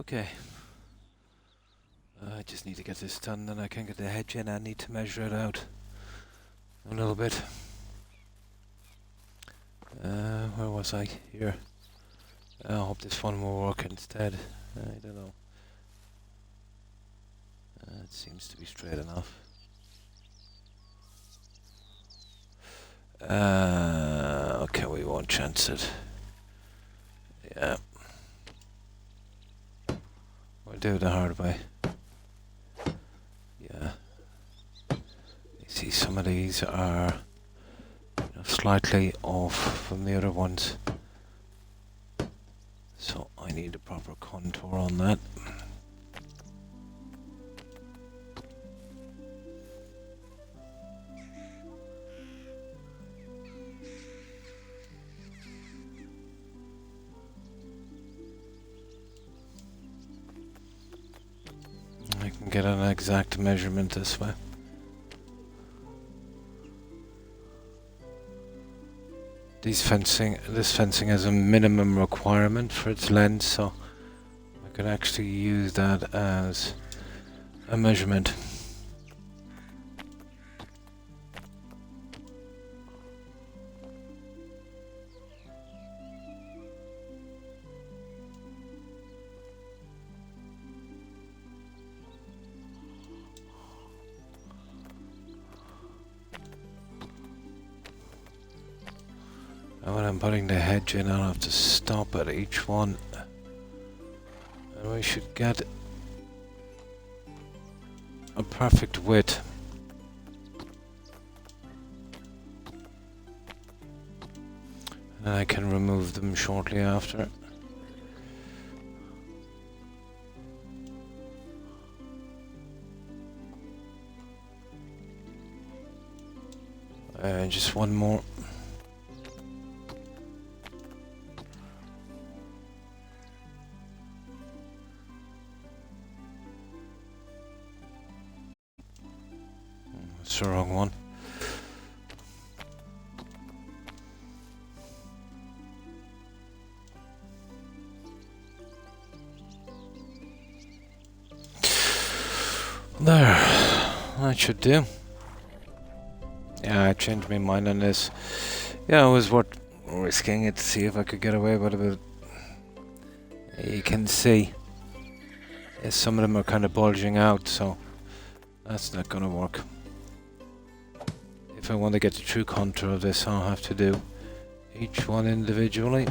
Okay. I just need to get this done, then I can get the hedge in. I need to measure it out a little bit. Where was I? Here. I hope this one will work instead. I don't know. It seems to be straight enough. Okay, we won't chance it. Yeah. We'll do it the hard way. Yeah. You see, some of these are slightly off from the other ones. So I need a proper contour on that. I can get an exact measurement this way. This fencing has a minimum requirement for its length, so I can actually use that as a measurement. And when I'm putting the hedge in, I'll have to stop at each one. And we should get a perfect width. And I can remove them shortly after. Just one more. That's the wrong one. There. That should do. Yeah, I changed my mind on this. Yeah, it was worth risking it to see if I could get away with it. You can see some of them are kind of bulging out, so that's not gonna work. If I want to get the true contour of this, I'll have to do each one individually.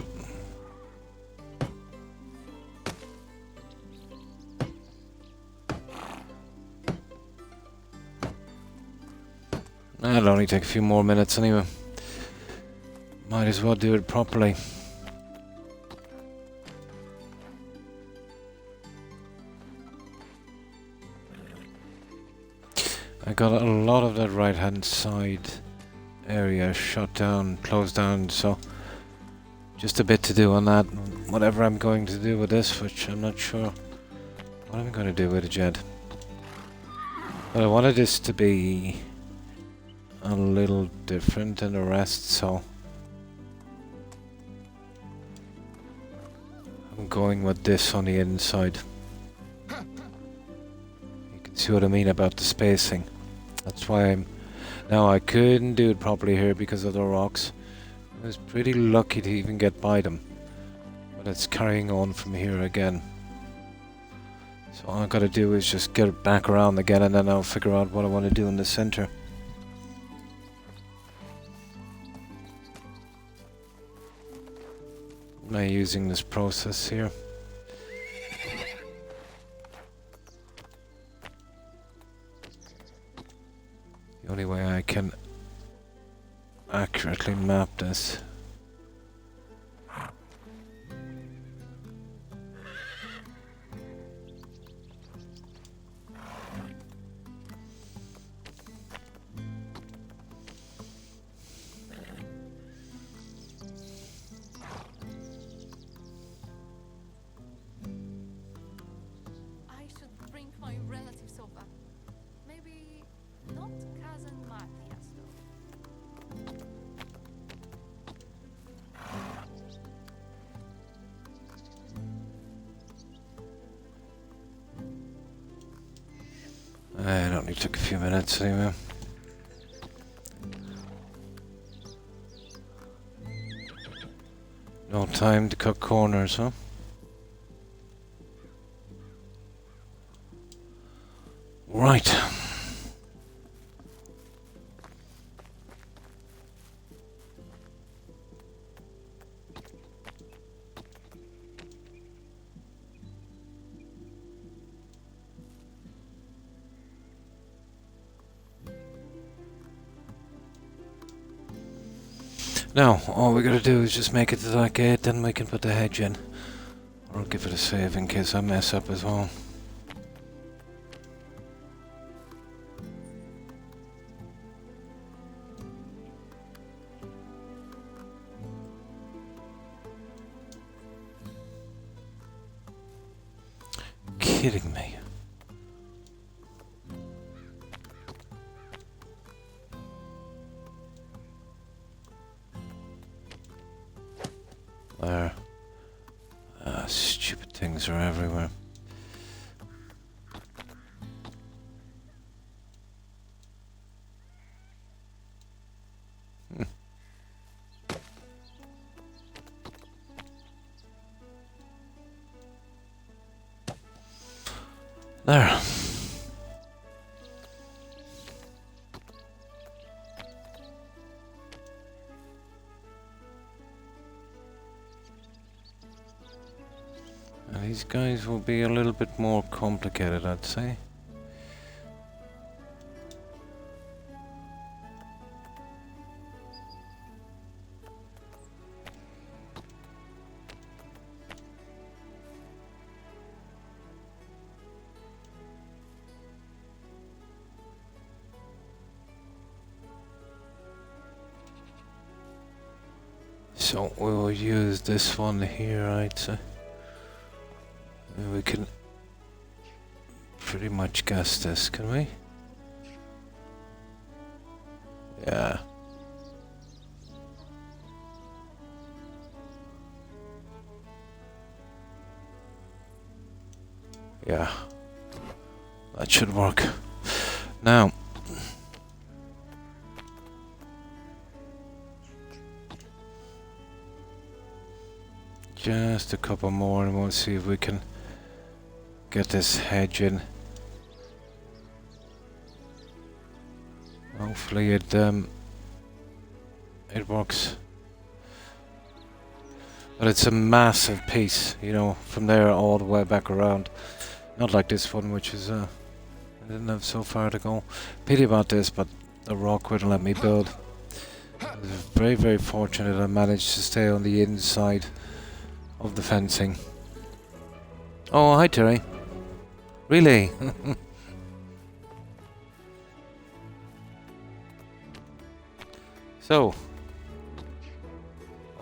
That'll only take a few more minutes anyway. Might as well do it properly. I got a lot of that right hand side area shut down, closed down, so just a bit to do on that. Whatever I'm going to do with this, which I'm not sure what I'm going to do with it yet. But I wanted this to be a little different than the rest, so I'm going with this on the inside. You can see what I mean about the spacing. That's why now I couldn't do it properly here because of the rocks. I was pretty lucky to even get by them, but it's carrying on from here again. So all I gotta do is just get it back around again, and then I'll figure out what I want to do in the center. Am I using this process here? The only way I can accurately map this. It only took a few minutes anyway. No time to cut corners, huh? Right. Now, all we gotta do is just make it to that gate, then we can put the hedge in. Or I'll give it a save in case I mess up as well. Kidding me. There. Stupid things are everywhere. There. And these guys will be a little bit more complicated, I'd say. So we will use this one here, I'd say. We can pretty much guess this, can we? Yeah. Yeah. That should work. Now. Just a couple more and we'll see if we can get this hedge in. Hopefully it works. But it's a massive piece, you know, from there all the way back around. Not like this one, which is I didn't have so far to go. Pity about this, but the rock wouldn't let me build. I was very, very fortunate I managed to stay on the inside of the fencing. Oh, hi Terry. Really? So,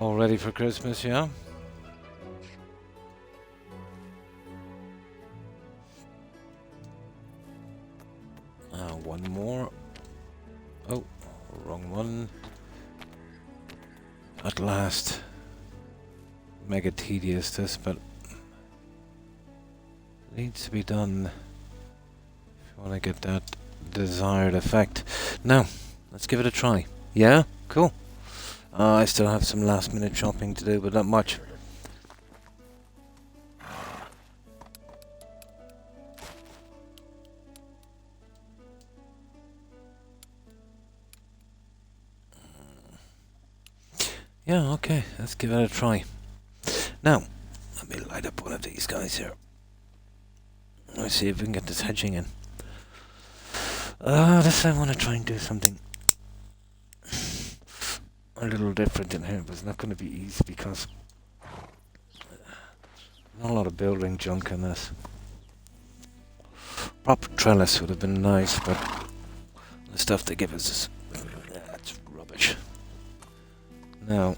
all ready for Christmas, yeah? One more. Oh, wrong one. At last. Mega tedious this, but needs to be done if you want to get that desired effect. Now, let's give it a try. Yeah? Cool. I still have some last minute shopping to do, but not much. Yeah, okay, let's give it a try. Now, let me light up one of these guys here. Let's see if we can get this hedging in. This I want to try and do something a little different in here, but it's not going to be easy because not a lot of building junk in this. Proper trellis would have been nice, but the stuff they give us is it's rubbish. Now,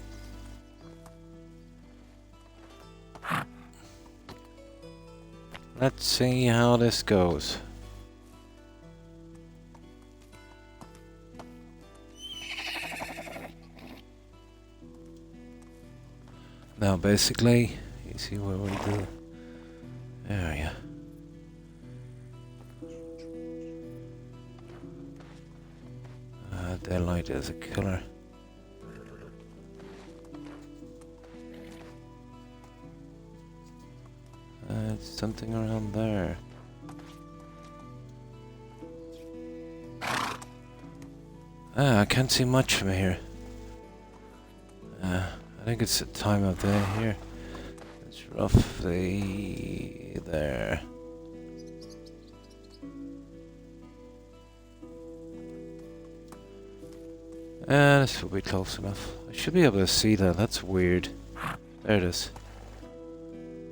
let's see how this goes. Now basically, you see what we do. There, yeah. daylight is a killer. Something around there. I can't see much from here. I think it's the time of day here. It's roughly there. This will be close enough. I should be able to see that. That's weird. There it is.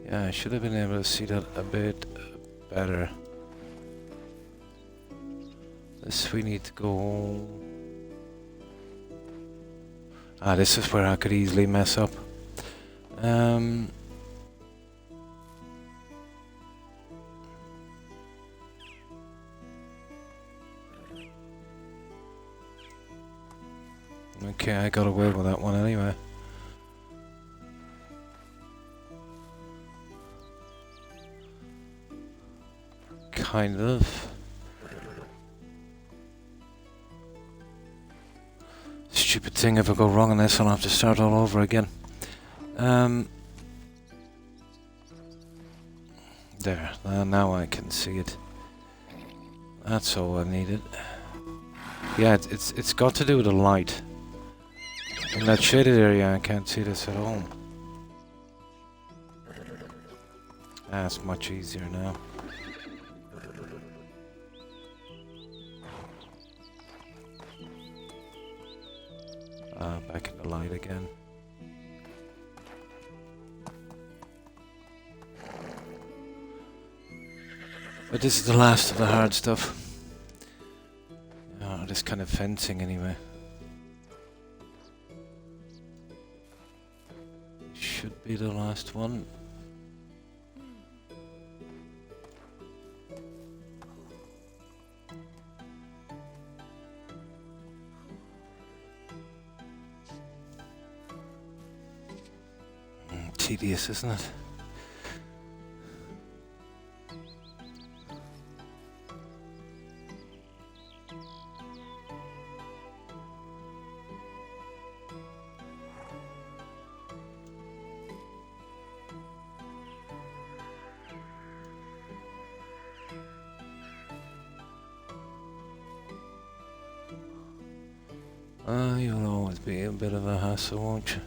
Yeah, I should have been able to see that a bit better. This we need to go... this is where I could easily mess up. Okay, I got away with that one anyway. Kind of. Stupid thing, if I go wrong on this, I'll have to start all over again. There, now I can see it. That's all I needed. Yeah, it's got to do with the light. In that shaded area, I can't see this at all. That's much easier now. Back in the light again. But this is the last of the hard stuff. Oh, this kind of fencing anyway. Should be the last one. Tedious, isn't it? You'll always be a bit of a hassle, won't you?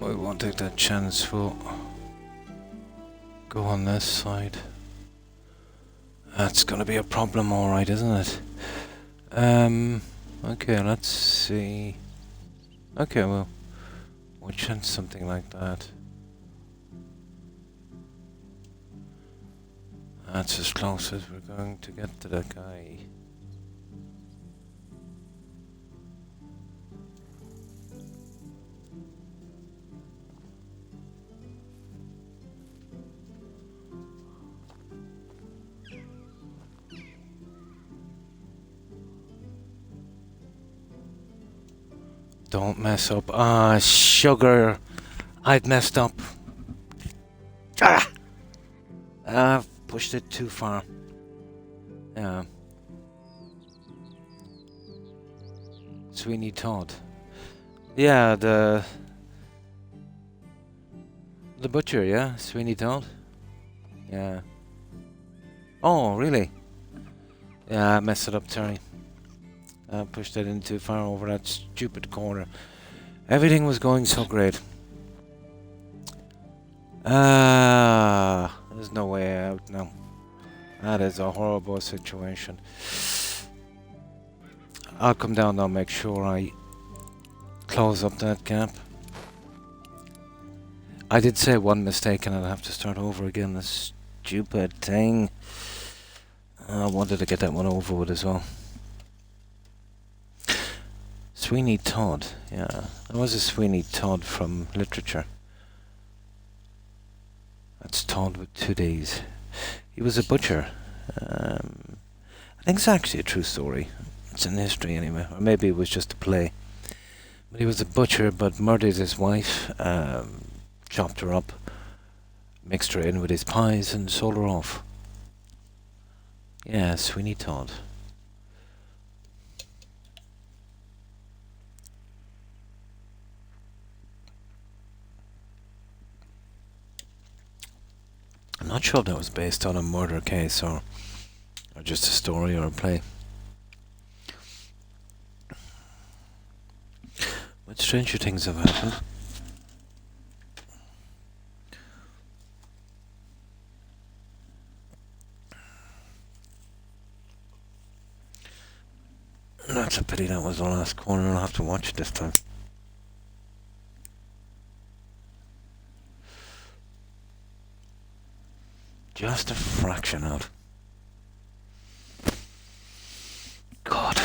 We won't take that chance, we'll go on this side. That's gonna be a problem, alright, isn't it? Okay, let's see. Okay, well, we'll chance something like that. That's as close as we're going to get to that guy. Don't mess up. Ah, sugar. I'd messed up. Ah! I've pushed it too far. Yeah. Sweeney Todd. Yeah, the butcher, yeah? Sweeney Todd? Yeah. Oh, really? Yeah, I messed it up, sorry. I pushed it in too far over that stupid corner. Everything was going so great. There's no way out now. That is a horrible situation. I'll come down now, make sure I close up that gap. I did say one mistake and I'll have to start over again. This stupid thing. I wanted to get that one over with as well. Sweeney Todd, yeah. There was a Sweeney Todd from literature. That's told with 2 Ds. He was a butcher. I think it's actually a true story. It's in history anyway, or maybe it was just a play. But he was a butcher, but murdered his wife, chopped her up, mixed her in with his pies, and sold her off. Yeah, Sweeney Todd. I'm not sure if that was based on a murder case or just a story or a play. But stranger things have happened. That's a pity that was the last corner. I'll have to watch it this time. Just a fraction out. God.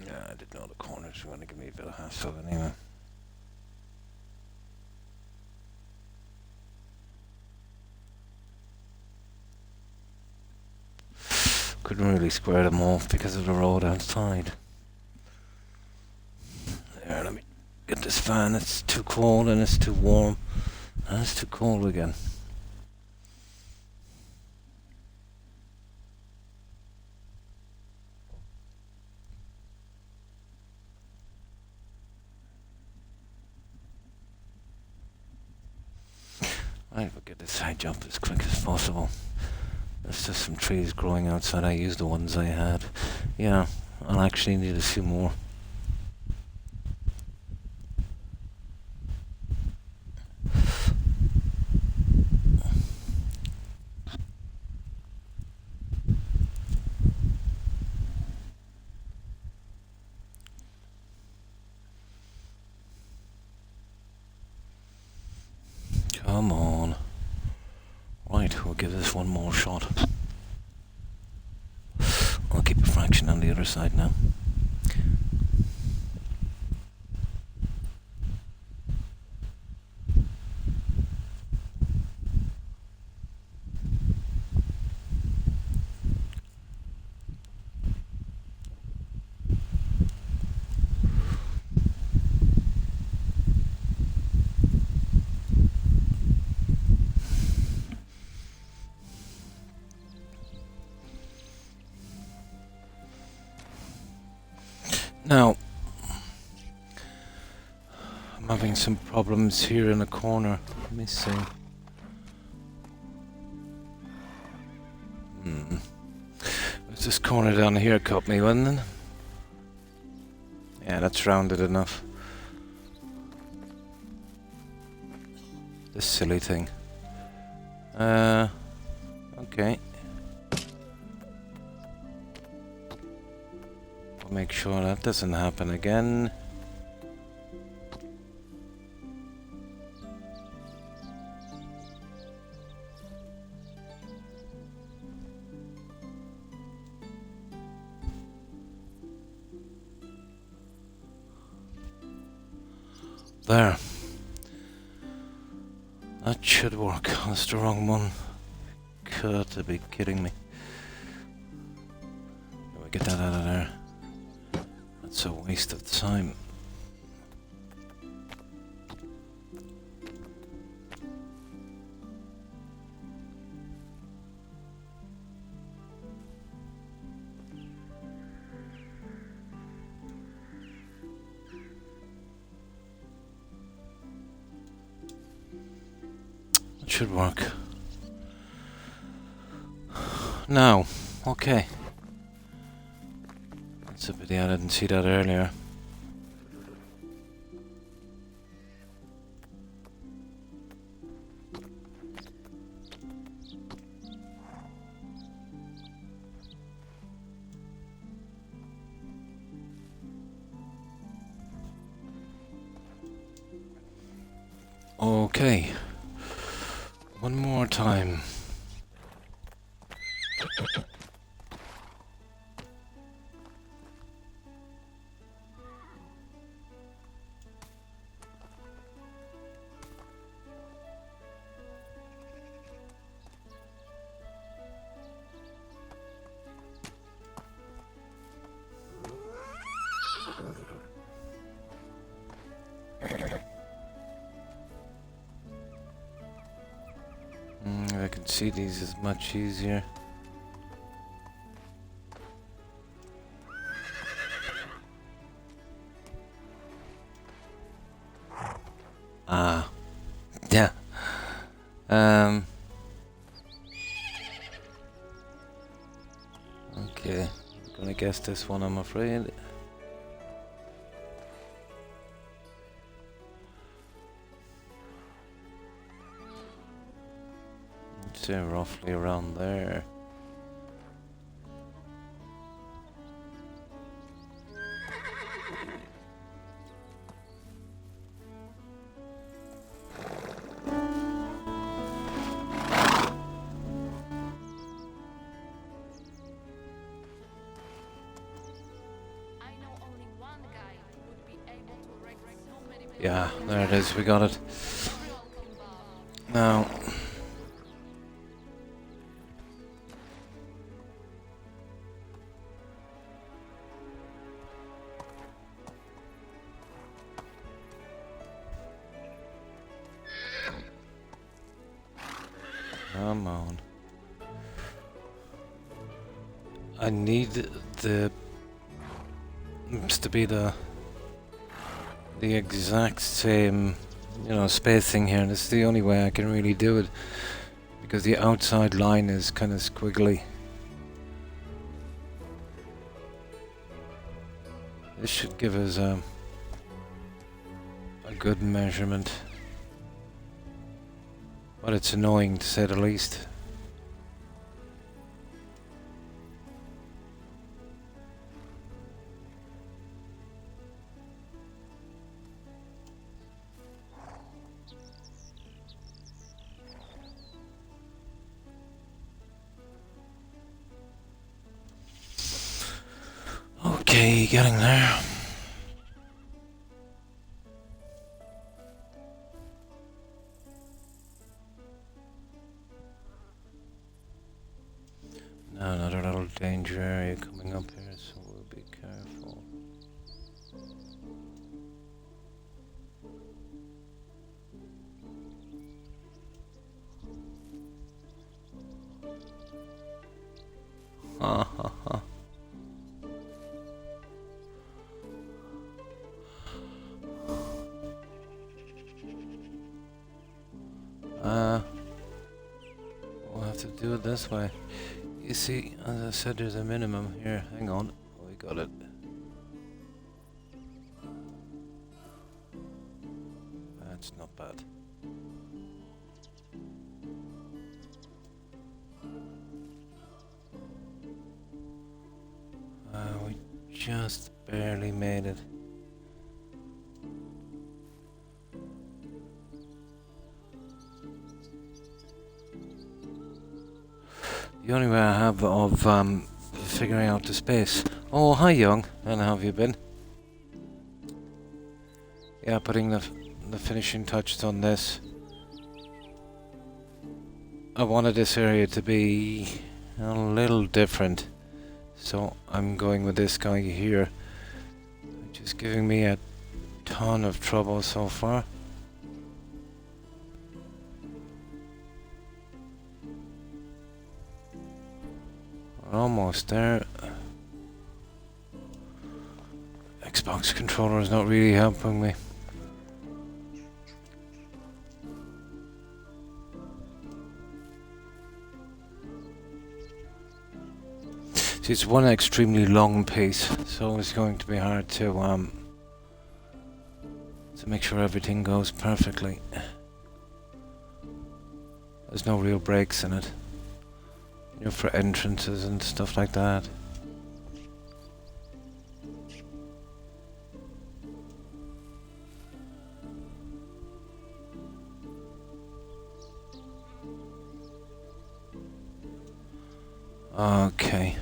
Yeah, I didn't know the corners were going to give me a bit of hassle anyway. Couldn't really square them off because of the road outside. There, let me get this fan. It's too cold and it's too warm. And it's too cold again. Right, we'll get this hedge up as quick as possible. There's just some trees growing outside. I used the ones I had. Yeah, I'll actually need a few more. Come on. Right, we'll give this one more shot. I'll keep a fraction on the other side now. Now, I'm having some problems here in the corner. Let me see. There's this corner down here caught me, wasn't it? Yeah, that's rounded enough. This silly thing. Okay. I'll make sure that doesn't happen again. There. That should work. That's the wrong one. Got to be kidding me. Can we get that out of there? That's a waste of time. That should work. Now, okay. That's a pity I didn't see that earlier. Okay. One more time. see these is much easier. Ah, yeah. Okay, I'm gonna guess this one, I'm afraid. I'd say roughly around there. Yeah, there it is, we got it. Now, come on. I need the to be the exact same, you know, spacing here. This is the only way I can really do it, because the outside line is kind of squiggly. This should give us a good measurement, but it's annoying to say the least. Okay, getting there. Now another little danger area coming up here, so we'll be careful. Ha ha ha. We'll have to do it this way. You see, as I said, there's a minimum here. Hang on. Oh, we got it. That's not bad. We just barely made it. The only way I have of figuring out the space. Oh, hi, Young. And how have you been? Yeah, putting the finishing touches on this. I wanted this area to be a little different, so I'm going with this guy here, which is giving me a ton of trouble so far. We're almost there. Xbox controller is not really helping me. See, it's one extremely long piece, so it's going to be hard to make sure everything goes perfectly. There's no real breaks in it, you know, for entrances and stuff like that. Okay.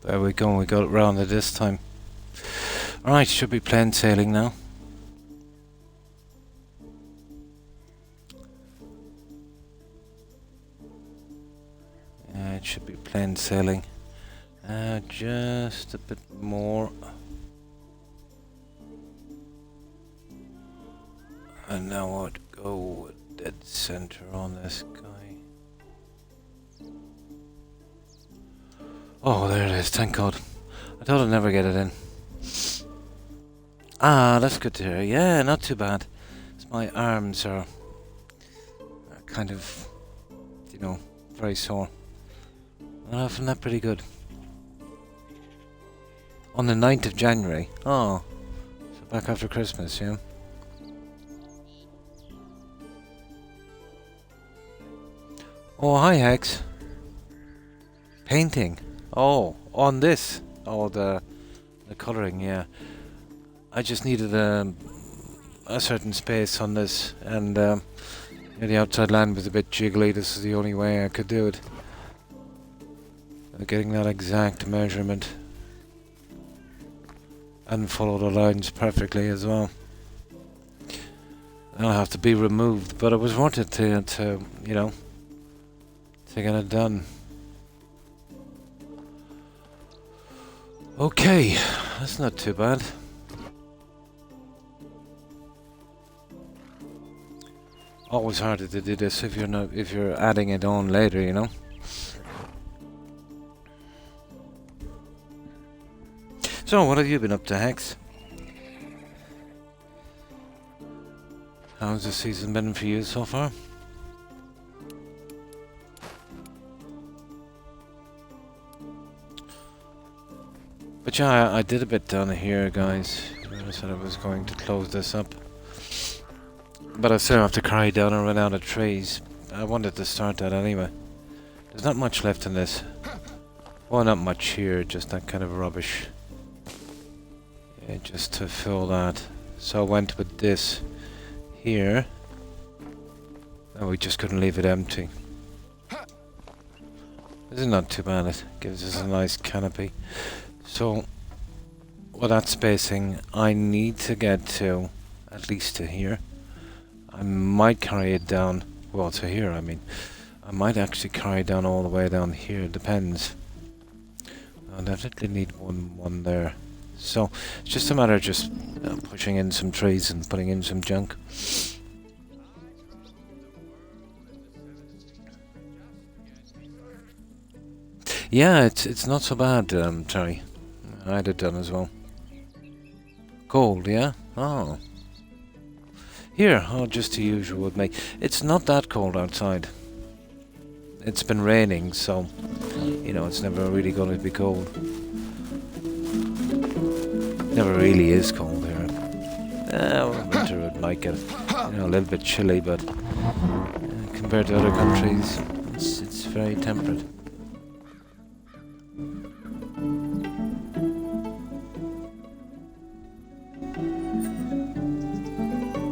There we go, we got it rounded this time. Alright, should be plain sailing now. Yeah, it should be plain sailing. Just a bit more. And now I'd go dead center on this guy. Oh, there it is, thank God. I thought I'd never get it in. Ah, that's good to hear. Yeah, not too bad. My arms are kind of, you know, very sore. I find that pretty good. On the 9th of January. Oh, so back after Christmas, yeah. Oh, hi, Hex. Painting. Oh, on this. Oh, the colouring, yeah. I just needed a certain space on this, and the outside land was a bit jiggly. This is the only way I could do it. Getting that exact measurement. And follow the lines perfectly as well. That'll have to be removed, but it was worth it to you know, to get it done. Okay, that's not too bad. Always harder to do this if you're adding it on later, you know. So, what have you been up to, Hex? How's the season been for you so far? But yeah, I did a bit down here, guys. I said I was going to close this up. But I still have to carry down and run out of trees. I wanted to start that anyway. There's not much left in this. Well, not much here, just that kind of rubbish. Yeah, just to fill that. So I went with this here. Oh, we just couldn't leave it empty. This is not too bad. It gives us a nice canopy. So, with that spacing, I need to get to at least to here. I might carry it down, well, to here, I mean. I might actually carry it down all the way down here, depends. I definitely need one there. So, it's just a matter of just pushing in some trees and putting in some junk. Yeah, it's not so bad, Terry. I had it done as well. Cold, yeah? Oh. Here, oh, just the usual with me. It's not that cold outside. It's been raining, so, you know, it's never really going to be cold. Never really is cold here. Well, winter it might get, you know, a little bit chilly, but compared to other countries, it's very temperate.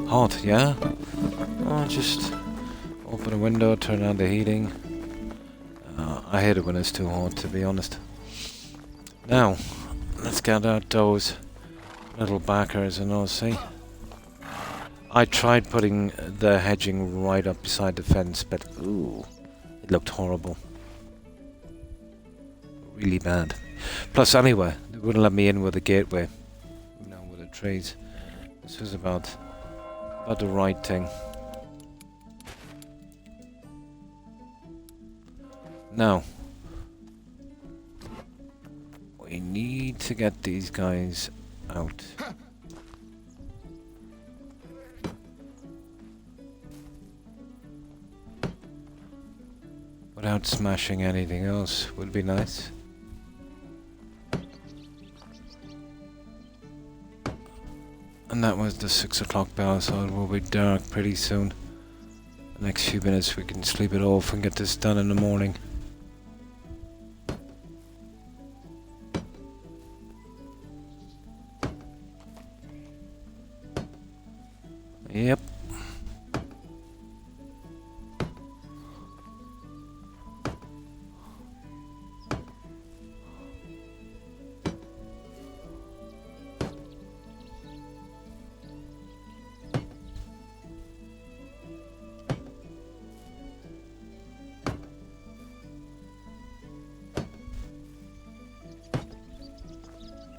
Hot, yeah? Oh, just open a window, turn on the heating. I hate it when it's too hot, to be honest. Now, let's get out those little backers and all, see? I tried putting the hedging right up beside the fence, but ooh, it looked horrible. Really bad. Plus, anyway, they wouldn't let me in with the gateway, you know, with the trees. This was about the right thing. Now, we need to get these guys out. Without smashing anything else would be nice. And that was the 6 o'clock bell, so it will be dark pretty soon. The next few minutes we can sleep it off and get this done in the morning. Yep.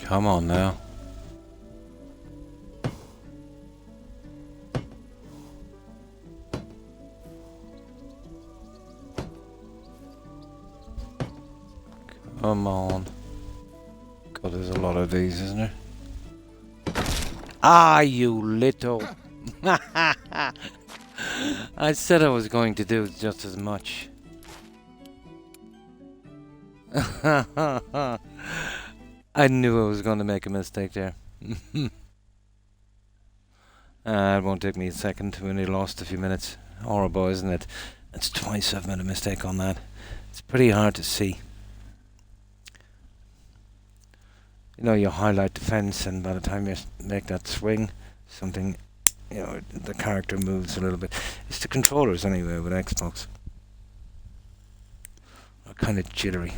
Come on now. Come on. God, there's a lot of these, isn't there? Ah, you little... I said I was going to do just as much. I knew I was going to make a mistake there. It won't take me a second. We only lost a few minutes. Horrible, isn't it? It's twice I've made a mistake on that. It's pretty hard to see. You know, you highlight the fence, and by the time you make that swing, something, you know, the character moves a little bit. It's the controllers anyway with Xbox. Are kind of jittery.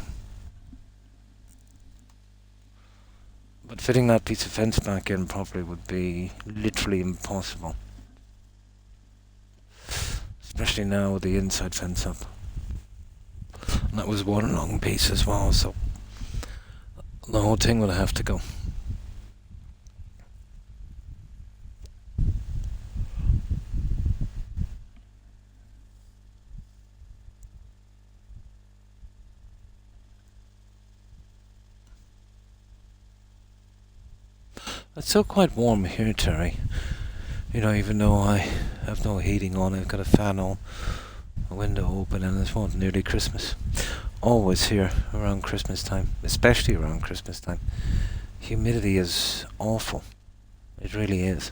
But fitting that piece of fence back in properly would be literally impossible. Especially now with the inside fence up. And that was one long piece as well, so the whole thing would have to go. It's still quite warm here, Terry. You know, even though I have no heating on, I've got a fan on, a window open, and it's nearly Christmas. Always here around Christmas time, especially around Christmas time. Humidity is awful. It really is.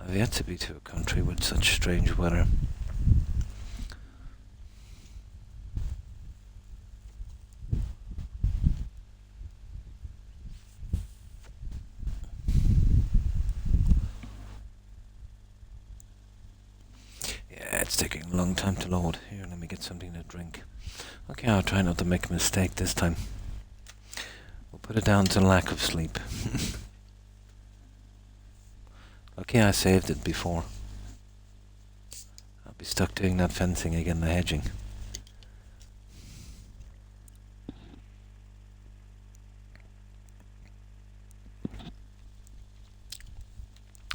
I've yet to be to a country with such strange weather. It's taking a long time to load. Here, let me get something to drink. Okay, I'll try not to make a mistake this time. We'll put it down to lack of sleep. Okay, I saved it before. I'll be stuck doing that fencing again, the hedging.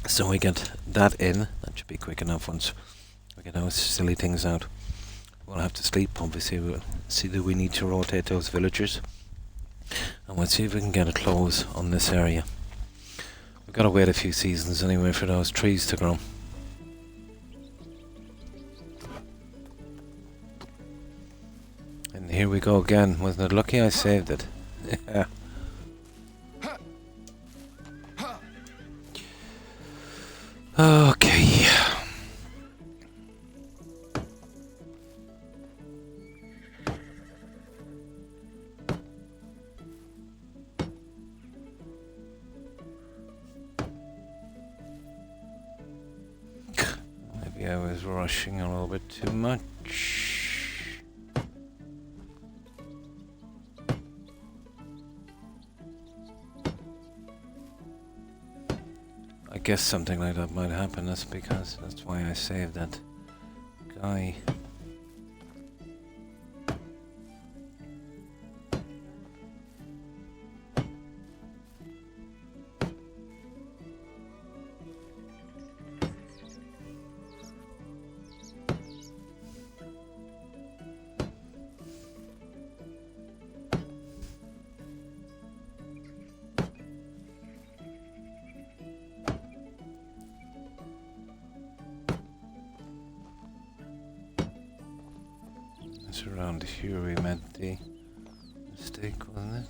So we get that in. That should be quick enough once we get those silly things out. We'll have to sleep, obviously. We'll see that we need to rotate those villagers. And we'll see if we can get a close on this area. We've got to wait a few seasons anyway for those trees to grow. And here we go again. Wasn't it lucky I saved it? Yeah. Okay. Maybe I was rushing a little bit too much. I guess something like that might happen. That's why I saved that guy. It's around here we made the mistake, wasn't it?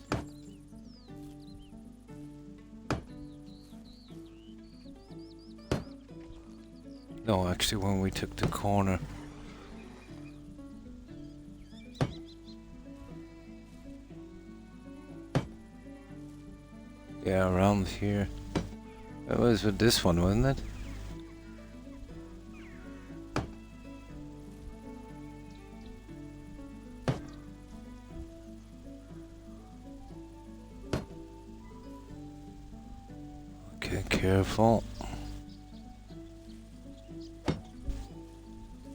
No, actually when we took the corner. Yeah, around here. It was with this one, wasn't it? Okay, careful.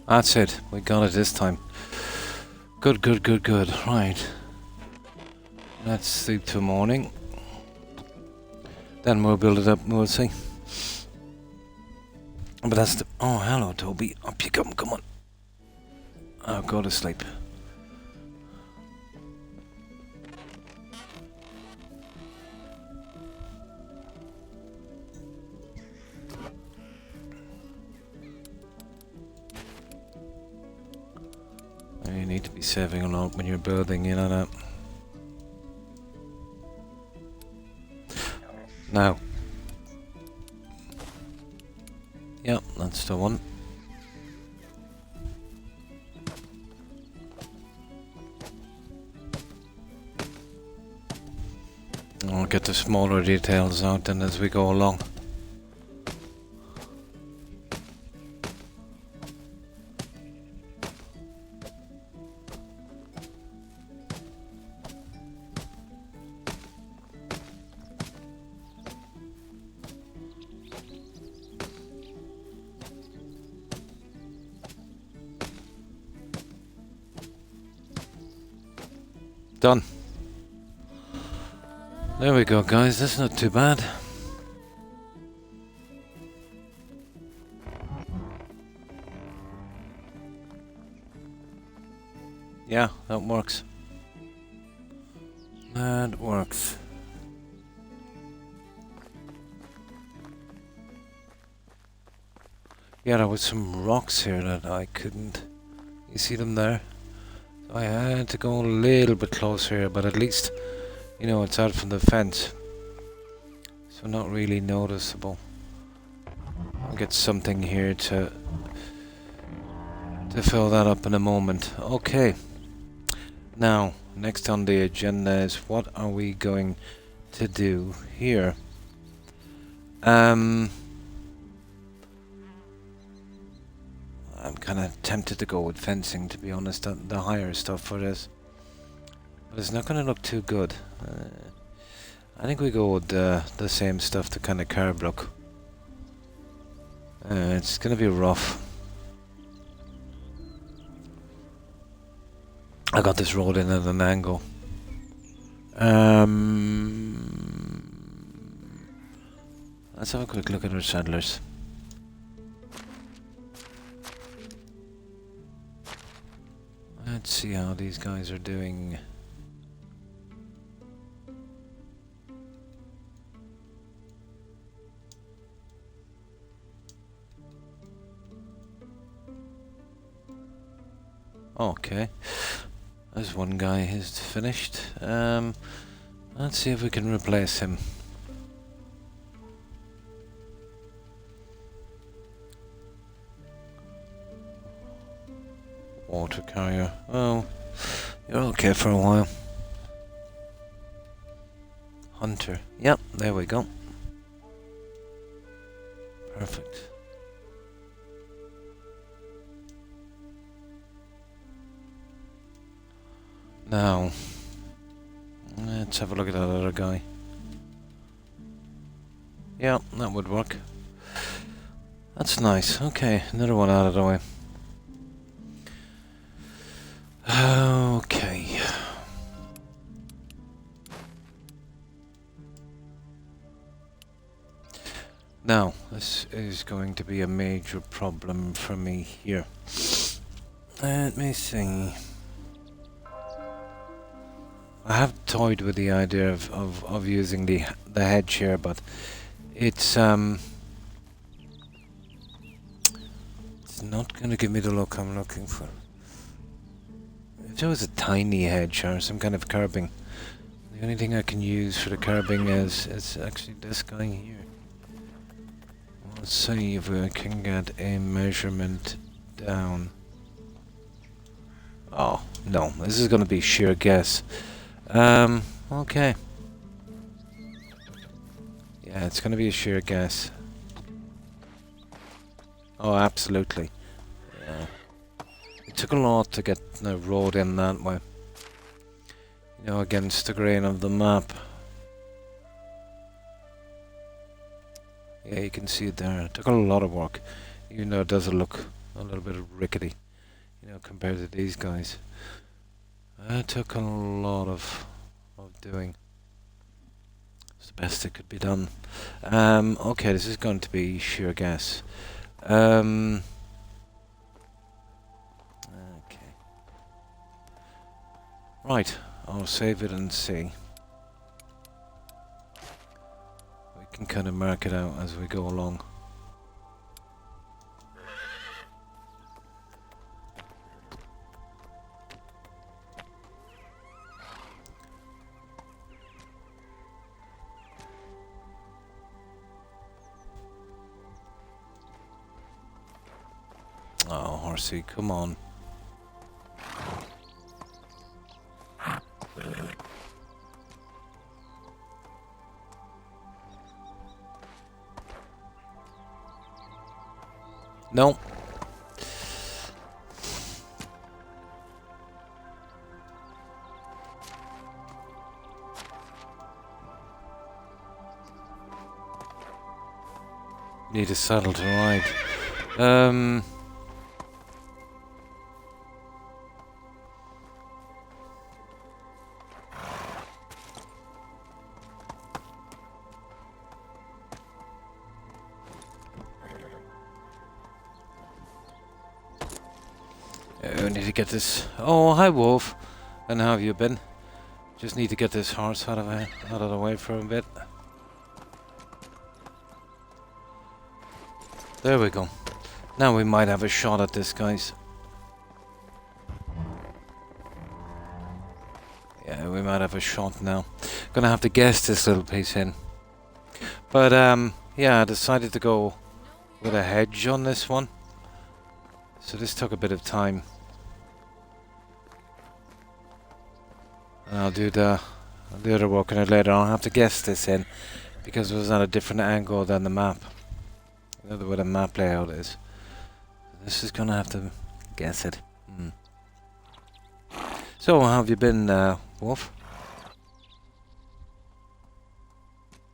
That's it. We got it this time. Good, good, good, good. Right. Let's sleep till morning. Then we'll build it up, we'll see. But that's the... Oh, hello, Toby. Up you come, come on. I'll go to sleep. You need to be saving a lot when you're building, you know that. Now. Yep, that's the one. I'll get the smaller details out then as we go along. Done. There we go, guys. That's not too bad. Yeah, that works. That works. Yeah, there was some rocks here that I couldn't... You see them there? I had to go a little bit closer, but at least, you know, it's out from the fence. So not really noticeable. I'll get something here to fill that up in a moment. Okay. Now, next on the agenda is what are we going to do here? I'm kind of tempted to go with fencing, to be honest, the higher stuff for this. But it's not going to look too good. I think we go with the same stuff, the kind of curb look. It's going to be rough. I got this road in at an angle. Let's have a quick look at our settlers. Let's see how these guys are doing. Okay. There's one guy who's finished. Let's see if we can replace him. Water carrier. Oh, you're okay for a while. Hunter. Yep, there we go. Perfect. Now, let's have a look at that other guy. Yeah, that would work. That's nice. Okay, another one out of the way. Okay. Now, this is going to be a major problem for me here. Let me see. I have toyed with the idea of using the hedge here, but it's not going to give me the look I'm looking for. If there was a tiny hedge or some kind of curbing, the only thing I can use for the curbing is actually this guy here. Let's see if we can get a measurement down. Oh, no, this is going to be sheer guess. Okay. Yeah, it's going to be a sheer guess. Oh, absolutely. Yeah. It took a lot to get the road in that way. You know, against the grain of the map. Yeah, you can see it there. It took a lot of work. Even though it doesn't look a little bit rickety, you know, compared to these guys. That took a lot of doing. It's the best that could be done. Okay, this is going to be sheer gas. Okay. Right, I'll save it and see. We can kind of mark it out as we go along. Oh, horsey, come on. No. Need a saddle to ride. We need to get this. Oh, hi, Wolf. And how have you been? Just need to get this horse out of the way for a bit. There we go. Now we might have a shot at this, guys. Yeah, we might have a shot now. Gonna have to guess this little piece in. But yeah, I decided to go with a hedge on this one. So this took a bit of time. I'll do the other work on it later. I'll have to guess this in because it was at a different angle than the map. You know the way the map layout is. This is gonna have to guess it. So how have you been, Wolf?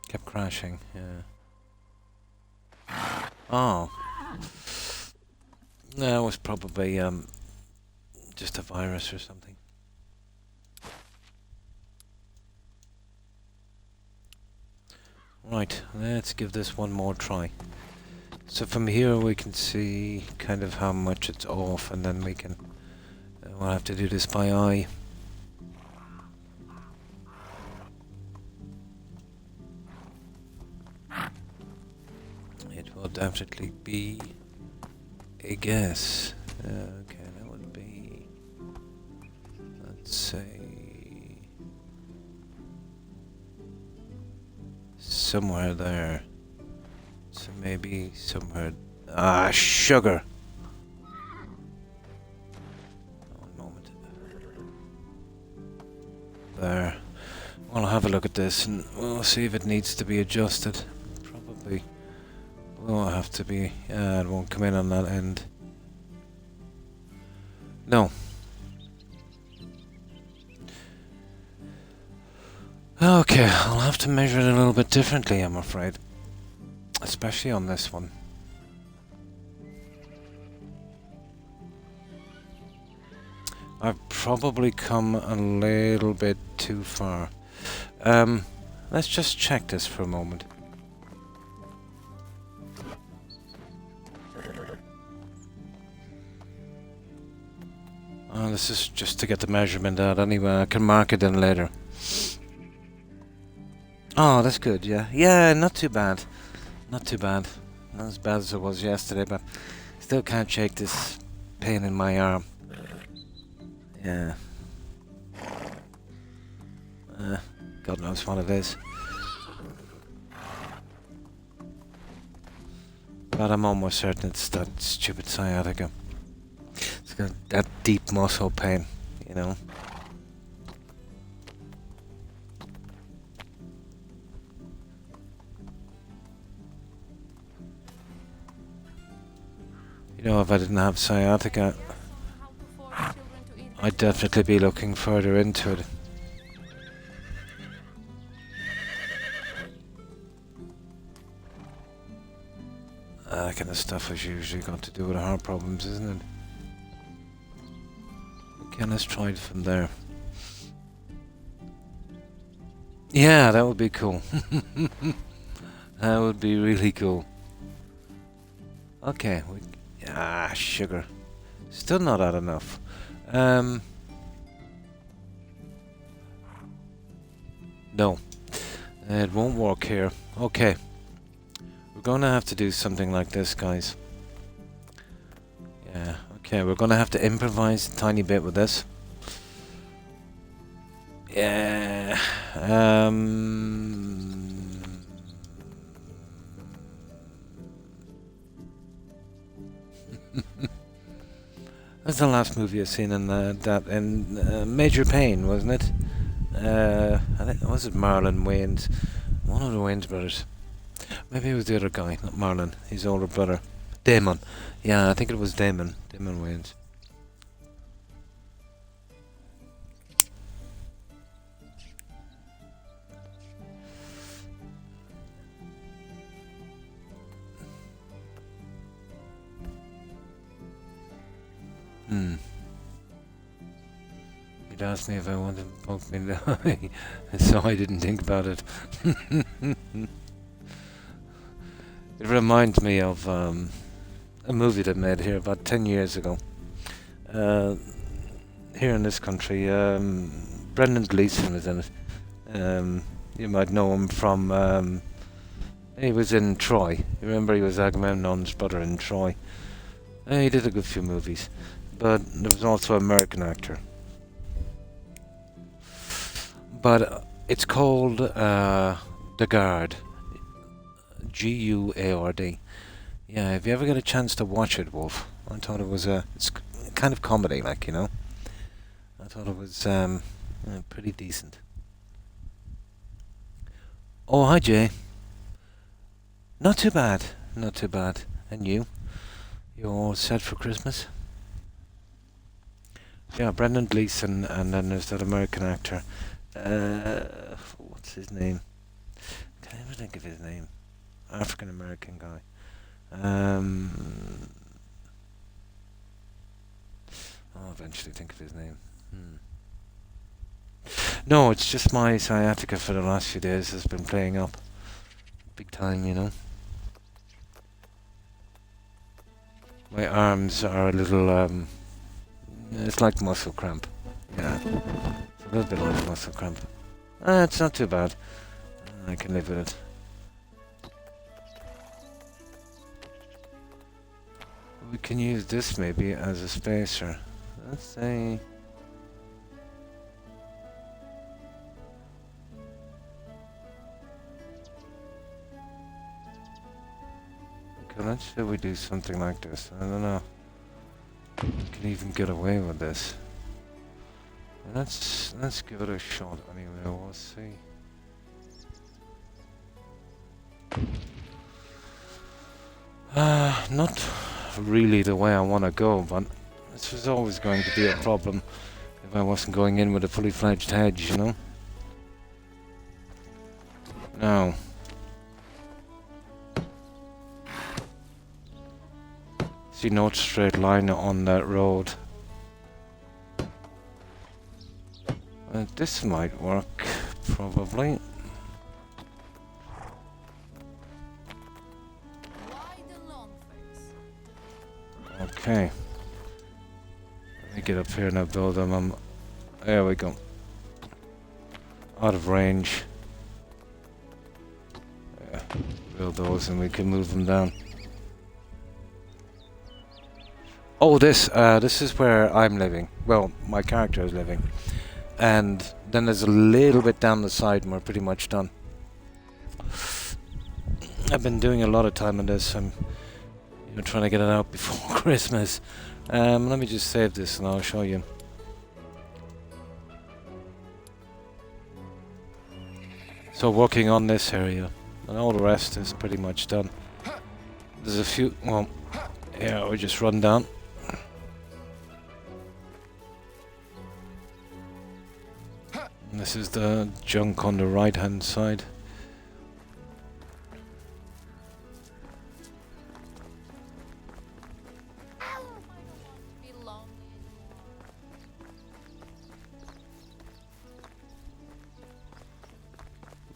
Kept crashing. Yeah. Oh. No, it was probably just a virus or something. Right, let's give this one more try. So from here we can see kind of how much it's off, and then we can we'll have to do this by eye. It will definitely be a guess. Okay, that would be, let's say, somewhere there. So maybe somewhere. Ah, sugar! One moment. There. We'll have a look at this and we'll see if it needs to be adjusted. Probably will have to be. It won't come in on that end. No. Okay, I'll have to measure it a little bit differently, I'm afraid. Especially on this one. I've probably come a little bit too far. Let's just check this for a moment. This is just to get the measurement out anyway. I can mark it in later. Oh, that's good, yeah. Yeah, not too bad. Not too bad. Not as bad as it was yesterday, but still can't shake this pain in my arm. Yeah. God knows what it is. But I'm almost certain it's that stupid sciatica. It's got that deep muscle pain, you know. You know, if I didn't have sciatica, I'd definitely be looking further into it. that kind of stuff has usually got to do with heart problems, isn't it? Okay, let's try it from there. Yeah, that would be cool. That would be really cool. Okay, sugar. Still not had enough. No, it won't work here. Okay, we're gonna have to do something like this, guys. Yeah, okay, we're gonna have to improvise a tiny bit with this. Yeah, that's the last movie I've seen in Major Pain, wasn't it? I think, was it Marlon Wayans? One of the Wayans brothers. Maybe it was the other guy, not Marlon. His older brother. Damon. Yeah, I think it was Damon. Damon Wayans. He'd asked me if I wanted to poke me in the eye, so I didn't think about it. It reminds me of a movie they made here about 10 years ago. Here in this country, Brendan Gleeson was in it. You might know him from... he was in Troy. You remember he was Agamemnon's brother in Troy. He did a good few movies. But there was also an American actor. But it's called The Guard. Guard. Yeah, if you ever get a chance to watch it, Wolf, I thought it was it's kind of comedy, like, you know. I thought it was pretty decent. Oh, hi, Jay. Not too bad, not too bad. And you? You all set for Christmas? Yeah, Brendan Gleeson, and then there's that American actor. What's his name? Can't even think of his name. African American guy. I'll eventually think of his name. No, it's just my sciatica for the last few days has been playing up. Big time, you know. My arms are a little, it's like muscle cramp. Yeah. It's a little bit like muscle cramp. It's not too bad. I can live with it. We can use this maybe as a spacer. Let's say... Okay, let's say we do something like this. I don't know. We can even get away with this. Let's give it a shot anyway, we'll see. Not really the way I want to go, but this was always going to be a problem if I wasn't going in with a fully fledged hedge, you know? Now. See, no straight line on that road. This might work, probably. Okay. Let me get up here and build them. There we go. Out of range. Yeah, build those and we can move them down. Oh, this is where I'm living. Well, my character is living. And then there's a little bit down the side and we're pretty much done. I've been doing a lot of time on this. I'm trying to get it out before Christmas. Let me just save this and I'll show you. So working on this area, and all the rest is pretty much done. There's a few, well, yeah, we just run down. And this is the junk on the right hand side.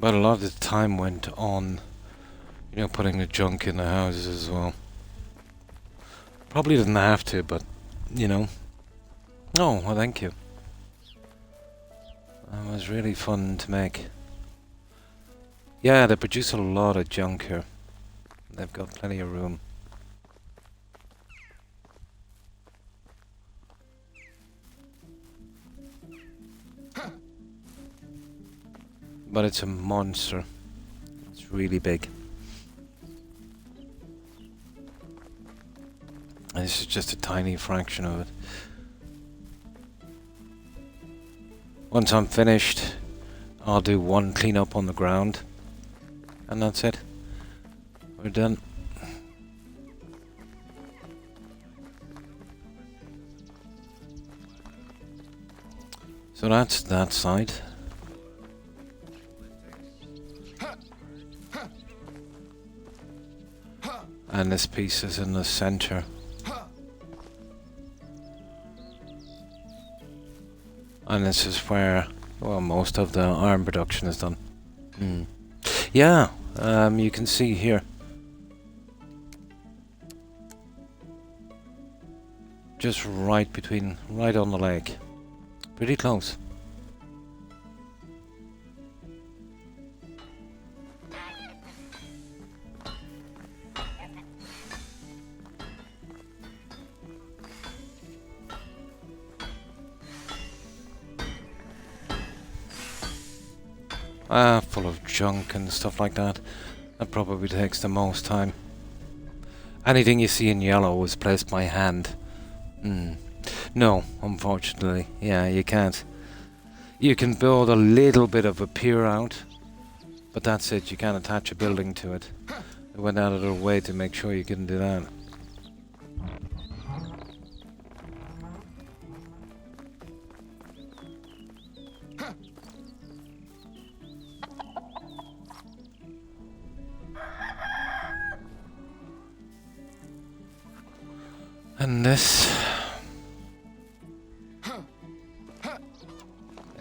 But a lot of the time went on, you know, putting the junk in the houses as well. Probably didn't have to, but, you know. Oh, well, thank you. That was really fun to make. Yeah, they produce a lot of junk here. They've got plenty of room. But it's a monster. It's really big. And this is just a tiny fraction of it. Once I'm finished, I'll do one cleanup on the ground. And that's it. We're done. So that's that side. And this piece is in the center. And this is where, well, most of the iron production is done. Yeah, you can see here. Just right on the lake. Pretty close. Full of junk and stuff like that. That probably takes the most time. Anything you see in yellow is placed by hand. No, unfortunately. Yeah, you can't. You can build a little bit of a pier out, but that's it. You can't attach a building to it. They went out of their way to make sure you couldn't do that. And this...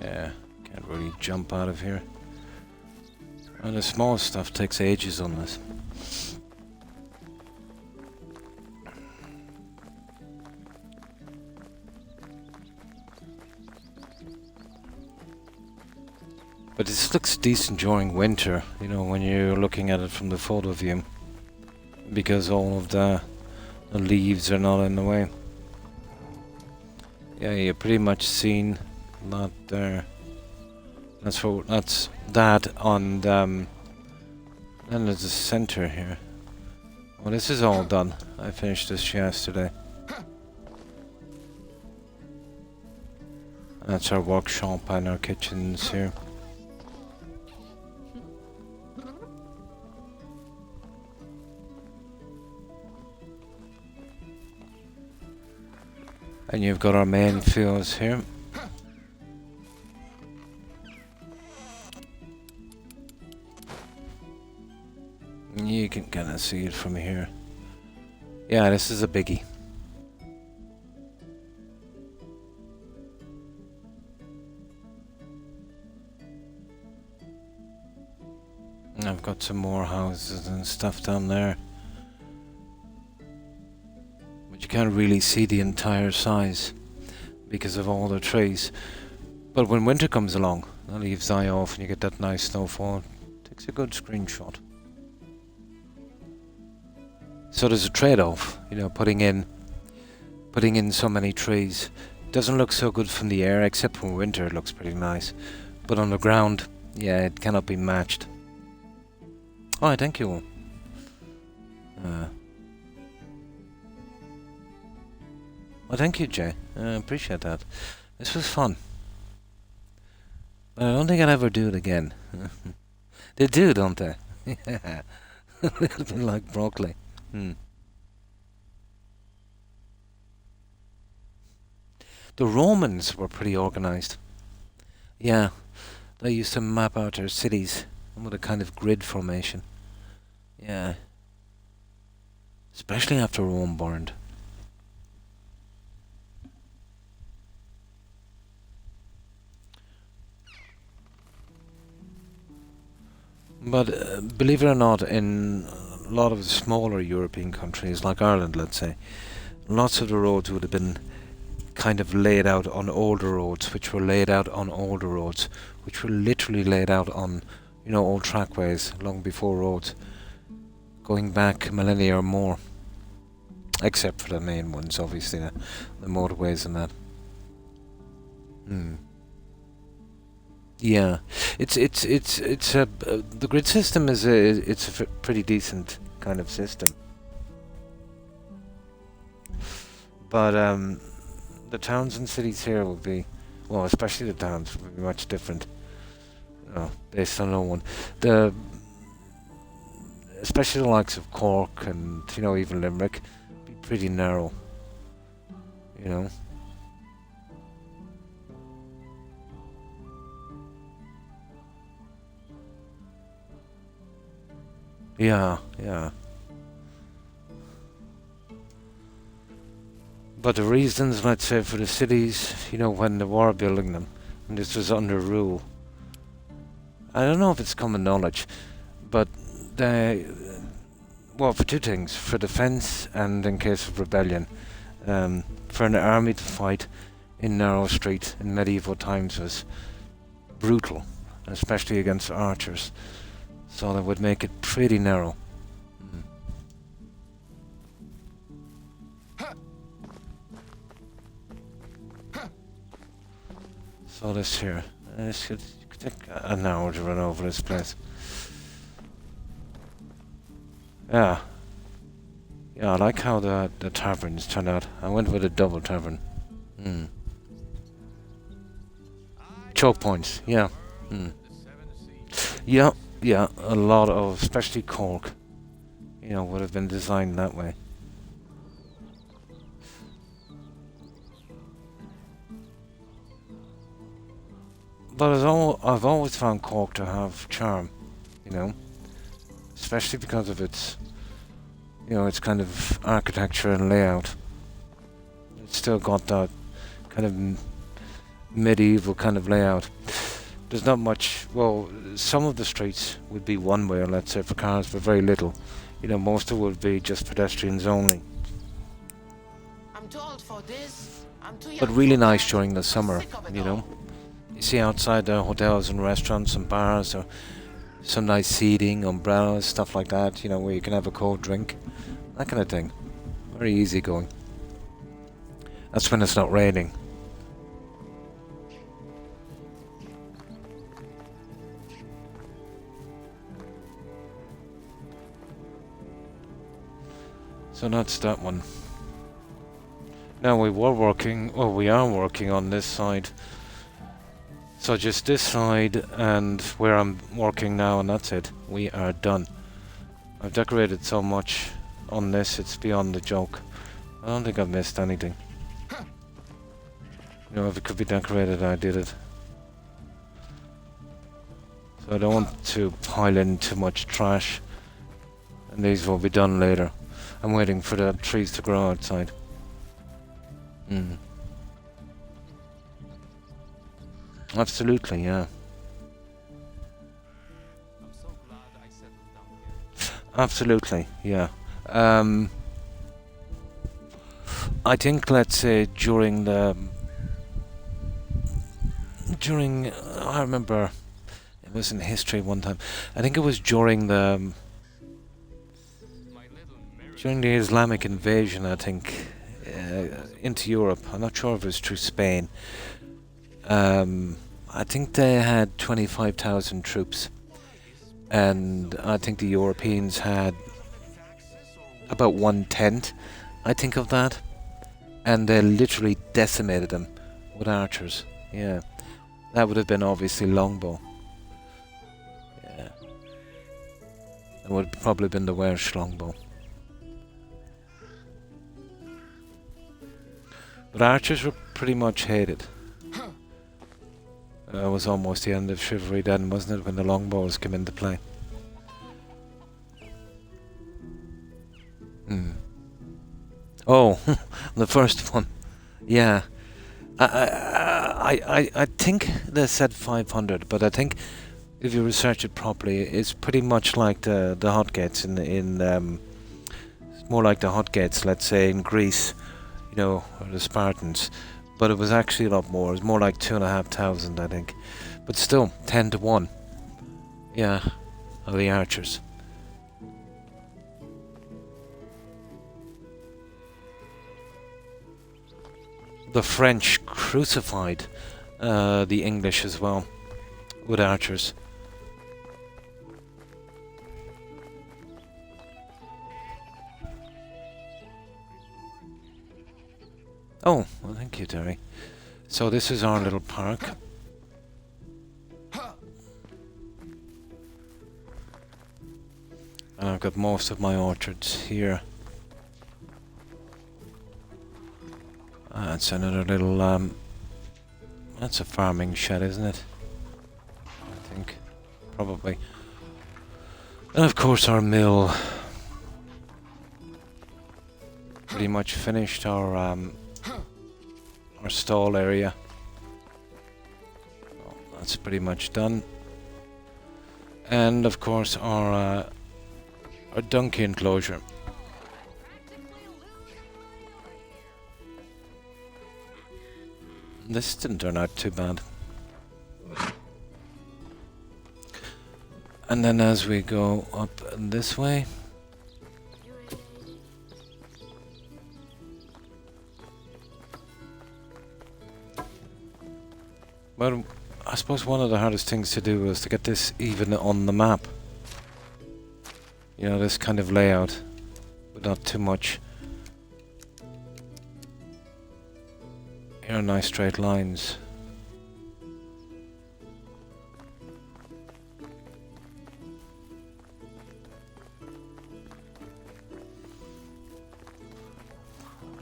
yeah, can't really jump out of here. And the small stuff takes ages on this. But this looks decent during winter, you know, when you're looking at it from the photo view. Because all of the leaves are not in the way. Yeah, you're pretty much seen that there. That's that on then there's a center here. Well, this is all done. I finished this yesterday. That's our workshop and our kitchens here. And you've got our main fields here. You can kind of see it from here. Yeah, this is a biggie. I've got some more houses and stuff down there. But you can't really see the entire size because of all the trees. But when winter comes along, the leaves die off and you get that nice snowfall. Takes a good screenshot. So there's a trade-off, you know, putting in so many trees. Doesn't look so good from the air, except for winter it looks pretty nice. But on the ground, yeah, it cannot be matched. Oh, thank you. Well, thank you, Jay. I appreciate that. This was fun. But I don't think I'll ever do it again. They do, don't they? Yeah. A little bit like broccoli. The Romans were pretty organized. Yeah, they used to map out their cities with a kind of grid formation. Yeah. Especially after Rome burned. But believe it or not, in a lot of the smaller European countries, like Ireland, let's say, lots of the roads would have been kind of laid out on older roads, which were laid out on older roads, which were literally laid out on, old trackways long before roads, going back millennia or more. Except for the main ones, obviously, the motorways and that. Yeah, it's a the grid system it's a pretty decent kind of system, but the towns and cities here will be, well, especially the towns will be much different, based on no one. The especially the likes of Cork and even Limerick, be pretty narrow, you know. Yeah, yeah. But the reasons, let's say, for the cities, when they were building them, and this was under rule, I don't know if it's common knowledge, but they, well, for two things, for defence and in case of rebellion, for an army to fight in narrow street in medieval times was brutal, especially against archers, so they would make it pretty narrow. So this here, this could take an hour to run over this place. Yeah. Yeah, I like how the taverns turn out. I went with a double tavern. Choke points, yeah. Yeah, yeah, a lot of, especially Cork, would have been designed that way. But I've always found Cork to have charm, especially because of its kind of architecture and layout. It's still got that kind of medieval kind of layout. There's not much, well, some of the streets would be one way, let's say, for cars, but very little. Most of it would be just pedestrians only. I'm too old for this. I'm too young But really for nice that. during the I'm summer, sick of it you all. know. You see outside the hotels and restaurants and bars, or some nice seating, umbrellas, stuff like that, where you can have a cold drink. That kind of thing. Very easy going. That's when it's not raining. So that's that one. Now we are working on this side. So just this side and where I'm working now, and that's it. We are done. I've decorated so much on this, it's beyond the joke. I don't think I've missed anything. If it could be decorated, I did it. So I don't want to pile in too much trash. And these will be done later. I'm waiting for the trees to grow outside. Absolutely, yeah. I'm so glad I settled down here. Absolutely, yeah. I think, let's say, I remember it was in history one time. I think it was during the Islamic invasion, I think, into Europe. I'm not sure if it was through Spain. I think they had 25,000 troops, and I think the Europeans had about 1/10, I think, of that, and they literally decimated them with archers. Yeah, that would have been obviously longbow. Yeah, that would have probably been the Welsh longbow. But archers were pretty much hated. It was almost the end of chivalry then, wasn't it, when the longbows came into play? Oh, the first one. Yeah. I think they said 500, but I think if you research it properly, it's pretty much like the hot gates it's more like the hot gates, let's say in Greece, you know, or the Spartans. But it was actually a lot more. It was more like 2,500, I think. But still, 10 to 1. Yeah, of the archers. The French crucified the English as well with archers. Oh, well, thank you, Terry. So this is our little park. And I've got most of my orchards here. That's another little, that's a farming shed, isn't it? I think. Probably. And of course our mill. Pretty much finished our stall area. Oh, that's pretty much done. And of course our donkey enclosure. This didn't turn out too bad. And then as we go up this way, well, I suppose one of the hardest things to do was to get this even on the map. You know, this kind of layout, but not too much. Here are nice straight lines.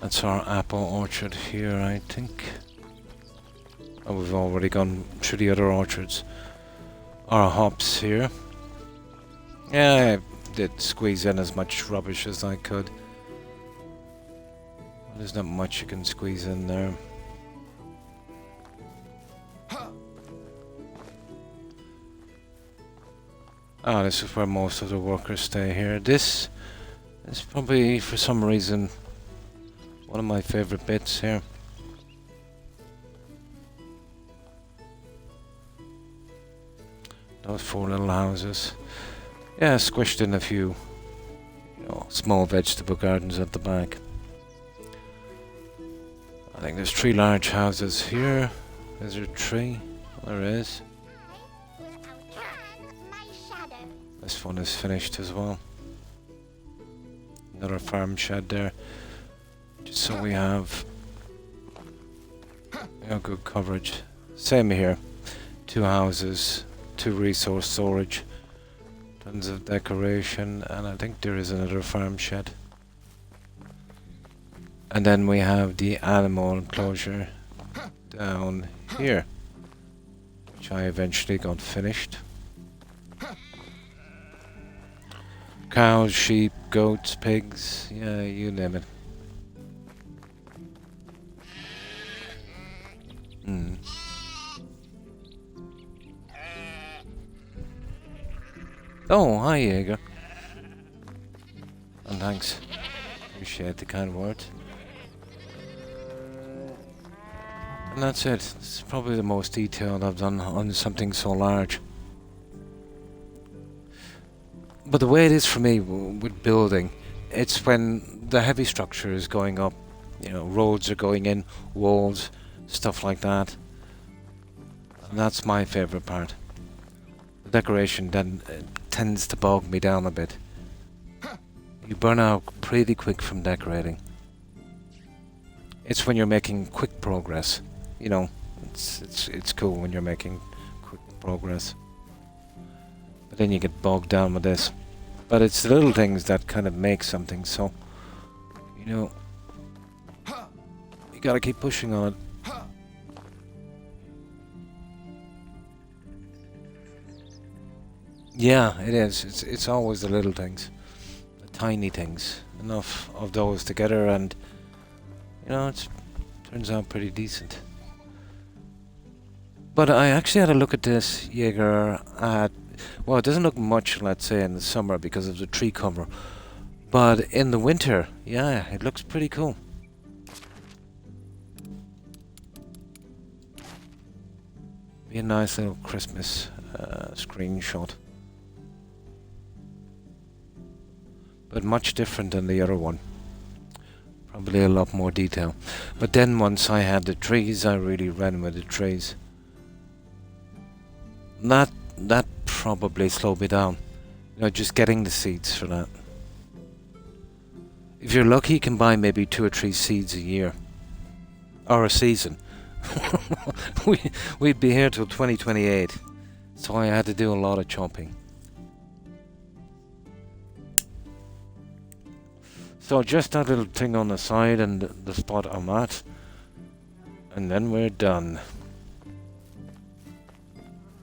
That's our apple orchard here, I think. Oh, we've already gone through the other orchards. Our hops here. Yeah, I did squeeze in as much rubbish as I could. There's not much you can squeeze in there. Ah, this is where most of the workers stay here. This is probably, for some reason, one of my favorite bits here. Those 4 little houses. Yeah, squished in a few, you know, small vegetable gardens at the back. I think there's 3 large houses here. Is there 3? There is. This one is finished as well. Another farm shed there. Just so we have, you know, good coverage. Same here. 2 houses, 2 resource storage, tons of decoration, and I think there is another farm shed. And then we have the animal enclosure down here, which I eventually got finished. Cows, sheep, goats, pigs, yeah, you name it. Oh, hi, Jaeger. And thanks. Appreciate the kind words. And that's it. It's probably the most detailed I've done on something so large. But the way it is for me with building, it's when the heavy structure is going up, you know, roads are going in, walls, stuff like that. And that's my favourite part. The decoration then tends to bog me down a bit. You burn out pretty quick from decorating. It's when you're making quick progress. You know, it's cool when you're making quick progress. But then you get bogged down with this. But it's the little things that kind of make something, so, you know, you gotta keep pushing on it. Yeah, it is. It's always the little things. The tiny things. Enough of those together and, you know, it turns out pretty decent. But I actually had a look at this Jaeger at, well, it doesn't look much, let's say, in the summer because of the tree cover. But in the winter, yeah, it looks pretty cool. Be a nice little Christmas screenshot. But much different than the other one. Probably a lot more detail. But then once I had the trees, I really ran with the trees. That probably slowed me down. You know, just getting the seeds for that. If you're lucky, you can buy maybe 2 or 3 seeds a year. Or a season. We'd be here till 2028. So I had to do a lot of chopping. So just that little thing on the side and the spot I'm at. And then we're done.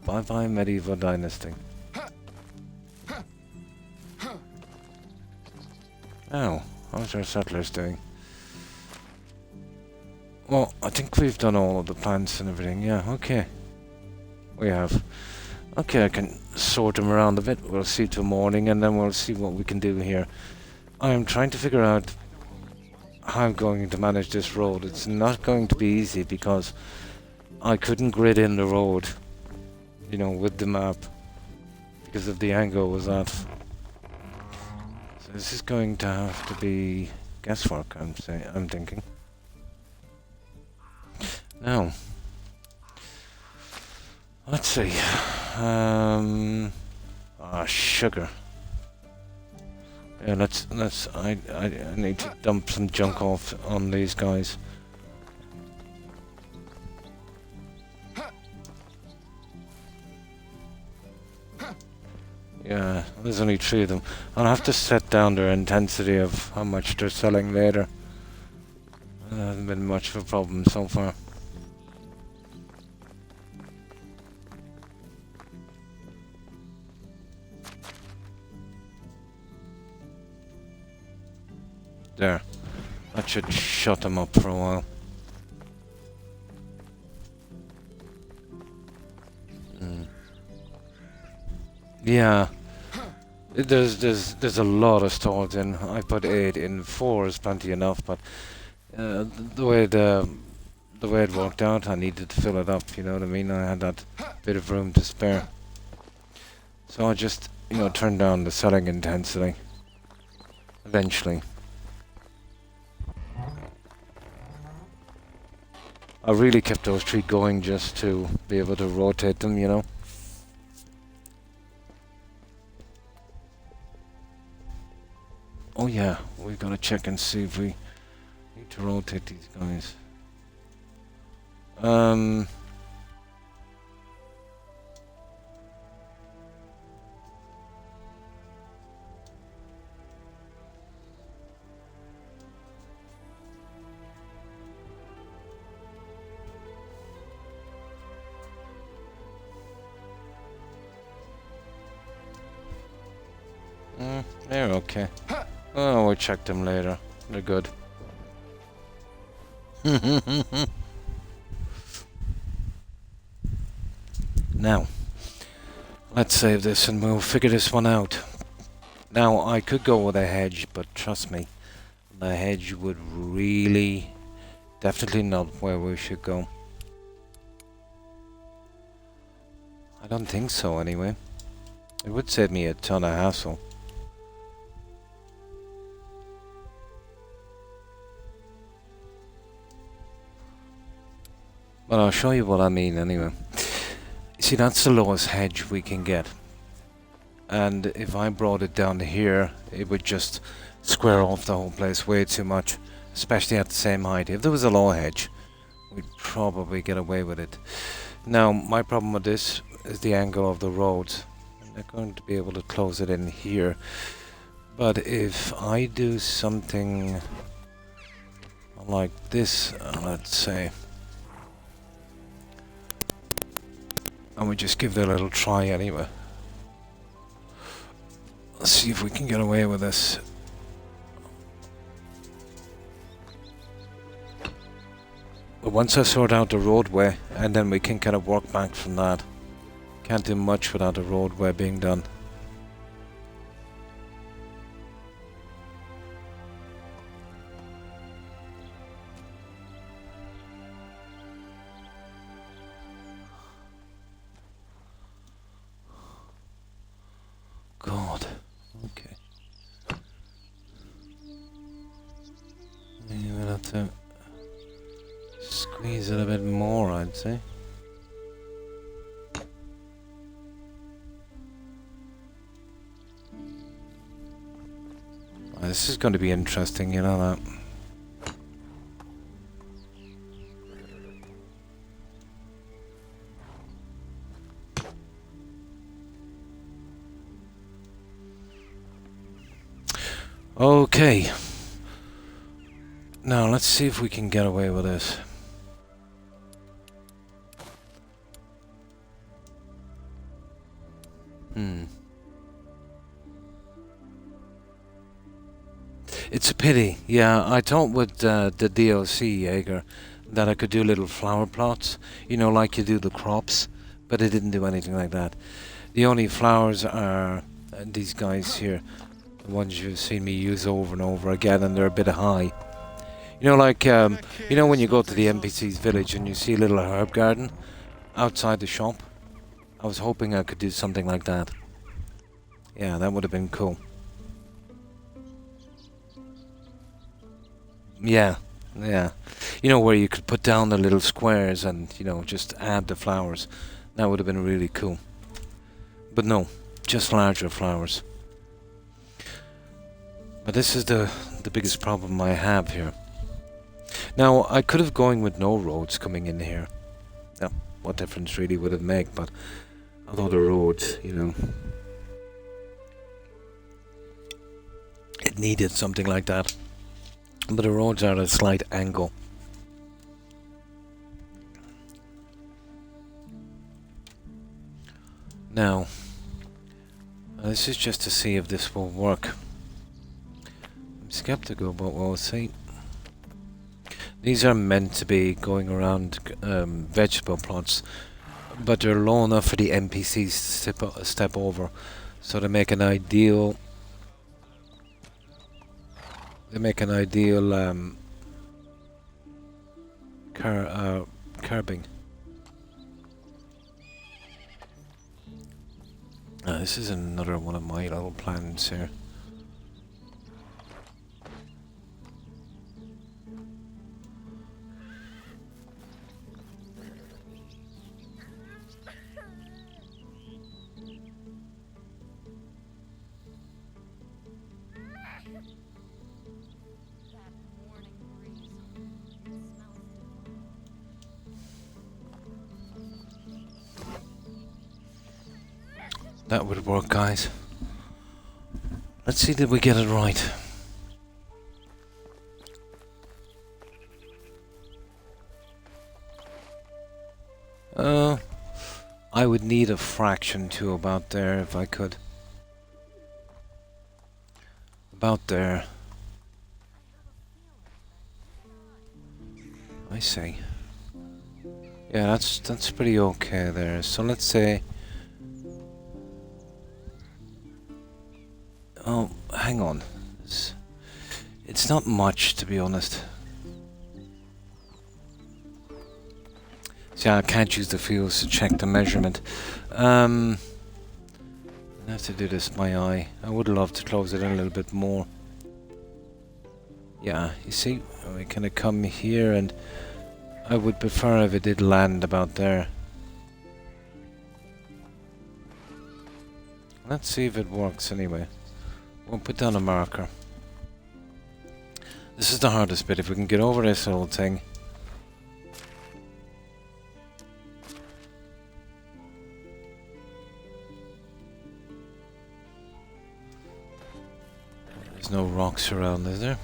Bye bye medieval dynasty. Now, how's our settlers doing? Well, I think we've done all of the plants and everything. Yeah, okay. We have. Okay, I can sort them around a bit. We'll see till morning and then we'll see what we can do here. I'm trying to figure out how I'm going to manage this road. It's not going to be easy because I couldn't grid in the road, you know, with the map because of the angle was at. So this is going to have to be guesswork, I'm thinking. Now, let's see. Sugar. Yeah, I need to dump some junk off on these guys. Yeah, there's only 3 of them. I'll have to set down their intensity of how much they're selling later. It hasn't been much of a problem so far. There. That should shut them up for a while. Yeah. There's a lot of stalls in. I put 8 in. 4 is plenty enough, but the way it worked out, I needed to fill it up, you know what I mean? I had that bit of room to spare. So I just, you know, turned down the selling intensity. Eventually. I really kept those 3 going just to be able to rotate them, you know. Oh yeah, we gotta check and see if we need to rotate these guys. They're okay. Oh, we'll check them later. They're good. Now, let's save this and we'll figure this one out. Now, I could go with a hedge, but trust me, the hedge would really, definitely not where we should go. I don't think so, anyway. It would save me a ton of hassle. But I'll show you what I mean anyway. See, that's the lowest hedge we can get. And if I brought it down to here, it would just square off the whole place way too much. Especially at the same height. If there was a low hedge, we'd probably get away with it. Now, my problem with this is the angle of the road. I'm not going to be able to close it in here. But if I do something like this, let's say, and we just give it a little try anyway. Let's see if we can get away with this. But once I sort out the roadway, and then we can kind of work back from that. Can't do much without the roadway being done. God. Okay. You will have to squeeze it a bit more, I'd say. This is going to be interesting, you know that. Okay. Now, let's see if we can get away with this. It's a pity. Yeah, I thought with the DLC, Jaeger, that I could do little flower plots, you know, like you do the crops, but it didn't do anything like that. The only flowers are these guys here, the ones you've seen me use over and over again, and they're a bit high. You know, like, you know when you go to the NPC's village and you see a little herb garden outside the shop? I was hoping I could do something like that. Yeah, that would have been cool. Yeah, yeah. You know, where you could put down the little squares and, you know, just add the flowers. That would have been really cool. But no, just larger flowers. But this is the biggest problem I have here. Now, I could have gone with no roads coming in here. Now, what difference really would it make? But although the roads, you know, it needed something like that. But the roads are at a slight angle. Now, this is just to see if this will work. I'm skeptical, but we'll see. These are meant to be going around vegetable plots, but they're low enough for the NPCs to step over, so they make an ideal. They make an ideal curbing. This is another one of my little plans here. That would work, guys. Let's see, did we get it right? I would need a fraction to about there if I could. About there. I see. Yeah, that's pretty okay there. So let's say. Oh, hang on. It's not much, to be honest. See, I can't use the fields to check the measurement. I have to do this with my eye. I would love to close it in a little bit more. Yeah, you see, we kind of come here, and I would prefer if it did land about there. Let's see if it works anyway. We'll put down a marker. This is the hardest bit. If we can get over this whole thing. There's no rocks around, is there?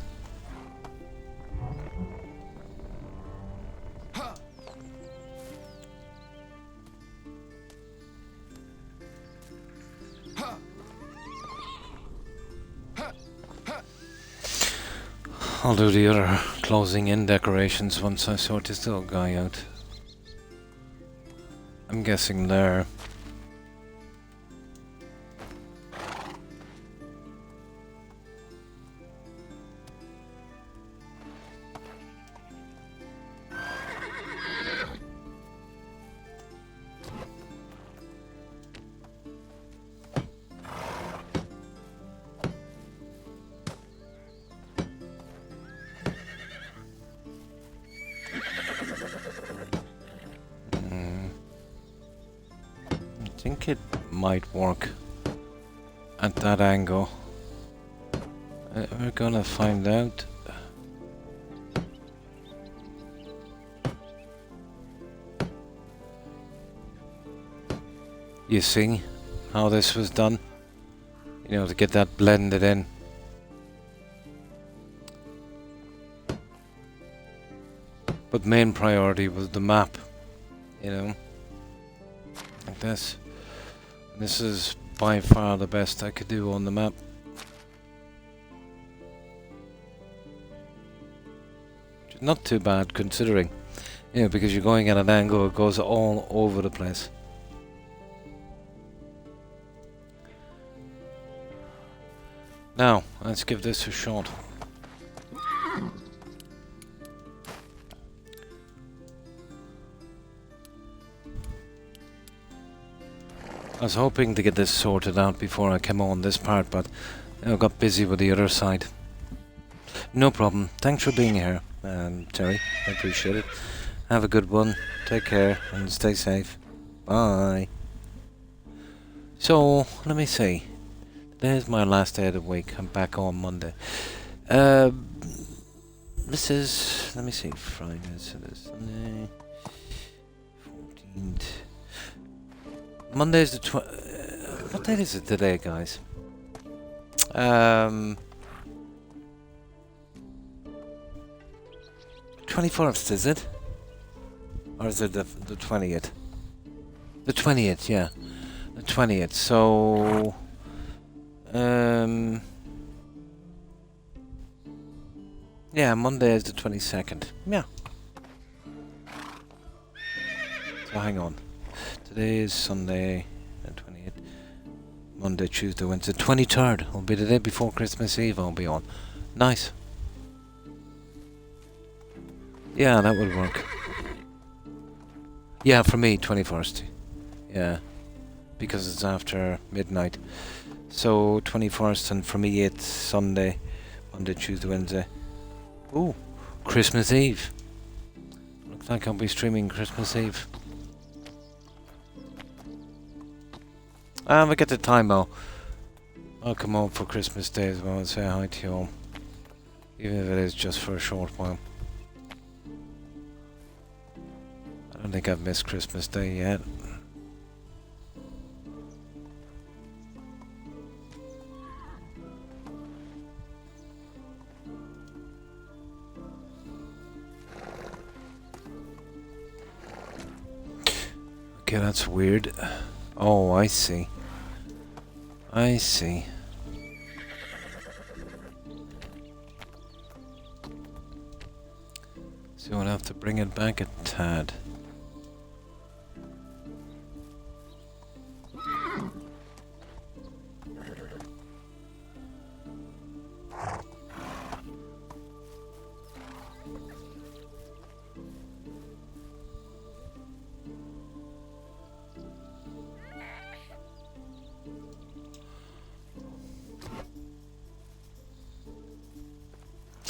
I'll do the other closing in decorations once I sort this little guy out. I'm guessing there. I think it might work at that angle. We're gonna find out. You see how this was done? You know, to get that blended in. But main priority was the map, you know, like this. This is by far the best I could do on the map. Not too bad considering, you know, because you're going at an angle, it goes all over the place. Now, let's give this a shot. I was hoping to get this sorted out before I came on this part, but I got busy with the other side. No problem. Thanks for being here, Terry. I appreciate it. Have a good one. Take care and stay safe. Bye. So, let me see. Today's my last day of the week. I'm back on Monday. This is, let me see, Friday, so this Sunday, 14th. Monday's the what date is it today, guys? 21st, is it? Or is it the 20th? The 20th, yeah. The 20th, so... yeah, Monday is the 22nd. Yeah. So hang on. Today is Sunday, the 20th. Monday, Tuesday, Wednesday, 23rd. Will be the day before Christmas Eve. I'll be on. Nice. Yeah, that would work. Yeah, for me, 21st. Yeah, because it's after midnight. So 21st, and for me it's Sunday, Monday, Tuesday, Wednesday. Ooh, Christmas Eve. Looks like I'll be streaming Christmas Eve. I get the time I'll come home for Christmas Day as well and say hi to you all. Even if it is just for a short while. I don't think I've missed Christmas Day yet. Okay, that's weird. Oh, I see. I see. So we'll have to bring it back a tad.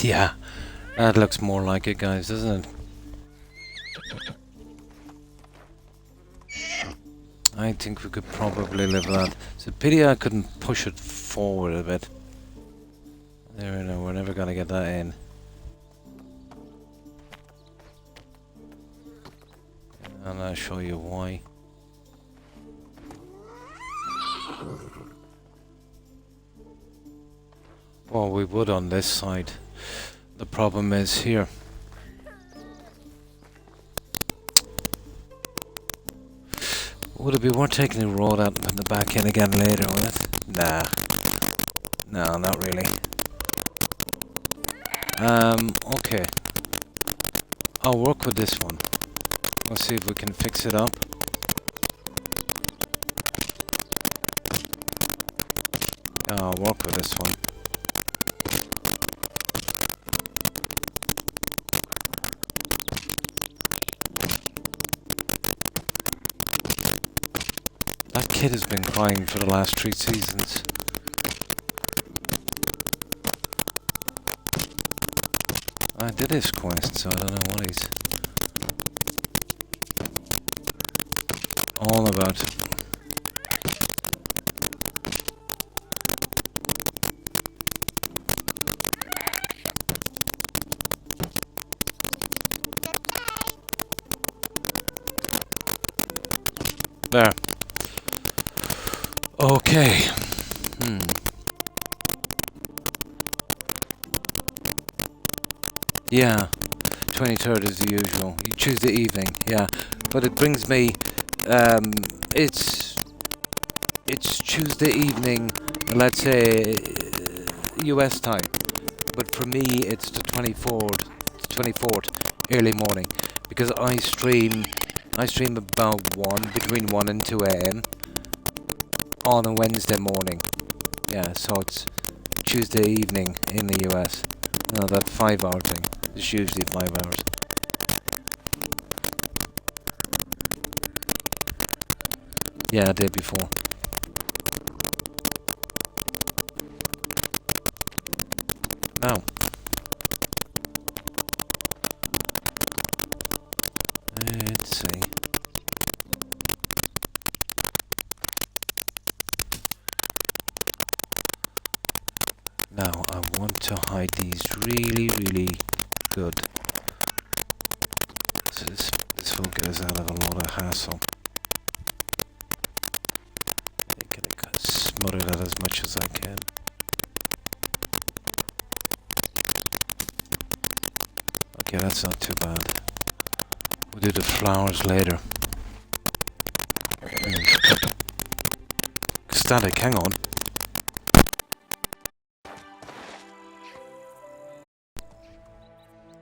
Yeah, that looks more like it, guys, doesn't it? I think we could probably live with that. It's a pity I couldn't push it forward a bit. There we go, we're never gonna get that in. And I'll show you why. Well, we would on this side. The problem is here. Would it be worth taking the road out and putting it back in again later, would it? Nah. No, not really. Okay. I'll work with this one. We'll see if we can fix it up. I'll work with this one. That kid has been crying for the last 3 seasons. I did his quest, so I don't know what he's all about. There. Okay. Yeah, 23rd is the usual. You choose the evening, yeah. But it brings me, it's Tuesday evening, let's say, US time. But for me, it's the 24th, early morning. Because I stream about between 1 and 2 a.m. on a Wednesday morning. Yeah, so it's Tuesday evening in the US. No, that 5-hour thing. It's usually 5 hours. Yeah, day before. Now. Let's see. Now, I want to hide these really, really good. So this will get us out of a lot of hassle. I'm gonna kind of smother that as much as I can. Okay, that's not too bad. We'll do the flowers later. Static, hang on.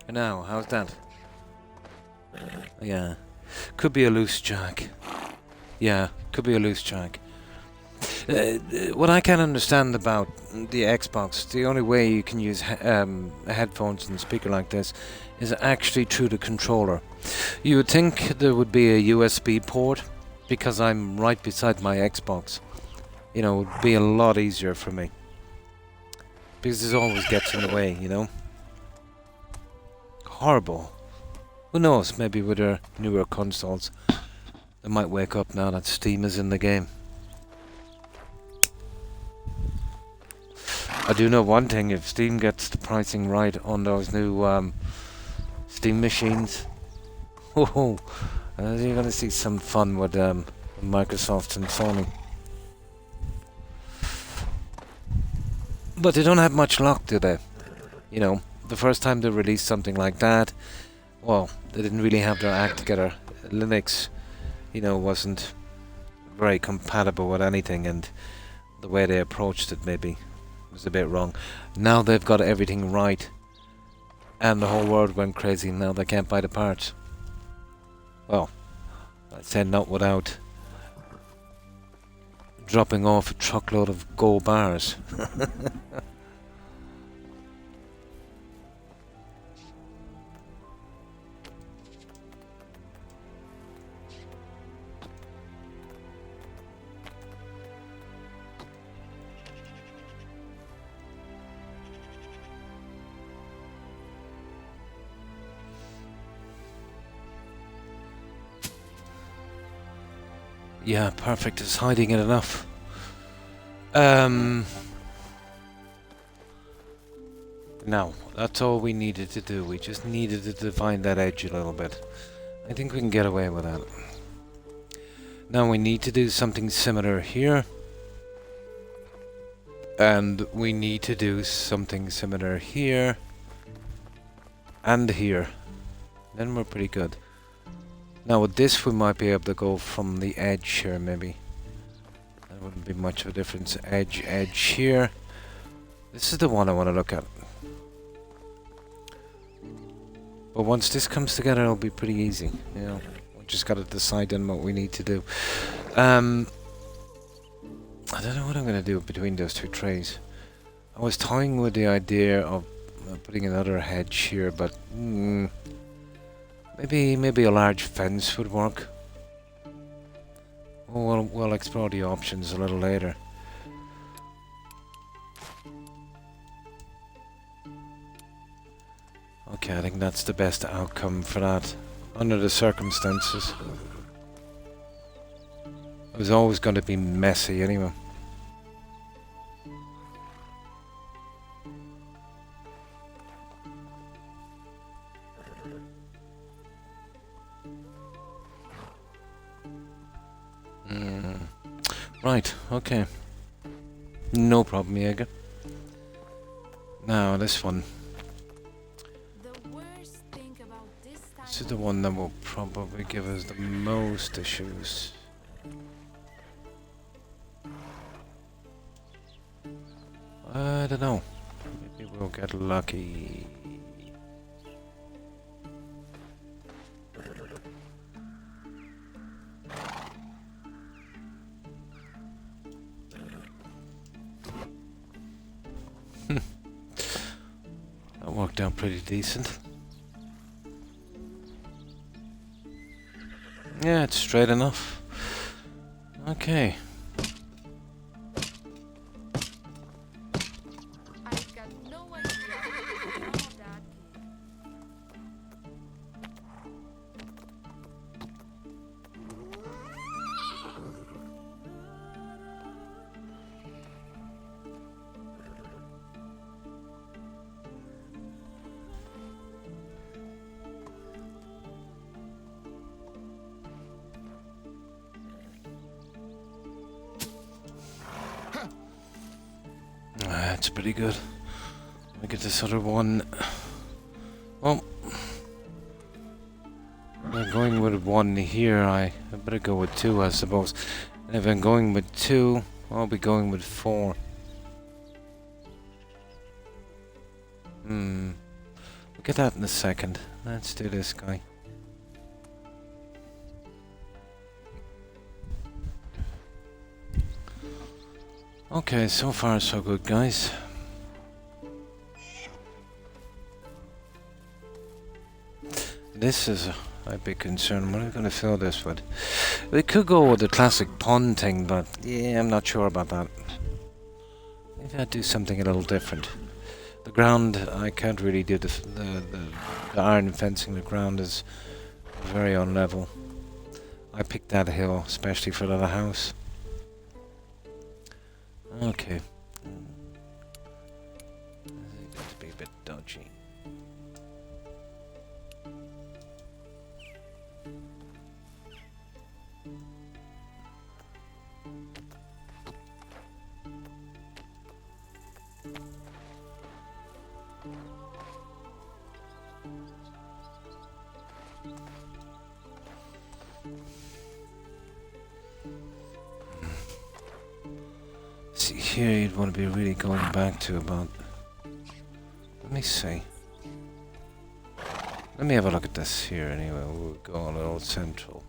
Now, how's that? Yeah. Could be a loose jack. Yeah, could be a loose jack. What I can understand about the Xbox, the only way you can use headphones and a speaker like this is actually through the controller. You would think there would be a USB port, because I'm right beside my Xbox. You know, it would be a lot easier for me. Because this always gets in the way, you know? Horrible. Who knows, maybe with their newer consoles they might wake up now that Steam is in the game. I do know one thing, if Steam gets the pricing right on those new Steam machines, you're going to see some fun with Microsoft and Sony. But they don't have much luck, do they? You know, the first time they released something like that, well, they didn't really have their act together. Linux, you know, wasn't very compatible with anything, and the way they approached it maybe was a bit wrong. Now they've got everything right, and the whole world went crazy. Now they can't buy the parts. Well, I'd say not without dropping off a truckload of gold bars. Yeah, perfect. It's hiding it enough. Now, that's all we needed to do. We just needed to define that edge a little bit. I think we can get away with that. Now we need to do something similar here. And we need to do something similar here. And here. Then we're pretty good. Now with this we might be able to go from the edge here maybe. There wouldn't be much of a difference. Edge here. This is the one I want to look at. But once this comes together, it'll be pretty easy. You know, we just got to decide on what we need to do. I don't know what I'm going to do between those two trays. I was toying with the idea of putting another hedge here, but maybe a large fence would work. Oh, we'll explore the options a little later. Okay, I think that's the best outcome for that, under the circumstances. It was always going to be messy anyway. Right, okay. No problem, Jaeger. Now, this one. This is the one that will probably give us the most issues. I don't know. Maybe we'll get lucky. That worked out pretty decent. Yeah, it's straight enough. Okay. I've got no idea how that That's pretty good. Let me get this other one. Well, I'm going with one here. I better go with two, I suppose. And if I'm going with two, I'll be going with four. We'll get that in a second. Let's do this guy. Okay, so far so good, guys. This is a big concern. What are we going to fill this with? We could go with the classic pond thing, but yeah, I'm not sure about that. Maybe I'd do something a little different. The ground, I can't really do the iron fencing. The ground is very unlevel. I picked that hill especially for the house. Okay. This is going to be a bit dodgy. See, here you'd want to be really going back to about... Let me see. Let me have a look at this here anyway. We'll go a little central.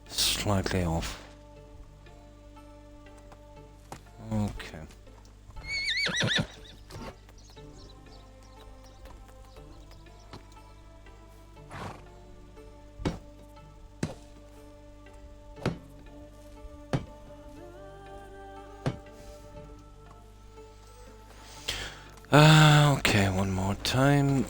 Slightly off. Okay. Okay, one more time.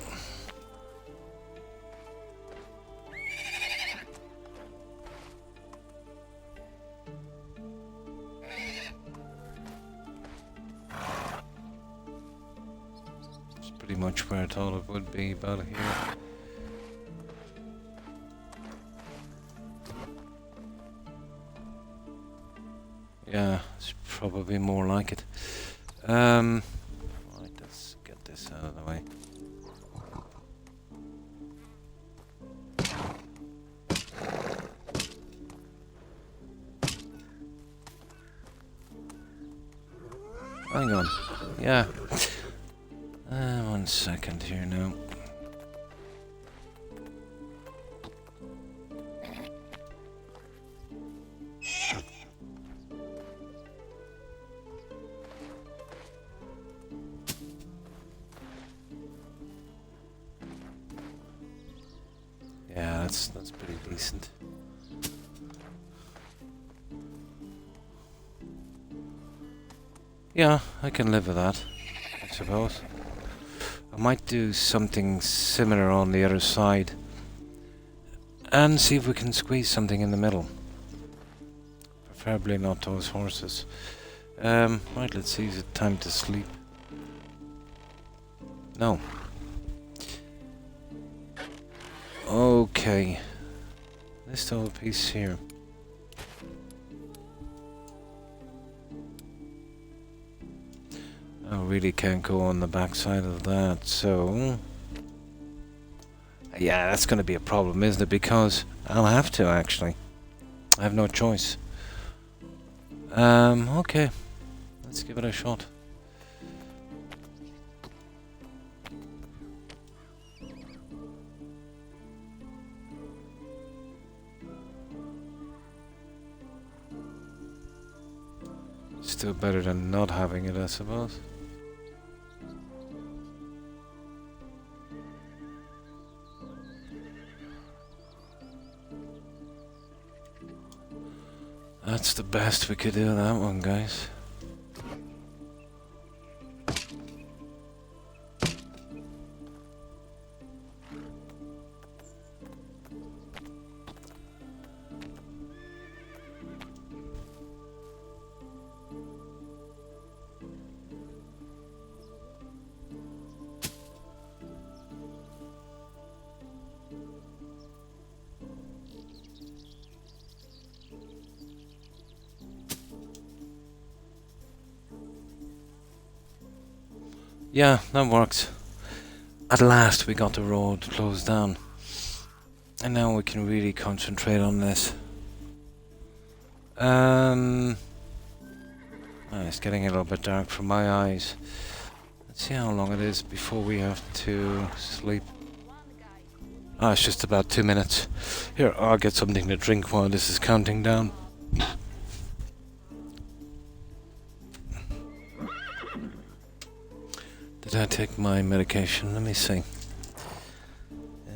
It's pretty much where I thought it would be, about here. Yeah, it's probably more like it. Right, let's get this out of the way. Hang on. Yeah. 1 second here now. Yeah, that's pretty decent. Yeah, I can live with that, I suppose. I might do something similar on the other side and see if we can squeeze something in the middle. Preferably not those horses. Right, let's see, is it time to sleep? No. Okay. This little piece here. I really can't go on the back side of that, so... Yeah, that's going to be a problem, isn't it? Because I'll have to, actually. I have no choice. Okay. Let's give it a shot. Still better than not having it, I suppose. That's the best we could do on that one, guys. Yeah, that works. At last we got the road closed down. And now we can really concentrate on this. It's getting a little bit dark for my eyes. Let's see how long it is before we have to sleep. Ah, it's just about 2 minutes. Here, I'll get something to drink while this is counting down. Did I take my medication? Let me see.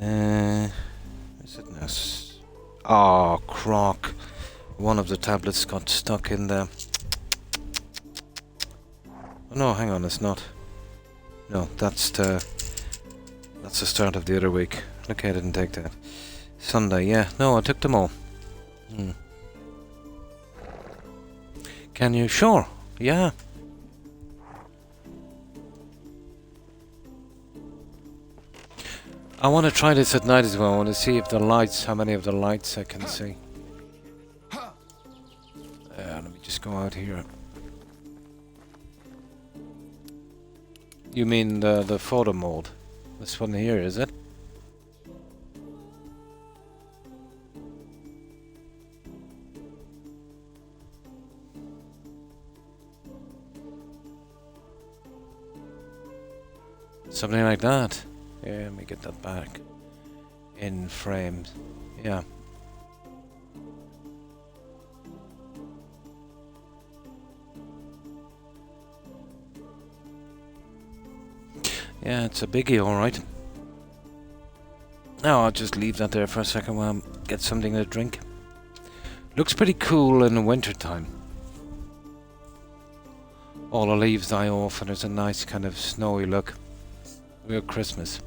Is it now? Oh, Croc. One of the tablets got stuck in there. Oh, no, hang on, it's not. No, that's the start of the other week. Okay, I didn't take that. Sunday, yeah. No, I took them all. Can you? Sure. Yeah. I want to try this at night as well. I want to see if the lights, how many of the lights I can see. Let me just go out here. You mean the photo mode? This one here, is it? Something like that. Yeah, let me get that back in frames. Yeah. Yeah, it's a biggie, alright. Now I'll just leave that there for a second while I get something to drink. Looks pretty cool in the winter time. All the leaves die off and there's a nice kind of snowy look. Real Christmas.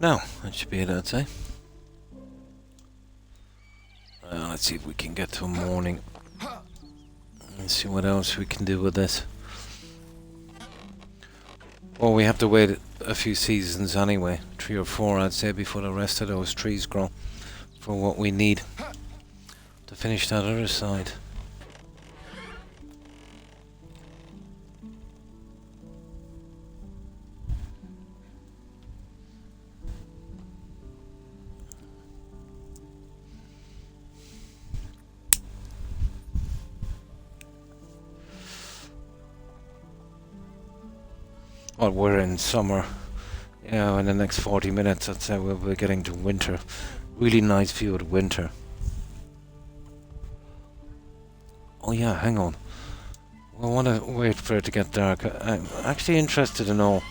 Now, that should be it, I'd say. Let's see if we can get to morning. Let's see what else we can do with this. Well, we have to wait a few seasons anyway. 3 or 4, I'd say, before the rest of those trees grow. For what we need to finish that other side. Well, we're in summer. Yeah, in the next 40 minutes, I'd say we'll be getting to winter. Really nice view of winter. Oh yeah, hang on. I want to wait for it to get dark. I'm actually interested to know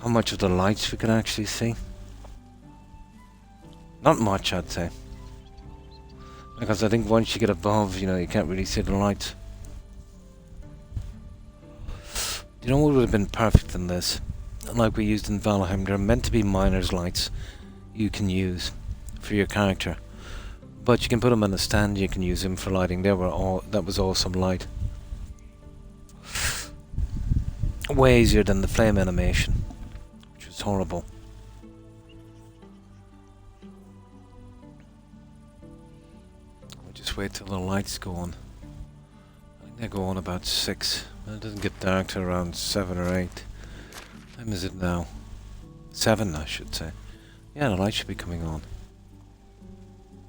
how much of the lights we can actually see. Not much, I'd say. Because I think once you get above, you know, you can't really see the lights. You know what would have been perfect in this? Like we used in Valheim, they're meant to be miner's lights you can use for your character. But you can put them on a stand, you can use them for lighting. That was awesome light. Way easier than the flame animation, which was horrible. We'll just wait till the lights go on. I think they go on about 6. It doesn't get dark till around 7 or 8. What time is it now? 7, I should say. Yeah, the light should be coming on.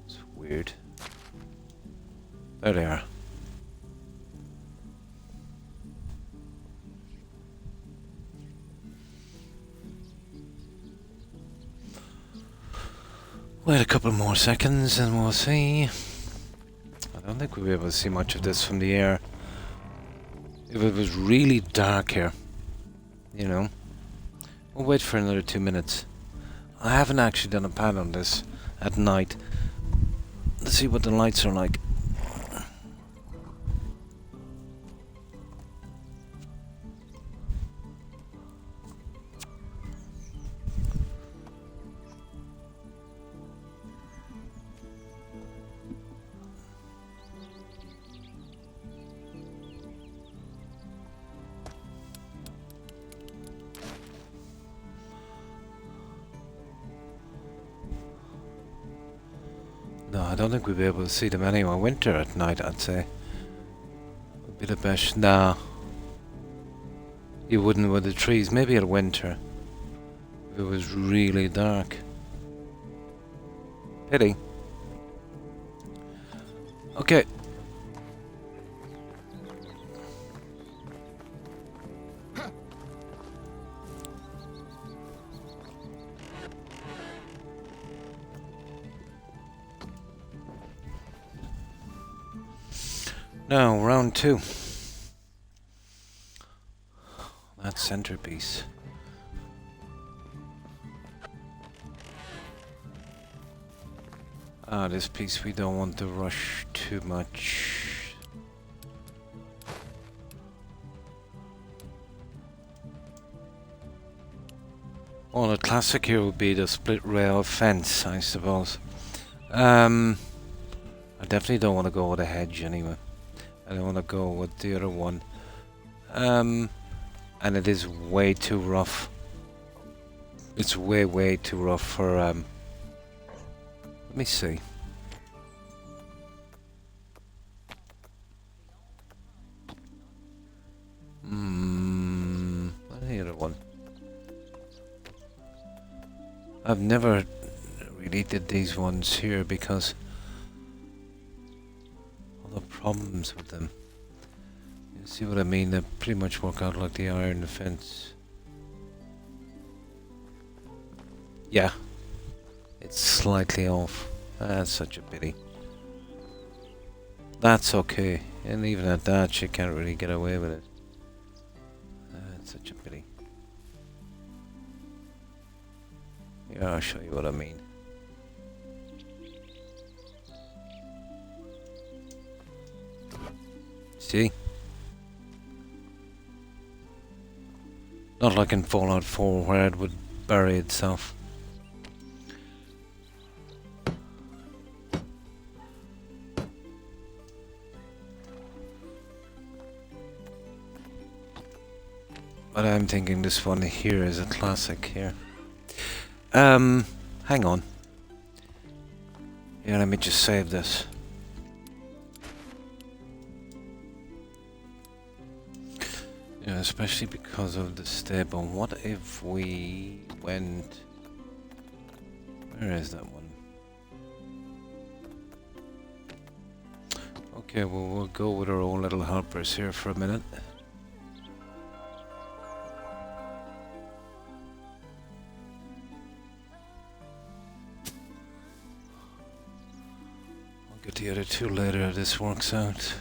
It's weird. There they are. Wait a couple more seconds and we'll see. I don't think we'll be able to see much of this from the air. If it was really dark here, you know. We'll wait for another 2 minutes. I haven't actually done a pad on this at night. Let's see what the lights are like. No, I don't think we'll be able to see them anyway. Winter at night, I'd say. Would be the best. Nah. You wouldn't with the trees. Maybe at winter. If it was really dark. Pity. Okay. Now, round 2. That centerpiece. Ah, this piece we don't want to rush too much. Well, the classic here would be the split rail fence, I suppose. I definitely don't want to go with a hedge anyway. I don't want to go with the other one. And it is way too rough. It's way too rough for let me see. What's the other one? I've never really did these ones here because all the problems with them. You see what I mean? They pretty much work out like the iron fence. Yeah. It's slightly off. That's such a pity. That's okay. And even at that, she can't really get away with it. That's such a pity. Yeah, I'll show you what I mean. See? Not like in Fallout 4 where it would bury itself. But I'm thinking this one here is a classic here. Hang on. Yeah, let me just save this. Yeah, especially because of the stable. What if we went... Where is that one? Okay, well, we'll go with our own little helpers here for a minute. I'll get the other two later if this works out.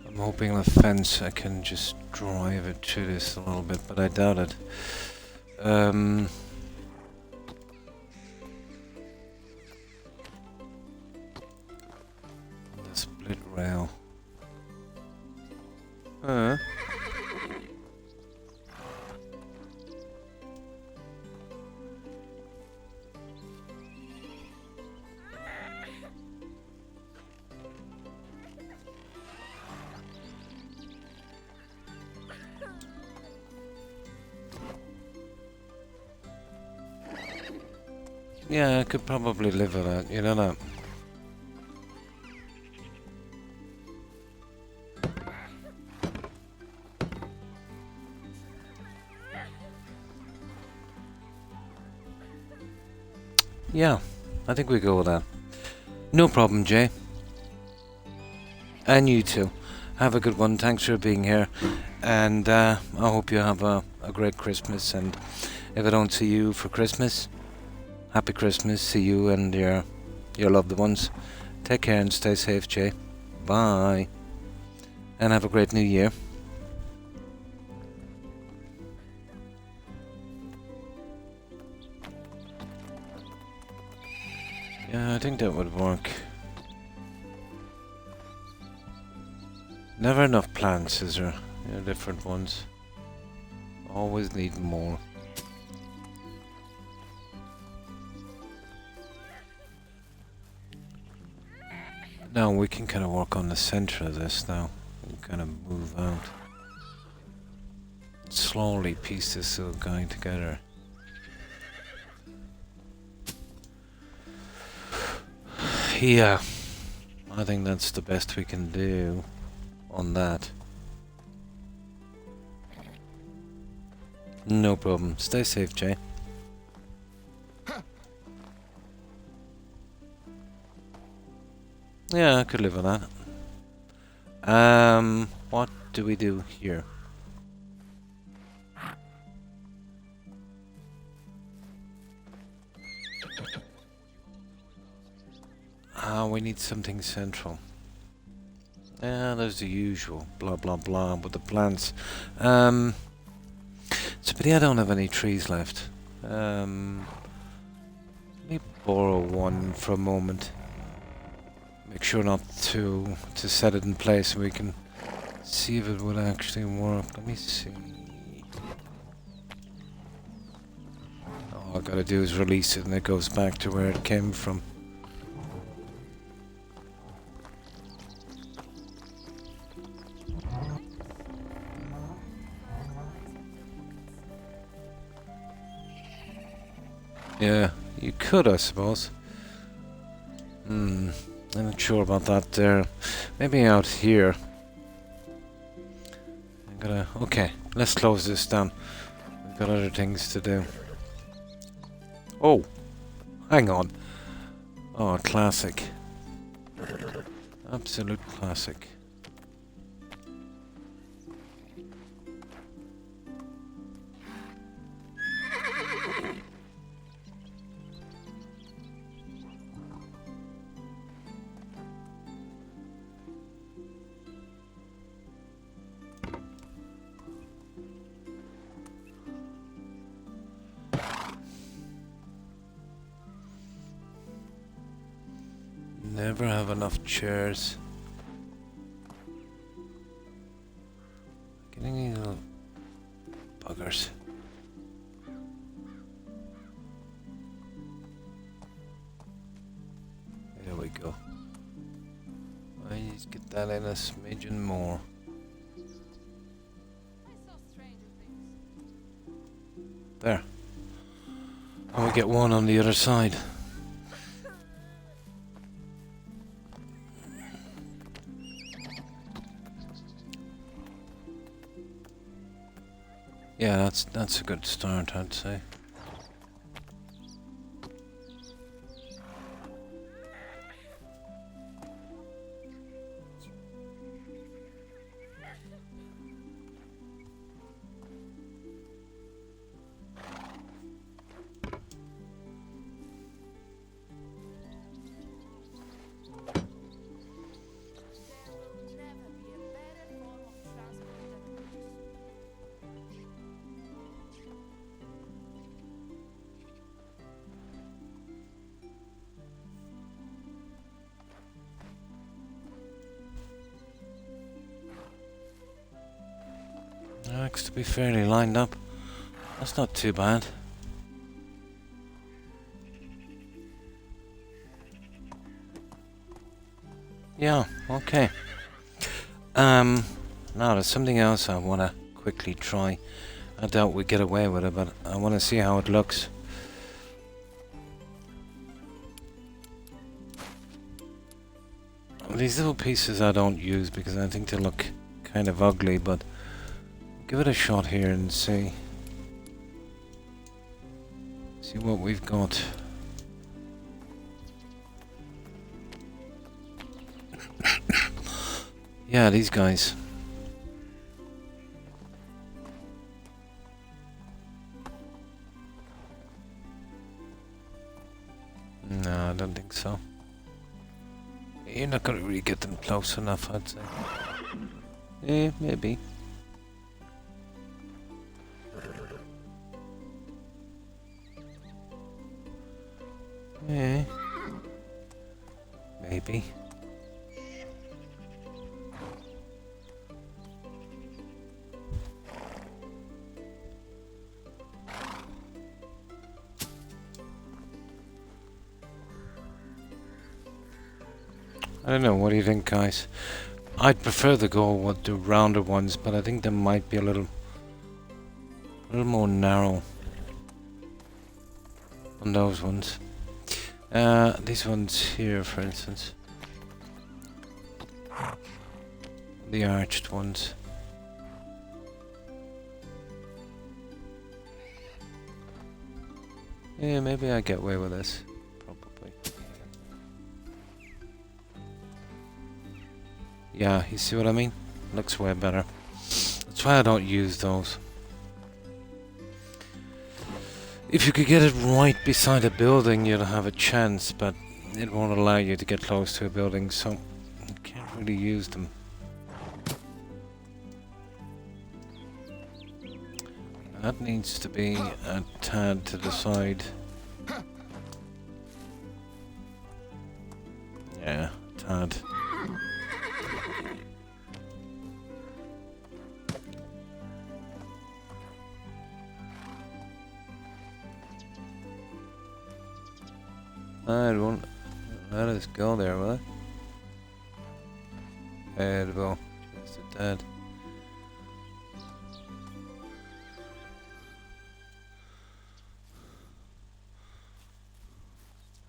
I'm hoping the fence I can just drive it through this a little bit, but I doubt it. The split rail. Yeah, I could probably live with that, you know that. Yeah, I think we go with that. No problem, Jay. And you too. Have a good one. Thanks for being here. And I hope you have a great Christmas. And if I don't see you for Christmas, Happy Christmas. See you and your loved ones. Take care and stay safe, Jay. Bye. And have a great new year. Yeah, I think that would work. Never enough plants, is there? Yeah, different ones. Always need more. Now we can kind of work on the center of this now. And kind of move out. Slowly piece this little guy together. Yeah, I think that's the best we can do on that. No problem. Stay safe, Jay. Yeah, I could live with that. What do we do here? We need something central. Yeah, there's the usual blah blah blah with the plants. It's a pity I don't have any trees left. Let me borrow one for a moment. Make sure not to set it in place so we can see if it would actually work. Let me see. All I gotta do is release it and it goes back to where it came from. Yeah, you could, I suppose. I'm not sure about that there. Maybe out here. Okay, let's close this down. We've got other things to do. Oh, hang on. Oh, classic. Absolute classic. Never have enough chairs. Getting these little buggers. There we go. I just get that in a smidgen more. I saw stranger things. There. And we get one on the other side. Yeah, that's a good start, I'd say. There will never be a better form of transport than horse. Looks to be fairly lined up. That's not too bad. Yeah, okay. Now there's something else I want to quickly try. I doubt we get away with it, but I want to see how it looks. These little pieces I don't use because I think they look kind of ugly, but give it a shot here and see what we've got. Yeah, these guys. No, I don't think so. You're not gonna really get them close enough, I'd say. Eh, maybe. Eh. Maybe. I don't know, what do you think, guys? I'd prefer to go with the rounder ones, but I think they might be a little more narrow on those ones. These ones here, for instance. The arched ones. Yeah, maybe I get away with this. Probably. Yeah, you see what I mean? Looks way better. That's why I don't use those. If you could get it right beside a building, you'd have a chance, but it won't allow you to get close to a building, so you can't really use them. That needs to be a tad to the side. Yeah, tad. I won't let us go there, will I? It will. Just a tad.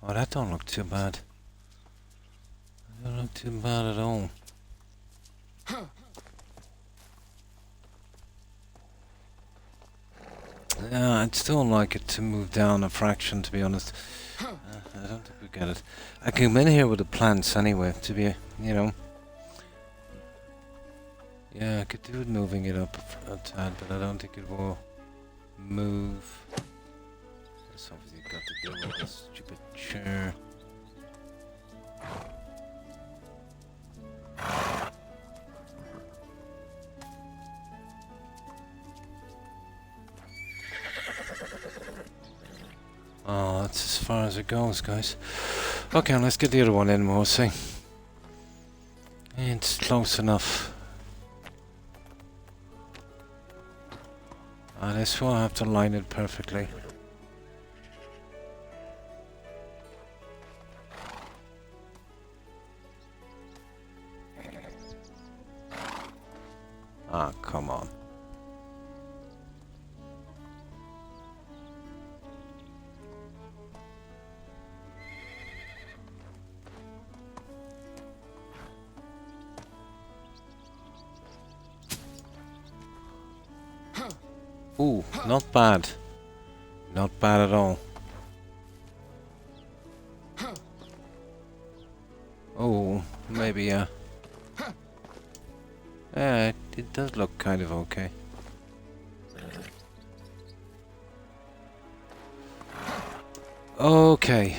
Oh, that don't look too bad. That don't look too bad at all. Yeah, I'd still like it to move down a fraction, to be honest. I don't think we get it. I can come in here with the plants anyway, to be, you know. Yeah, I could do it moving it up a tad, but I don't think it will move. It's obviously got to do with this stupid chair. Oh, that's as far as it goes, guys. Okay, let's get the other one in, we'll see. It's close enough. This will have to line it perfectly. Ooh, not bad. Not bad at all. Oh, maybe, yeah. Yeah, it does look kind of okay. Okay,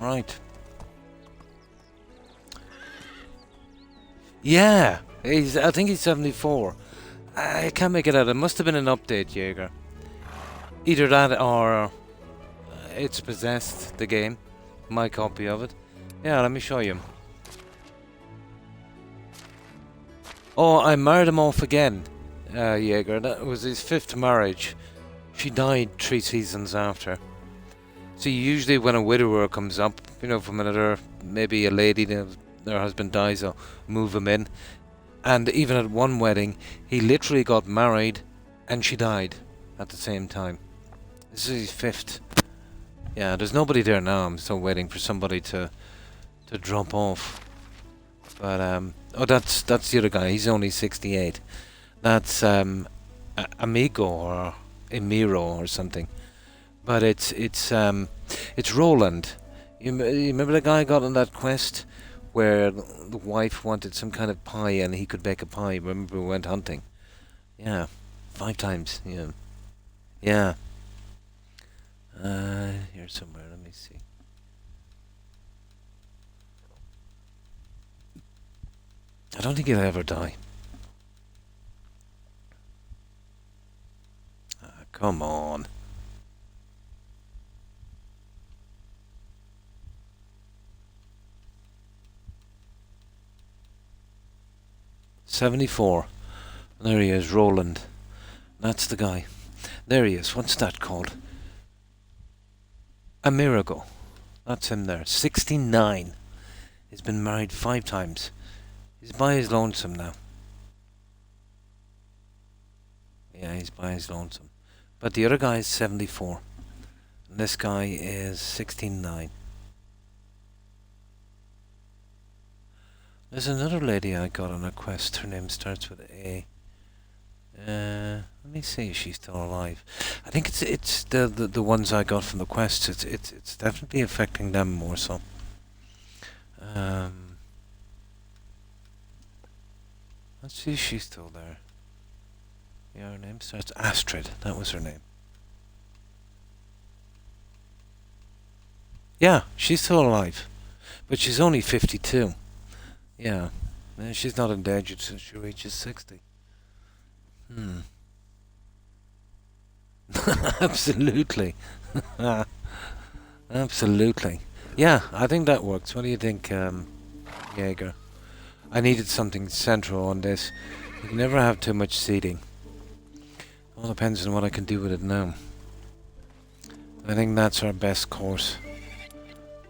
right. Yeah, I think he's 74. I can't make it out. It must have been an update, Jaeger. Either that or it's possessed, the game. My copy of it. Yeah, let me show you. Oh, I married him off again, Jaeger. That was his 5th marriage. She died 3 seasons after. So usually when a widower comes up, you know, from another, maybe a lady, their husband dies, they'll move him in. And even at one wedding, he literally got married and she died at the same time. This is his 5th. Yeah, there's nobody there now. I'm still waiting for somebody to drop off. But oh, that's the other guy. He's only 68. That's Amigo or Emiro or something. But it's Roland. You remember the guy got on that quest where the wife wanted some kind of pie and he could bake a pie. Remember we went hunting? Yeah, 5 times. Yeah, yeah. Here somewhere. Let me see. I don't think he'll ever die. Come on. $74. There he is, Roland. That's the guy. There he is. What's that called? Amerigo. That's him there. 69. He's been married 5 times. He's by his lonesome now. Yeah, he's by his lonesome. But the other guy is 74. And this guy is 69. There's another lady I got on a quest. Her name starts with A. Let me see if she's still alive. I think it's the ones I got from the quests. It's definitely affecting them more so. Let's see if she's still there. Yeah, her name starts Astrid. That was her name. Yeah, she's still alive, but she's only 52. Yeah, she's not endangered since she reaches 60. Absolutely. Absolutely. Yeah, I think that works. What do you think, Jaeger? I needed something central on this. You can never have too much seating. All depends on what I can do with it now. I think that's our best course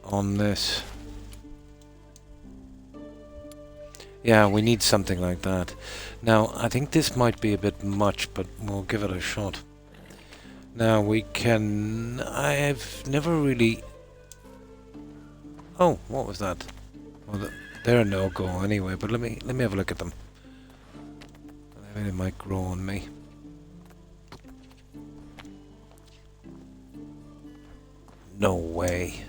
on this. Yeah, we need something like that. Now, I think this might be a bit much, but we'll give it a shot. Now we can... I've never really... Oh, what was that? Well, they're a no-go anyway, but let me have a look at them. Maybe they might grow on me. No way.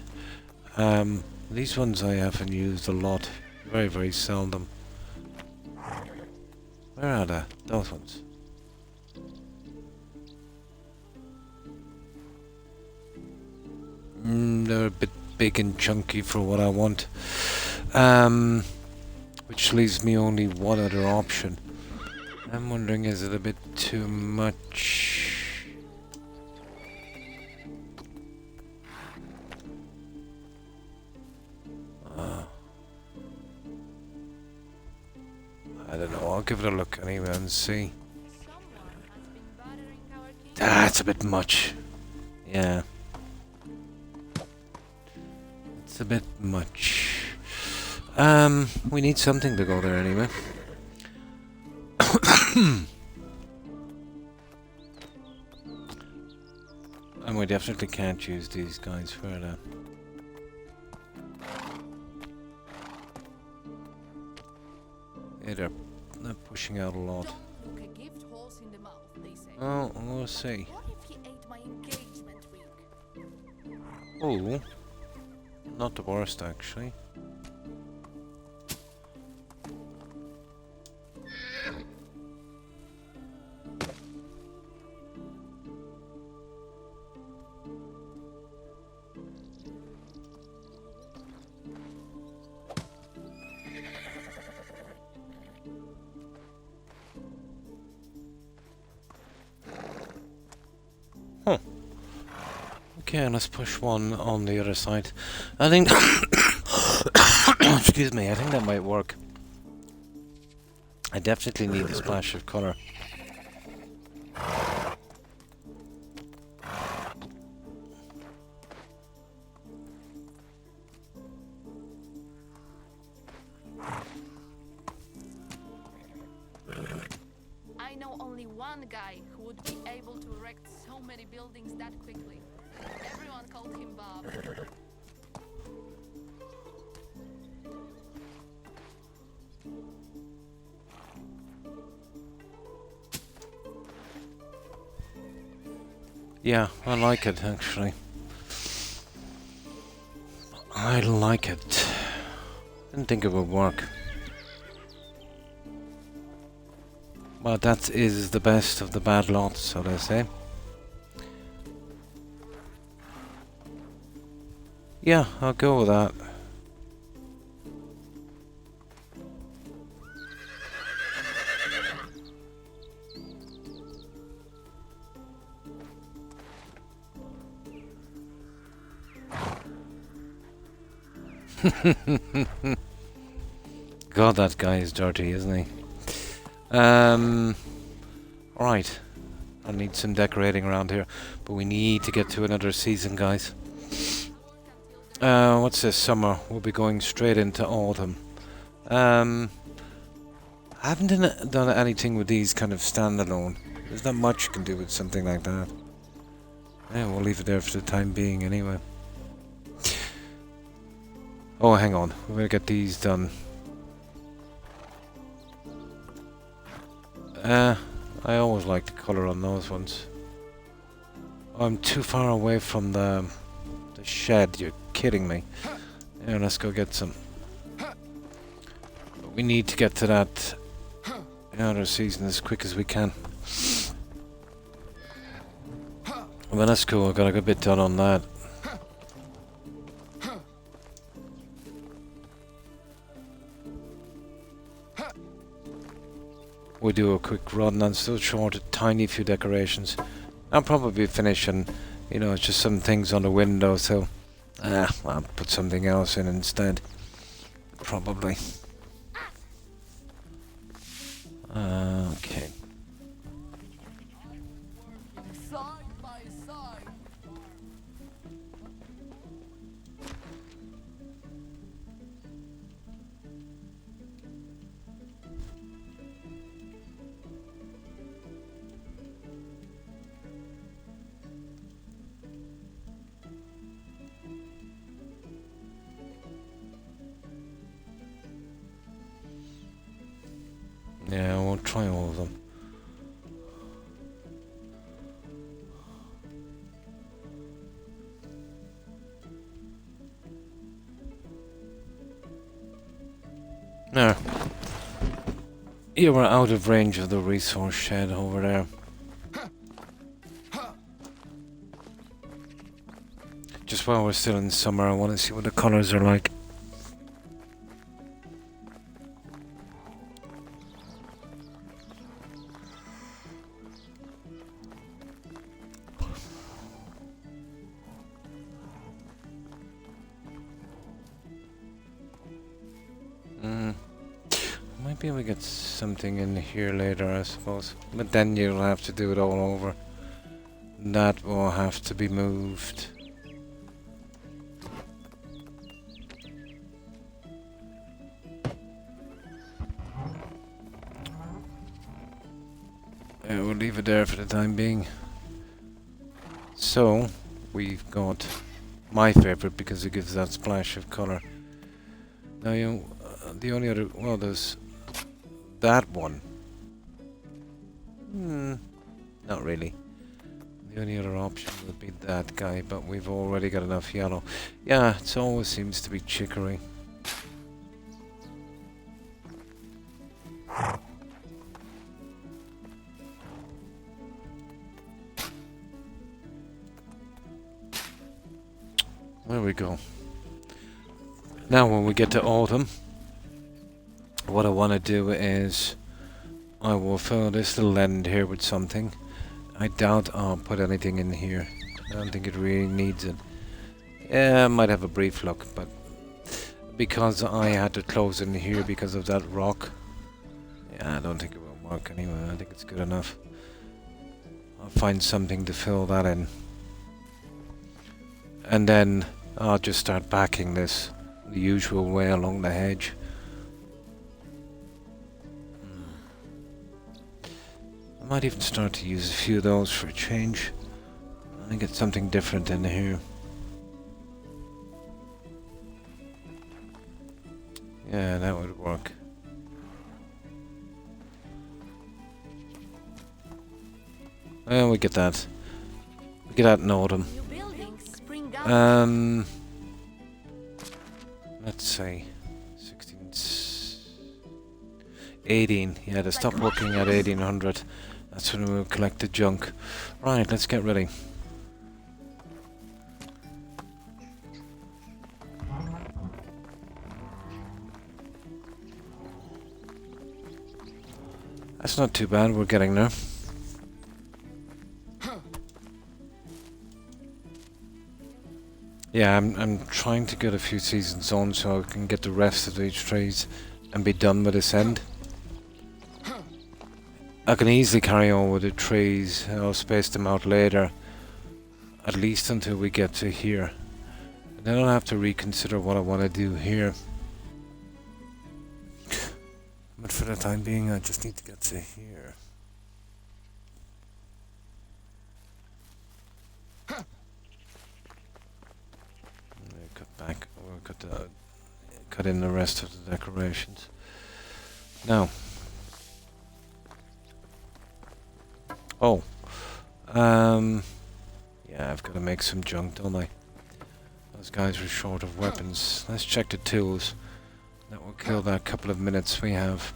These ones I haven't used a lot. Very, very seldom. Where are they? Those ones. They're a bit big and chunky for what I want. Which leaves me only one other option. I'm wondering, is it a bit too much? I don't know, I'll give it a look anyway and see. That's a bit much. Yeah. It's a bit much. We need something to go there anyway. And we definitely can't use these guys further. Yeah, they're pushing out a lot. in the mouth, they say. Oh, we'll see. What if he ate my engagement ring? Oh, not the worst actually. Huh. Okay, let's push one on the other side. I think... Excuse me, I think that might work. I definitely need a splash of colour. I know only one guy who would be able to erect so many buildings that quickly. Everyone called him Bob. Yeah, I like it actually. I like it. Didn't think it would work. Well, that is the best of the bad lot, so they say. Yeah, I'll go with that. God, that guy is dirty, isn't he? Right. I need some decorating around here, but we need to get to another season, guys. What's this? Summer. We'll be going straight into autumn. I haven't done anything with these kind of standalone. There's not much you can do with something like that. Yeah, we'll leave it there for the time being anyway. Oh, hang on. We're gonna get these done. I always like the colour on those ones. I'm too far away from the shed. You're kidding me. Yeah, let's go get some. But we need to get to that outer season as quick as we can. Well, that's cool. I got a good bit done on that. We do a quick run and still short a tiny few decorations. I'll probably finish and, you know, it's just some things on the window, so I'll put something else in instead. Probably. Okay. Side by side. Yeah, we'll try all of them. There. You were out of range of the resource shed over there. Just while we're still in summer, I want to see what the colours are like. Might be able to get something in here later, I suppose. But then you'll have to do it all over. That will have to be moved. Yeah, we'll leave it there for the time being. So, we've got my favourite because it gives that splash of colour. Now, the only other... well, there's that one. Not really. The only other option would be that guy, but we've already got enough yellow. Yeah, it always seems to be chicory. There we go. Now when we get to autumn, what I want to do is I will fill this little end here with something. I doubt I'll put anything in here. I don't think it really needs it. Yeah, I might have a brief look, but because I had to close in here because of that rock, yeah, I don't think it will work anyway. I think it's good enough. I'll find something to fill that in. And then I'll just start backing this the usual way along the hedge. I might even start to use a few of those for a change. I get something different in here. Yeah, that would work. Well, we get that. We get that in autumn. New buildings spring up. Let's say 18. Yeah, they stop working at 1800. That's when we'll collect the junk. Right, let's get ready. That's not too bad, we're getting there. Yeah, I'm trying to get a few seasons on so I can get the rest of these trees and be done with this end. I can easily carry on with the trees. I'll space them out later, at least until we get to here. And then I'll have to reconsider what I want to do here. But for the time being, I just need to get to here. Cut back, or cut in the rest of the decorations. Now. Oh. Yeah, I've got to make some junk, don't I? Those guys were short of weapons. Let's check the tools. That will kill that couple of minutes we have.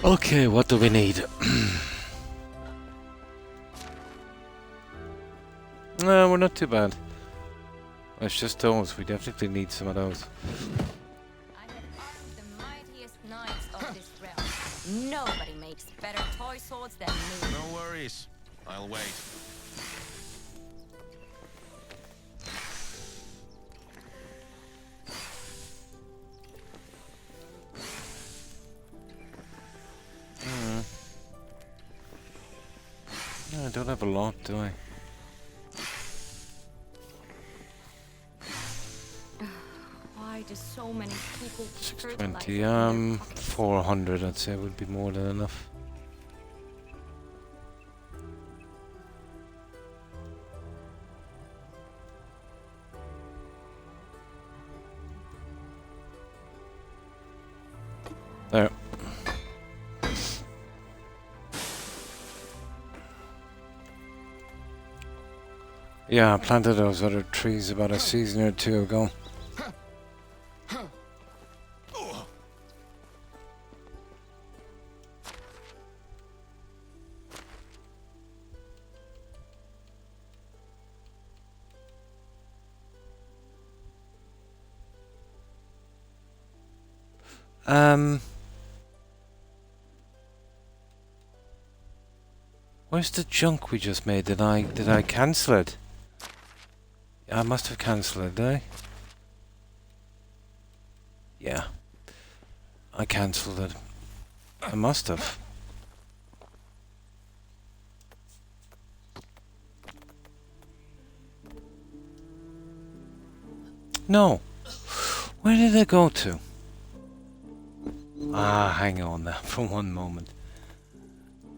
Okay, what do we need? No, we're not too bad. It's just those. We definitely need some of those. I have armed the mightiest knights of this realm. Nobody makes better toy swords than me. No worries. I'll wait. No, I don't have a lot, do I? Why do so many people 620, 400 I'd say would be more than enough. There. Yeah, I planted those other trees about a season or two ago. Where's the junk we just made? Did I cancel it? Yeah, I must have cancelled it, did I? Yeah. I cancelled it. I must have. No. Where did it go to? Ah, hang on now for one moment.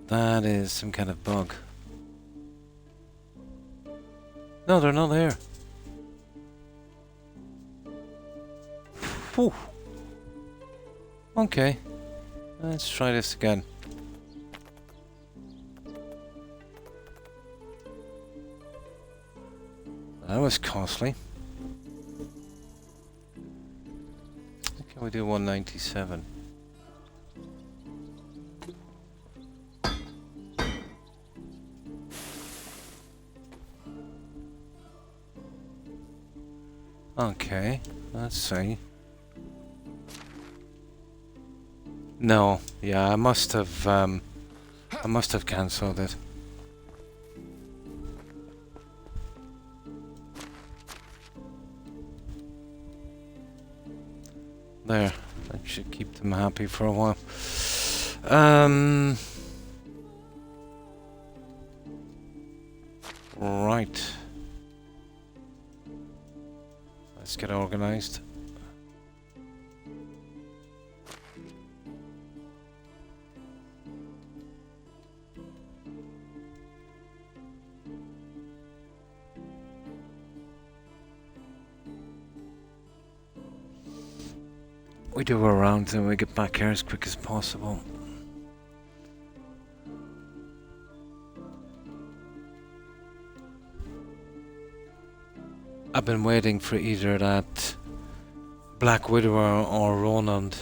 That is some kind of bug. No, they're not there. Whew. Okay. Let's try this again. That was costly. Can we do 197? Okay, let's see. No, yeah, I must have cancelled it. There, that should keep them happy for a while. Right. Let's get organized. We do our rounds and we get back here as quick as possible. I've been waiting for either that Black Widower or Roland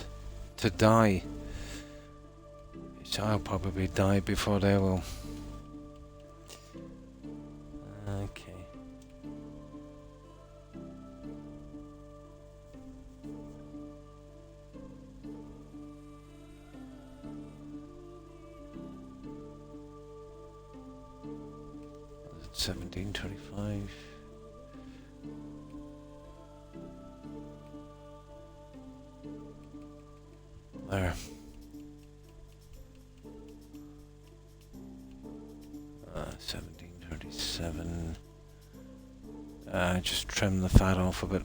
to die. Which I'll probably die before they will. Okay. Was it 1735? There. 1737. Just trim the fat off a bit.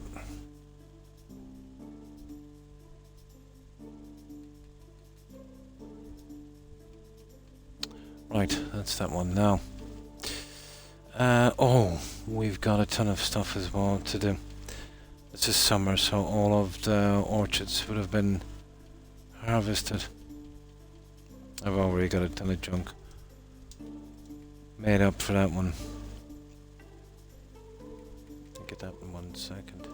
Right, that's that one now. Oh, we've got a ton of stuff as well to do. This is summer, so all of the orchards would have been harvested. I've already got a ton of junk made up for that one. I'll get that in 1 second.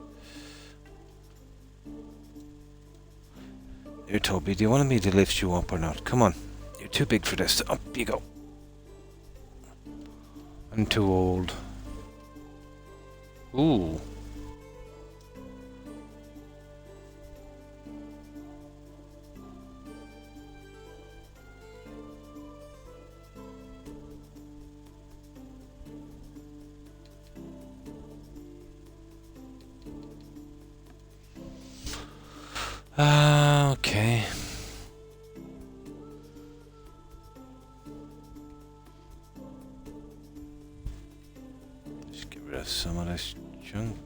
Here, Toby, do you want me to lift you up or not? Come on. You're too big for this. Up you go. I'm too old. Ooh. Okay. Just get rid of some of this junk.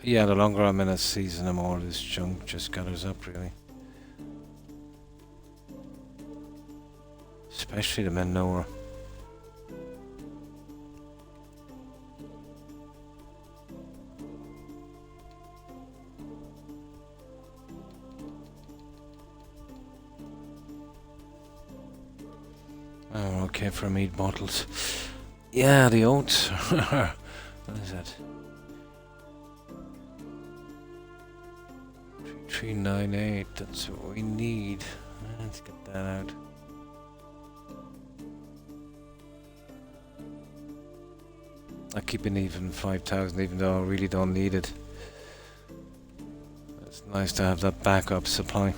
Yeah, the longer I'm in a season, the more this junk just gathers up, really. Especially the manure. Oh, okay, for meat bottles. Yeah, the oats. What is that? 3398, that's what we need. Let's get that out. I keep an even 5,000 even though I really don't need it. It's nice to have that backup supply.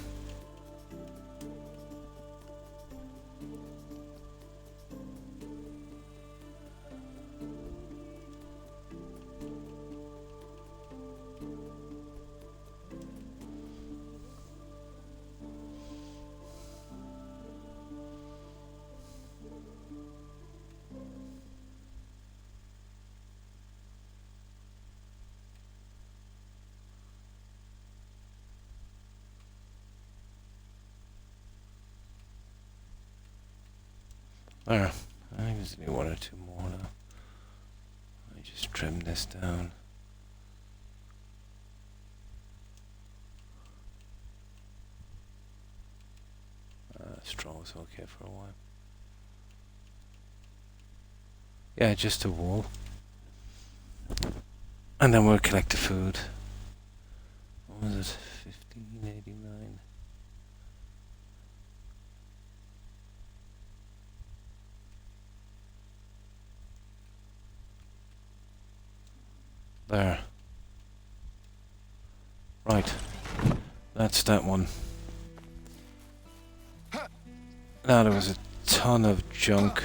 There. I think there's only one or two more now. I just trim this down. Straw is okay for a while. Yeah, just a wall. And then we'll collect the food. What was it? 1589. There. Right. That's that one. Now there was a ton of junk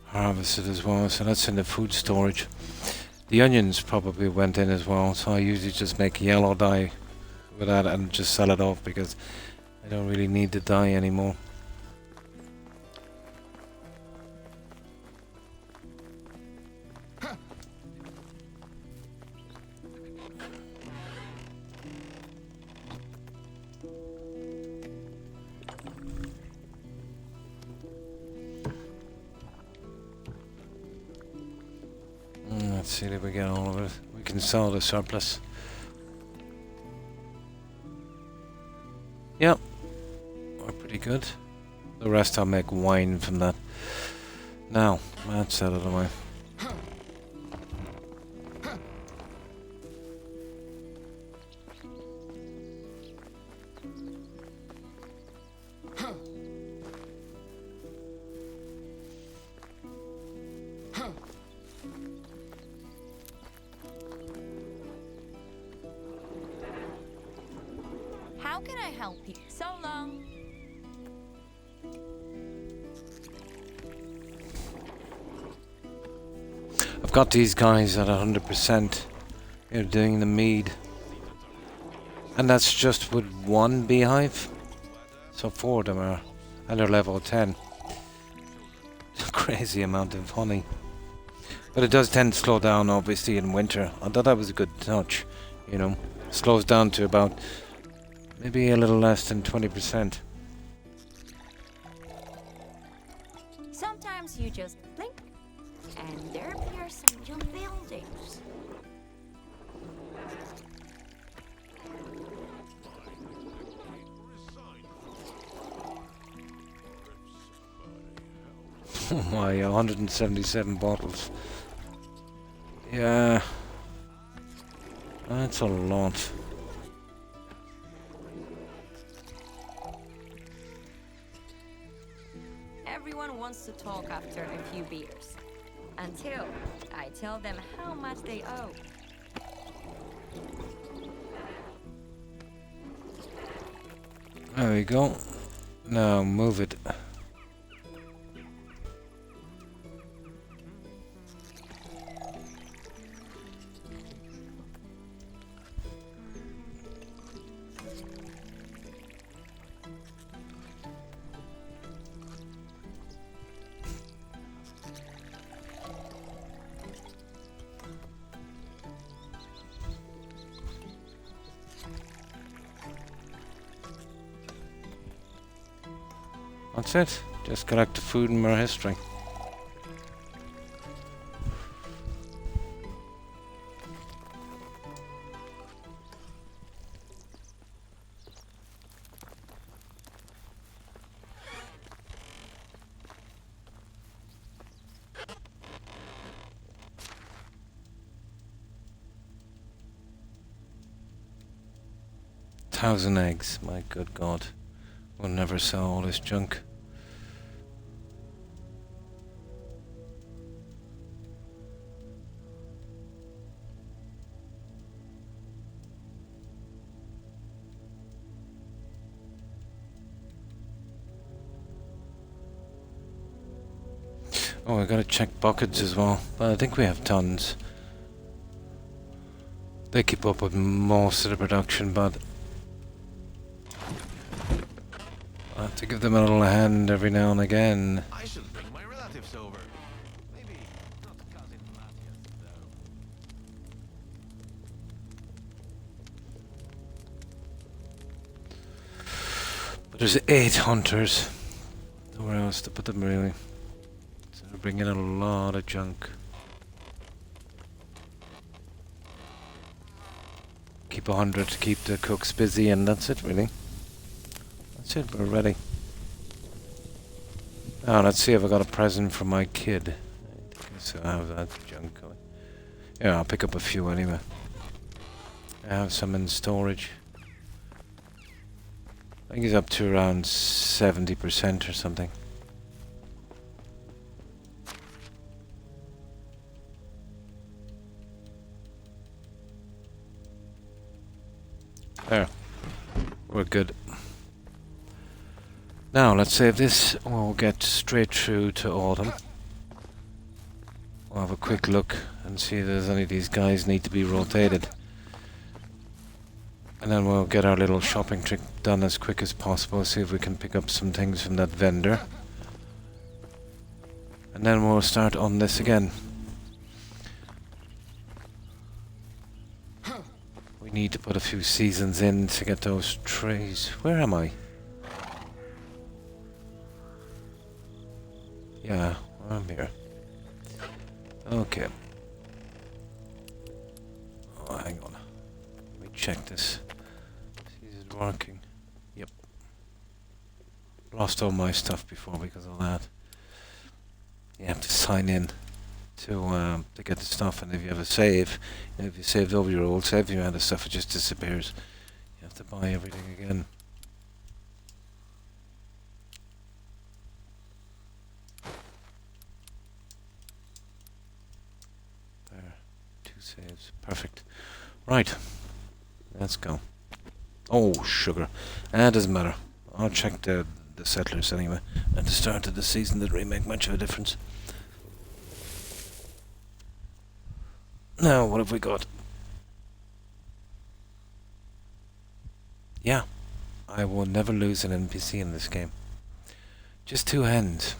harvested as well, so that's in the food storage. The onions probably went in as well, so I usually just make yellow dye with that and just sell it off because I don't really need the dye anymore. Let's see if we get all of it. We can sell the surplus. Yep. We're pretty good. The rest I'll make wine from that. Now, that's out of the way. How can I help you? So long. I've got these guys at 100%. They're doing the mead. And that's just with one beehive. So 4 of them are. And they're level 10. Crazy amount of honey. But it does tend to slow down obviously in winter. I thought that was a good touch. You know. Slows down to about maybe a little less than 20%. Sometimes you just blink, and there appear some new buildings. Oh my, 177 bottles. Yeah. That's a lot. Everyone wants to talk after a few beers. Until I tell them how much they owe. There we go. Now move it. That's it. Just collect the food and more history. Thousand eggs, my good God. We'll never sell all this junk. Oh, I gotta check buckets as well, but I think we have tons. They keep up with most of the production, but I have to give them a little hand every now and again. I should bring my relatives over. Maybe not cousin Matthias, though. But there's 8 hunters. Nowhere else to put them, really. We bring in a lot of junk. Keep 100 to keep the cooks busy, and that's it really. That's it, we're ready. Now let's see if I got a present for my kid. I think I still have that junk going. Yeah, I'll pick up a few anyway. I have some in storage. I think he's up to around 70% or something. There. We're good. Now, let's save this. We'll get straight through to autumn. We'll have a quick look and see if there's any of these guys need to be rotated. And then we'll get our little shopping trip done as quick as possible. See if we can pick up some things from that vendor. And then we'll start on this again. We need to put a few seasons in to get those trays. Where am I? Yeah, I'm here. Okay. Oh, hang on. Let me check this. See, is it working? Yep. Lost all my stuff before because of that. You have to sign in to get the stuff, and if you have a save, if you saved over your old save, you had the stuff, it just disappears. You have to buy everything again. There, 2 saves, perfect. Right, let's go. Oh, sugar. Doesn't matter. I'll check the settlers anyway. At the start of the season, didn't really make much of a difference. Now, what have we got? Yeah, I will never lose an NPC in this game. Just 2 hens.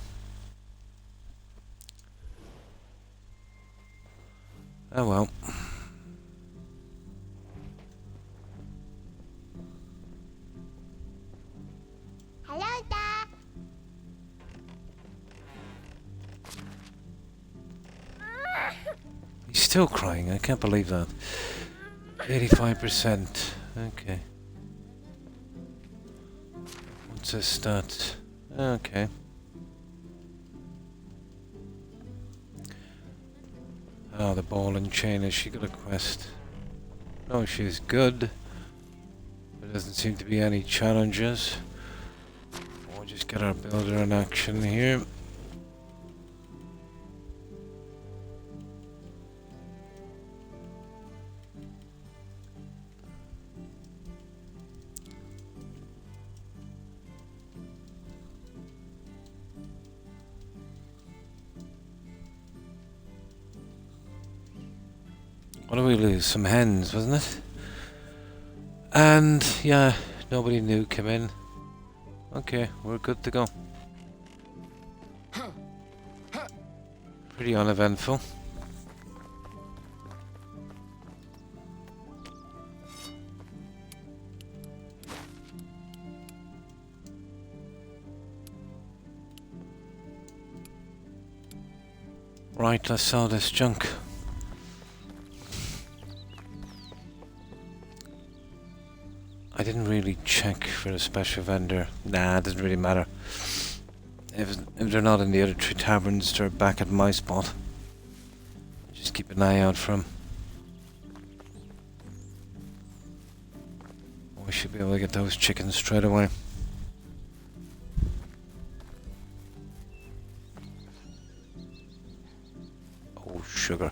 Oh well. Hello there. He's still crying, I can't believe that. 85%. Okay. What's his stats? Okay. Oh, the ball and chain. Has she got a quest? No, she's good. There doesn't seem to be any challenges. We'll just get our builder in action here. What did we lose? Some hens, wasn't it? And, yeah, nobody new came in. Okay, we're good to go. Pretty uneventful. Right, let's sell this junk. I didn't really check for a special vendor. Nah, it doesn't really matter. If they're not in the other 3 taverns, they're back at my spot. Just keep an eye out for them. We should be able to get those chickens straight away. Oh, sugar.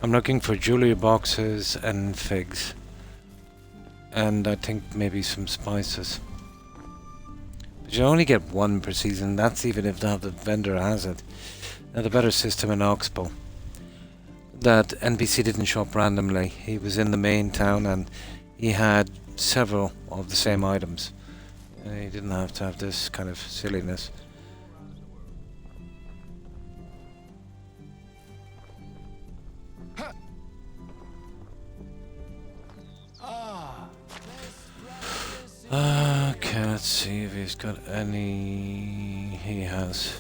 I'm looking for jewelry boxes and figs. And I think maybe some spices. But you only get 1 per season, that's even if the vendor has it. Now the better system in Oxbow. That NPC didn't show up randomly. He was in the main town and he had several of the same items. He didn't have to have this kind of silliness. Okay, let's see if he's got any... He has.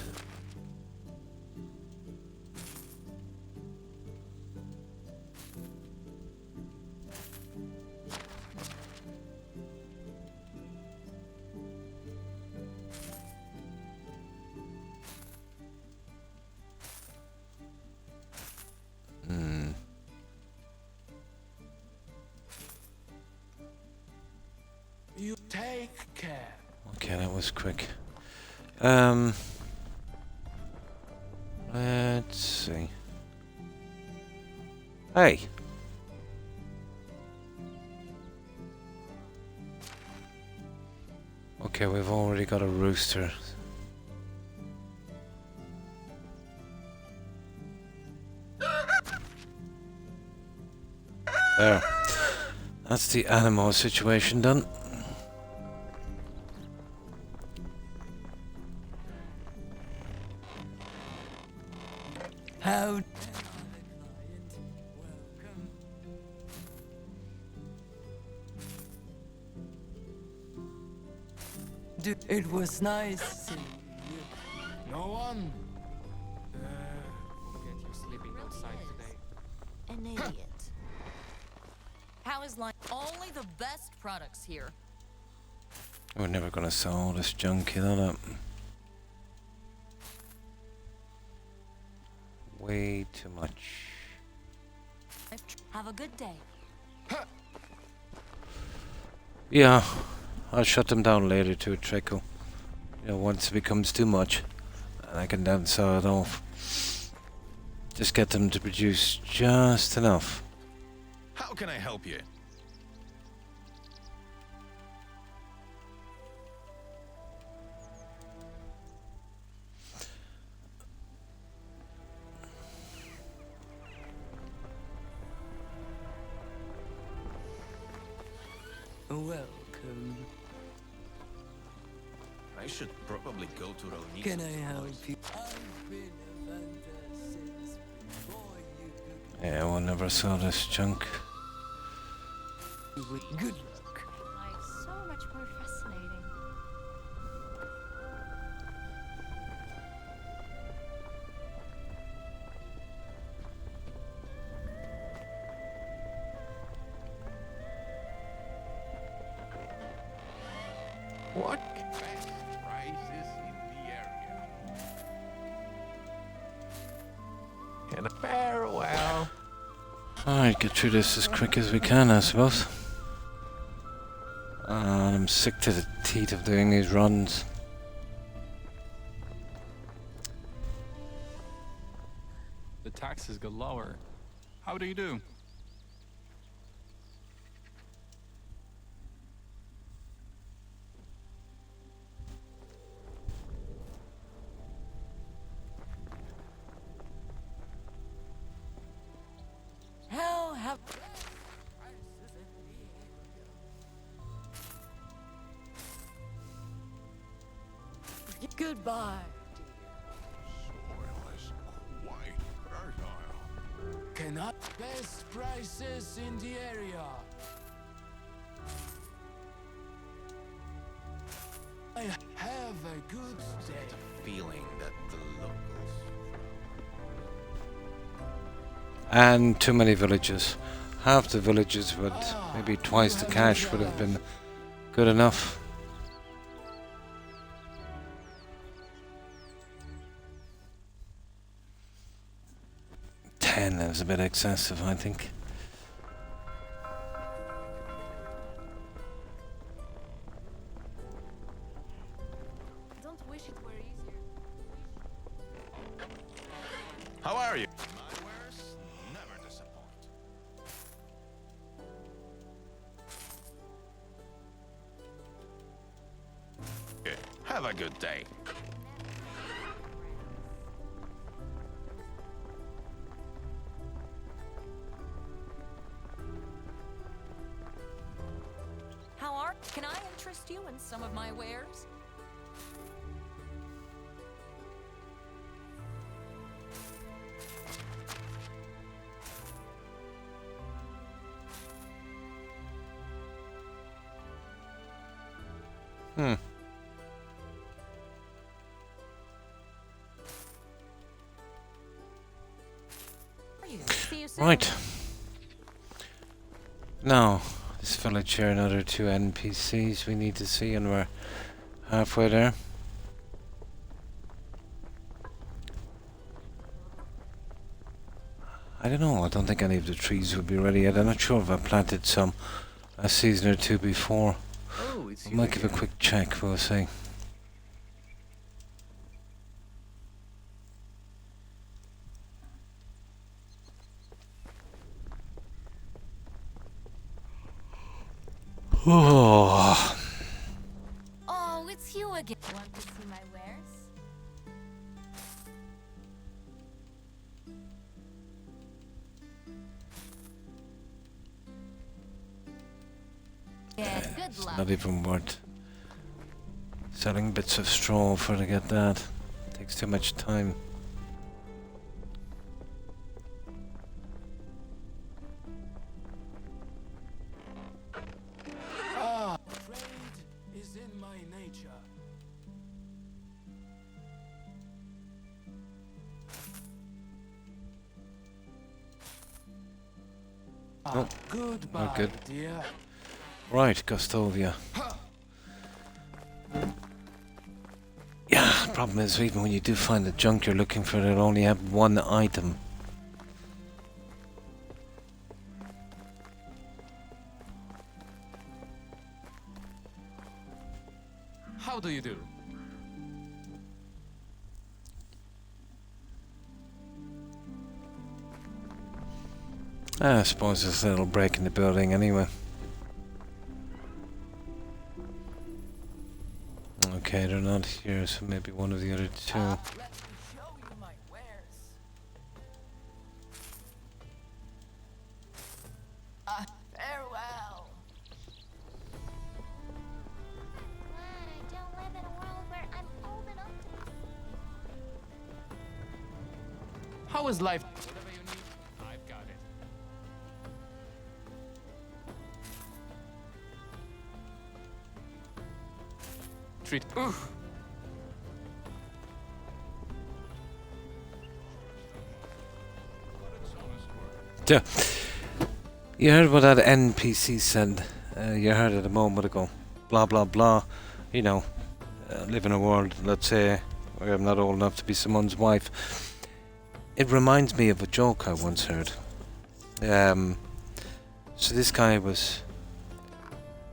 You take care. Okay, that was quick. Let's see. Hey! Okay, we've already got a rooster. There. That's the animal situation done. How it was nice seeing you. No one? Forget you sleeping outside today. An idiot. How is life? Only the best products here. We're never gonna sell all this junk, you know that? Way too much. Have a good day. Yeah, I'll shut them down later to a trickle. You know, once it becomes too much, and I can then sell it off. Just get them to produce just enough. How can I help you? Welcome. I should probably go to Rolnik. Can I help you? I've been a vendor since before you could. Yeah, we'll never sell this junk. Good luck. Like, so much more fascinating. What? Best prices in the area. And farewell. Alright, get through this as quick as we can, I suppose. I'm sick to the teeth of doing these runs. The taxes got lower. How do you do? How have goodbye. Soil is quite fertile. Cannot best prices in the area. I have a good day. Feeling that the locals. And too many villages. Half the villages would, maybe twice the cash would have been good enough. $10 is a bit excessive, I think. Don't wish it were easier. How are you? My wares never disappoint. Okay, have a good day. How are? Can I interest you in some of my wares? Hmm. See you soon. Right. Now, this village here, another 2 NPCs we need to see, and we're halfway there. I don't know, I don't think any of the trees will be ready yet. I'm not sure if I planted some a season or 2 before. Oh, it's I you might give a again. quick check, we'll see. Oh, Oh, it's you again. Want to see my wares? Yeah, good it's luck. not even worth selling bits of straw for to get that. Takes too much time. Trade is in my nature. Oh, Goodbye, good. dear. Right, Gustovia. Yeah, the problem is even when you do find the junk you're looking for, it'll only have 1 item. How do you do? I suppose there's a little break in the building anyway. Okay, they're not here, so maybe one of the other 2. Let me show you my wares. Farewell. I don't live in a world where I'm old enough to. How is life? Whatever you need, I've got it. Treat. Oof. So, you heard what that NPC said. You heard it a moment ago. Blah blah blah. You know, live in a world, let's say, where I'm not old enough to be someone's wife. It reminds me of a joke I once heard. So this guy was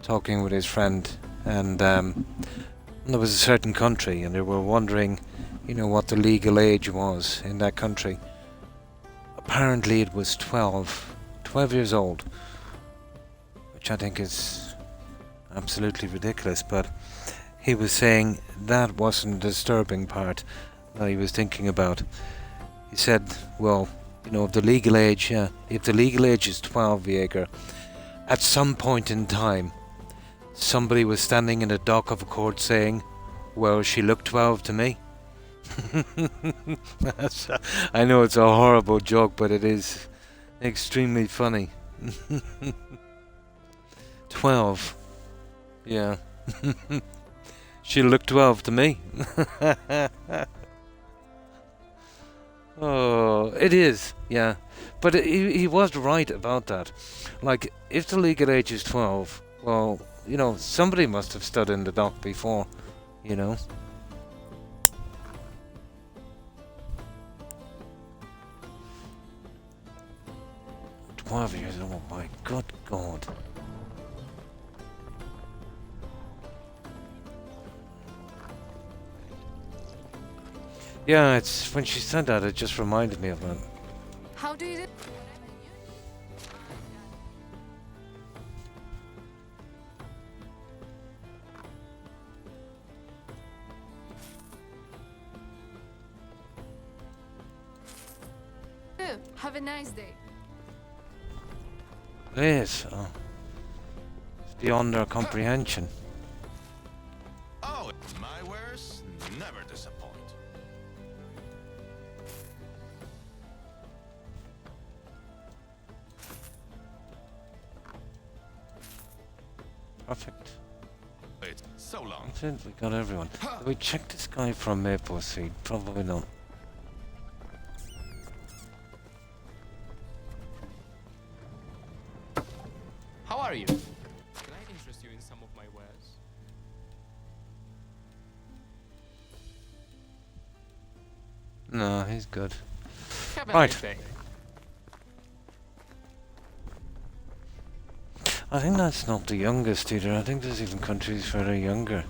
talking with his friend, and there was a certain country, and they were wondering, you know, what the legal age was in that country. Apparently it was 12 years old, which I think is absolutely ridiculous, but he was saying that wasn't the disturbing part that he was thinking about. He said, well, you know, if the legal age is 12, Jaeger, at some point in time, somebody was standing in the dock of a court saying, well, she looked 12 to me. I know it's a horrible joke, but it is extremely funny. 12. Yeah. She looked 12 to me. Oh, it is, yeah. But he was right about that. Like, if the legal age is 12, well, you know, somebody must have stood in the dock before, you know. Years old, my good God. Yeah, it's when she said that, it just reminded me of that. How do you do? Have a nice day. It is. It's beyond our comprehension. Oh, my wares never disappoint. Perfect. It's So long. That's it, we got everyone. Did we check this guy from Maple Seed? Probably not. How are you? Can I interest you in some of my wares? No, he's good. Have Right. anything. I think that's not the youngest either. I think there's even countries further younger.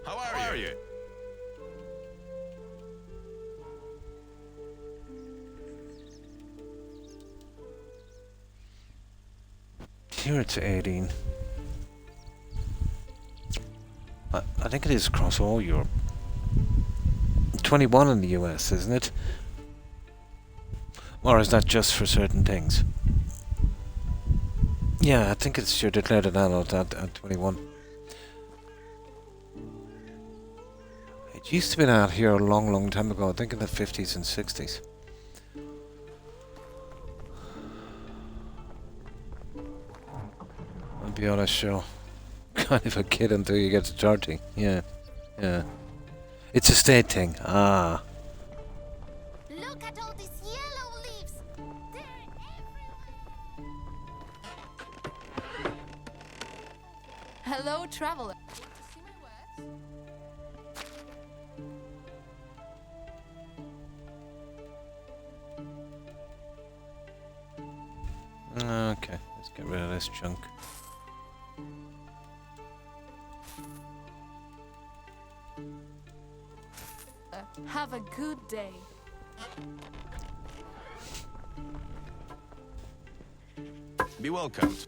How are you? Here it's 18. I think it is across all Europe. 21 in the US, isn't it? Or is that just for certain things? Yeah, I think it's you're declared an adult at 21. It used to be out here a long, long time ago. I think in the 50s and 60s. I'll be honest, Joe. Kind of a kid until you get to 30. Yeah. Yeah. It's a state thing. Ah. Look at all these yellow leaves. They're everywhere. Hello, traveler. Want to see my wares? Okay, let's get rid of this junk. Have a good day. Be welcomed.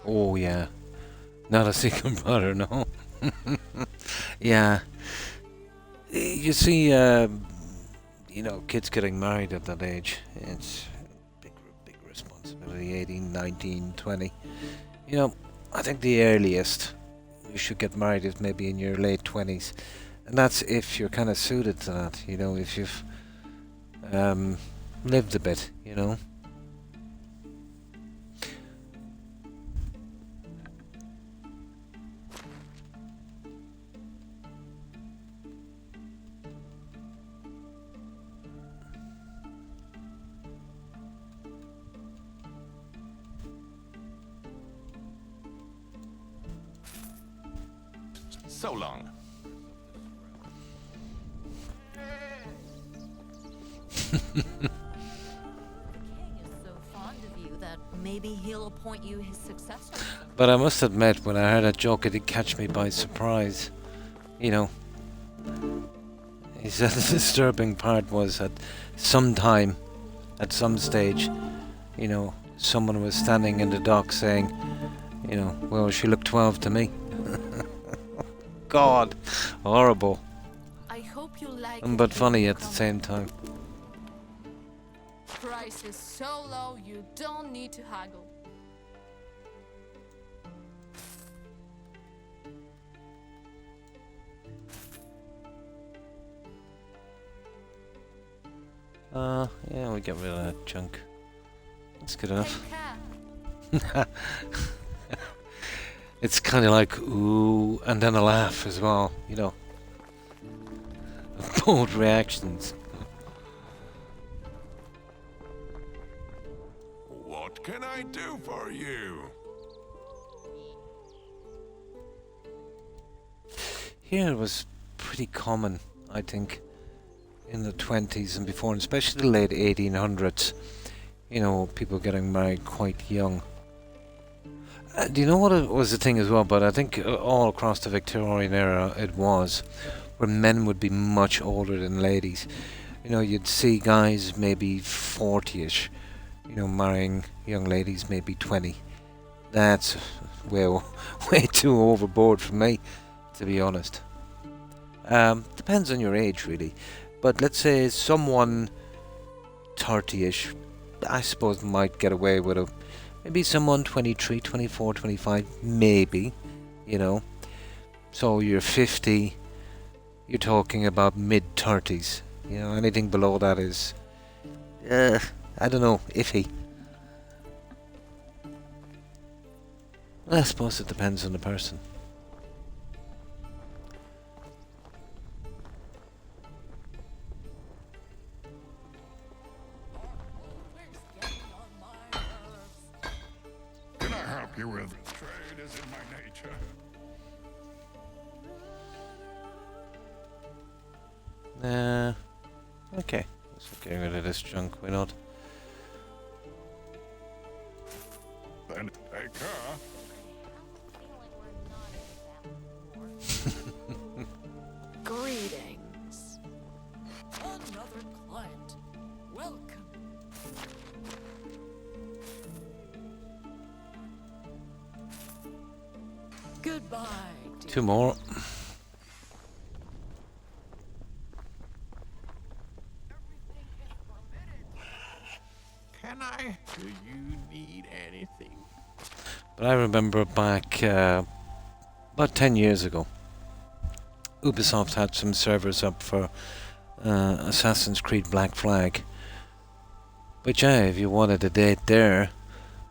Oh yeah. Not a secret brother, no. Yeah. You see, you know, kids getting married at that age, it's a big responsibility, 18, 19, 20. You know, I think the earliest you should get married is maybe in your late 20s. And that's if you're kind of suited to that, you know, if you've lived a bit, you know. So long. The king is so fond of you that maybe he'll appoint you his successor. But I must admit, when I heard that joke, it did catch me by surprise. You know, he said the disturbing part was at some time, at some stage, you know, someone was standing in the dock saying, you know, well, she looked 12 to me. God, horrible, I hope you like but it. funny at the same time. Price is so low, you don't need to haggle. Yeah, we get rid of that junk. That's good enough. Take care. It's kind of like ooh, and then a laugh as well, you know. Bold reactions. What can I do for you? Here it was pretty common, I think, in the 20s and before, and especially the late 1800s. You know, people getting married quite young. Do you know what it was the thing as well? But I think all across the Victorian era it was, where men would be much older than ladies. You know, you'd see guys maybe 40ish, you know, marrying young ladies maybe 20. That's way too overboard for me, to be honest. Depends on your age, really. But let's say someone 30ish, I suppose, might get away with a maybe someone 23, 24, 25, maybe, you know. So you're 50, you're talking about mid-30s. You know, anything below that is, I don't know, iffy. I suppose it depends on the person. Always getting on my nerves. Can I help you with? Trade is in my nature. Okay. Let's get rid of this junk, why not? Then take care. Greetings. Another client. Welcome. Goodbye, dear. 2 more. Can I? Do you need anything? But I remember back about 10 years ago, Ubisoft had some servers up for Assassin's Creed Black Flag. But yeah, if you wanted a date there,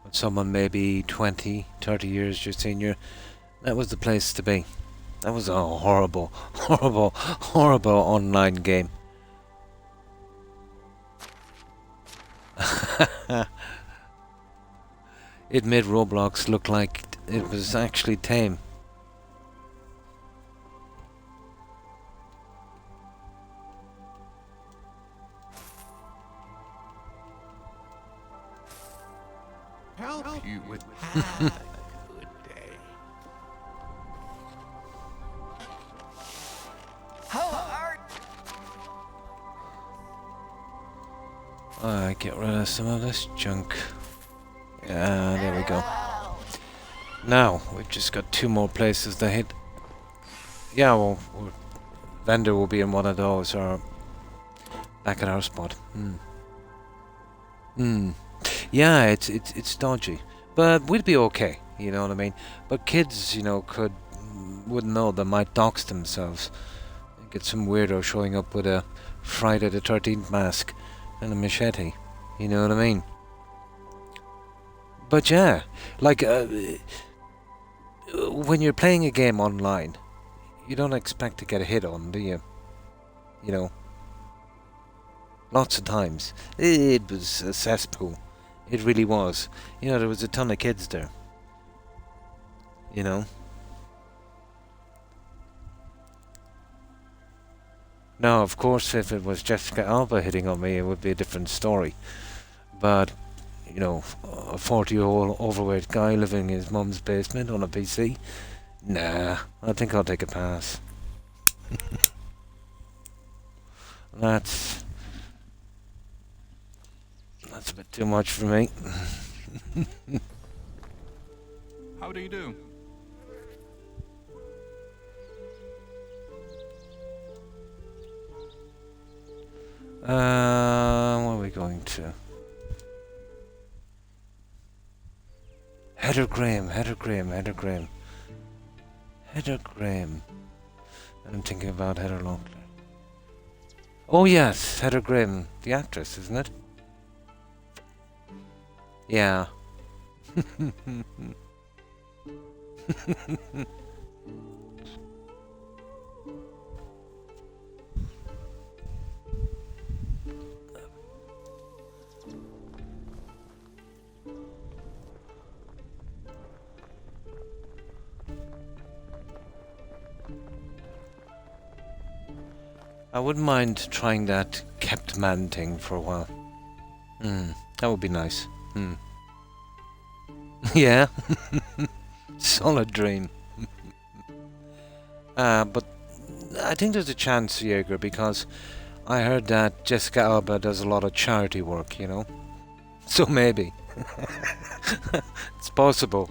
with someone maybe 20, 30 years your senior, that was the place to be. That was a horrible, horrible, horrible online game. It made Roblox look like it was actually tame. Help you with have a good day. Get rid of some of this junk. Yeah, there we go. Now, we've just got 2 more places to hit. Yeah, well, vendor will be in one of those, or back at our spot. Yeah, it's dodgy, but we'd be okay. You know what I mean? But kids, you know, wouldn't know. They might dox themselves. Get some weirdo showing up with a Friday the 13th mask and a machete. You know what I mean? But yeah, like when you're playing a game online, you don't expect to get a hit on, do you? You know, lots of times it was a cesspool. It really was. You know, there was a ton of kids there. You know. Now, of course, if it was Jessica Alba hitting on me, it would be a different story. But, you know, a 40-year-old overweight guy living in his mum's basement on a PC? Nah, I think I'll take a pass. That's a bit too much for me. How do you do? Where are we going to? Heather Graham. I'm thinking about Heather Locklear. Oh yes, Heather Graham, the actress, isn't it? Yeah. I wouldn't mind trying that kept man thing for a while. That would be nice. Yeah. Solid dream. But I think there's a chance, Jaeger, because I heard that Jessica Alba does a lot of charity work, you know? So maybe. It's possible.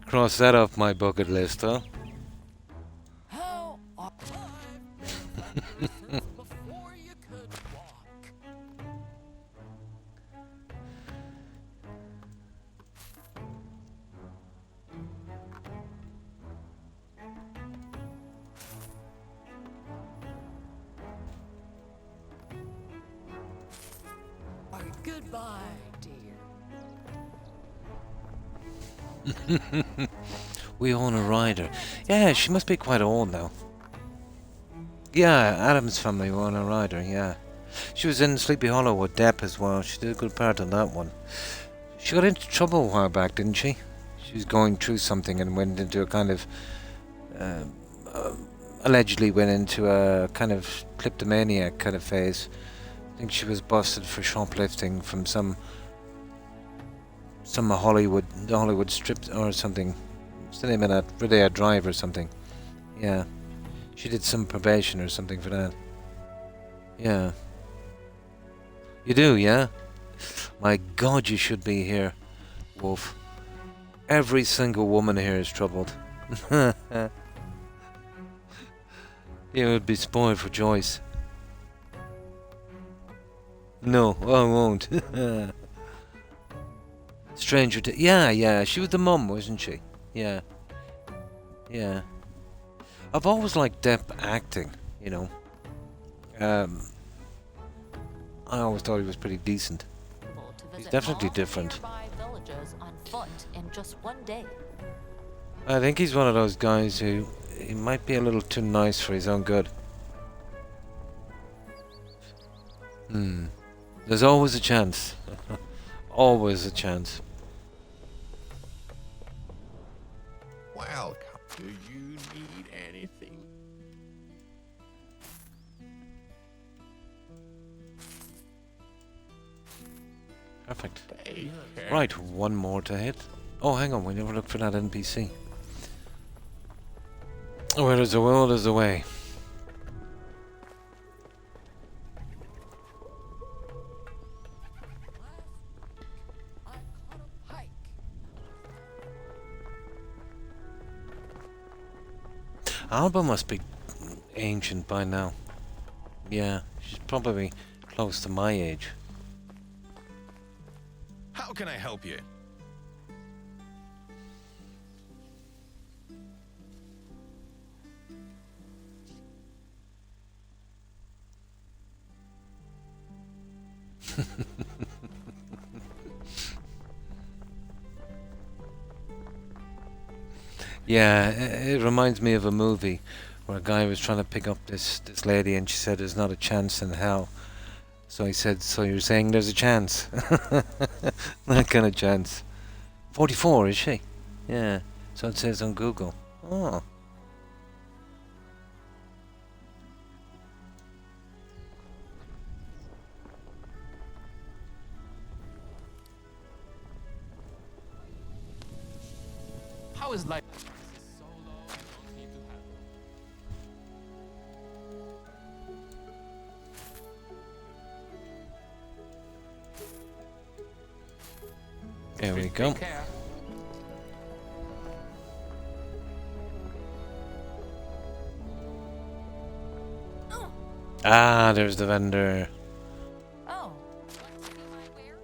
Cross that off my bucket list, huh? How I've been since before you could walk. Goodbye, dear. We own a rider. Yeah, she must be quite old now. Yeah, Adam's family own a rider, yeah. She was in Sleepy Hollow with Depp as well. She did a good part on that one. She got into trouble a while back, didn't she? She was going through something and went into a kind of... allegedly went into a kind of kleptomaniac kind of phase. I think she was busted for shoplifting from some Hollywood strip or something. What's the name of that? Ridea Drive or something. Yeah. She did some probation or something for that. Yeah. You do, yeah? My God, you should be here, Wolf. Every single woman here is troubled. You would be spoiled for choice. No, I won't. Stranger to... Yeah, she was the mum, wasn't she? Yeah. Yeah. I've always liked Depp acting, you know. I always thought he was pretty decent. He's definitely different. On foot in just one day. I think he's one of those guys who... He might be a little too nice for his own good. There's always a chance. Always a chance. Welcome. Do you need anything? Perfect. Take care. Right, one more to hit. Oh, hang on, we never looked for that NPC. Where there's a will, there's a way. I caught a pike. Alba must be ancient by now. Yeah, she's probably close to my age. How can I help you? Yeah, it reminds me of a movie where a guy was trying to pick up this lady and she said there's not a chance in hell. So he said, so you're saying there's a chance? That kind of chance. 44, is she? Yeah, so it says on Google. Oh. How is life? So low, you don't need to have. There we go. Take care. Ah, there's the vendor. Oh, want to see my wares?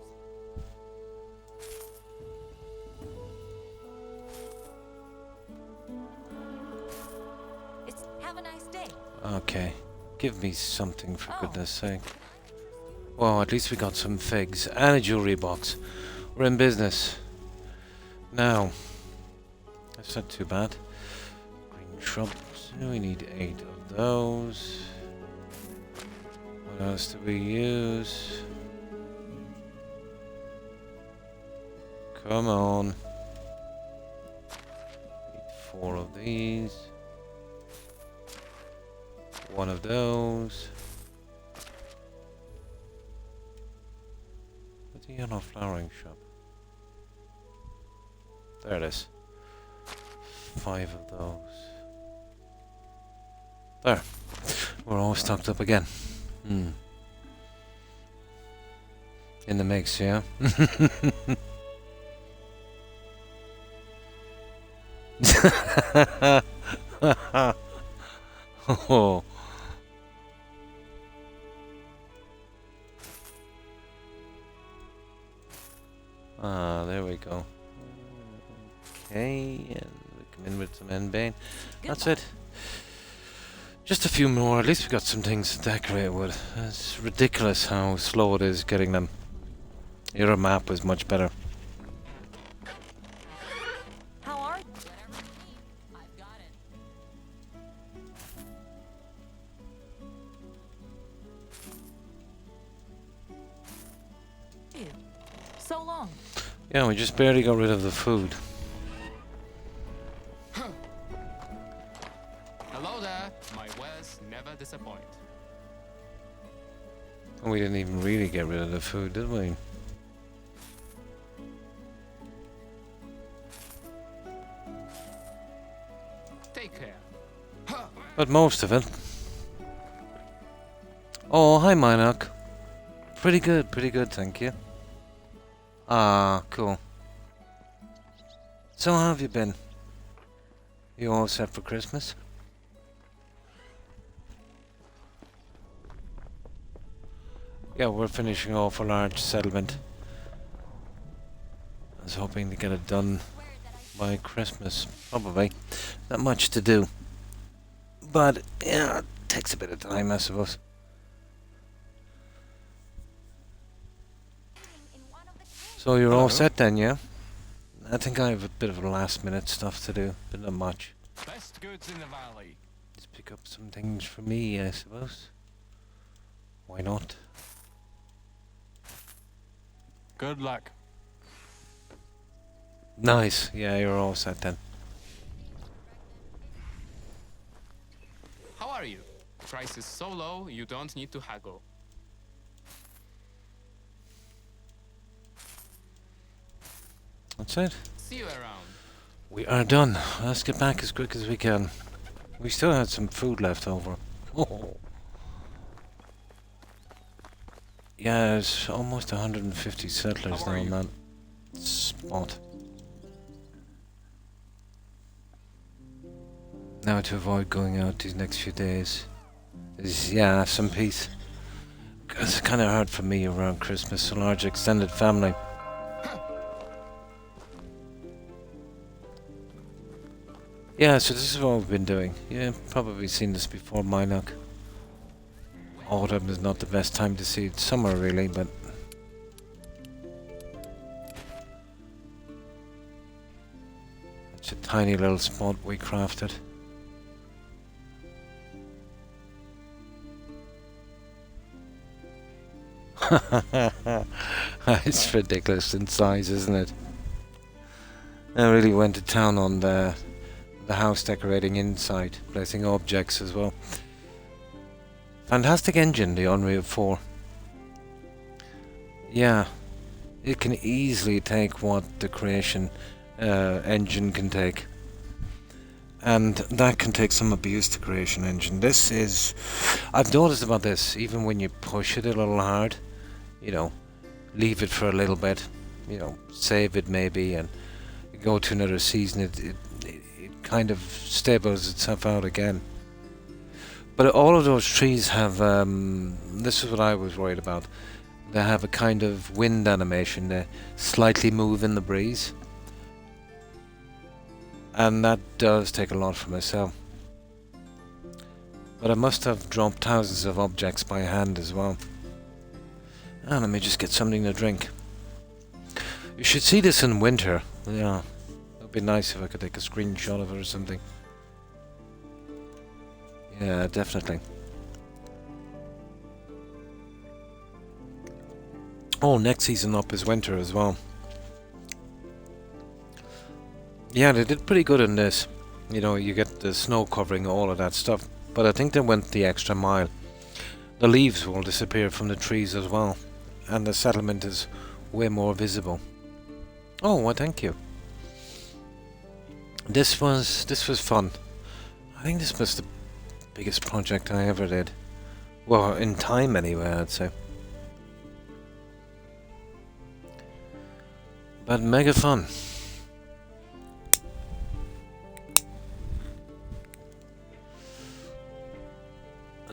Have a nice day. Okay, give me something for Oh. goodness sake. Well, at least we got some figs and a jewelry box. We're in business. Now, that's not too bad. Green shrubs, we need 8 of those. What else do we use? Come on. Need 4 of these. 1 of those. What's the yellow flowering shop? There it is. 5 of those. There. We're all stocked up again. In the mix, yeah? Oh. Ah, there we go. Okay, and we come in with some N-Bane. That's it. Just a few more. At least we got some things to decorate with. It's ridiculous how slow it is getting them. Your map was much better. How are you? Whatever you need, I've got it. You. So long. Yeah, we just barely got rid of the food. Hello there. My wares never disappoint. We didn't even really get rid of the food, did we? Take care. But most of it. Oh, hi, Minoc. Pretty good, thank you. Ah, cool. So how have you been? You all set for Christmas? Yeah, we're finishing off a large settlement. I was hoping to get it done by Christmas, probably. Not much to do. But, yeah, it takes a bit of time, I suppose. So you're all set then, yeah? I think I have a bit of a last minute stuff to do, but not much. Best goods in the valley. Let's pick up some things for me, I suppose. Why not? Good luck. Nice, yeah, you're all set then. How are you? Price is so low, you don't need to haggle. That's it. See you around. We are done. Let's get back as quick as we can. We still had some food left over. Oh. Yeah, there's almost 150 settlers now in that spot. Now to avoid going out these next few days is, yeah, some peace. 'Cause it's kind of hard for me around Christmas, a large extended family. Yeah, so this is what we've been doing. You've probably seen this before, Minoc. Autumn is not the best time to see it. Summer, really, but... It's a tiny little spot we crafted. It's ridiculous in size, isn't it? I really went to town on the house decorating inside, placing objects as well. Fantastic engine, the Unreal 4. Yeah, it can easily take what the Creation engine can take. And that can take some abuse, the Creation engine. This is... I've noticed about this, even when you push it a little hard, you know, leave it for a little bit, you know, save it maybe, and go to another season, it kind of stables itself out again. But all of those trees have, this is what I was worried about, they have a kind of wind animation, they slightly move in the breeze. And that does take a lot from myself. But I must have dropped thousands of objects by hand as well. And let me just get something to drink. You should see this in winter, yeah. It'd be nice if I could take a screenshot of it or something. Yeah, definitely. Oh, next season up is winter as well. Yeah, they did pretty good in this. You know, you get the snow covering all of that stuff. But I think they went the extra mile. The leaves will disappear from the trees as well. And the settlement is way more visible. Oh, well, thank you. This was fun. I think this was the biggest project I ever did. Well, in time anyway, I'd say. But mega fun.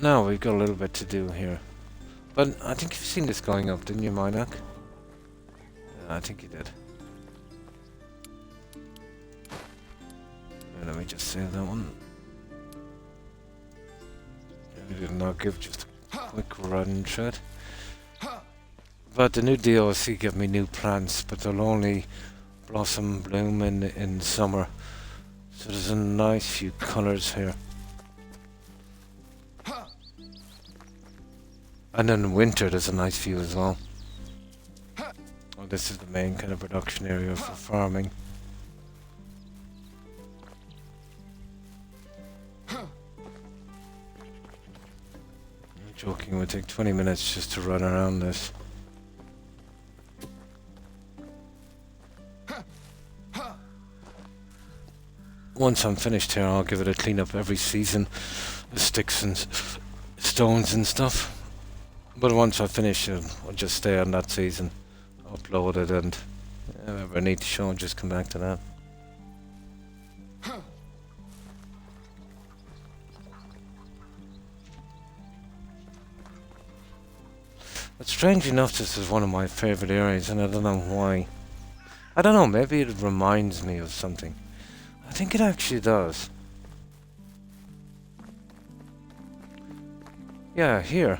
Now we've got a little bit to do here. But I think you've seen this going up, didn't you, Minoc? Yeah, I think you did. Let me just save that one. I did not give just a quick run through it. But the new DLC give me new plants, but they'll only blossom, bloom in summer. So there's a nice few colours here. And then in winter there's a nice view as well. Well, this is the main kind of production area for farming. I'm joking, it would take 20 minutes just to run around this. Once I'm finished here, I'll give it a clean up every season. The sticks and stones and stuff. But once I finish it, I'll just stay on that season, upload it, and if I ever need to show, I'll just come back to that. But strangely enough, this is one of my favourite areas, and I don't know why. I don't know, maybe it reminds me of something. I think it actually does. Yeah, here.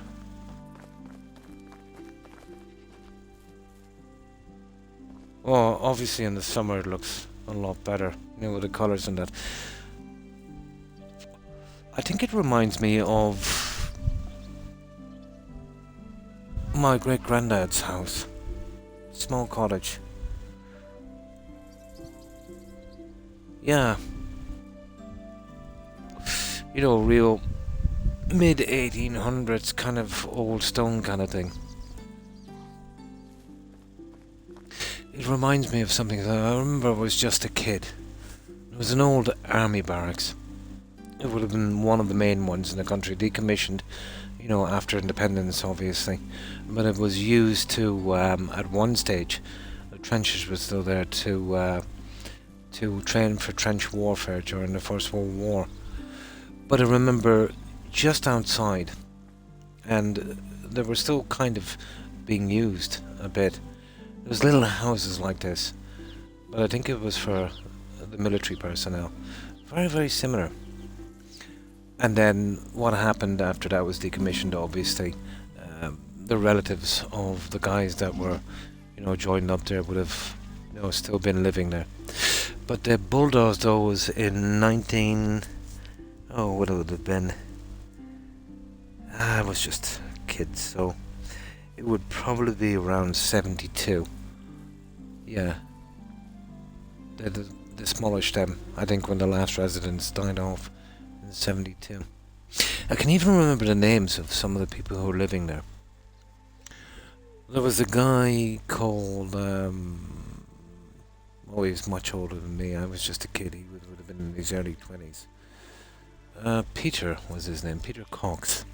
Well, obviously in the summer it looks a lot better, you know, with the colours and that. I think it reminds me of my great-granddad's house. Small cottage. Yeah. You know, real mid-1800s kind of old stone kind of thing. It reminds me of something that I remember I was just a kid. It was an old army barracks. It would have been one of the main ones in the country, decommissioned, you know, after independence, obviously. But it was used to, at one stage, the trenches were still there to train for trench warfare during the First World War. But I remember just outside, and they were still kind of being used a bit. There was little houses like this, but I think it was for the military personnel. Very, very similar. And then what happened after that was decommissioned, obviously. The relatives of the guys that were, you know, joined up there would have, you know, still been living there. But they bulldozed those in 19... Oh, what would it have been? I was just a kid, so... It would probably be around 72. Yeah. They demolished them, I think, when the last residents died off in 72. I can even remember the names of some of the people who were living there. There was a guy called... oh, he was much older than me. I was just a kid. He would have been in his early 20s. Peter was his name. Peter Cox.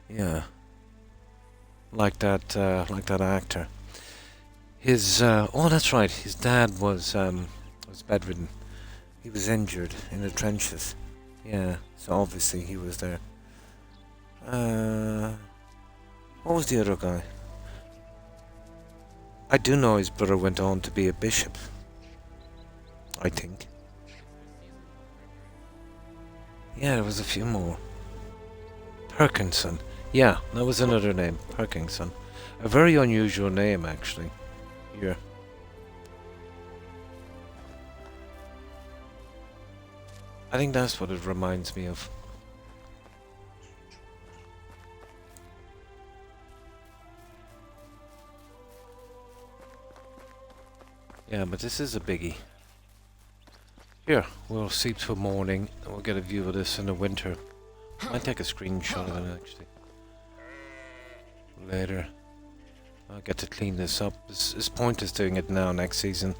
Yeah. Like that actor. His oh, that's right. His dad was bedridden. He was injured in the trenches. Yeah, so obviously he was there. What was the other guy? I do know his brother went on to be a bishop. I think. Yeah, there was a few more. Perkinson. Yeah, that was another name, Perkinson. A very unusual name, actually. Here. I think that's what it reminds me of. Yeah, but this is a biggie. Here, we'll sleep till morning, and we'll get a view of this in the winter. Might take a screenshot of it, actually. Later. I'll get to clean this up. It's pointless doing it now. Next season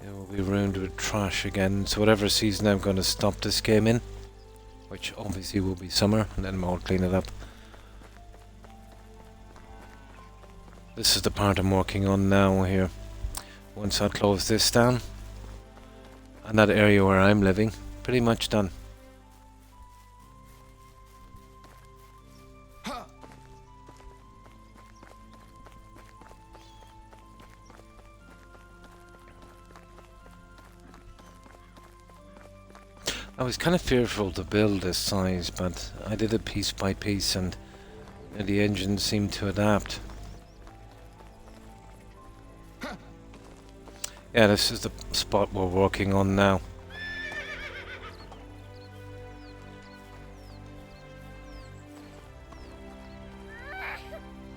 it will be ruined with trash again. So whatever season I'm going to stop this game in, which obviously will be summer, and then I'll clean it up. This is the part I'm working on now here. Once I close this down, and that area where I'm living, pretty much done. I was kind of fearful to build this size, but I did it piece by piece, and the engine seemed to adapt. Yeah, this is the spot we're working on now.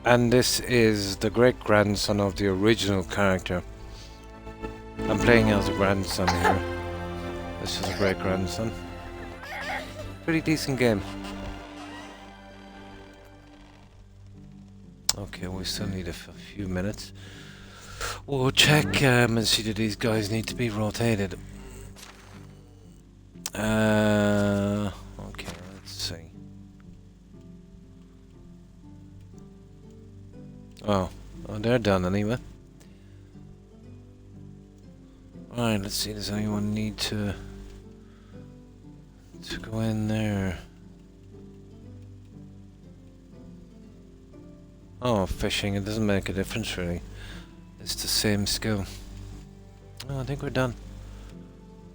And this is the great-grandson of the original character. I'm playing as a grandson here. This is a great-grandson. Pretty decent game. Okay, we still need a few minutes. We'll check and see that these guys need to be rotated. Okay, let's see. Oh, they're done anyway. Alright, let's see, does anyone need to go in there? Oh, fishing, it doesn't make a difference really. It's the same skill. Oh, I think we're done.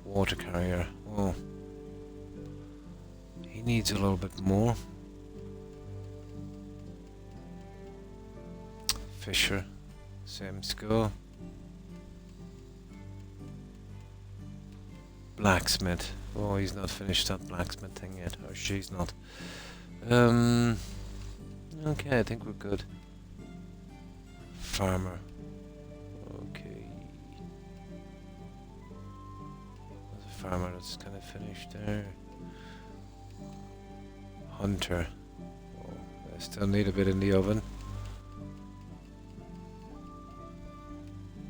Water carrier. Oh. He needs a little bit more. Fisher. Same skill. Blacksmith. Oh, he's not finished that blacksmith thing yet. Or she's not. Okay, I think we're good. Farmer. Okay. There's a farmer that's kind of finished there. Hunter. Oh, I still need a bit in the oven.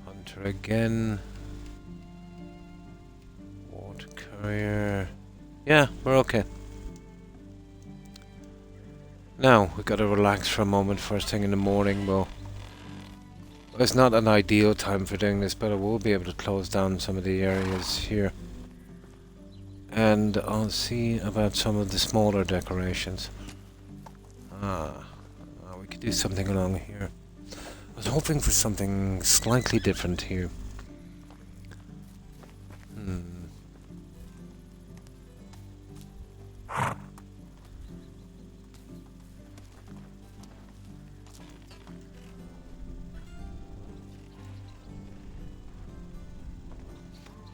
Hunter again. Water carrier. Yeah, we're okay. Now, we've got to relax for a moment first thing in the morning. Well, it's not an ideal time for doing this, but I will be able to close down some of the areas here. And I'll see about some of the smaller decorations. We could do something along here. I was hoping for something slightly different here.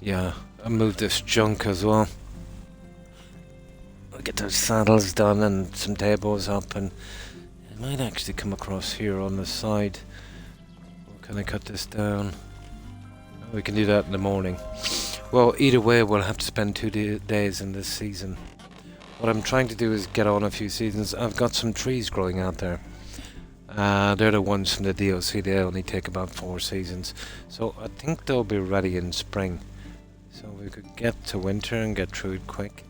Yeah, I moved this junk as well. I'll get those saddles done and some tables up, and it might actually come across here on the side. Can I cut this down? Oh, we can do that in the morning. Well, either way, we'll have to spend 2 days in this season. What I'm trying to do is get on a few seasons. I've got some trees growing out there. They're the ones from the DLC. They only take about 4 seasons. So I think they'll be ready in spring. So we could get to winter and get through it quick.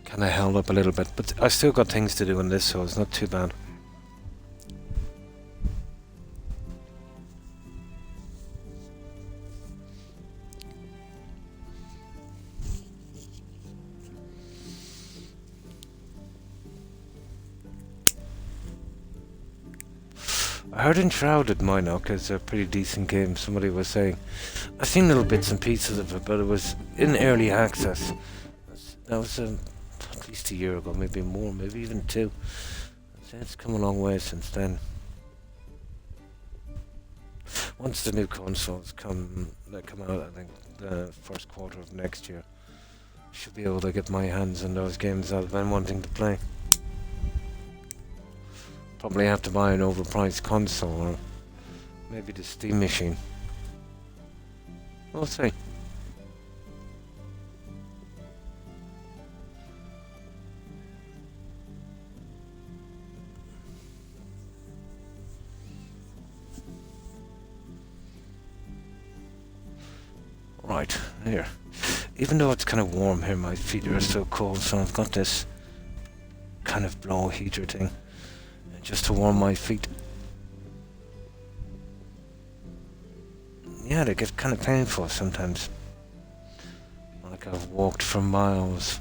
Kinda held up a little bit, but I still got things to do in this, so it's not too bad. I heard Enshrouded Minoc is a pretty decent game, somebody was saying. I've seen little bits and pieces of it, but it was in early access. That was at least a year ago, maybe more, maybe even 2. It's come a long way since then. Once the new consoles come out, I think the first quarter of next year, I should be able to get my hands on those games that I've been wanting to play. Probably have to buy an overpriced console, or maybe the Steam machine. We'll see. Right, here. Even though it's kind of warm here, my feet are still cold, so I've got this kind of blow heater thing. Just to warm my feet. Yeah, they get kind of painful sometimes. Like I've walked for miles.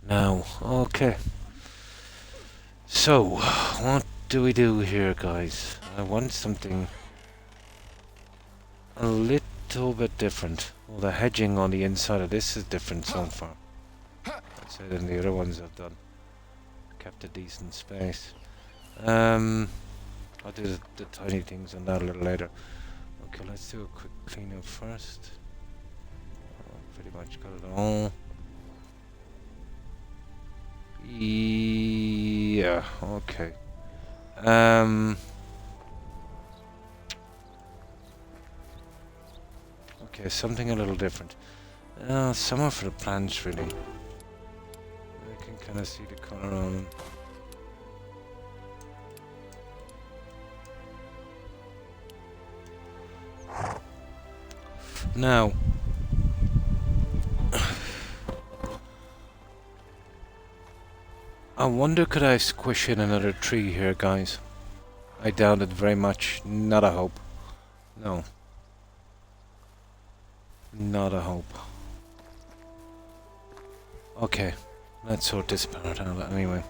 Now, okay. So, what do we do here, guys? I want something a little bit different. Well, the hedging on the inside of this is different so far. I'd say than the other ones I've done. kept a decent space. I'll do the tiny things on that a little later. Okay, let's do a quick cleanup first. Pretty much got it all. Yeah, okay. Okay, something a little different. Somewhere for the plants, really. I can kind of see the color on them. Now, I wonder could I squish in another tree here, guys? I doubt it very much. Not a hope. No. Not a hope. Okay, let's sort this part out anyway.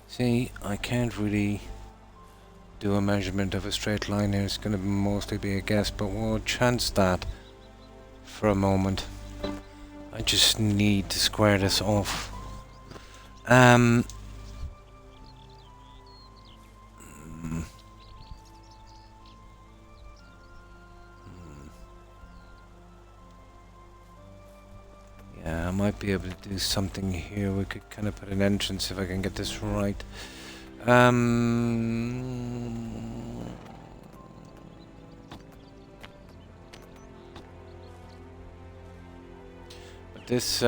See, I can't really do a measurement of a straight line here. It's going to mostly be a guess, but we'll chance that for a moment. I just need to square this off. Yeah, I might be able to do something here. We could kind of put an entrance if I can get this right. But this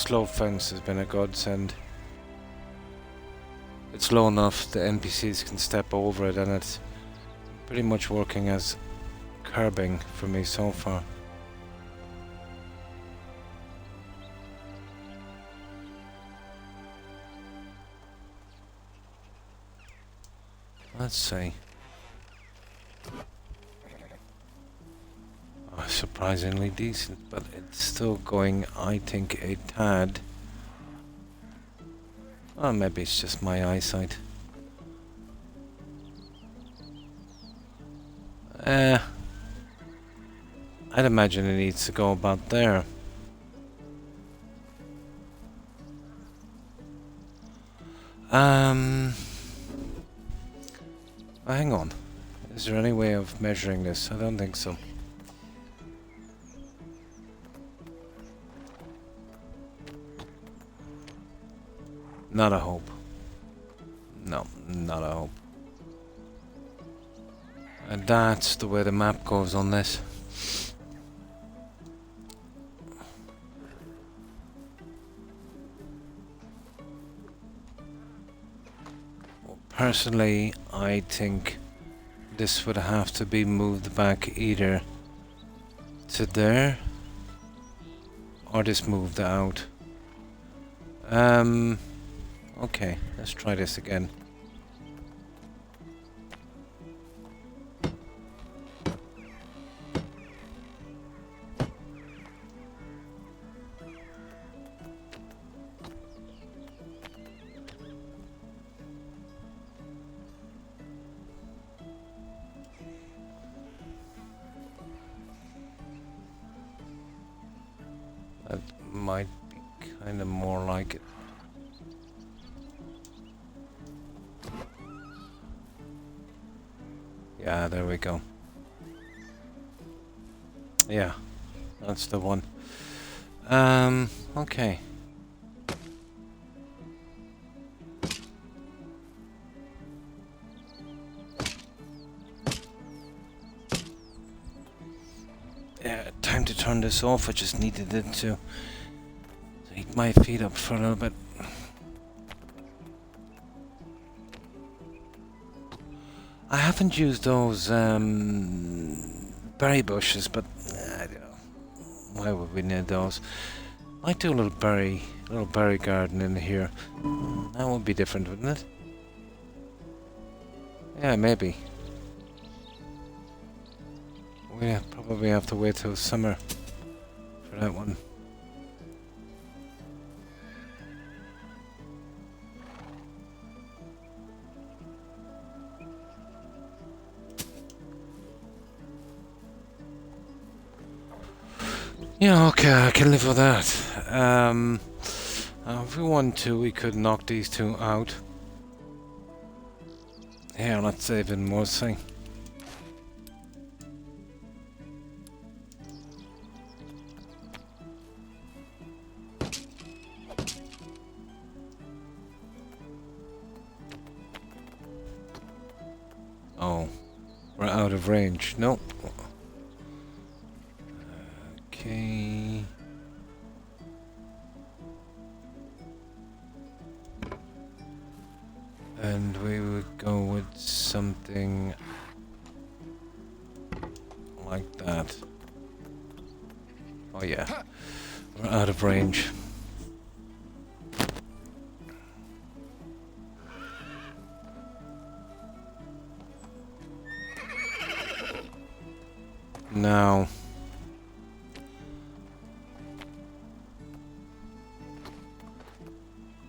low fence has been a godsend. It's low enough the NPCs can step over it, and it's pretty much working as curbing for me so far. Let's see. Oh, surprisingly decent, but it's still going, I think, a tad. Oh, maybe it's just my eyesight. I'd imagine it needs to go about there. Hang on. Is there any way of measuring this? I don't think so. Not a hope. No, not a hope. And that's the way the map goes on this. Personally, I think this would have to be moved back either to there or just moved out. Okay, let's try this again. That might be kind of more like it. Yeah, there we go. Yeah, that's the one. Okay. Yeah, time to turn this off. I just needed it to heat my feet up for a little bit. I haven't used those berry bushes, but I don't know. Why would we need those? Might do a little berry garden in here. That would be different, wouldn't it? Yeah, maybe. We probably have to wait till summer for that one. Yeah, okay, I can live with that. If we want to, we could knock these two out. Here, let's save in more thing. Oh, we're out of range. No. Okay. And we would go with something like that. Oh yeah, we're out of range. Now,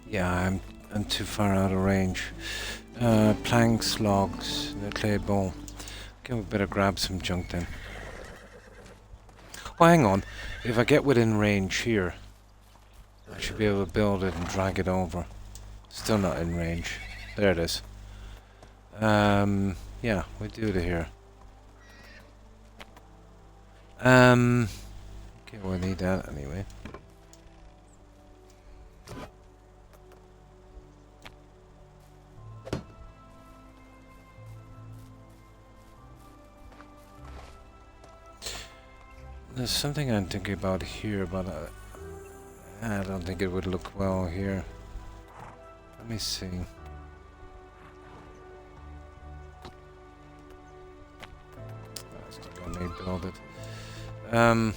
yeah, I'm too far out of range. Planks, logs, the clay bowl. Okay, we better grab some junk then. Oh, hang on. If I get within range here, I should be able to build it and drag it over. Still not in range. There it is. Yeah, we do it here. Okay, we'll need that anyway. There's something I'm thinking about here, but I don't think it would look well here. Let me see. That's not gonna let me build it. I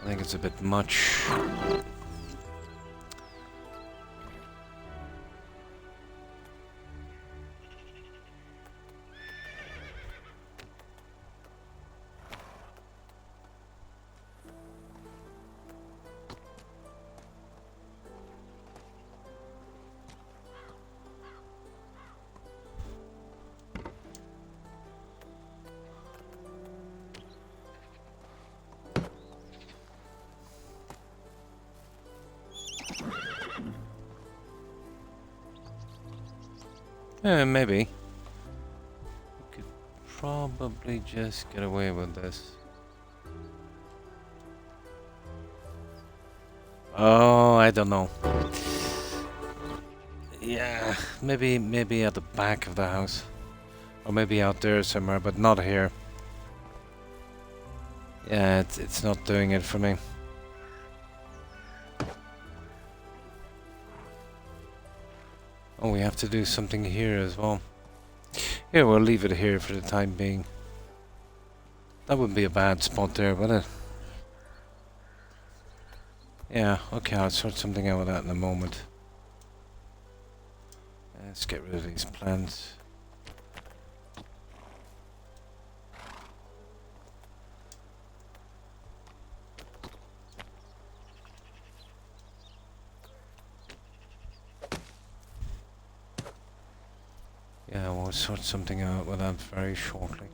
think it's a bit much. Maybe. We could probably just get away with this. Oh, I don't know. Yeah, maybe at the back of the house. Or maybe out there somewhere, but not here. Yeah, it's not doing it for me. Oh, we have to do something here as well. Here, we'll leave it here for the time being. That wouldn't be a bad spot there, would it? Yeah, okay, I'll sort something out with that in a moment. Let's get rid of these plants. Yeah, we'll sort something out with that very shortly.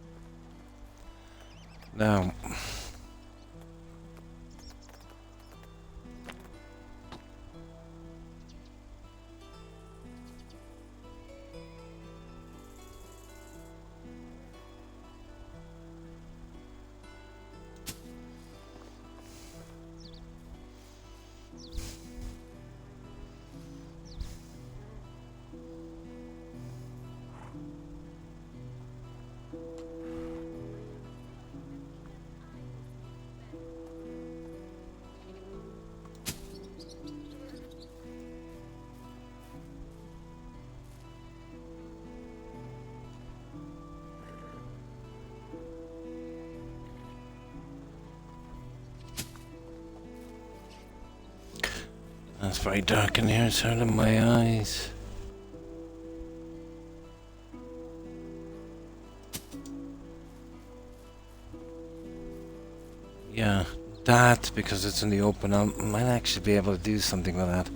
Now, it's very dark in here, it's hurting my eyes. Yeah, that, because it's in the open, I might actually be able to do something with that.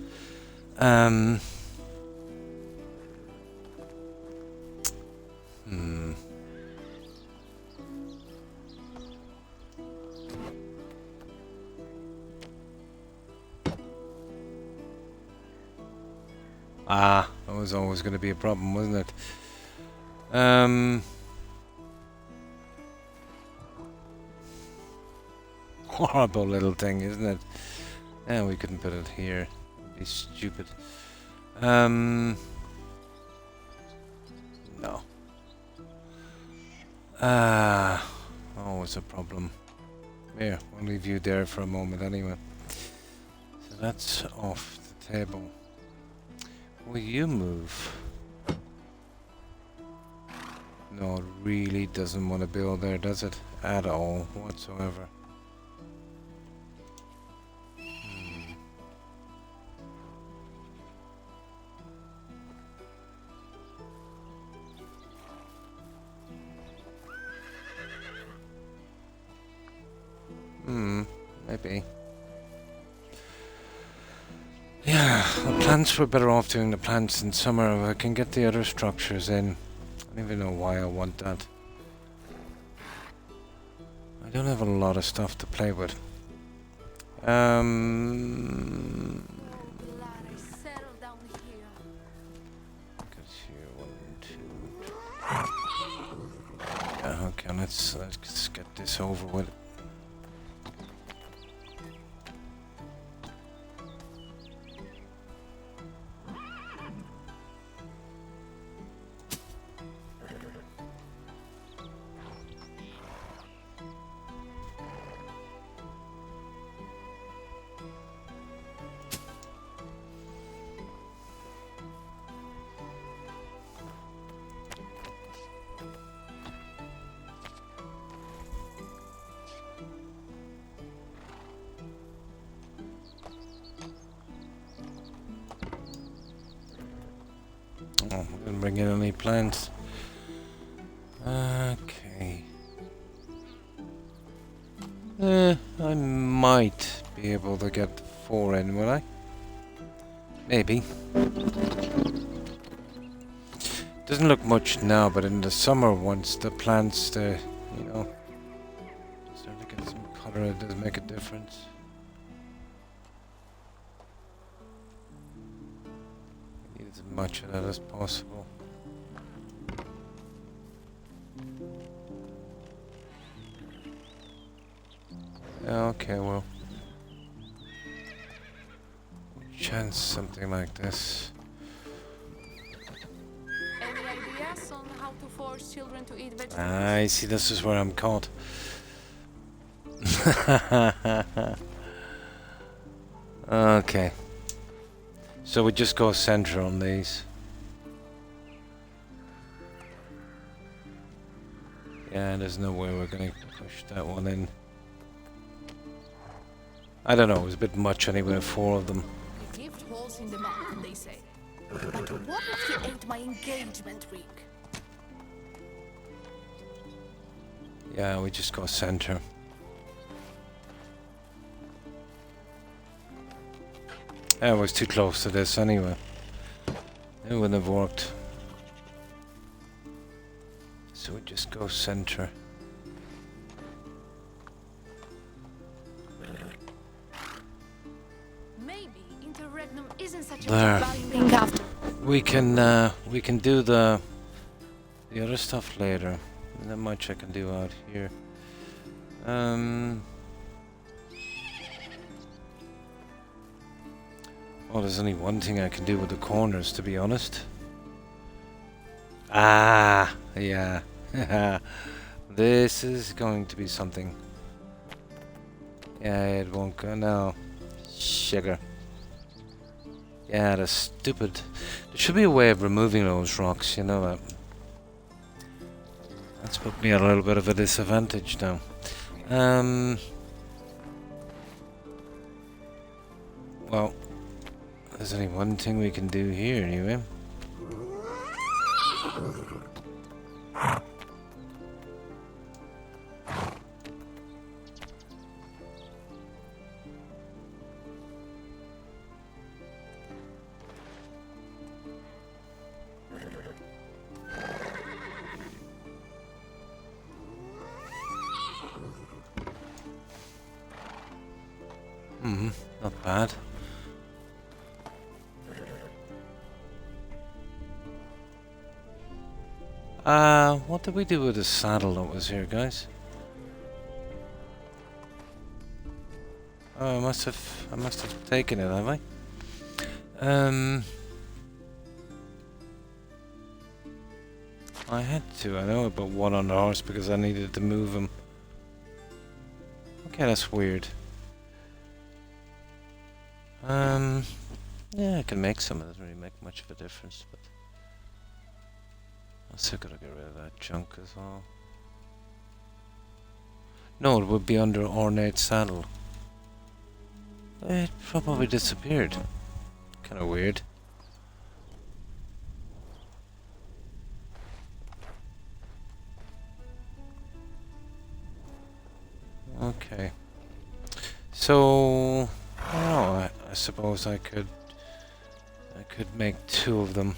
Ah, that was always going to be a problem, wasn't it? Horrible little thing, isn't it? Yeah, we couldn't put it here. It'd be stupid. No. Always a problem. Here, we'll leave you there for a moment anyway. So that's off the table. Will you move? No, it really doesn't want to build there, does it? At all, whatsoever. Maybe. Yeah, the plants were better off doing the plants in summer. If I can get the other structures in. I don't even know why I want that. I don't have a lot of stuff to play with. Glad I settled down here. Got here, 1, 2. Yeah, okay, let's get this over with. Oh, we didn't bring in any plants. Okay. I might be able to get 4 in, will I? Maybe. Doesn't look much now, but in the summer, once the plants, you know, start to get some color, it does make a difference. Need as much of that as possible. Okay, well, chance something like this. Any ideas on how to force children to eat vegetables? I see, this is where I'm caught. Okay. So we just go center on these. Yeah, there's no way we're gonna push that one in. I don't know, it was a bit much anyway, 4 of them. The gift holes in the mouth, they say. But what if he ate my engagement ring? Yeah, we just go center. I was too close to this anyway. It wouldn't have worked. So we just go center. Maybe interregnum isn't such a There. binding after. We can do the other stuff later. Not much I can do out here. Well, there's only one thing I can do with the corners, to be honest. Ah, yeah. This is going to be something. Yeah, it won't go now. Sugar. Yeah, that's stupid. There should be a way of removing those rocks, you know that. That's put me at a little bit of a disadvantage now. Well, there's only one thing we can do here anyway. Not bad. What did we do with the saddle that was here, guys? Oh, I must have taken it, have I? I had to. I know I put one on the horse because I needed to move him. Okay, that's weird. Yeah, I can make some. It doesn't really make much of a difference, but I still gotta get rid of that junk as well. No, it would be under ornate saddle. It probably disappeared. Kind of weird. Okay. So, I suppose I could make two of them.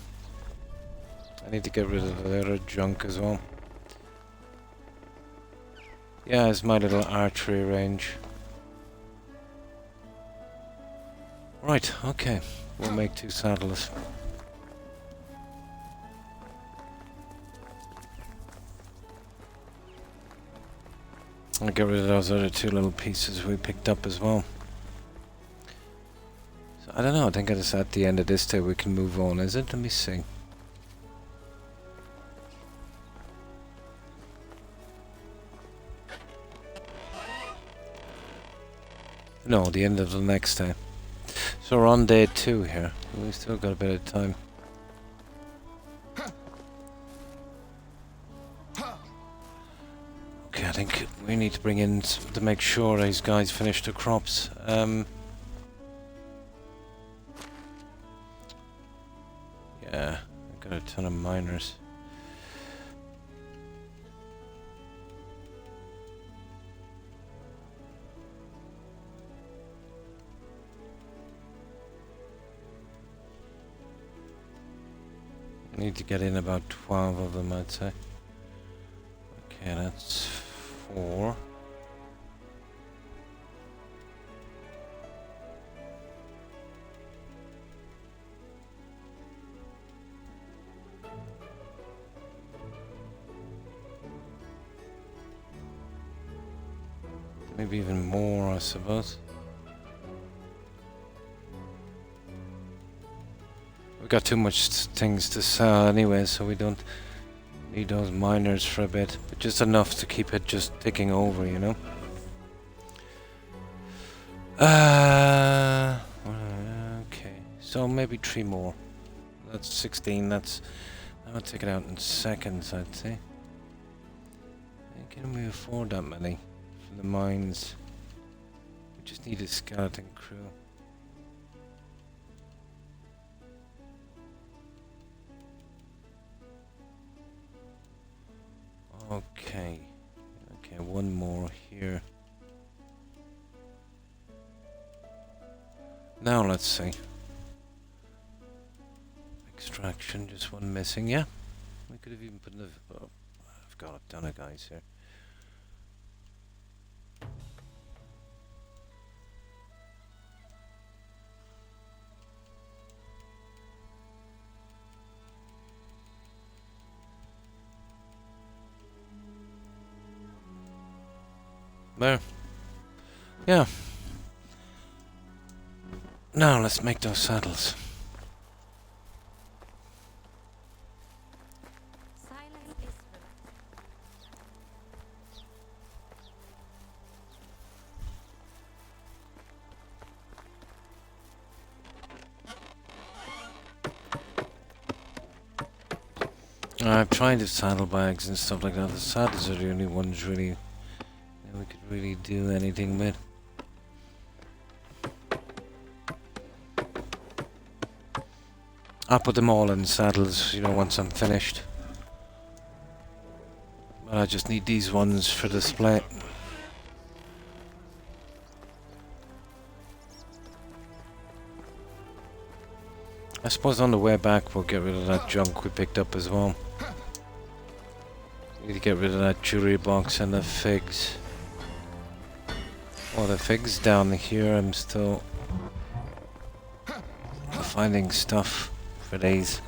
I need to get rid of the other junk as well. Yeah, it's my little archery range. Right, okay. We'll make two saddles. I'll get rid of those other two little pieces we picked up as well. So I don't know, I think it's at the end of this day we can move on, is it? Let me see. No, the end of the next day. So we're on day 2 here. We've still got a bit of time. Okay, I think we need to bring in to make sure these guys finish the crops. Yeah, I've got a ton of miners. I need to get in about 12 of them, I'd say. Okay, that's 4. Maybe even more, I suppose. We've got too much things to sell anyway, so we don't need those miners for a bit, but just enough to keep it just ticking over, you know. Okay, so maybe 3 more. That's 16. That's I'll take it out in seconds, I'd say. Can we afford that many for the mines? We just need a skeleton crew. Okay, one more here. Now let's see. Extraction, just one missing, yeah. We could have even put the... Oh, I've got a ton of guys here. There. Yeah. Now let's make those saddles. Silence is I've tried the saddlebags and stuff like that. The saddles are the only ones really we could really do anything with. I'll put them all in saddles, you know, once I'm finished. But I just need these ones for display. I suppose on the way back we'll get rid of that junk we picked up as well. We need to get rid of that jewelry box and the figs. Oh, the figs down here, I'm still finding stuff for these.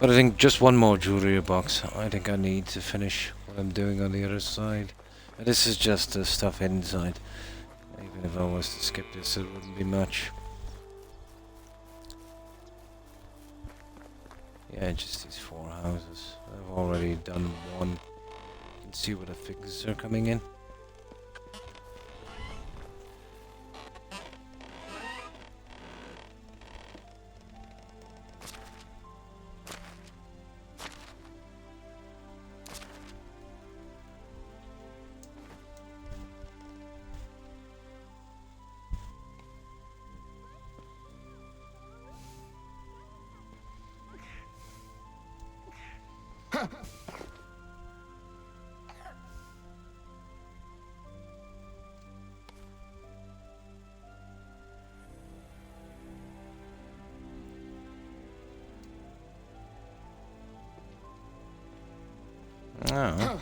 But I think just one more jewelry box. I think I need to finish what I'm doing on the other side. And this is just the stuff inside. Even if I was to skip this, it wouldn't be much. Yeah, just these 4 houses. I've already done one. You can see where the figures are coming in. Oh.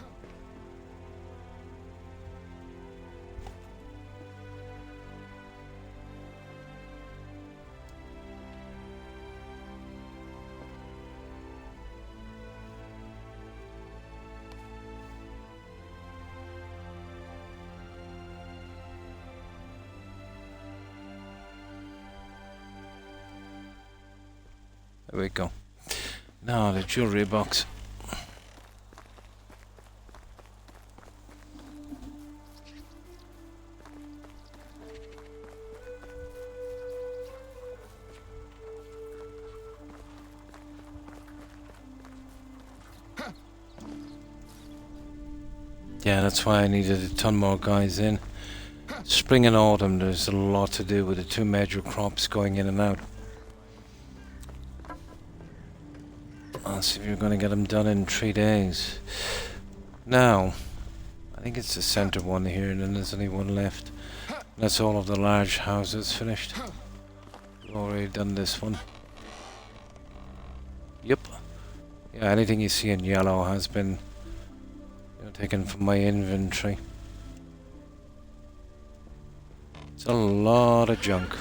There we go. Now the jewelry box. Yeah, that's why I needed a ton more guys in. Spring and autumn, there's a lot to do with the 2 major crops going in and out. I'll see if you're going to get them done in 3 days. Now, I think it's the center one here, and then there's only one left. That's all of the large houses finished. We've already done this one. Yep. Yeah, anything you see in yellow has been taken from my inventory. It's a lot of junk.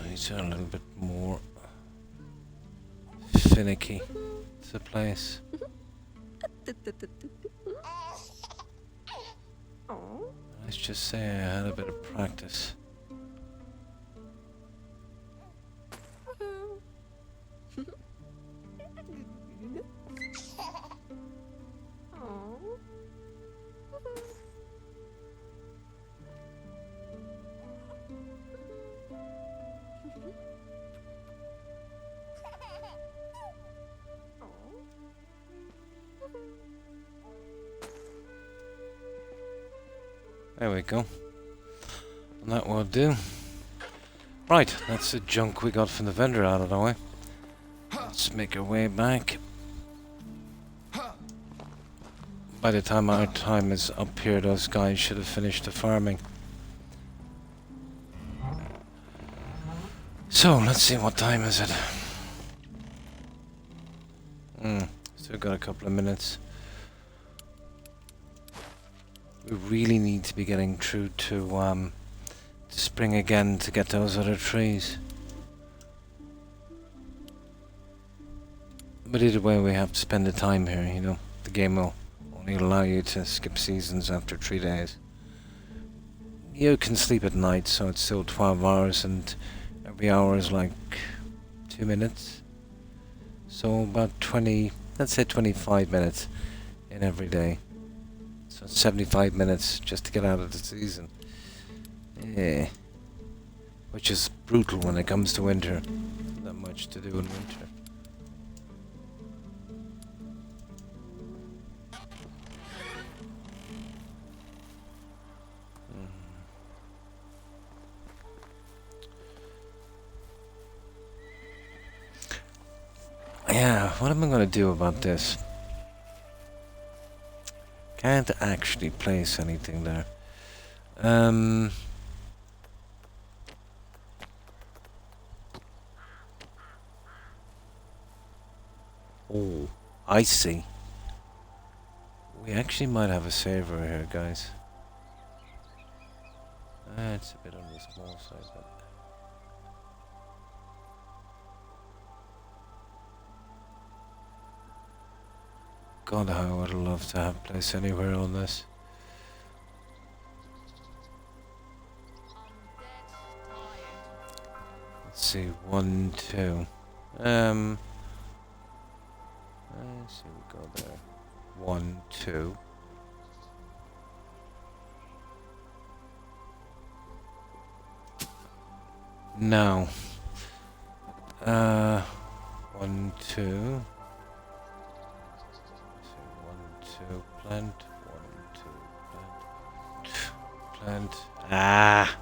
These are a little bit more finicky to place. Let's just say I had a bit of practice. There we go. And that will do. Right, that's the junk we got from the vendor out of the way. Let's make our way back. By the time our time is up here, those guys should have finished the farming. So, let's see, what time is it? Still got a couple of minutes. We really need to be getting through to spring again to get those other trees. But either way, we have to spend the time here, you know. The game will only allow you to skip seasons after 3 days. You can sleep at night, so it's still 12 hours, and every hour is like 2 minutes. So about 20, let's say 25 minutes in every day. So 75 minutes just to get out of the season. Yeah. Which is brutal when it comes to winter. Not much to do in winter. Yeah, what am I going to do about this? Can't actually place anything there. Oh, I see. We actually might have a saver here, guys. It's a bit on the small side, but... God, how I would love to have place anywhere on this. I'm dead tired. Let's see, 1, 2. Let's see, we go there. 1, 2. Now, 1, 2. So 1, 2, plant. 1, 2, plant. Plant. Ah.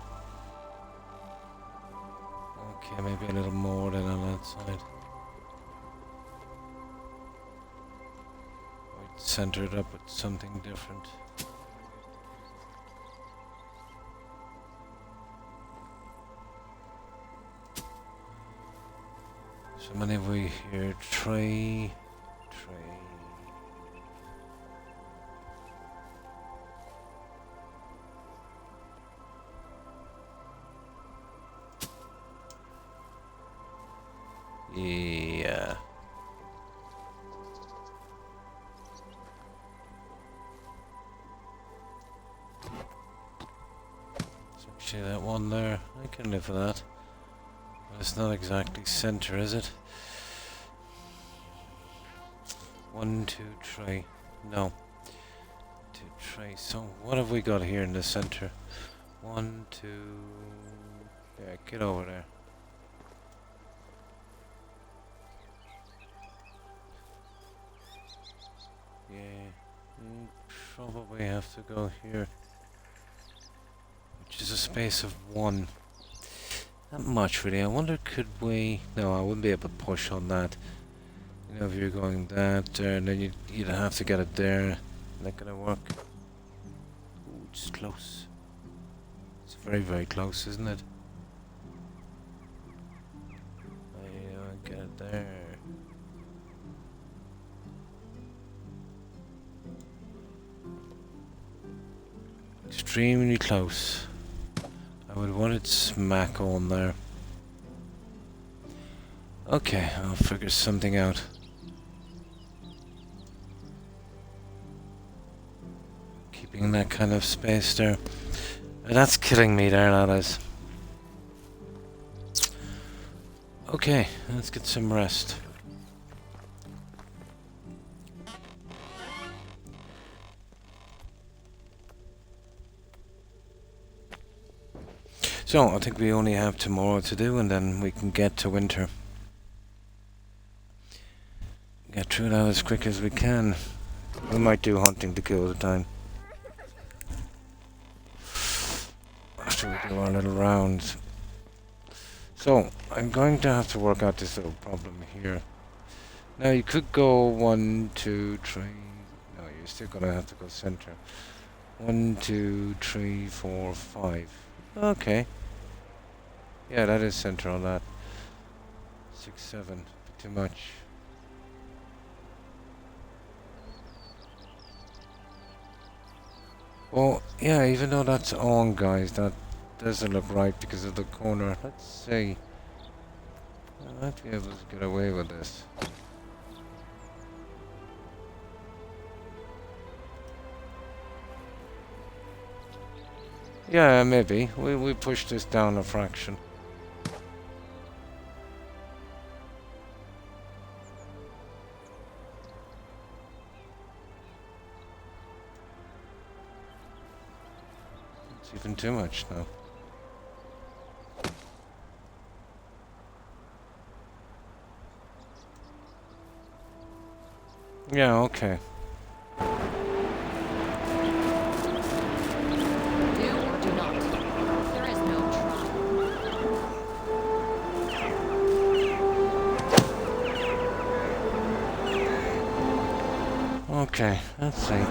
Okay, maybe a little more than on that side. We'd center it up with something different. So many have we here? Tray. Yeah. So actually that one there, I can live with that. But it's not exactly center, is it? 1, 2, tray. No. 2 tray. So what have we got here in the center? 1, 2. Yeah, get over there. Yeah, probably have to go here, which is a space of 1. Not much really. I wonder, could we? No, I wouldn't be able to push on that. You know, if you're going that there, and then you'd have to get it there. Not gonna work. Ooh, it's close. It's very, very close, isn't it? Get it there. Extremely close. I would want it smack on there. Okay, I'll figure something out. Keeping that kind of space there. That's killing me there, that is. Okay, let's get some rest. So, I think we only have tomorrow to do, and then we can get to winter. Get through that as quick as we can. We might do hunting to kill the time. After we do our little rounds. So, I'm going to have to work out this little problem here. Now, you could go 1, 2, 3... No, you're still going to have to go center. 1, 2, 3, 4, 5. Okay. Yeah, that is center on that. 6, 7. Too much. Well, yeah, even though that's on, guys, that doesn't look right because of the corner. Let's see. I might be able to get away with this. Yeah, maybe. We push this down a fraction. It's even too much now. Yeah, okay. Okay, let's see.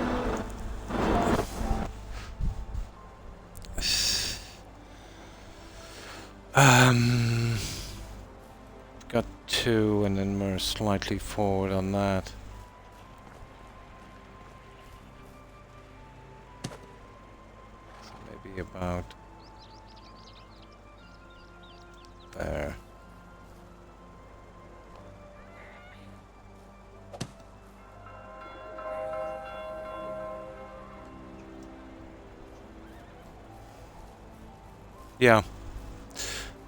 Got 2, and then we're slightly forward on that. be about there. Yeah,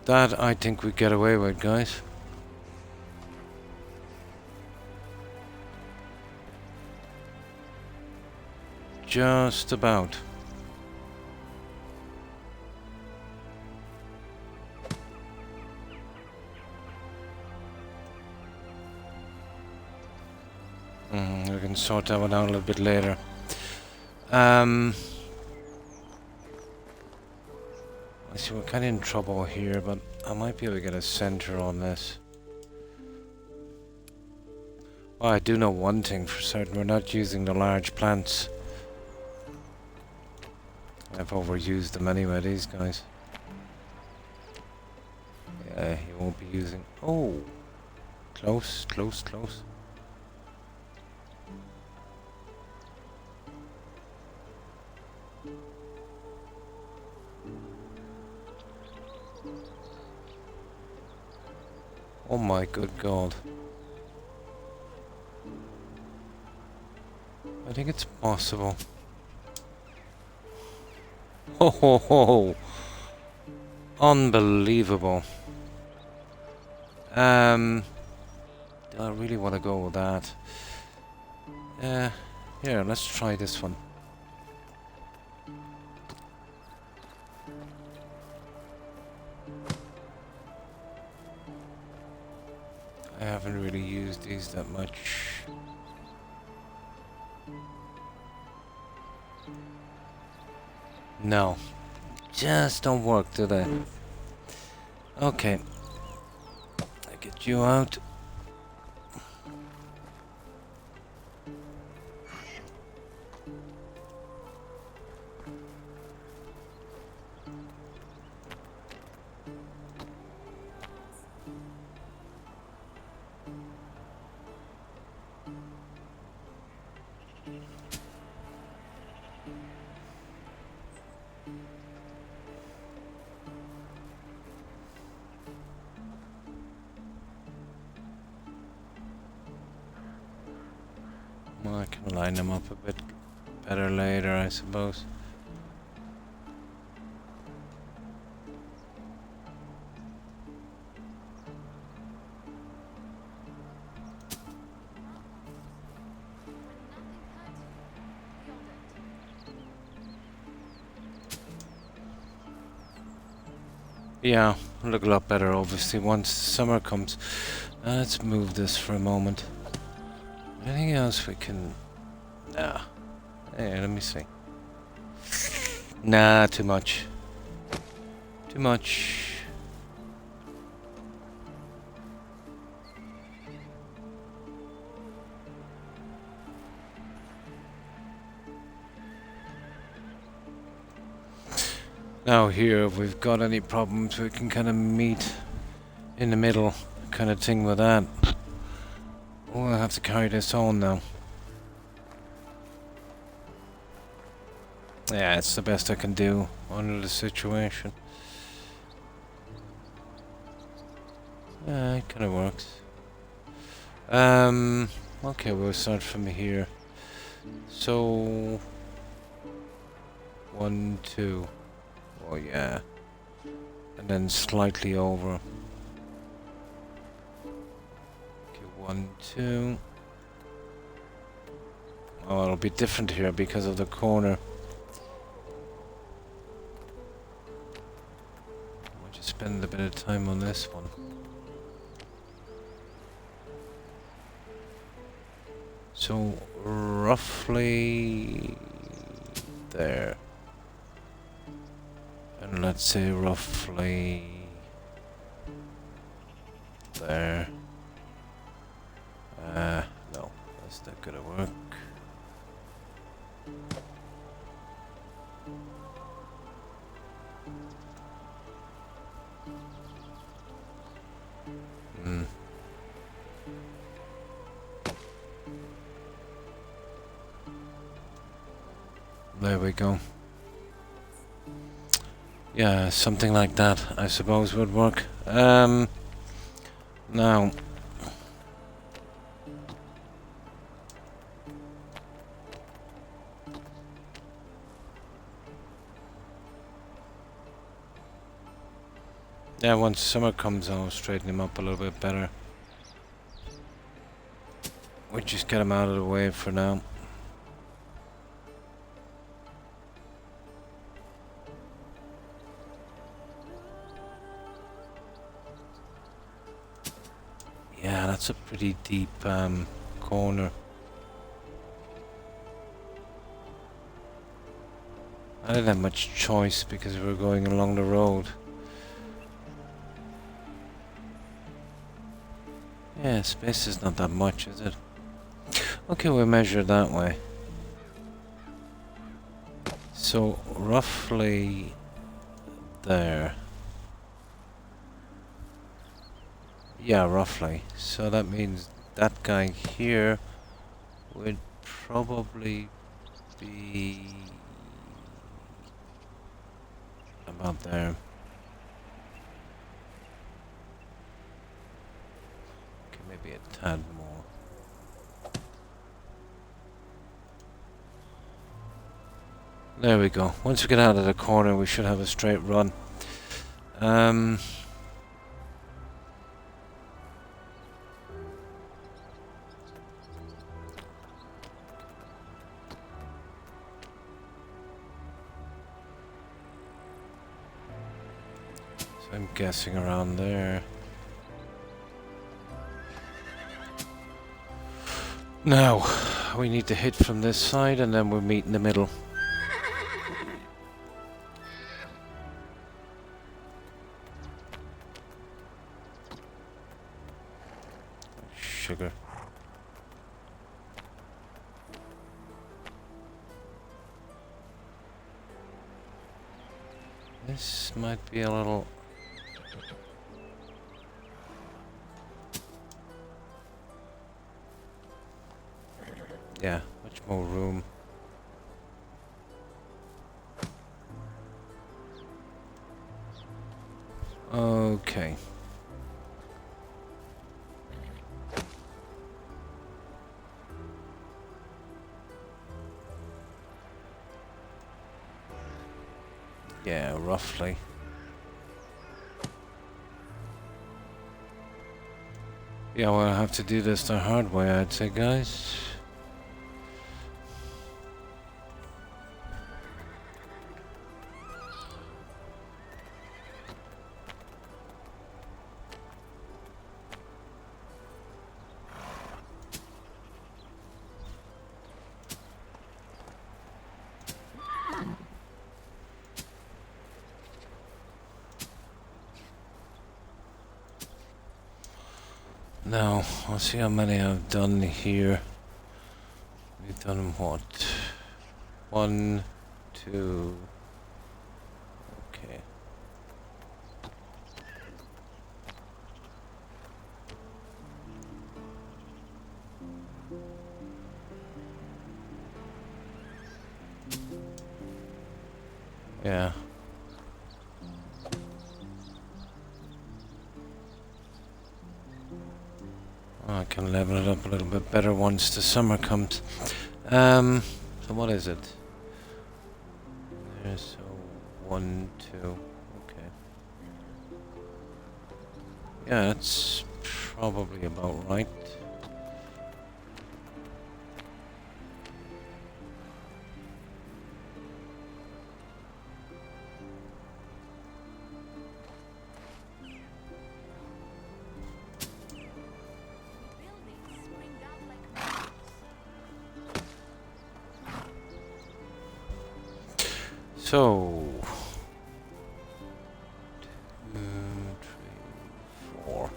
that I think we get away with, guys. Just about. We can sort that one out a little bit later. I see we're kind of in trouble here, but I might be able to get a center on this. Well, I do know one thing for certain. We're not using the large plants. I've overused them anyway, these guys. Yeah, he won't be using... Oh! Close, close, close. Oh my good God. I think it's possible. Ho ho ho! Unbelievable. Do I really want to go with that? Here, let's try this one. I haven't really used these that much. No. Just don't work, do they? Okay. I get you out. Well, I can line them up a bit better later, I suppose. Yeah, look a lot better obviously once summer comes. Let's move this for a moment. Anything else we can... Nah. Hey, let me see. Nah, too much. Too much. Now here, if we've got any problems, we can kind of meet in the middle kind of thing with that. Oh, I'll have to carry this on now. Yeah, it's the best I can do under the situation. Yeah, it kind of works. Okay, we'll start from here. So... 1, 2. Oh yeah. And then slightly over. Okay, 1, 2. Oh, it'll be different here because of the corner. I'll just spend a bit of time on this one. So, roughly there. And let's say roughly there. No, that's not gonna work. There we go. Yeah, something like that, I suppose, would work. Now. Yeah, once summer comes, I'll straighten him up a little bit better. We'll just get him out of the way for now. Yeah, that's a pretty deep corner. I didn't have much choice because we were going along the road. Yeah, space is not that much, is it? Okay, we'll measure it that way. So, roughly there. Yeah, roughly. So that means that guy here would probably be about there. Okay, maybe a tad more. There we go. Once we get out of the corner, we should have a straight run. So I'm guessing around there. Now, we need to hit from this side and then we'll meet in the middle. Sugar. This might be a little... Yeah, much more room. Okay. Yeah, roughly. Yeah, we'll have to do this the hard way, I'd say, guys. Now, I'll see how many I've done here. We've done what? 1, 2... Okay. Yeah. I can level it up a little bit better once the summer comes. So what is it? There's so 1, 2. Okay. Yeah, that's probably about right. So, 2, 3, 4.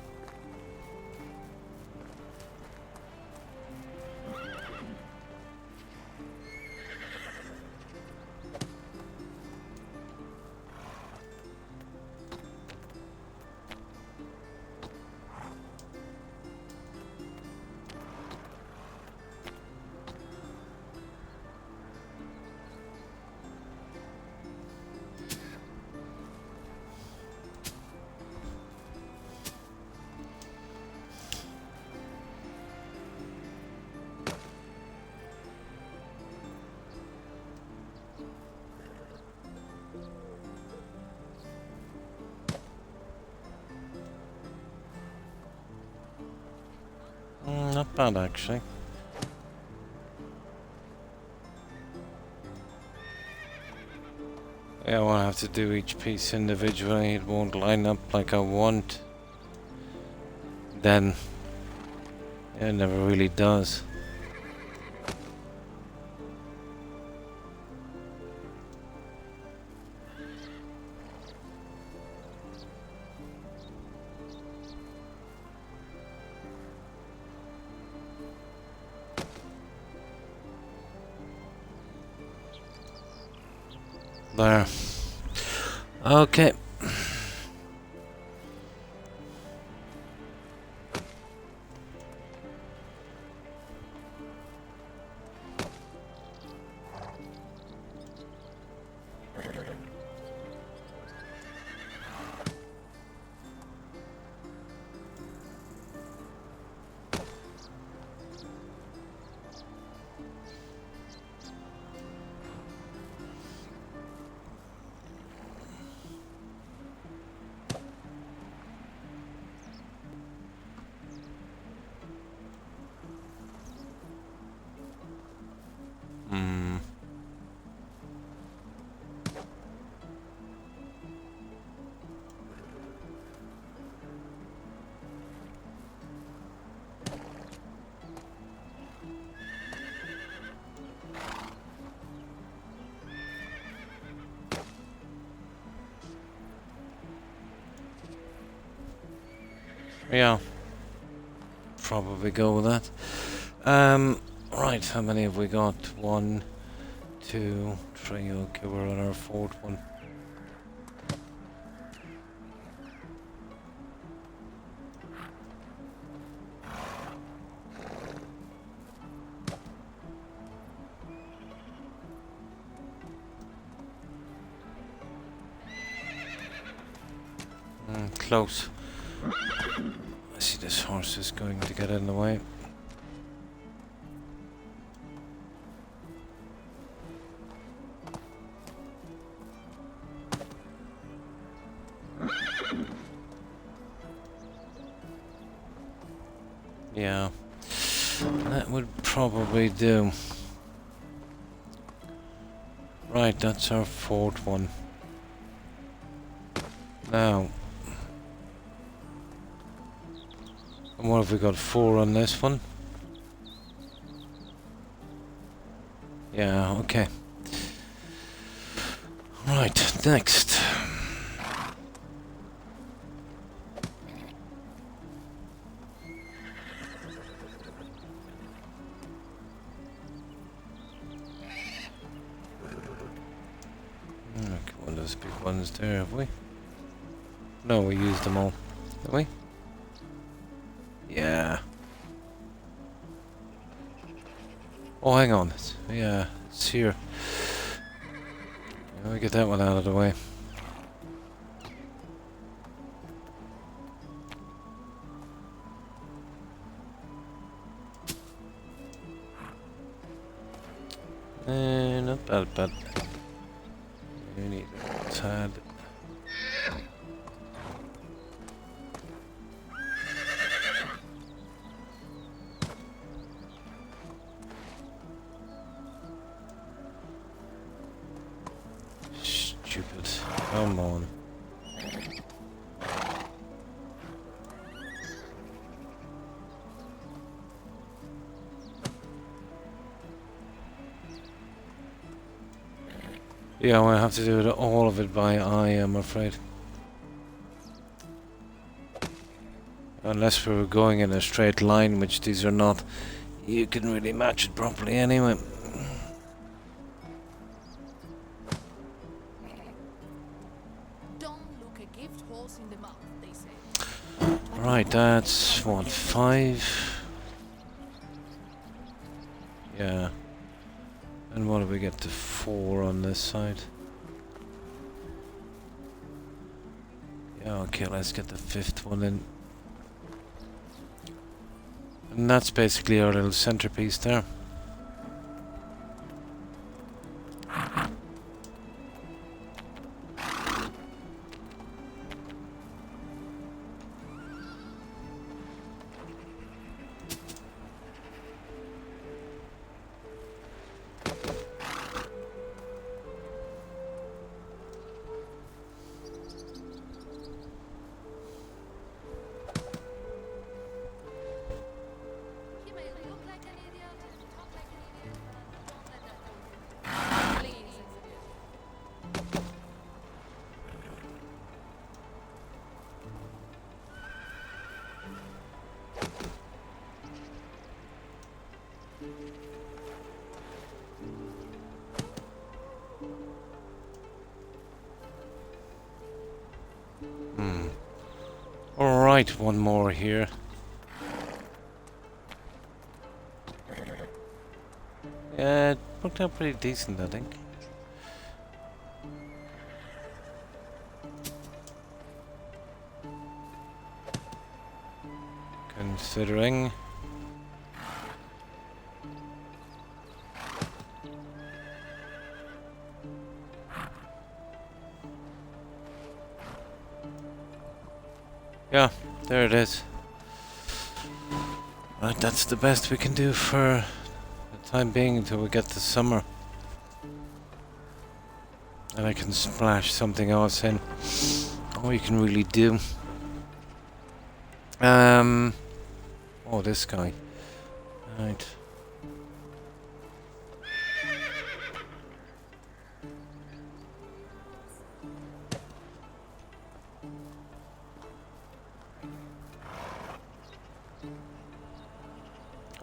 not bad actually. Yeah, I'll have to do each piece individually. It won't line up like I want. Then it never really does. There. Okay. Yeah, probably go with that. Right, how many have we got? 1, 2, 3. Okay, we're on our 4th one. Close. I see this horse is going to get in the way. Yeah, that would probably do. Right, that's our 4th one. Now, and what have we got? 4 on this one? Yeah, okay. Right, next. Okay, one of those big ones there, have we? No, we used them all. Did we? Yeah. Oh, hang on. Yeah, it's here. Let me get that one out of the way. Not bad, but you need a tad. Stupid. Come on. Yeah, I have to do all of it by eye, I'm afraid. Unless we were going in a straight line, which these are not, you can really match it properly anyway. Don't look a gift horse in the mouth, they say. Right, that's what, 5? Yeah. And what do we get to 4 on this side? Yeah, okay, let's get the 5th one in. And that's basically our little centerpiece there. Alright, one more here. Yeah, it worked out pretty decent, I think. Considering. Yeah, there it is. Right, that's the best we can do for the time being until we get to summer. And I can splash something else in. All you can really do. Oh, this guy. Right.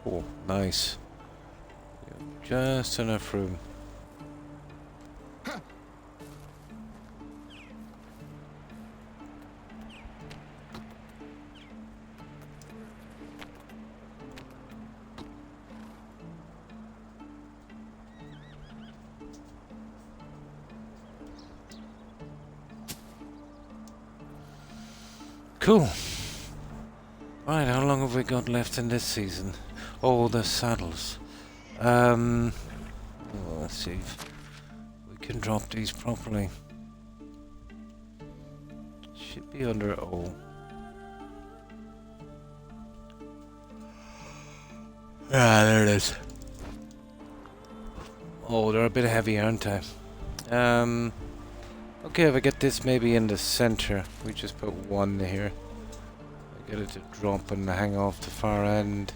Oh, nice. Just enough room. Cool. Right, how long have we got left in this season? Oh, the saddles. Well, let's see if we can drop these properly. Should be under O. Ah, there it is. Oh, they're a bit heavy, aren't they? Okay, if I get this maybe in the center, we just put one here. I get it to drop and hang off the far end.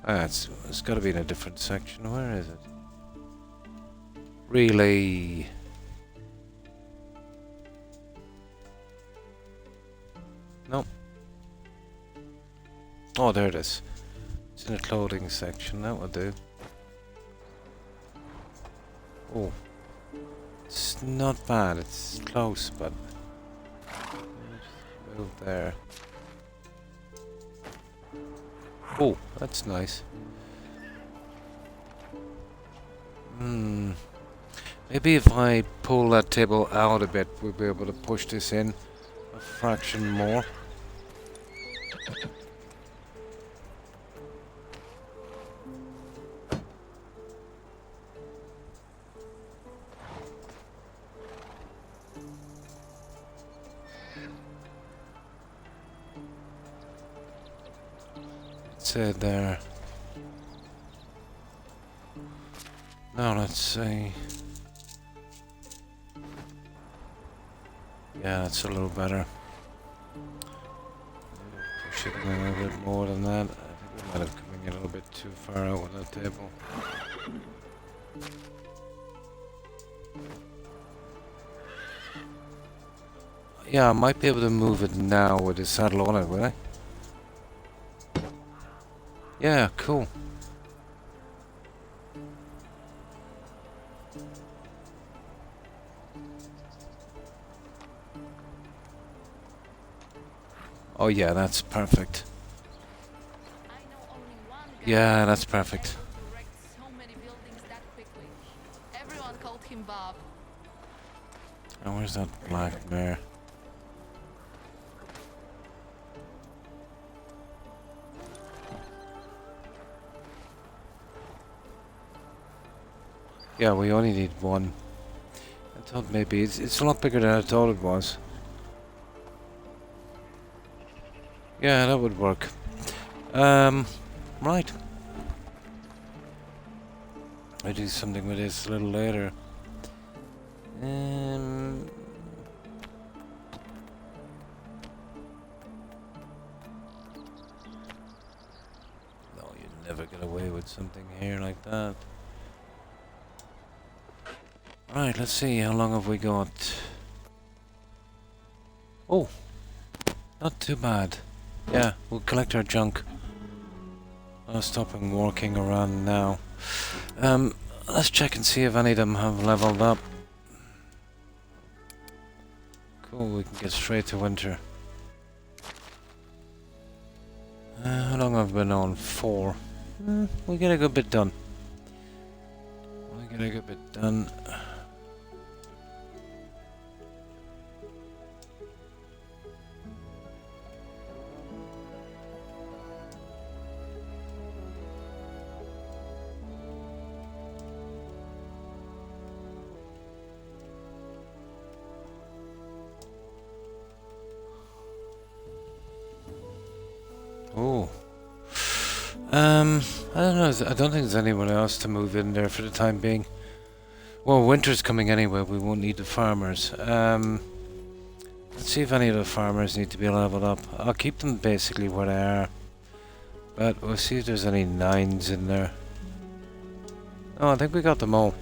Ah, it's got to be in a different section. Where is it? Really? Nope. Oh, there it is. It's in the clothing section. That will do. Oh. It's not bad. It's close, but... move there. Oh, that's nice. Maybe if I pull that table out a bit, we'll be able to push this in a fraction more. It there. Now let's see. Yeah, that's a little better. Push it in a little bit more than that. I think we might have come in a little bit too far out with that table. Yeah, I might be able to move it now with the saddle on it, will I? Yeah, cool. Oh yeah, that's perfect. I know only one guy Yeah, that's perfect. who wrecked so many buildings that quickly. Everyone called him Bob. Oh, where's that black mare? Yeah, we only need one. I thought maybe it's a lot bigger than I thought it was. Yeah, that would work. Right. I do something with this a little later. No, you'd never get away with something here like that. Right, let's see, how long have we got? Oh, Not too bad. Yeah, we'll collect our junk. I'll stop him walking around now. Let's check and see if any of them have leveled up. Cool, we can get straight to winter. How long have I been on? 4. We get a good bit done. Oh. I don't know. I don't think there's anyone else to move in there for the time being. Well, winter's coming anyway. We won't need the farmers. Let's see if any of the farmers need to be leveled up. I'll keep them basically where they are. But we'll see if there's any 9s in there. Oh, I think we got them all.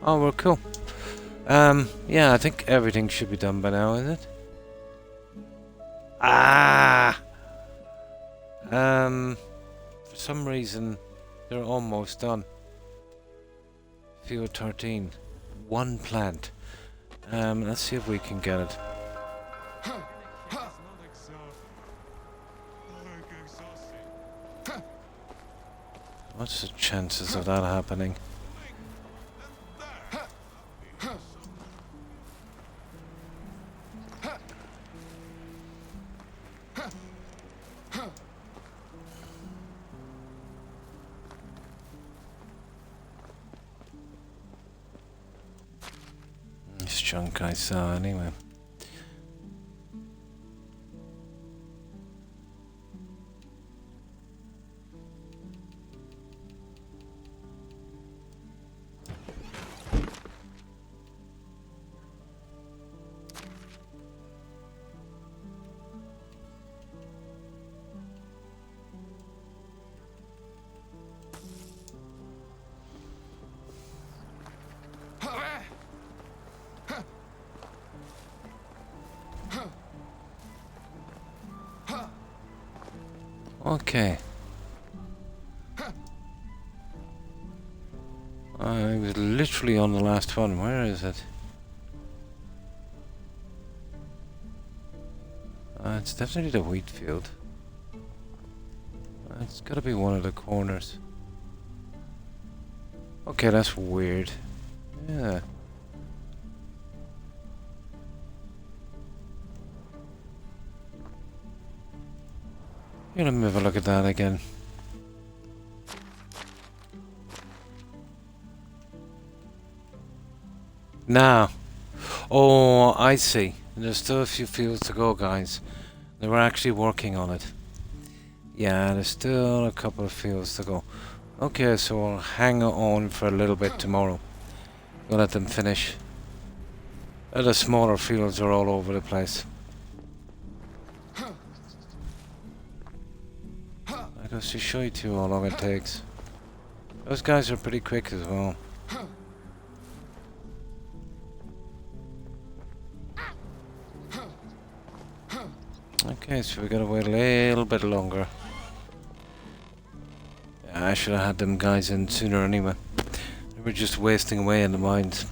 Oh, we're cool. Yeah, I think everything should be done by now, isn't it? Ah! For some reason, they're almost done. Field 13. 1 plant. Let's see if we can get it. What's the chances of that happening? This junk I saw anyway. Okay. I was literally on the last one. Where is it? It's definitely the wheat field. It's gotta be one of the corners. Okay, that's weird. Yeah. Here, let me have a look at that again. Now. Oh, I see. There's still a few fields to go, guys. They were actually working on it. Yeah, there's still a couple of fields to go. Okay, so I'll hang on for a little bit tomorrow. We'll let them finish. The smaller fields are all over the place. I goes to show you two how long it takes. Those guys are pretty quick as well. Okay, so we gotta wait a little bit longer. Yeah, I should have had them guys in sooner anyway. They were just wasting away in the mines.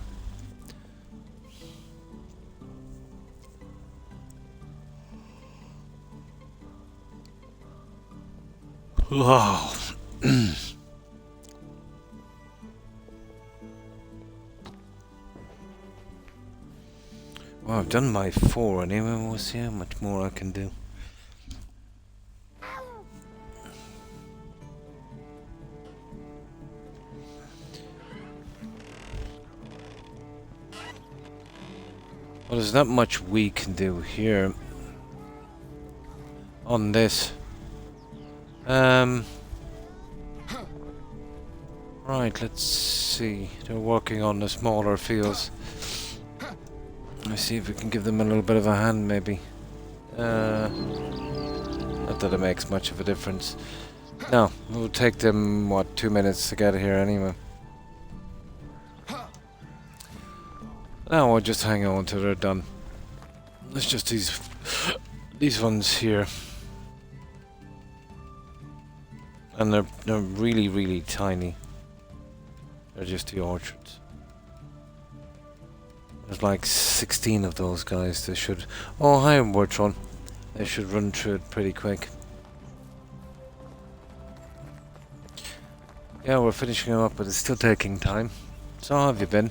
Wow. Well, I've done my 4 anyway. We'll see how much more I can do. Well, there's not much we can do here on this. Right, let's see. They're working on the smaller fields. Let's see if we can give them a little bit of a hand, maybe. Not that it makes much of a difference. No, it will take them, what, 2 minutes to get here anyway. Now we'll just hang on till they're done. It's just these ones here. And they're really, really tiny. They're just the orchards. There's like 16 of those guys. They should... Oh, hi, Wartron. They should run through it pretty quick. Yeah, we're finishing them up, but it's still taking time. So how have you been?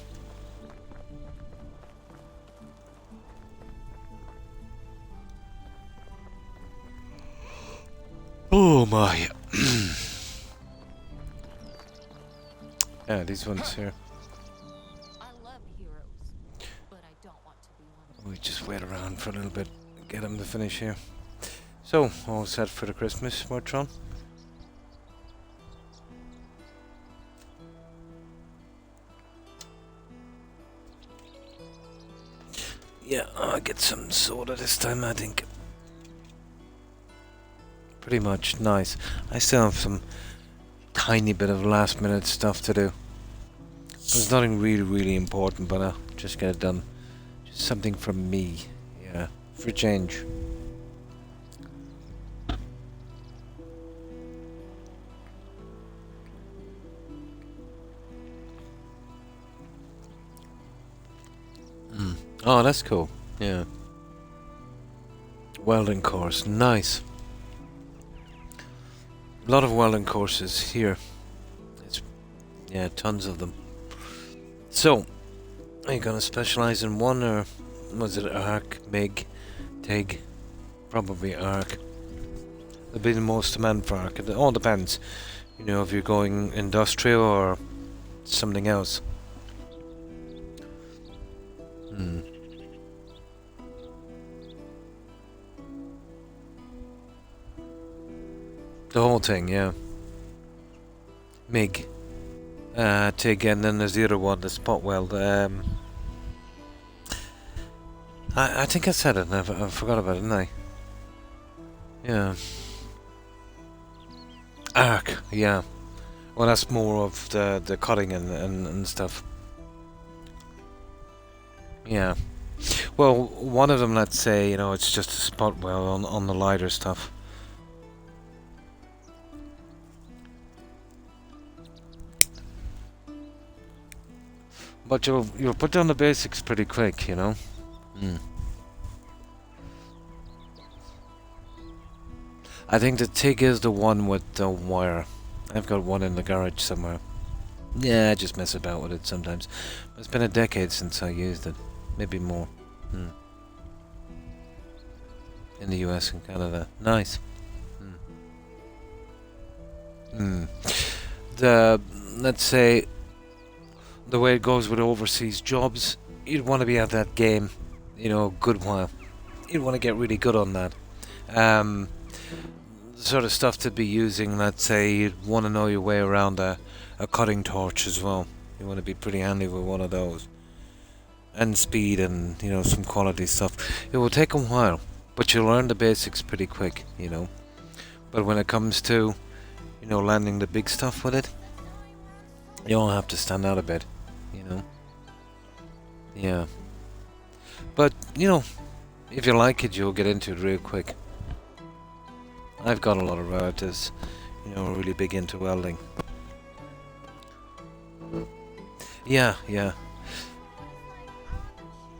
Oh my. Yeah, these ones here. I love heroes, but I don't want to be one. We just wait around for a little bit, get them to finish here. So, all set for the Christmas, Mortron? Yeah, I'll get some soda this time, I think. Pretty much, nice. I still have some tiny bit of last minute stuff to do. There's nothing really important, but I'll just get it done. Just something from me, yeah, for change. Oh, that's cool. Yeah. Welding course, nice. A lot of welding courses here. Yeah, tons of them. So, are you gonna specialize in one, or was it Arc, MIG, TIG? Probably Arc. There'll be the most demand for Arc. It all depends. You know, if you're going industrial or something else. The whole thing, yeah. MIG. TIG, and then there's the other one, the spot weld. I think I said it, and I forgot about it, didn't I? Yeah. Arc, yeah. Well, that's more of the cutting and stuff. Yeah. Well, one of them, let's say, you know, it's just a spot weld on the lighter stuff. But you'll put down the basics pretty quick, you know. I think the TIG is the one with the wire. I've got one in the garage somewhere. Yeah, I just mess about with it sometimes. It's been a decade since I used it, maybe more. In the US and Canada, nice. Let's say. The way it goes with overseas jobs, you'd want to be at that game, you know, a good while. You'd want to get really good on that. The sort of stuff to be using, let's say, you'd want to know your way around a cutting torch as well. You want to be pretty handy with one of those. And speed and, you know, some quality stuff. It will take a while, but you'll learn the basics pretty quick, you know. But when it comes to, you know, landing the big stuff with it, you'll have to stand out a bit, you know. Yeah. But, you know, if you like it, you'll get into it real quick. I've got a lot of relatives, you know, really big into welding. Yeah.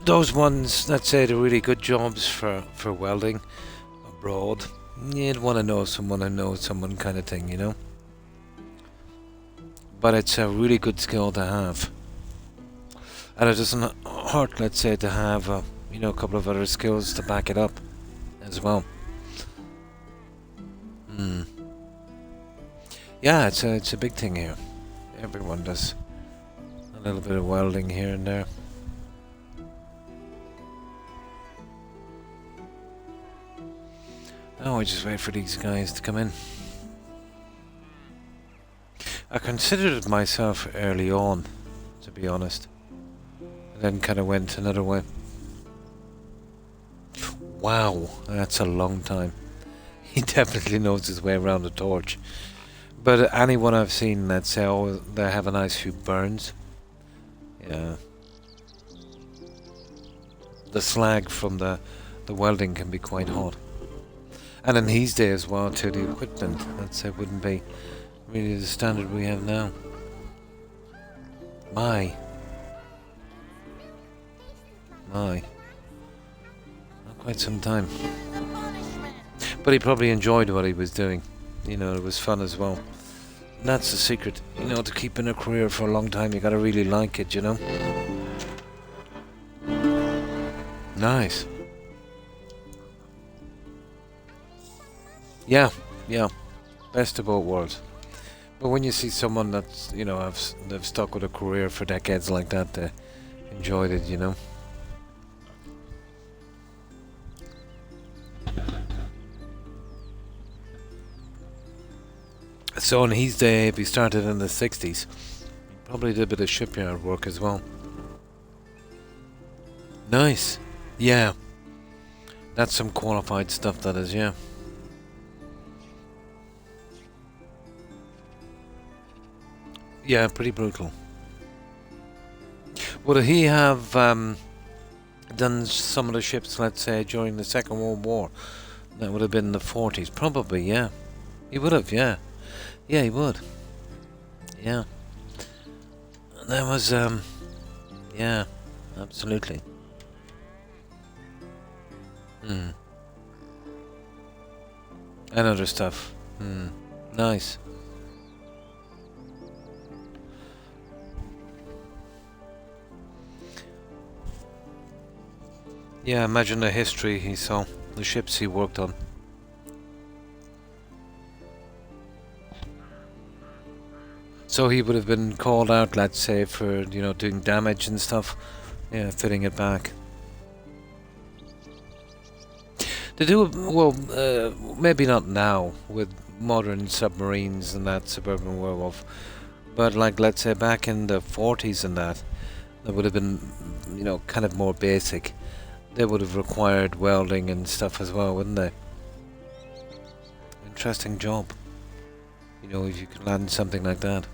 Those ones, let's say, the really good jobs for welding abroad, you'd want to know someone who knows someone kind of thing, you know. But it's a really good skill to have. And it doesn't hurt, let's say, to have, you know, a couple of other skills to back it up as well. Yeah, it's a big thing here. Everyone does a little bit of welding here and there. Oh, I just wait for these guys to come in. I considered it myself early on, to be honest. And then kind of went another way. Wow, that's a long time. He definitely knows his way around the torch. But anyone I've seen, let's say, oh, they have a nice few burns. Yeah. The slag from the The welding can be quite hot. And in his day as well, too, the equipment, I'd say, wouldn't be really the standard we have now. My. Not quite some time. But he probably enjoyed what he was doing. You know, it was fun as well. And that's the secret. You know, to keep in a career for a long time, you gotta really like it, you know? Nice. Yeah, yeah. Best of both worlds. But when you see someone that's, you know, they've stuck with a career for decades like that, they enjoyed it, you know? So in his day, if he started in the 60s, he probably did a bit of shipyard work as well. Nice. Yeah. That's some qualified stuff, that is, yeah. Yeah, pretty brutal. Would he have done some of the ships, let's say, during the Second World War? That would have been the 40s. Probably, yeah. He would have, yeah. Yeah, he would. Yeah. That was, yeah, absolutely. And other stuff. Nice. Yeah, imagine the history he saw, the ships he worked on. So he would have been called out, let's say, for, you know, doing damage and stuff. Yeah, fitting it back. They do, well, maybe not now, with modern submarines and that, suburban werewolf. But, like, let's say back in the 40s and that would have been, you know, kind of more basic. They would have required welding and stuff as well, wouldn't they? Interesting job. You know, if you could land something like that.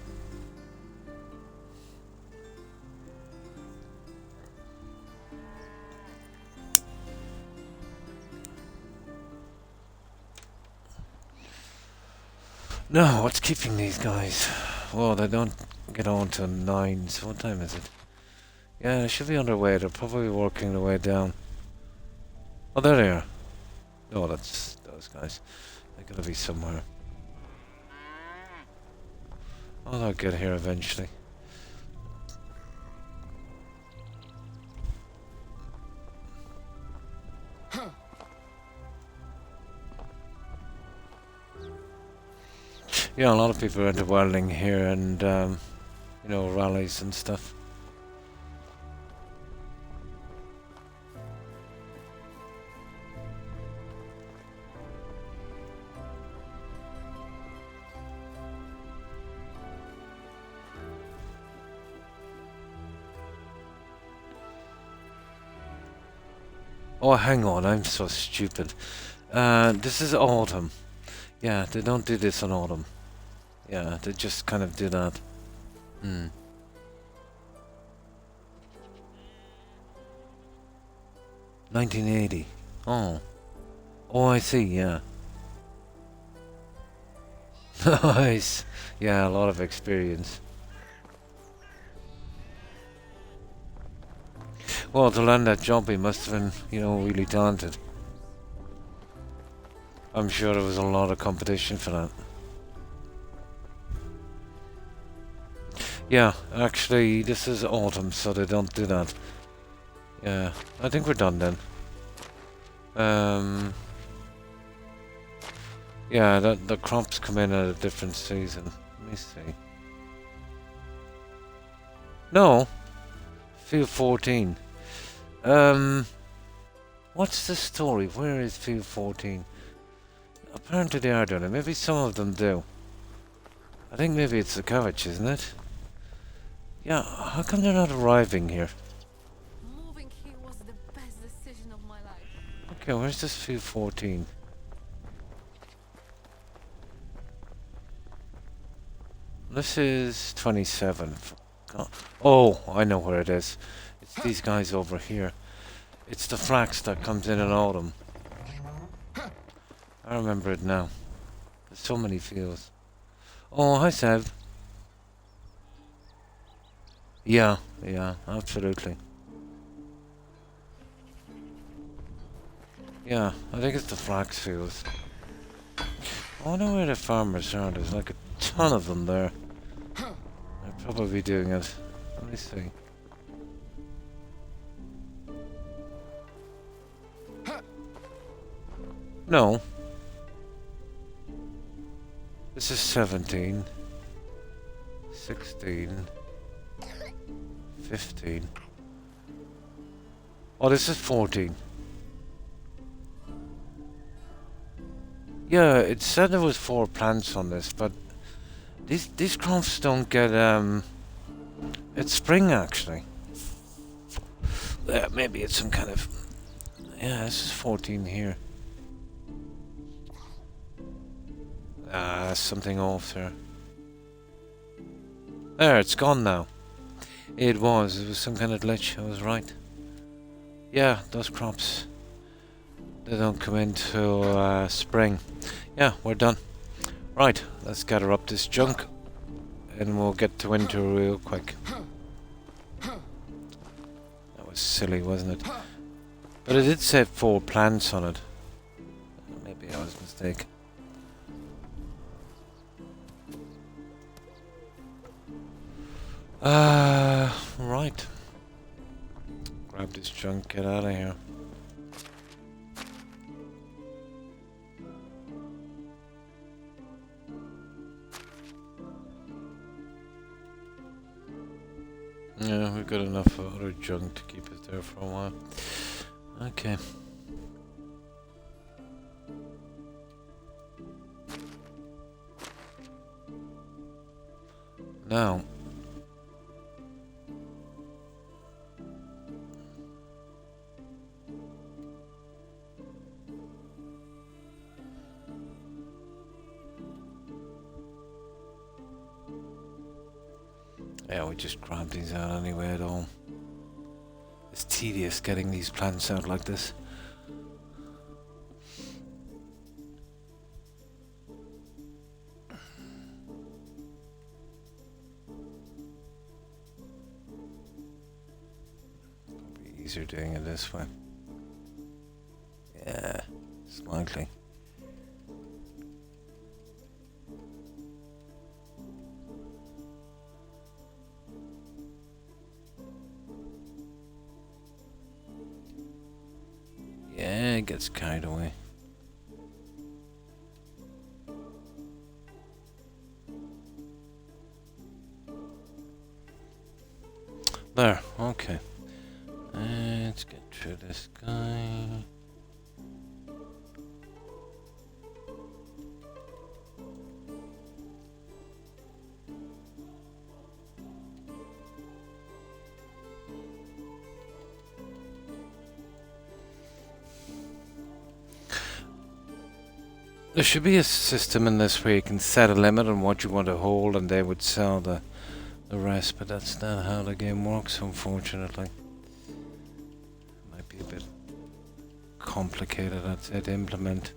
No, what's keeping these guys? Well, they don't get on to 9, so what time is it? Yeah, they should be underway. They're probably working their way down. Oh, there they are. Oh, that's those guys. They're gonna be somewhere. Oh, they'll get here eventually. Yeah, a lot of people are into welding here and, you know, rallies and stuff. Oh, hang on, I'm so stupid. This is autumn. Yeah, they don't do this in autumn. Yeah, they just kind of do that. 1980. Oh. Oh, I see, yeah. Nice. Yeah, a lot of experience. Well, to land that jump, he must have been, you know, really talented. I'm sure there was a lot of competition for that. Yeah, actually, this is autumn, so they don't do that. Yeah, I think we're done then. Yeah, the crops come in at a different season. Let me see. No, field 14. What's the story? Where is field 14? Apparently they are doing it. Maybe some of them do. I think maybe it's the cabbage, isn't it? Yeah, how come they're not arriving here? Moving here was the best decision of my life. Okay, where's this field 14? This is 27. Oh, I know where it is. It's these guys over here. It's the flax that comes in autumn. I remember it now. There's so many fields. Oh, hi Seb. Yeah, absolutely. Yeah, I think it's the flax fields. I wonder where the farmers are. There's like a ton of them there. They're probably doing it. Let me see. No. This is 17. 16. 15. Oh, this is 14. Yeah, it said there was 4 plants on this, but these crops don't get it's spring actually. Yeah, maybe it's some kind of this is 14 here. Something off there. There, it's gone now. It was some kind of glitch, I was right. Yeah, those crops, they don't come into spring. Yeah, we're done. Right, let's gather up this junk and we'll get to winter real quick. That was silly, wasn't it? But it did say 4 plants on it. Maybe I was mistaken. Right. Grab this junk, get out of here. Yeah, we've got enough other junk to keep us there for a while. Okay. Now. Yeah, we just grab these out anyway at all. It's tedious getting these plants out like this. Probably easier doing it this way. Yeah, slightly. Yeah, it gets carried away. There, okay. Let's get through this guy. There should be a system in this where you can set a limit on what you want to hold and they would sell the rest, but that's not how the game works, unfortunately. Might be a bit complicated, I'd say, to implement.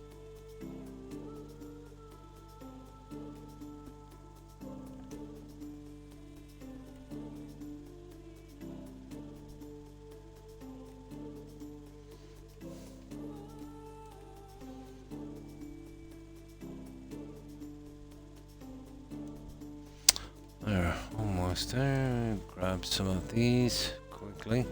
There, almost there. Grab some of these quickly.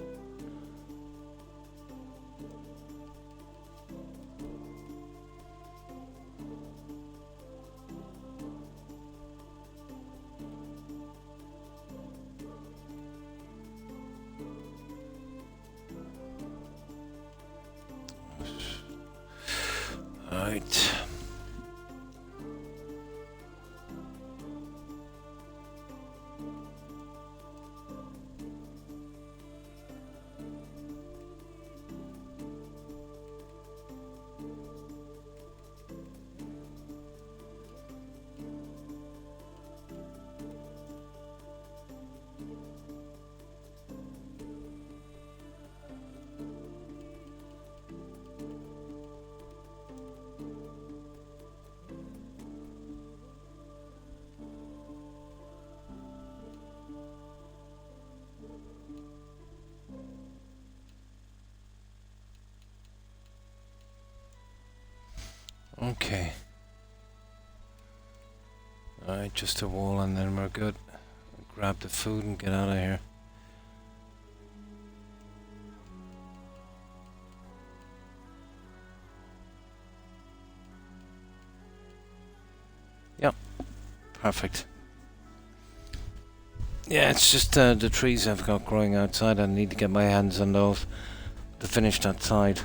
Right. Okay. Alright, just a wall and then we're good. Grab the food and get out of here. Yep. Perfect. Yeah, it's just the trees I've got growing outside. I need to get my hands on those to finish that side.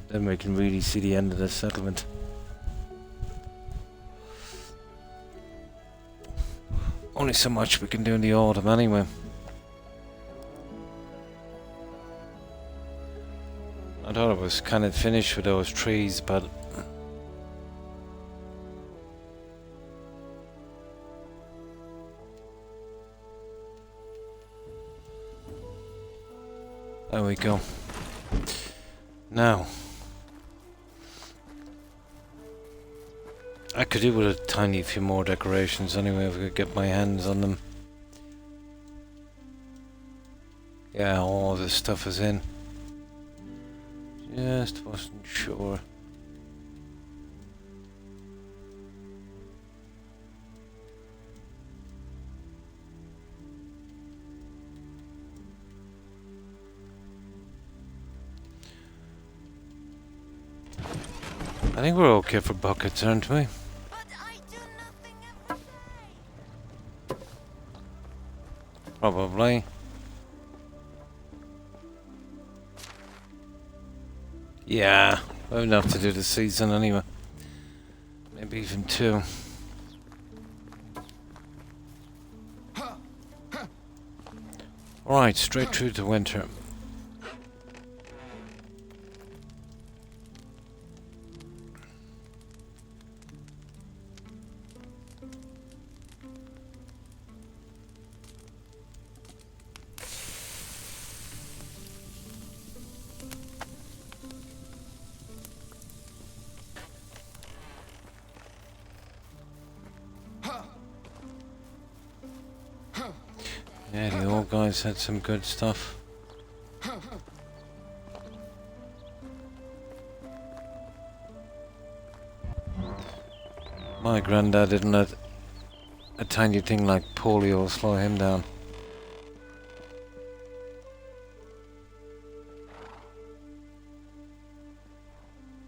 Then we can really see the end of the settlement. Only so much we can do in the autumn anyway. I thought it was kind of finished with those trees, but there we go. Now, I could do with a tiny few more decorations anyway if I could get my hands on them. Yeah, all this stuff is in. Just wasn't sure. I think we're okay for buckets, aren't we? But I do nothing every day. Probably. Yeah, we have enough to do this season anyway. Maybe even 2. Alright, straight through to winter. Yeah, the old guys had some good stuff. My granddad didn't let a tiny thing like polio slow him down.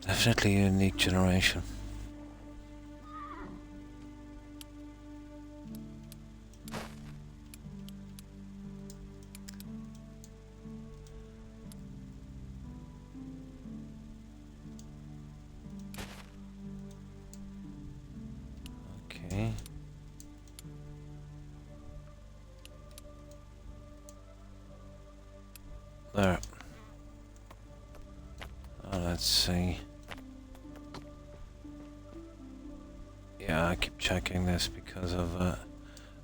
Definitely a unique generation. Okay. There. Oh, let's see. Yeah, I keep checking this because of a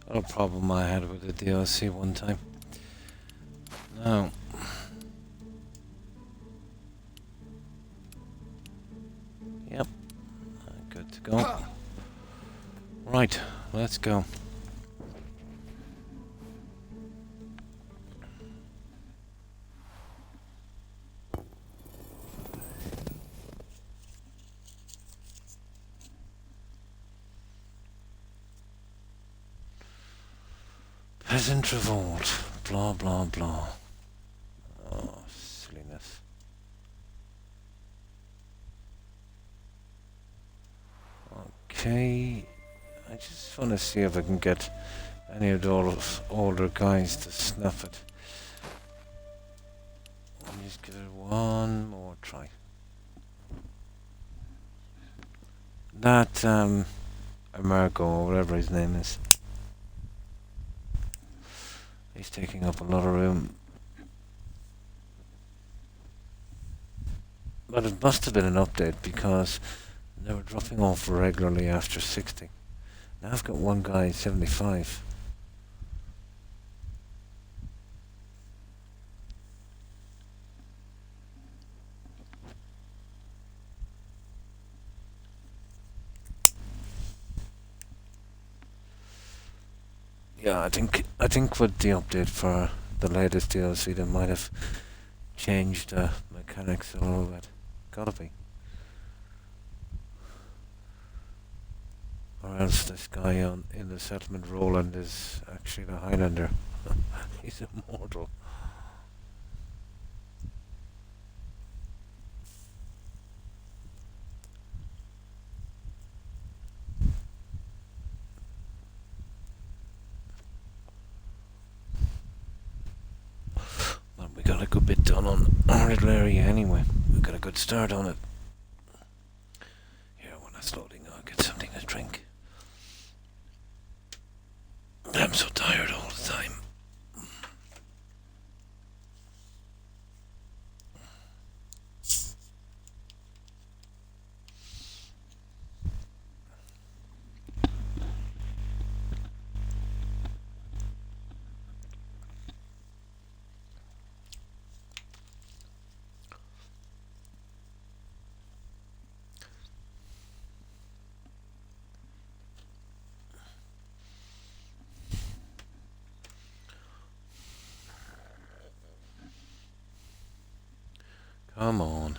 little problem I had with the DLC one time. Now, yep, good to go. Right, let's go. Peasant revolt, blah blah blah. Oh, silliness. Okay, I just want to see if I can get any of those older guys to snuff it. Let me just give it one more try. That, Americo, or whatever his name is. He's taking up a lot of room. But it must have been an update because they were dropping off regularly after 60. Now I've got one guy at 75. Yeah, I think with the update for the latest DLC they might have changed the mechanics a little bit. Gotta be. Or else this guy on in the settlement Roland is actually the Highlander. He's immortal. Well, we got a good bit done on our little area anyway. We got a good start on it. Here, when that's loading, I'll get something to drink. I'm so tired all the time. Come on.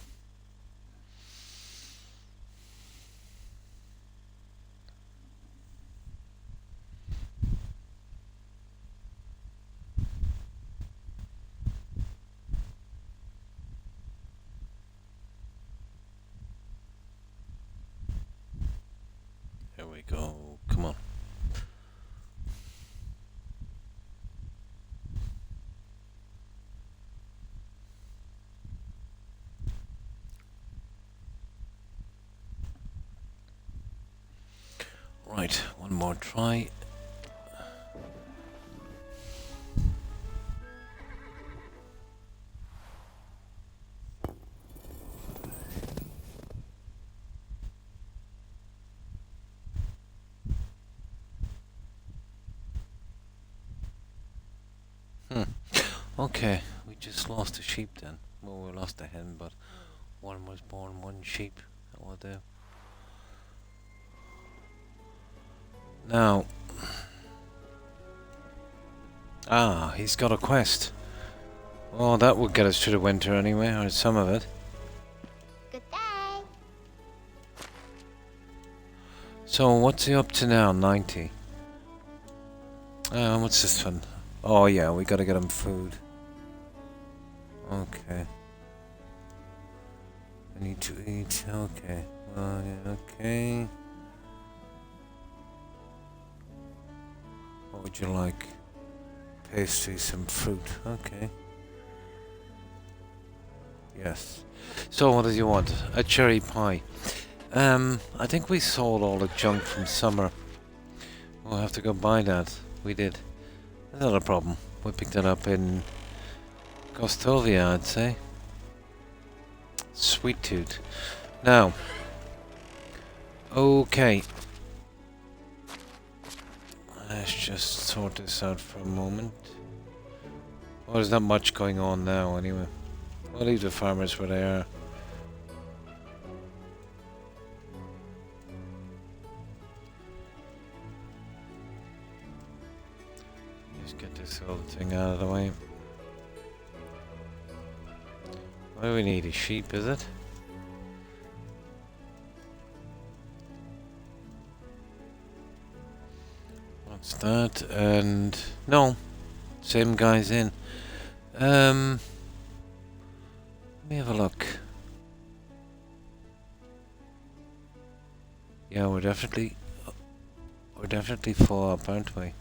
Here we go. Come on. Right, one more try. Okay, we just lost a sheep then. Well, we lost a hen, but one was born, one sheep. That will do. Now, he's got a quest. Oh, that would get us through the winter anyway, or some of it. Good day. So, what's he up to now? 90. What's this one? Oh yeah, we gotta get him food. Okay. I need to eat. Okay. Yeah, okay. What would you like? Pastry, some fruit. Okay. Yes. So what does he want? A cherry pie. I think we sold all the junk from summer. We'll have to go buy that. We did. That's not a problem. We picked it up in Kostovia, I'd say. Sweet tooth. Now. Okay. Let's just sort this out for a moment. Well, there's not much going on now anyway. We'll leave the farmers where they are. Just get this whole thing out of the way. What do we need? A sheep, is it? What's that? And no, same guy's in. Let me have a look. Yeah, we're definitely full up, aren't we?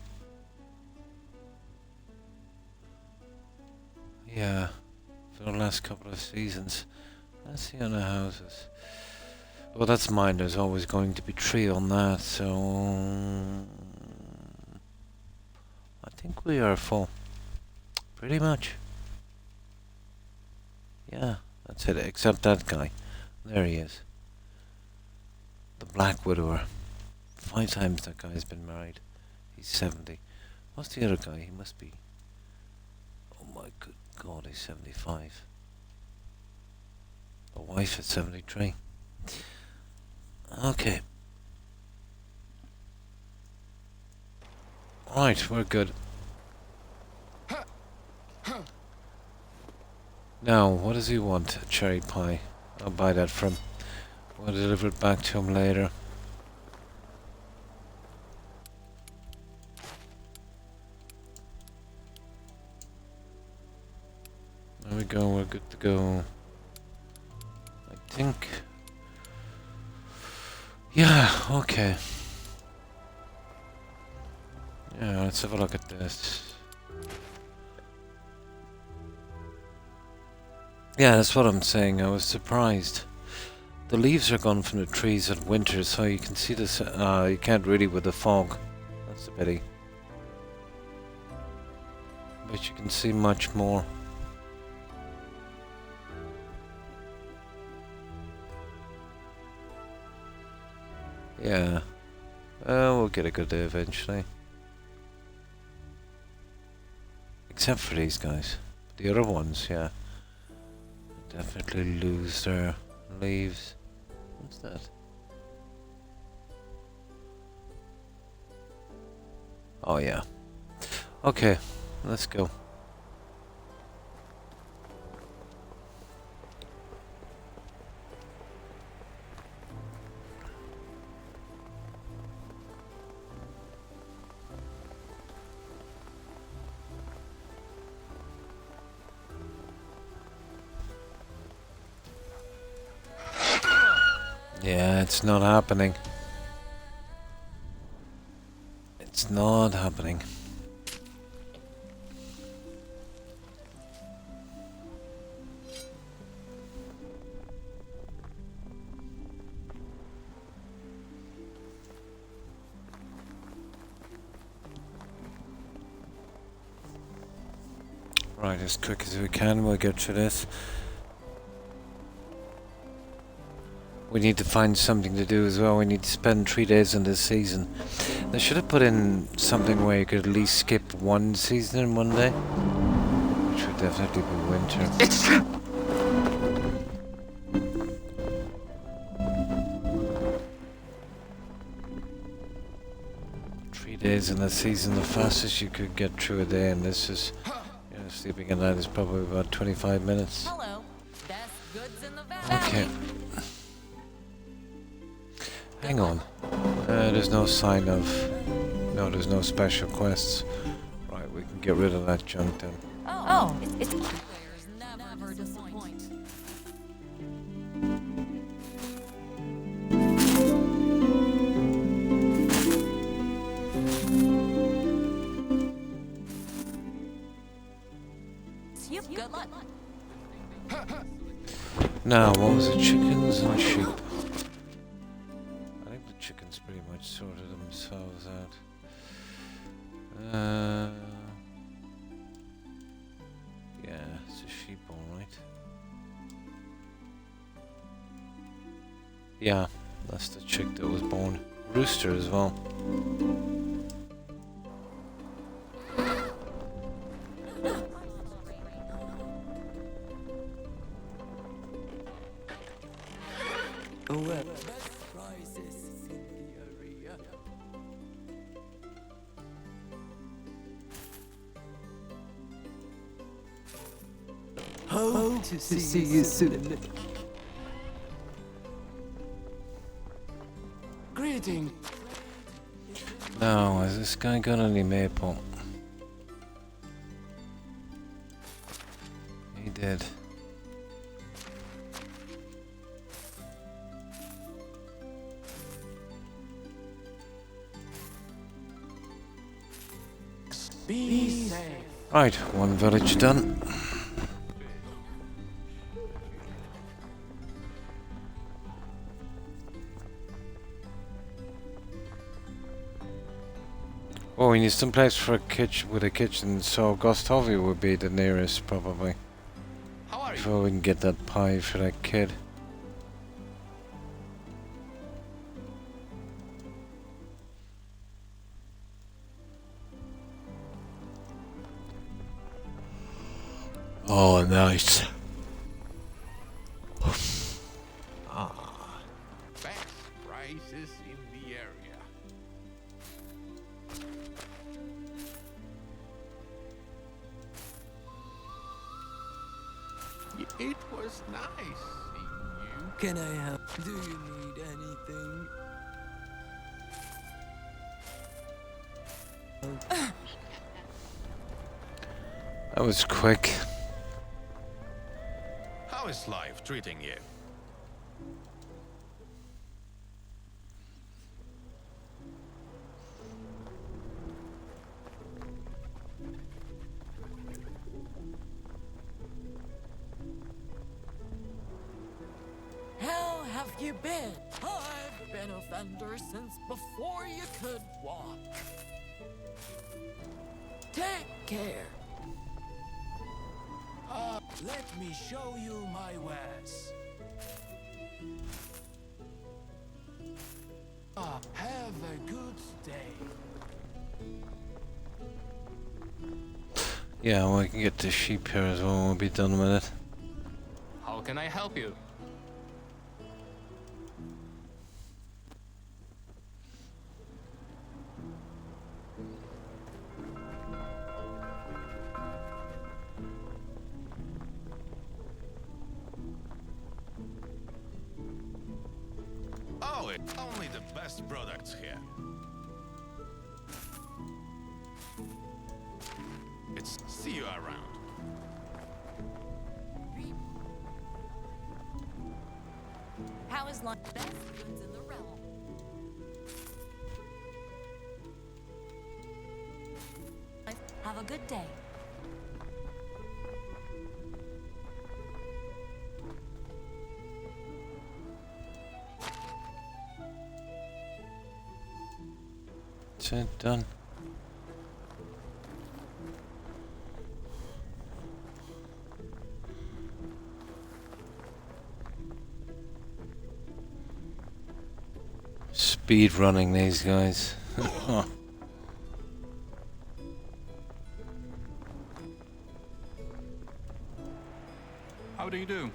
Yeah, for the last couple of seasons. Let's see on the houses. Well, that's mine. There's always going to be 3 on that, so I think we are full. Pretty much. Yeah, that's it. Except that guy. There he is. The Black Widower. 5 times that guy's been married. He's 70. What's the other guy? He must be... Oh my good God, he's 75. A wife at 73. Okay. Right, we're good. Now, what does he want? A cherry pie. I'll buy that from him. We'll deliver it back to him later. go, we're good to go. I think. Yeah, okay. Yeah, let's have a look at this. Yeah, that's what I'm saying. I was surprised. The leaves are gone from the trees at winter, so you can see this. You can't really with the fog. That's a pity. But you can see much more. Yeah. We'll get a good day eventually. Except for these guys. The other ones, yeah. Definitely lose their leaves. What's that? Oh yeah. Okay, let's go. Yeah, it's not happening. It's not happening. Right, as quick as we can, we'll get through this. We need to find something to do as well. We need to spend 3 days in this season. They should have put in something where you could at least skip one season in one day. Which would definitely be winter. 3 days in a season, the fastest you could get through a day, and this is, you know, sleeping at night is probably about 25 minutes. Hello. Best goods in the valley. Okay. Hang on. There's no sign of... No, there's no special quests. Right, we can get rid of that junk then. Oh, it's players never disappoint. Good luck. Now, what was it? Chickens and sheep. I think the chickens pretty much sorted themselves out. Yeah, it's a sheep, alright. Yeah, that's the chick that was born. Rooster as well. Well, best prizes in the area. Hope to see you soon. Greeting. Now, has this guy got any maple? He did. Be safe. Right, one village done. Oh, we need some place for a kitchen with a kitchen, so Gostovi would be the nearest probably. How are you? Before we can get that pie for that kid. Oh, nice. Best prices in the area. It was nice seeing you. Can I help? Do you need anything? That was quick. How's life treating you? How have you been? I've been a vendor since before you could walk. Take care. Let me show you my wares. Have a good day. Yeah, well, I can get the sheep here as well when we'll be done with it. How can I help you? Oh, it's only the best products here. It's see you around. How is lunch? Best goods in the realm. Have a good day. That's it, done. Speed running these guys. How do you do?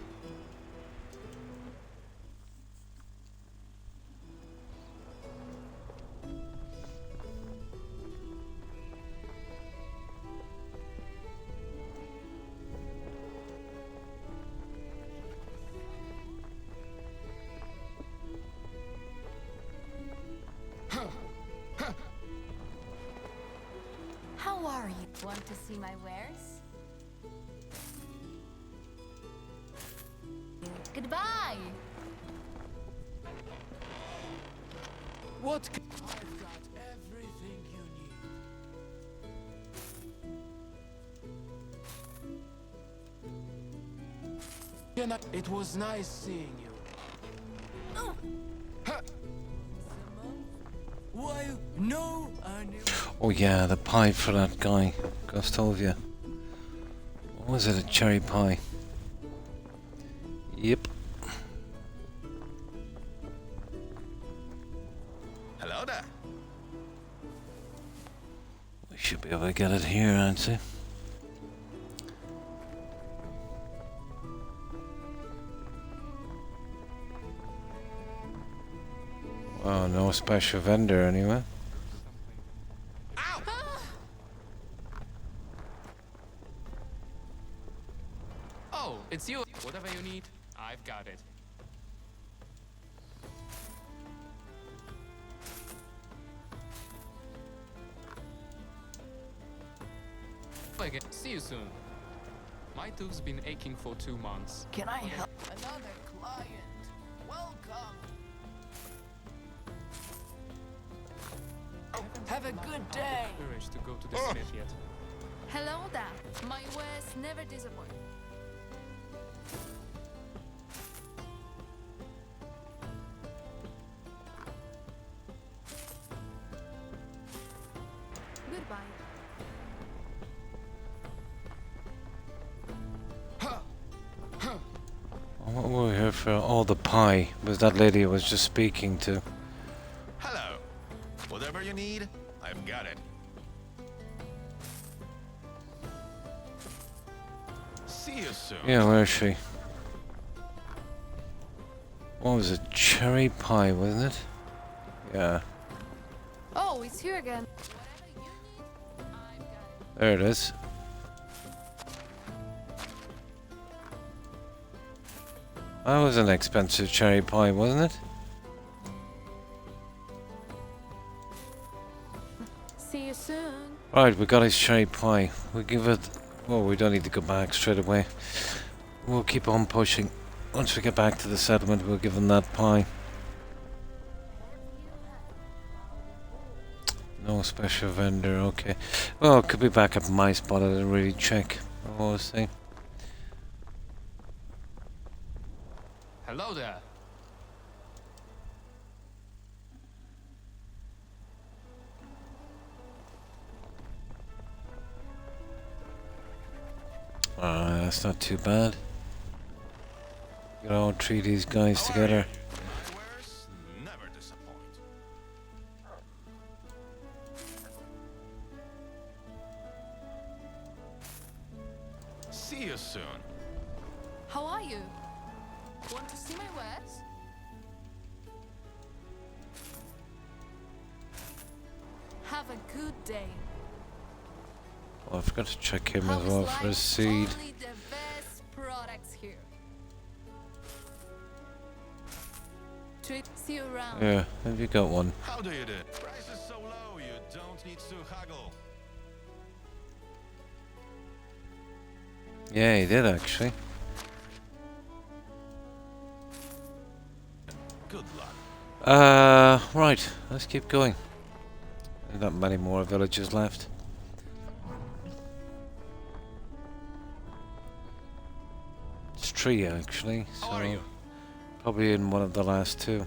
How are you? Want to see my wares? Goodbye! What? I've got everything you need. It was nice seeing you. Why, no, I knew. Oh yeah, the pie for that guy, Gustovia. What was it, a cherry pie? Yep. Hello there. We should be able to get it here, I'd say. Oh, no special vendor anyway. Oh, it's you. Whatever you need, I've got it. Again, see you soon. My tooth's been aching for 2 months. Can I help? Another client. Welcome. Have a good day. Courage to go to the smith yet. Hello there. My wares never disappoint. Goodbye. What were we here for? Oh, the pie. Was that lady I was just speaking to. Hello. Whatever you need, I've got it. See you soon. Yeah, where is she? What was it? Cherry pie, wasn't it? Yeah. Oh, it's here again. Whatever you need, I've got it. There it is. That was an expensive cherry pie, wasn't it? See you soon. Right, we got his cherry pie. We give it... Oh, we don't need to go back straight away. We'll keep on pushing. Once we get back to the settlement, we'll give them that pie. No special vendor, okay. Well, it could be back at my spot, I didn't really check. We'll see. Hello there. That's not too bad. We can all treat these guys together. My wares never disappoint. See you soon. How are you? Want to see my wares? Have a good day. Oh, I forgot to check him as How's well for his life? seed. Only the best products here. See you around. Yeah, have you got one? How do you do? Price is so low, you don't need to haggle. Yeah, he did actually. Good luck. Right, let's keep going. There's not many more villages left. It's 3 actually, How are so you? probably in one of the last 2.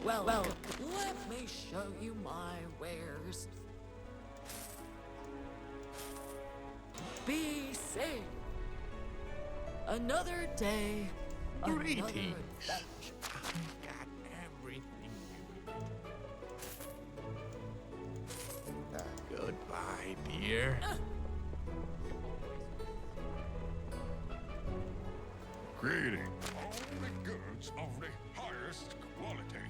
Well, let me show you my wares. Be safe. Another day. Another Greetings. adventure. I've got everything you need. Goodbye, dear. Greetings. Only goods of the highest quality.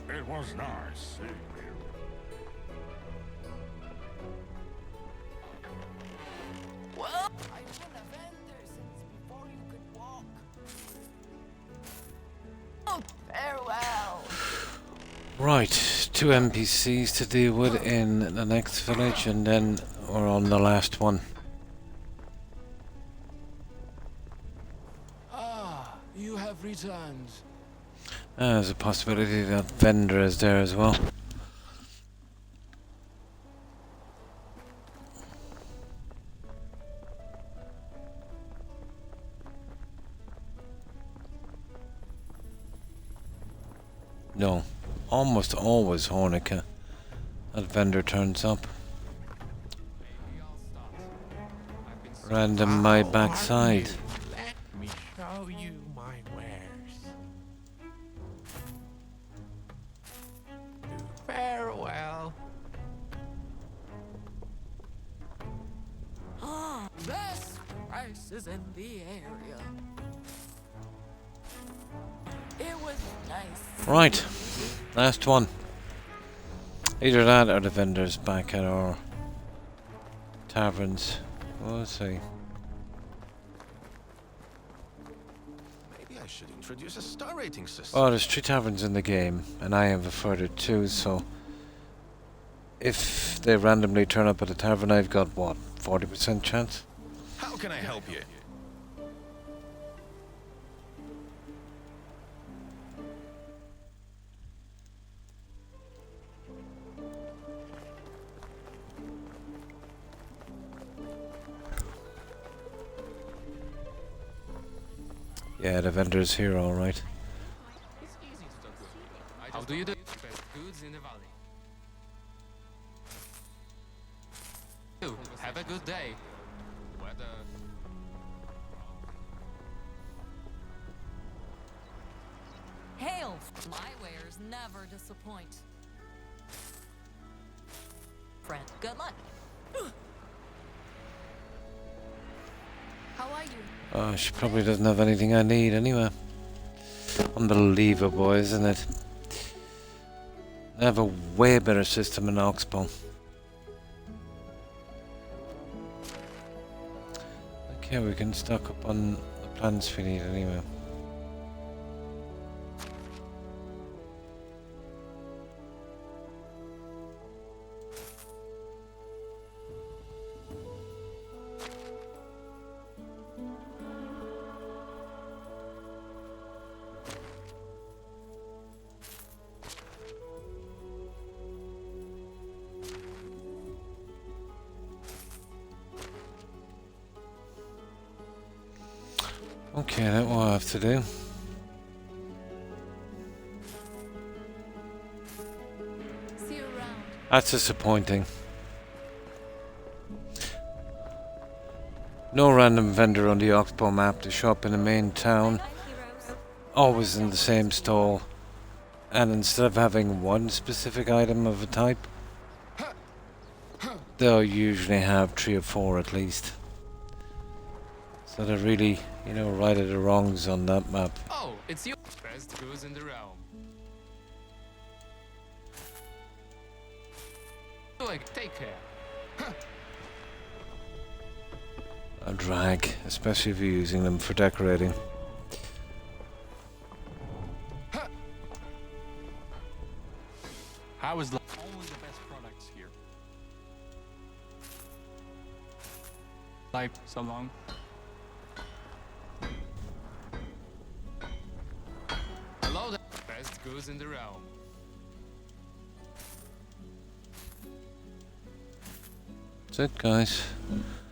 It was nice seeing you. Well, I've been a vendor since before you could walk. Oh, farewell. Right, 2 NPCs to deal with in the next village, and then we're on the last one. Ah, you have returned. There's a possibility that vendor is there as well. No, almost always Hornica. That vendor turns up. Maybe I'll start. I've been so Random my backside. Let me show you my wares. Farewell. Ah, best prices in the area. It was nice. Right, last one. Either that or the vendors back at our taverns. We'll see. Maybe I should introduce a star rating system. Oh, there's 3 taverns in the game, and I have a further 2, so if they randomly turn up at a tavern, I've got what, 40% chance? How can I help you? Yeah, the vendor's here, alright. It's easy to talk with. How do you do? Best goods in the valley. Have a good day. Weather. Hail! My wares never disappoint. Friend, good luck. How are you? Oh, she probably doesn't have anything I need anyway. Unbelievable, isn't it? They have a way better system in Oxbow. Okay, we can stock up on the plants we need anyway. Okay, that will have to do. See you around. That's disappointing. No random vendor on the Oxbow map to shop in the main town. Heroes. Always in the same stall. And instead of having one specific item of a type, they'll usually have 3 or 4 at least. So they're really, you know, right at the wrongs on that map. Oh, it's you. Best goose in the realm. Like, take care. A drag, especially if you're using them for decorating. How is only the best products here? Life so long. Hello there. Best goose in the realm. That's it, guys.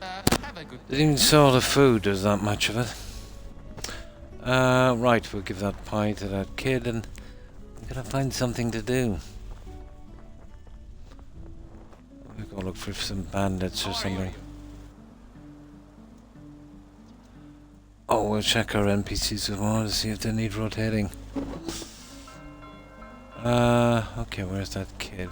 Have a good Didn't even saw the food, there's not much of it. Right, we'll give that pie to that kid and I'm gonna find something to do. We'll go look for some bandits or something. Oh, we'll check our NPCs as well to see if they need rotating. Okay, where's that kid?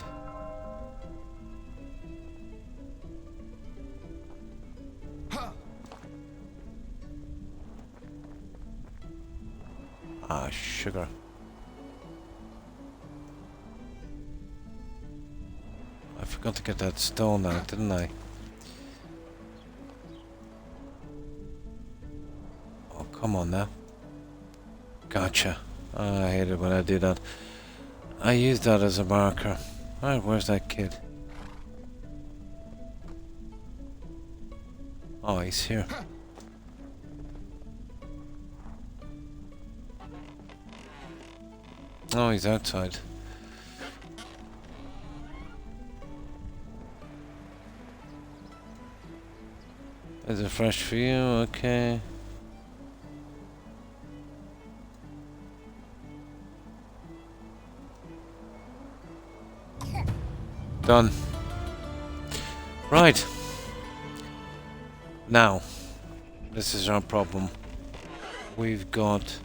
Ah, sugar. I forgot to get that stone out, didn't I? Oh, come on now. Gotcha. Oh, I hate it when I do that. I use that as a marker. Alright, where's that kid? Oh, he's here. Oh, he's outside. Is it fresh for you? Okay. Done. Right. Now, this is our problem. We've got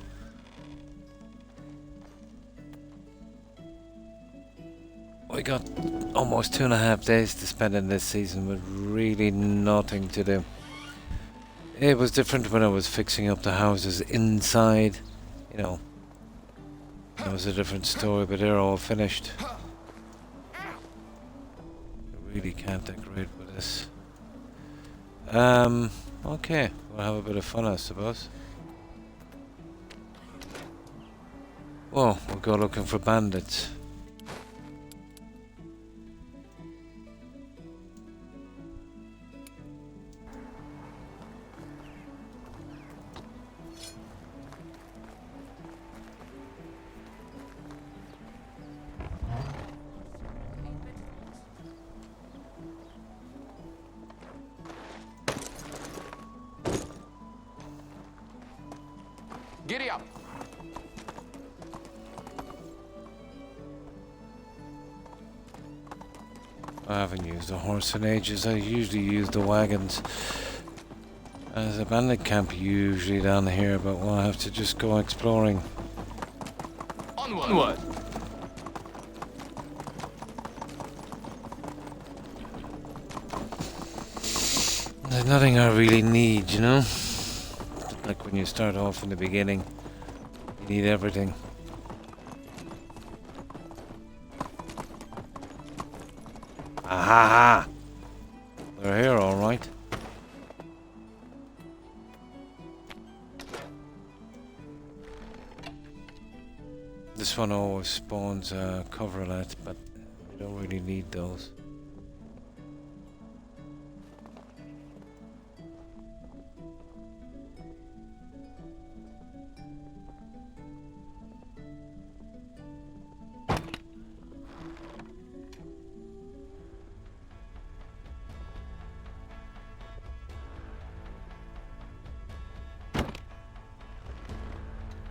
almost 2.5 days to spend in this season with really nothing to do. It was different when I was fixing up the houses inside, you know. That was a different story, but they're all finished. I really can't decorate with this. Okay, we'll have a bit of fun, I suppose. Well, we'll go looking for bandits. Giddy up. I haven't used a horse in ages. I usually use the wagons. There's a bandit camp usually down here, but we'll have to just go exploring. Onward. There's nothing I really need, you know? Like when you start off in the beginning, you need everything. Aha! They're here, alright. This one always spawns coverlet, but you don't really need those.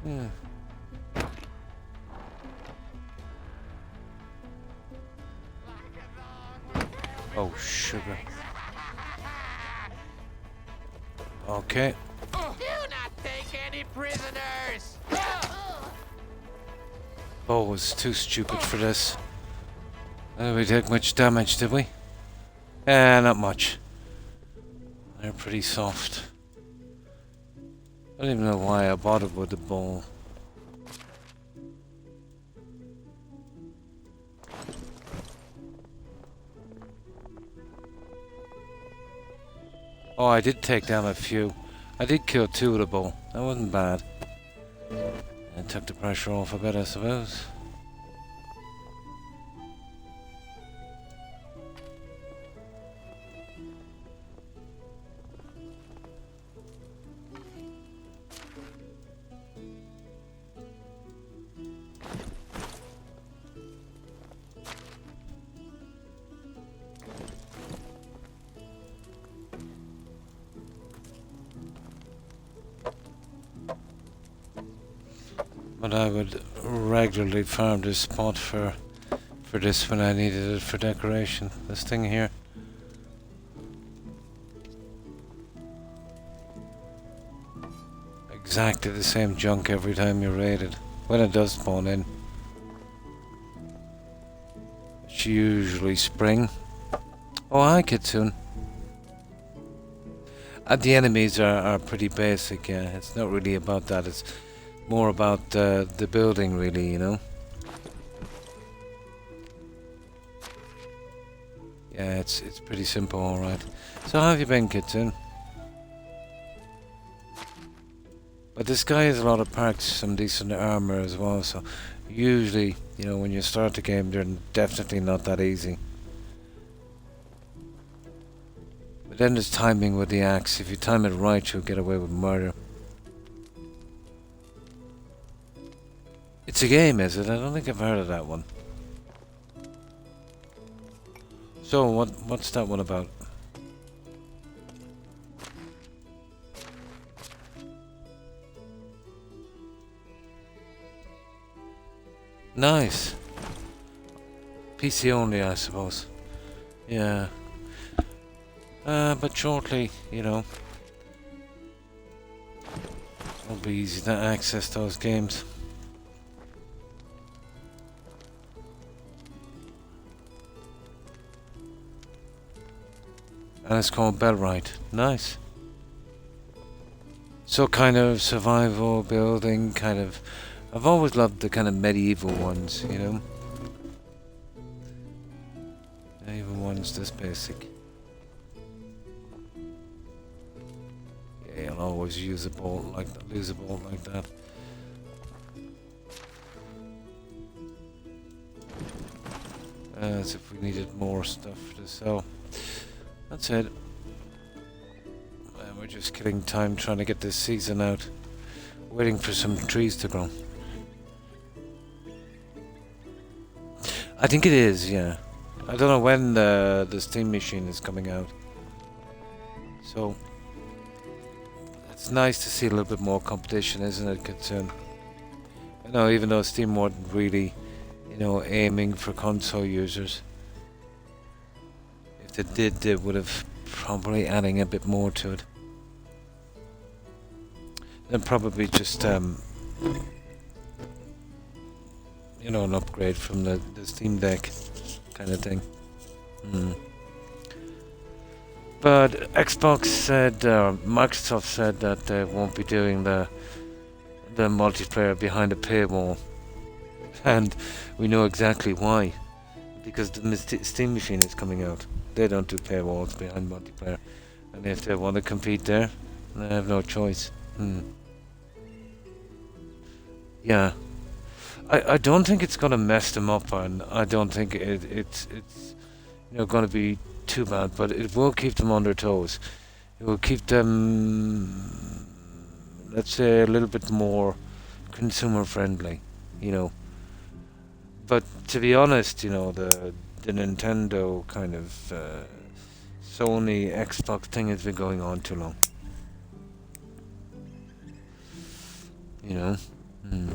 Yeah. Oh, sugar. Okay. Do not take any prisoners! Bow was too stupid for this. Did we take much damage, did we? Not much. They're pretty soft. I don't even know why I bothered with the bow. Oh, I did take down a few. I did kill 2 with a bow. That wasn't bad. And took the pressure off a bit, I suppose. But I would regularly farm this spot for this when I needed it for decoration. This thing here. Exactly the same junk every time you raid it. When it does spawn in. It's usually spring. Oh, hi Kitsune. The enemies are pretty basic, yeah. It's not really about that. It's more about the building, really, you know. Yeah, it's pretty simple, all right. So how have you been, Kitsune? But this guy has a lot of perks, some decent armor as well. So usually, you know, when you start the game, they're definitely not that easy. But then there's timing with the axe. If you time it right, you'll get away with murder. It's a game, is it? I don't think I've heard of that one. So, what's that one about? Nice. PC only, I suppose. Yeah. But shortly, you know, it'll be easy to access those games. And it's called Bellwright. Nice. So kind of survival building, kind of... I've always loved the kind of medieval ones, you know? Medieval ones this basic. Yeah, I'll always use a bolt like that, lose a bolt like that. As if we needed more stuff to sell. That's it. And we're just killing time trying to get this season out. Waiting for some trees to grow. I think it is, yeah. I don't know when the steam machine is coming out. So it's nice to see a little bit more competition, isn't it, Kitsune? I know, even though Steam wasn't really, you know, aiming for console users. If they did, they would have probably adding a bit more to it. Then probably just you know, an upgrade from the Steam Deck kind of thing. But Xbox said, Microsoft said that they won't be doing the multiplayer behind a paywall, and we know exactly why. Because the Steam machine is coming out. They don't do paywalls behind multiplayer, and if they want to compete there, they have no choice. Yeah, I don't think it's gonna mess them up, and I don't think it's you know, gonna be too bad, but it will keep them on their toes. It will keep them, let's say, a little bit more consumer friendly, you know. But to be honest, you know, the Nintendo kind of Sony Xbox thing has been going on too long. You know, Hmm.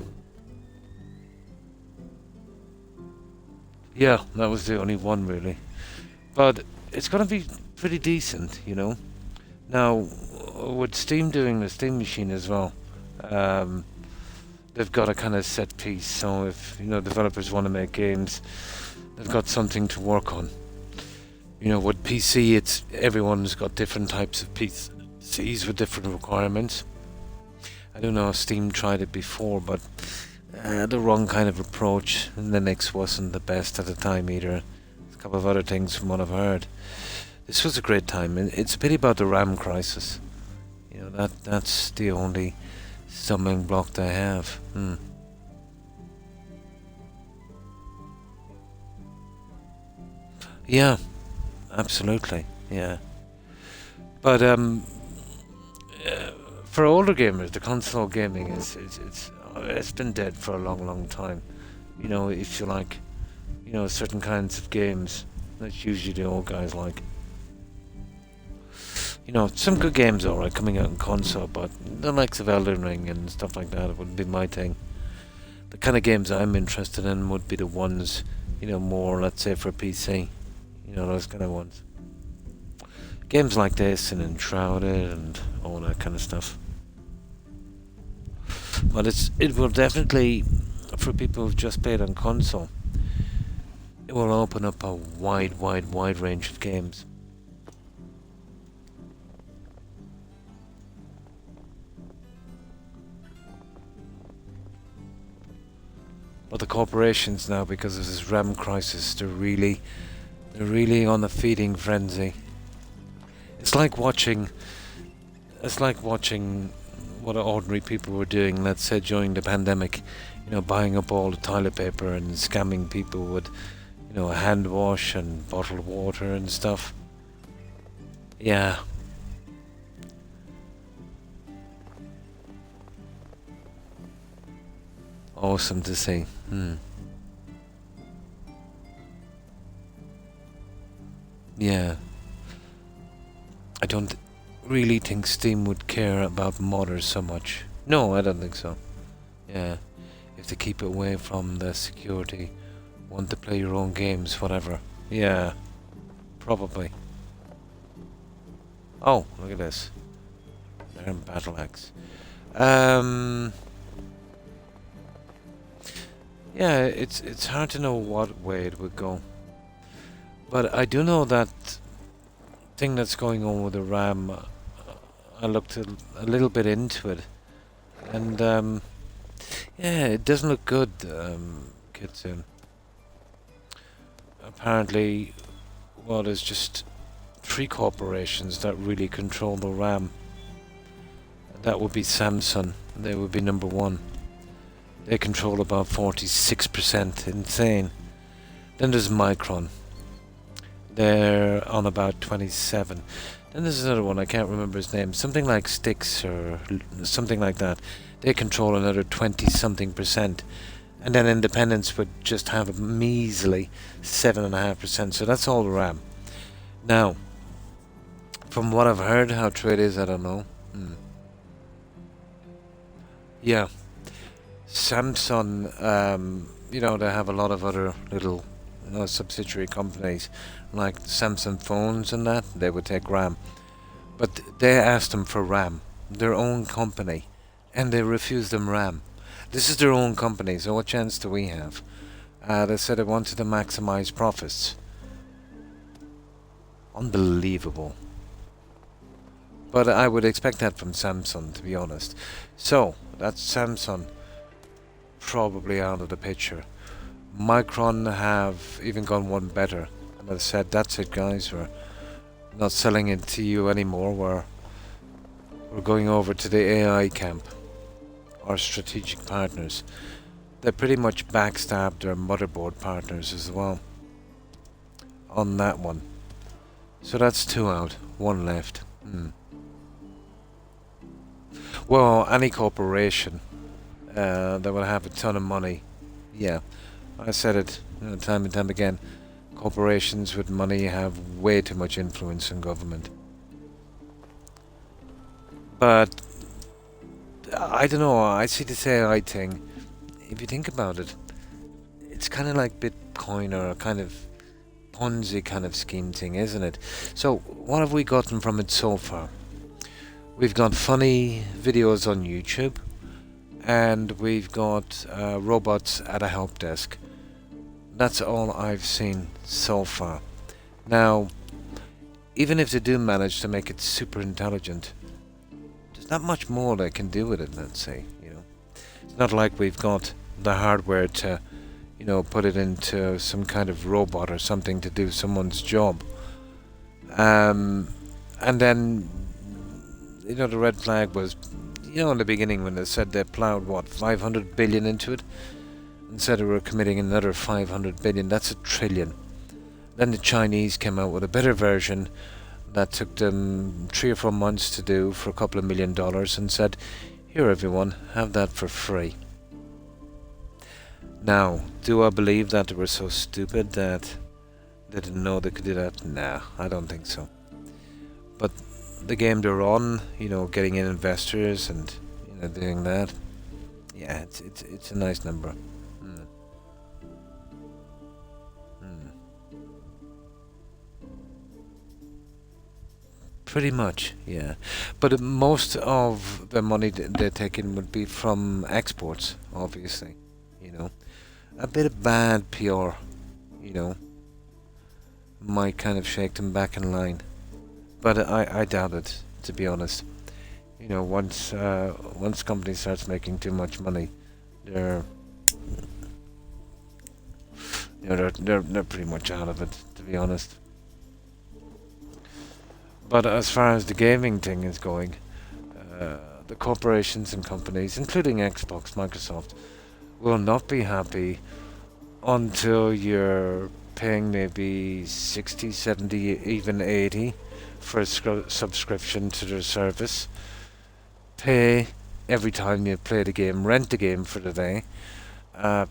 Yeah, that was the only one really. But it's gonna be pretty decent, you know. Now, with Steam doing the Steam machine as well, um, they've got a kind of set piece. So if developers want to make games, they've got something to work on. With PC, it's everyone's got different types of PCs with different requirements. I don't know if Steam tried it before, but the wrong kind of approach. Linux wasn't the best at the time either. A couple of other things from what I've heard. This was a great time. It's a pity about the RAM crisis. That's the only stumbling block they have. Yeah, absolutely. Yeah, but for older gamers, the console gaming it's been dead for a long, long time. If you like, certain kinds of games, that's usually the old guys like. Some good games alright coming out on console, but the likes of Elden Ring and stuff like that wouldn't be my thing. The kind of games I'm interested in would be the ones, more, let's say, for PC. Those kind of ones. Games like this and Enshrouded and all that kind of stuff. But it will definitely, for people who've just played on console, it will open up a wide range of games. But the corporations now, because of this RAM crisis, they're really on a feeding frenzy. It's like watching what ordinary people were doing, let's say during the pandemic, buying up all the toilet paper and scamming people with, a hand wash and bottled water and stuff. Yeah. Awesome to see. Yeah. I don't really think Steam would care about modders so much. No, I don't think so. Yeah. If they keep it away from the security, want to play your own games, whatever. Yeah. Probably. Oh, look at this. They're in Battle Axe. Yeah, it's hard to know what way it would go. But I do know that thing that's going on with the RAM, I looked a little bit into it. And, yeah, it doesn't look good, Kitsune. Apparently, well, there's just 3 corporations that really control the RAM. That would be Samsung. They would be number 1. They control about 46%. Insane. Then there's Micron. They're on about 27. Then there's another one, I can't remember his name. Something like Styx or something like that. They control another 20-something%. And then Independence would just have a measly 7.5%. So that's all the RAM. Now, from what I've heard, how true it is, I don't know. Yeah. Samsung, they have a lot of other little subsidiary companies, like Samsung phones and that, they would take RAM. But they asked them for RAM, their own company, and they refused them RAM. This is their own company, so what chance do we have? They said they wanted to maximize profits. Unbelievable. But I would expect that from Samsung, to be honest. So, that's Samsung probably out of the picture. Micron have even gone one better, and they said, that's it guys, we're not selling it to you anymore, we're going over to the AI camp, our strategic partners. They pretty much backstabbed their motherboard partners as well on that one. So that's 2 out, 1 left. Well, any corporation that will have a ton of money. Yeah, I said it time and time again. Corporations with money have way too much influence in government. But I don't know. I see this AI thing. If you think about it, it's kind of like Bitcoin or a kind of Ponzi kind of scheme thing, isn't it? So, what have we gotten from it so far? We've got funny videos on YouTube, and we've got robots at a help desk. That's all I've seen so far. Now, even if they do manage to make it super intelligent, there's not much more they can do with it, let's say, you know. It's not like we've got the hardware to, you know, put it into some kind of robot or something to do someone's job. And then, you know, the red flag was, you know, in the beginning when they said they plowed, what, 500 billion into it? And said they were committing another 500 billion. That's a trillion. Then the Chinese came out with a better version that took them 3 or 4 months to do for a couple of $1 million and said, here everyone, have that for free. Now, do I believe that they were so stupid that they didn't know they could do that? Nah, I don't think so. But the game they're on, you know, getting in investors and, you know, doing that, yeah, it's a nice number. Pretty much, yeah. But most of the money they're taking would be from exports, obviously, you know. A bit of bad PR, you know, might kind of shake them back in line. But I doubt it, to be honest. You know, once company starts making too much money, they're pretty much out of it, to be honest. But as far as the gaming thing is going, the corporations and companies, including Xbox, Microsoft, will not be happy until you're paying maybe 60, 70, even 80 for a subscription to their service. Pay every time you play the game, rent the game for the day,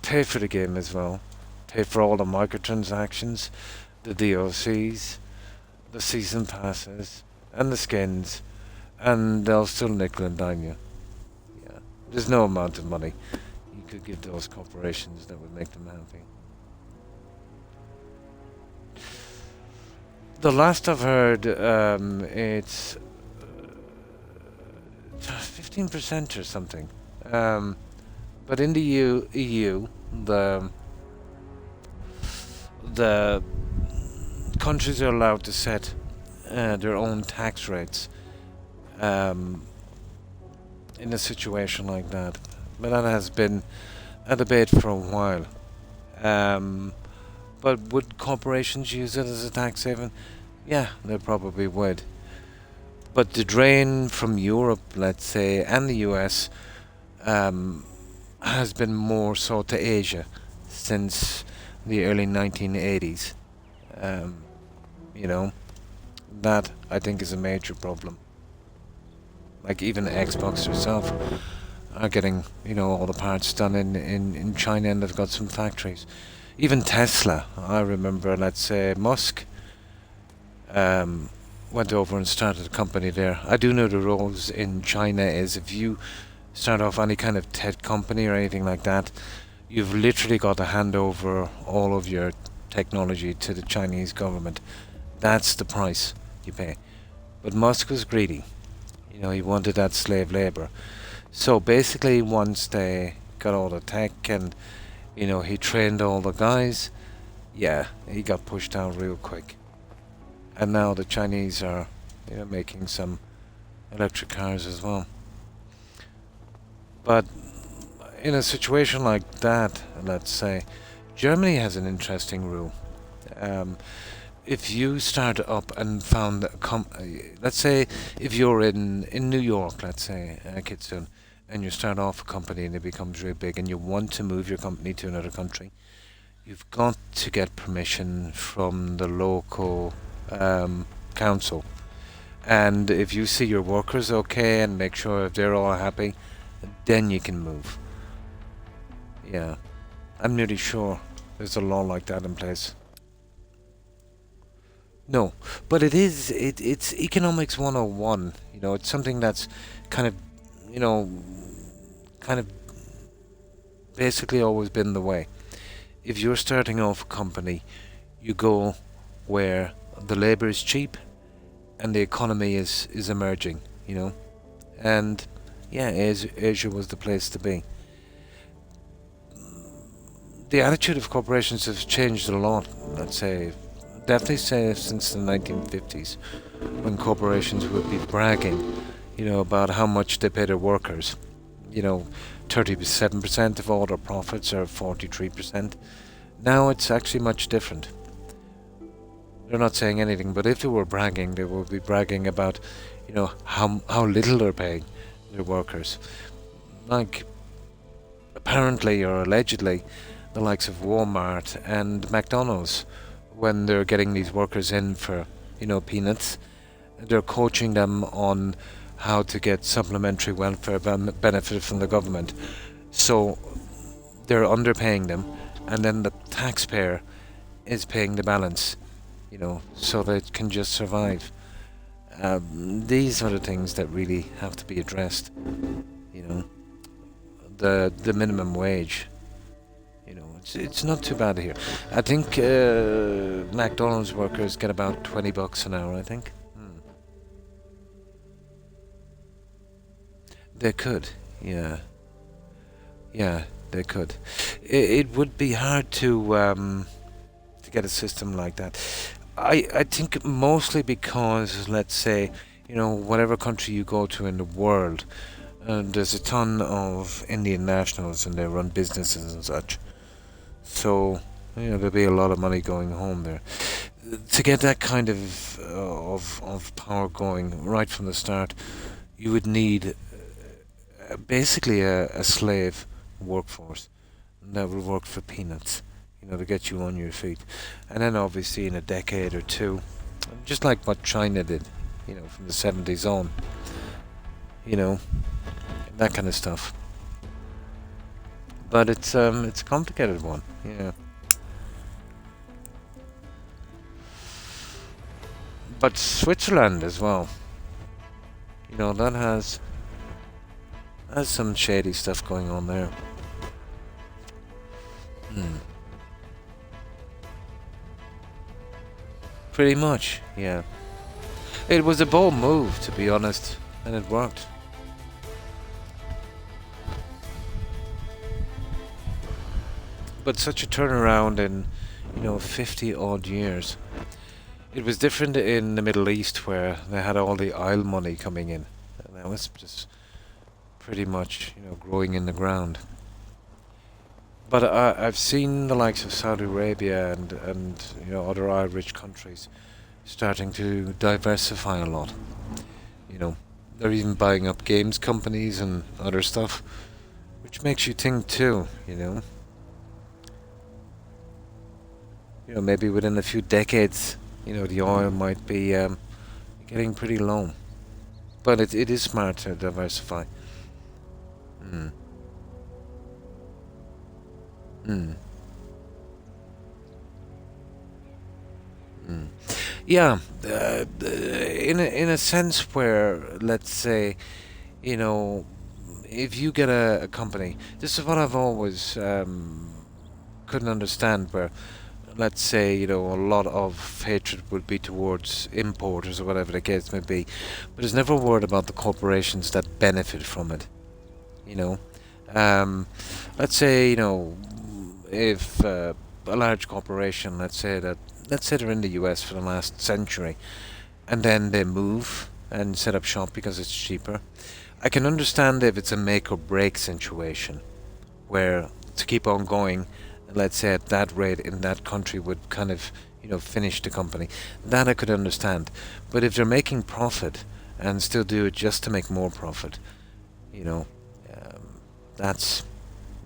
pay for the game as well, pay for all the microtransactions, the DLCs, the season passes, and the skins, and they'll still nickel and dime you. Yeah, there's no amount of money you could give those corporations that would make them happy. The last I've heard, it's 15% or something. But in the EU, the countries are allowed to set their own tax rates in a situation like that. But that has been a debate for a while. But would corporations use it as a tax haven? Yeah, they probably would. But the drain from Europe, let's say, and the US has been more so to Asia since the early 1980s. You know, that I think is a major problem. Like even Xbox herself are getting, you know, all the parts done in China, and they've got some factories. Even Tesla, I remember, let's say, Musk went over and started a company there. I do know the rules in China is if you start off any kind of tech company or anything like that, you've literally got to hand over all of your technology to the Chinese government. That's the price you pay. But Musk was greedy. You know, he wanted that slave labor. So basically, once they got all the tech and, you know, he trained all the guys, yeah, he got pushed out real quick. And now the Chinese are, you know, making some electric cars as well. But in a situation like that, let's say, Germany has an interesting rule. If you start up and found, let's say, if you're in New York, let's say, Kitsune, and you start off a company and it becomes really big and you want to move your company to another country, you've got to get permission from the local council. And if you see your workers okay and make sure if they're all happy, then you can move. Yeah, I'm nearly sure there's a law like that in place. No, but it's economics 101. You know, it's something that's kind of, you know, kind of basically always been the way. If you're starting off a company, you go where the labor is cheap and the economy is emerging, you know. And yeah, Asia was the place to be. The attitude of corporations has changed a lot, let's say. Definitely say since the 1950s, when corporations would be bragging, you know, about how much they pay their workers. You know, 37% of all their profits are 43%. Now it's actually much different. They're not saying anything, but if they were bragging, they would be bragging about, you know, how little they're paying their workers. Like, apparently or allegedly, the likes of Walmart and McDonald's, when they're getting these workers in for, you know, peanuts, they're coaching them on how to get supplementary welfare benefit from the government. So they're underpaying them, and then the taxpayer is paying the balance, you know, so that it can just survive. These are the things that really have to be addressed, you know. The minimum wage, you know, it's not too bad here. I think McDonald's workers get about $20 an hour, I think. They could, yeah. Yeah, they could. It would be hard to get a system like that. I think mostly because, let's say, you know, whatever country you go to in the world, there's a ton of Indian nationals and they run businesses and such. So, you know, there'll be a lot of money going home there. To get that kind of power going right from the start, you would need basically a slave workforce that will work for peanuts, you know, to get you on your feet. And then obviously in a decade or two, just like what China did, you know, from the 70s on, you know, that kind of stuff. But it's a complicated one, yeah. But Switzerland as well, you know, that has some shady stuff going on there. Pretty much, yeah. It was a bold move, to be honest, and it worked. But such a turnaround in, you know, 50 odd years. It was different in the Middle East, where they had all the oil money coming in. And that was just pretty much, you know, growing in the ground. But I've seen the likes of Saudi Arabia and you know, other oil-rich countries starting to diversify a lot. You know, they're even buying up games companies and other stuff, which makes you think too, you know. You know, maybe within a few decades, you know, the oil might be getting pretty low. But it is smart to diversify. Yeah, in a sense where, let's say, you know, if you get a company, this is what I've always couldn't understand, where, let's say, you know, a lot of hatred would be towards importers or whatever the case may be, but there's never a word about the corporations that benefit from it, you know. Let's say, you know, if a large corporation, let's say they're in the US for the last century, and then they move and set up shop because it's cheaper. I can understand if it's a make or break situation, where to keep on going, let's say at that rate in that country would kind of, you know, finish the company. That I could understand. But if they're making profit and still do it just to make more profit, you know, that's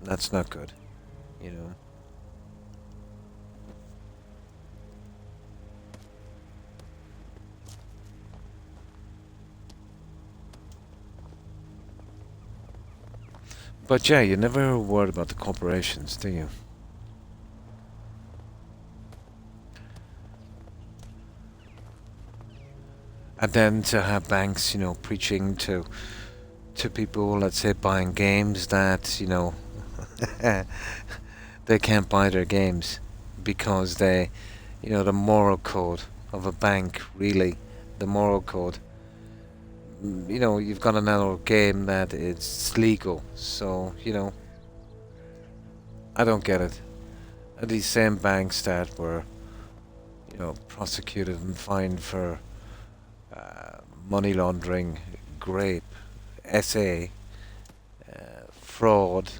not good, you know. But yeah, you never hear a word about the corporations, do you? And then to have banks, you know, preaching to to people, let's say, buying games that, you know, they can't buy their games because they, you know, the moral code of a bank, really, the moral code. You know, you've got another game that is legal, so, you know, I don't get it. These same banks that were, you know, prosecuted and fined for money laundering, grape, SA, fraud,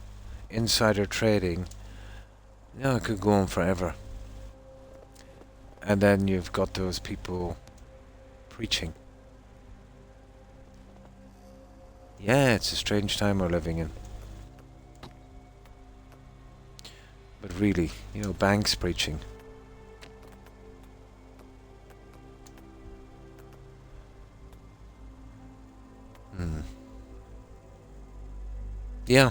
insider trading, you know, it could go on forever. And then you've got those people preaching. Yeah, it's a strange time we're living in. But really, you know, banks preaching. Yeah.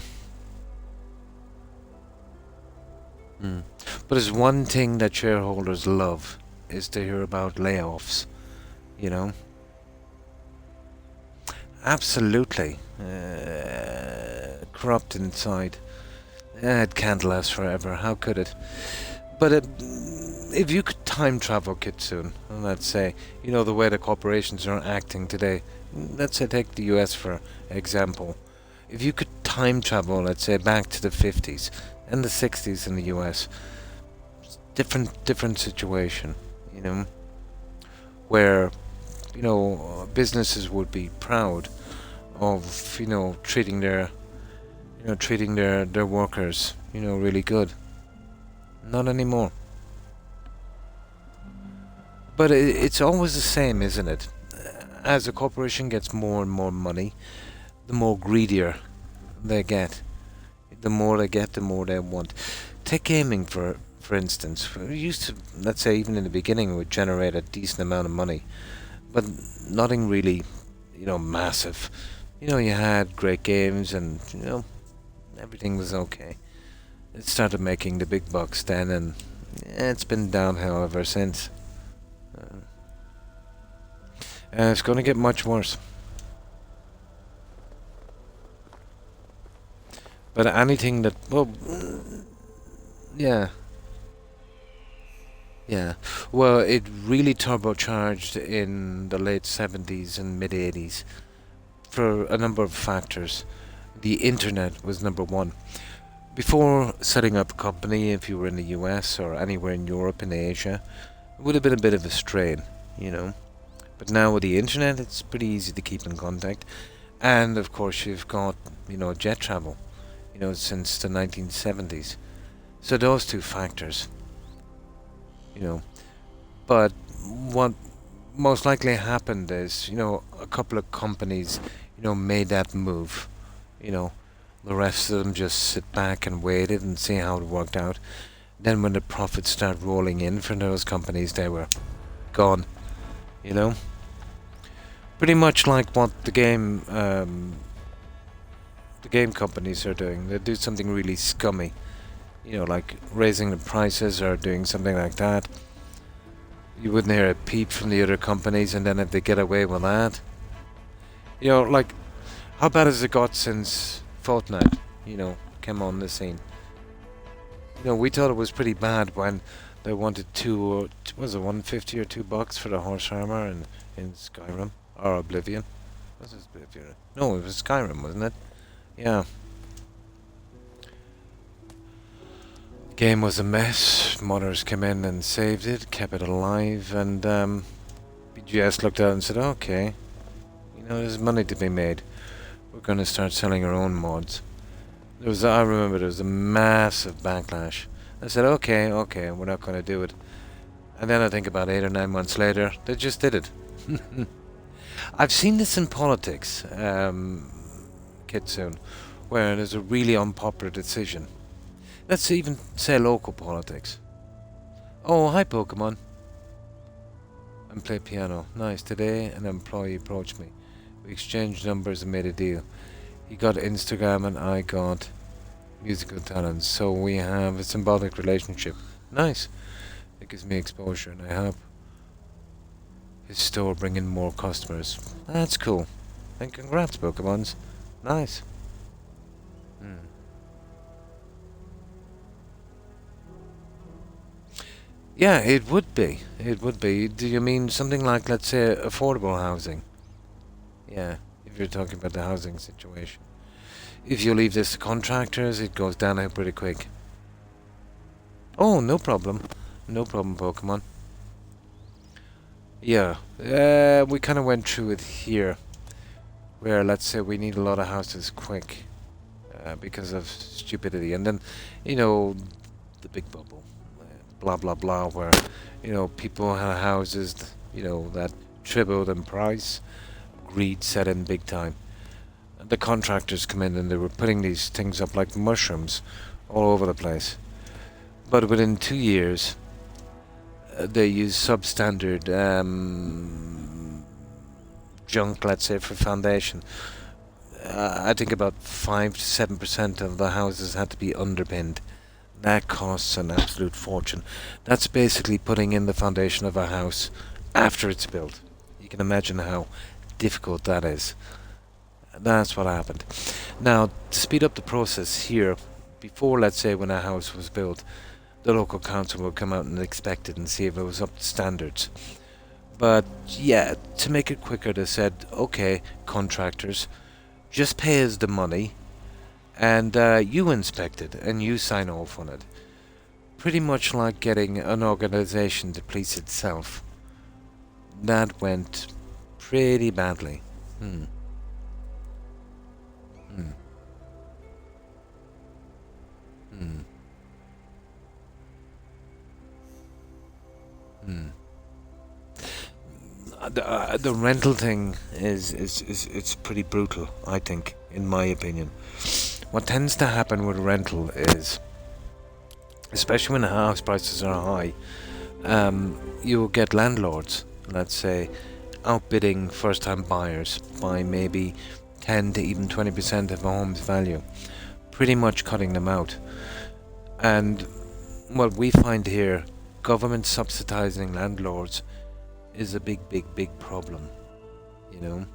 But there's one thing that shareholders love is to hear about layoffs, you know. Absolutely. Corrupt inside. It can't last forever, how could it? But if you could time travel, Kitsune, and let's say, you know, the way the corporations are acting today, let's say take the US for example. If you could time travel, let's say, back to the 50s and the 60s in the US, different situation, you know, where, you know, businesses would be proud of, you know, treating their workers, you know, really good. Not anymore. But it's always the same, isn't it? As a corporation gets more and more money, the more greedier they get. The more they get, the more they want. Take gaming for instance. We used to, let's say, even in the beginning, would generate a decent amount of money, but nothing really, you know, massive. You know, you had great games, and you know, everything was okay. It started making the big bucks then, and it's been downhill ever since. And it's going to get much worse. But anything that, well, yeah. Yeah. Well, it really turbocharged in the late 70s and mid 80s for a number of factors. The internet was number one. Before setting up a company, if you were in the US or anywhere in Europe and Asia, it would have been a bit of a strain, you know. But now with the internet, it's pretty easy to keep in contact. And of course, you've got, you know, jet travel, you know, since the 1970s. So those two factors, you know. But what most likely happened is, you know, a couple of companies, you know, made that move, you know. The rest of them just sit back and waited and see how it worked out. Then when the profits start rolling in for those companies, they were gone, you know. Pretty much like what the game companies are doing. They do something really scummy, you know, like raising the prices or doing something like that. You wouldn't hear a peep from the other companies, and then if they get away with that, you know, like, how bad has it got since Fortnite, you know, came on the scene? You know, we thought it was pretty bad when they wanted was it $150 or $2 for the horse armor in Skyrim or Oblivion? Was it Oblivion? No, it was Skyrim, wasn't it? Yeah. Game was a mess. Modders came in and saved it, kept it alive, and BGS looked at it and said, "Okay, you know, there's money to be made. We're going to start selling our own mods." I remember there was a massive backlash. I said, okay, we're not going to do it. And then I think about 8 or 9 months later, they just did it. I've seen this in politics, Kitsune, where there's a really unpopular decision. Let's even say local politics. Oh, hi Pokemon. And play piano. Nice. Today an employee approached me. We exchanged numbers and made a deal. He got Instagram and I got musical talents. So we have a symbolic relationship. Nice. It gives me exposure and I help his store bring in more customers. That's cool. And congrats, Pokemons. Nice. Hmm. Yeah, it would be. It would be. Do you mean something like, let's say, affordable housing? Yeah, if you're talking about the housing situation. If you leave this to contractors, it goes downhill pretty quick. Oh, no problem. No problem, Pokemon. Yeah, we kind of went through it here. Where, let's say, we need a lot of houses quick. Because of stupidity. And then, you know, the big bubble. Blah, blah, blah, where, you know, people have houses, you know, that tripled in price. Greed set in big time. The contractors come in and they were putting these things up like mushrooms all over the place. But within 2 years, they use substandard junk, let's say, for foundation. I think about 5 to 7% of the houses had to be underpinned. That costs an absolute fortune. That's basically putting in the foundation of a house after it's built. You can imagine how difficult that is. That's what happened. Now, to speed up the process here, before, let's say, when a house was built, the local council would come out and inspect it and see if it was up to standards. But, yeah, to make it quicker, they said, okay, contractors, just pay us the money, and you inspect it, and you sign off on it. Pretty much like getting an organization to police itself. That went pretty badly. Hmm. The rental thing is it's pretty brutal, I think, in my opinion. What tends to happen with rental is, especially when the house prices are high, you'll get landlords, let's say, outbidding first-time buyers by maybe 10 to even 20% of a home's value, pretty much cutting them out. And what we find here, government subsidizing landlords is a big problem, you know?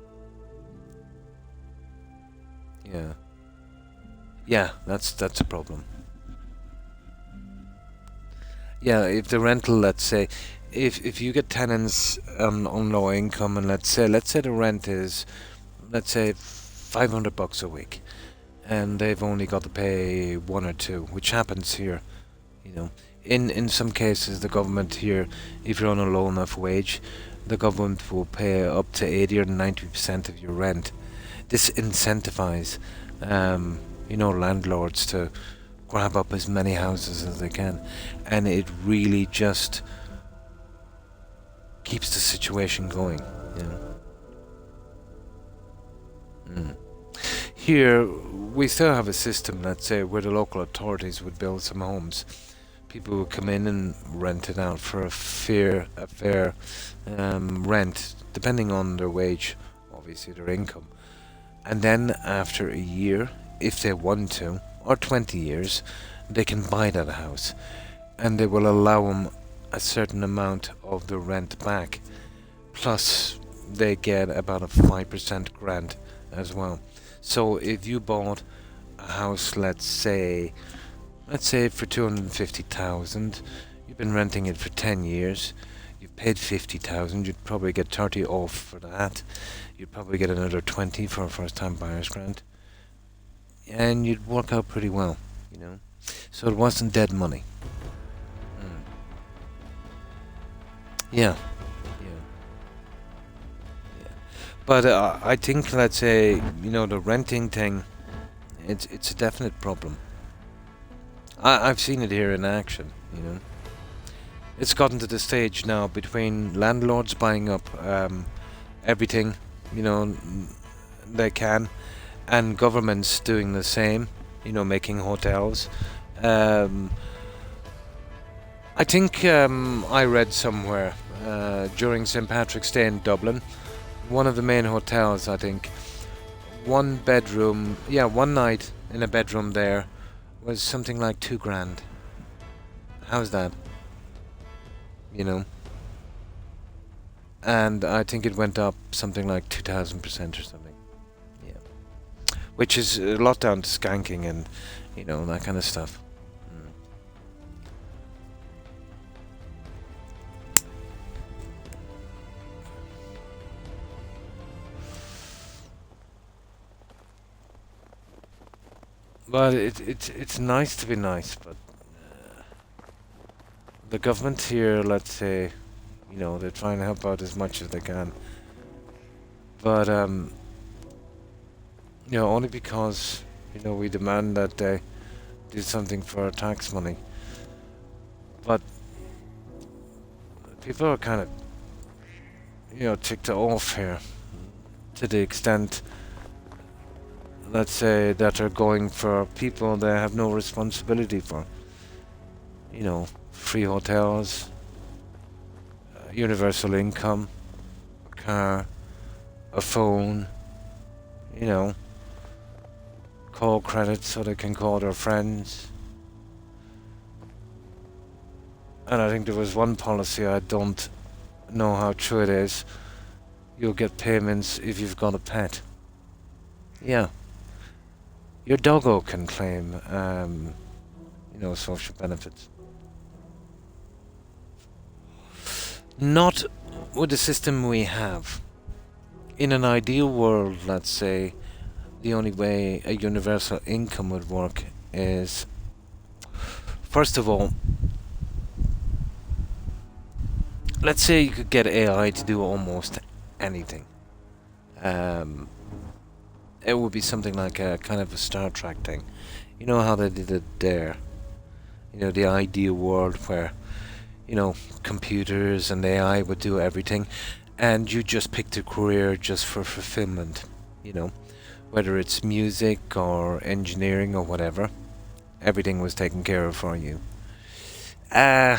Yeah, that's a problem. Yeah, if the rental, let's say, if you get tenants on low income, and let's say the rent is, let's say, $500 a week, and they've only got to pay 1 or 2, which happens here, you know. In some cases, the government here, if you're on a low enough wage, the government will pay up to 80 or 90% of your rent. This incentivizes, you know, landlords to grab up as many houses as they can, and it really just keeps the situation going, you know. Here, we still have a system, let's say, where the local authorities would build some homes. People would come in and rent it out for a fair rent, depending on their wage, obviously their income. And then after a year, if they want to, or 20 years, they can buy that house, and they will allow them a certain amount of the rent back, plus they get about a 5% grant as well. So if you bought a house, let's say for 250,000, you've been renting it for 10 years, you've paid 50,000, you'd probably get 30 off for that, you'd probably get another 20 for a first-time buyer's grant, and you'd work out pretty well, you know. So it wasn't dead money. Yeah. But I think, let's say, you know, the renting thing, it's a definite problem. I've seen it here in action, you know. It's gotten to the stage now between landlords buying up everything, you know, they can, and governments doing the same, you know, making hotels. I think I read somewhere during St. Patrick's Day in Dublin, one of the main hotels, I think, one night in a bedroom there was something like $2,000. How's that? You know? And I think it went up something like 2,000% or something. Yeah. which is a lot down to skanking and, you know, that kind of stuff. But it's nice to be nice, but the government here, let's say, you know, they're trying to help out as much as they can. But you know, only because, you know, we demand that they do something for our tax money. But people are kind of, you know, ticked off here to the extent, let's say, that are going for people they have no responsibility for. You know, free hotels, universal income, a car, a phone, you know, call credits so they can call their friends. And I think there was one policy, I don't know how true it is, you'll get payments if you've got a pet. Yeah. Your doggo can claim, you know, social benefits. Not with the system we have. In an ideal world, let's say, the only way a universal income would work is, first of all, let's say you could get AI to do almost anything. It would be something like a kind of a Star Trek thing. You know how they did it there? You know, the ideal world where, you know, computers and AI would do everything, and you just picked a career just for fulfillment, you know, whether it's music or engineering or whatever, everything was taken care of for you. I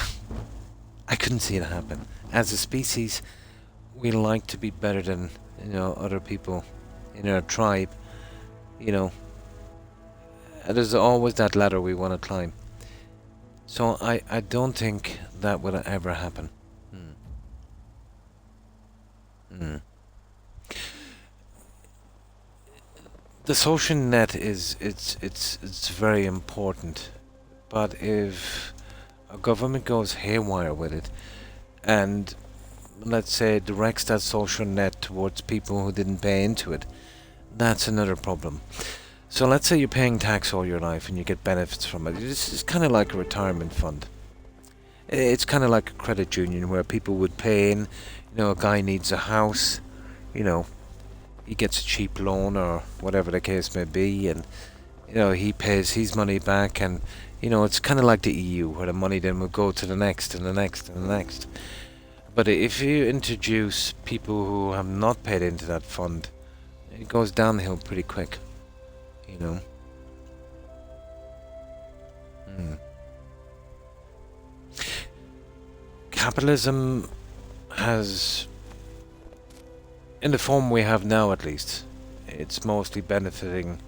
couldn't see it happen. As a species, we like to be better than, you know, other people in our tribe, you know. There's always that ladder we want to climb. So I don't think that will ever happen. The social net it's very important, but if a government goes haywire with it and, let's say, directs that social net towards people who didn't pay into it, that's another problem. So let's say you're paying tax all your life and you get benefits from it. It's kind of like a retirement fund. It's kind of like a credit union where people would pay in. You know, a guy needs a house, you know, he gets a cheap loan or whatever the case may be, and, you know, he pays his money back, and, you know, it's kind of like the EU where the money then will go to the next and the next and the next. But if you introduce people who have not paid into that fund, it goes downhill pretty quick, you know. Capitalism has, in the form we have now at least, it's mostly benefiting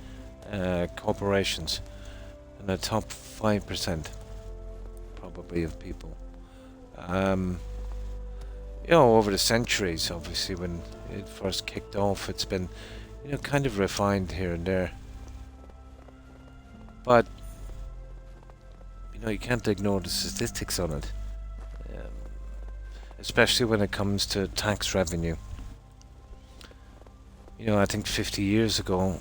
corporations and the top 5% probably of people. You know, over the centuries, obviously, when it first kicked off, it's been, you know, kind of refined here and there. But, you know, you can't ignore the statistics on it. Especially when it comes to tax revenue. You know, I think 50 years ago,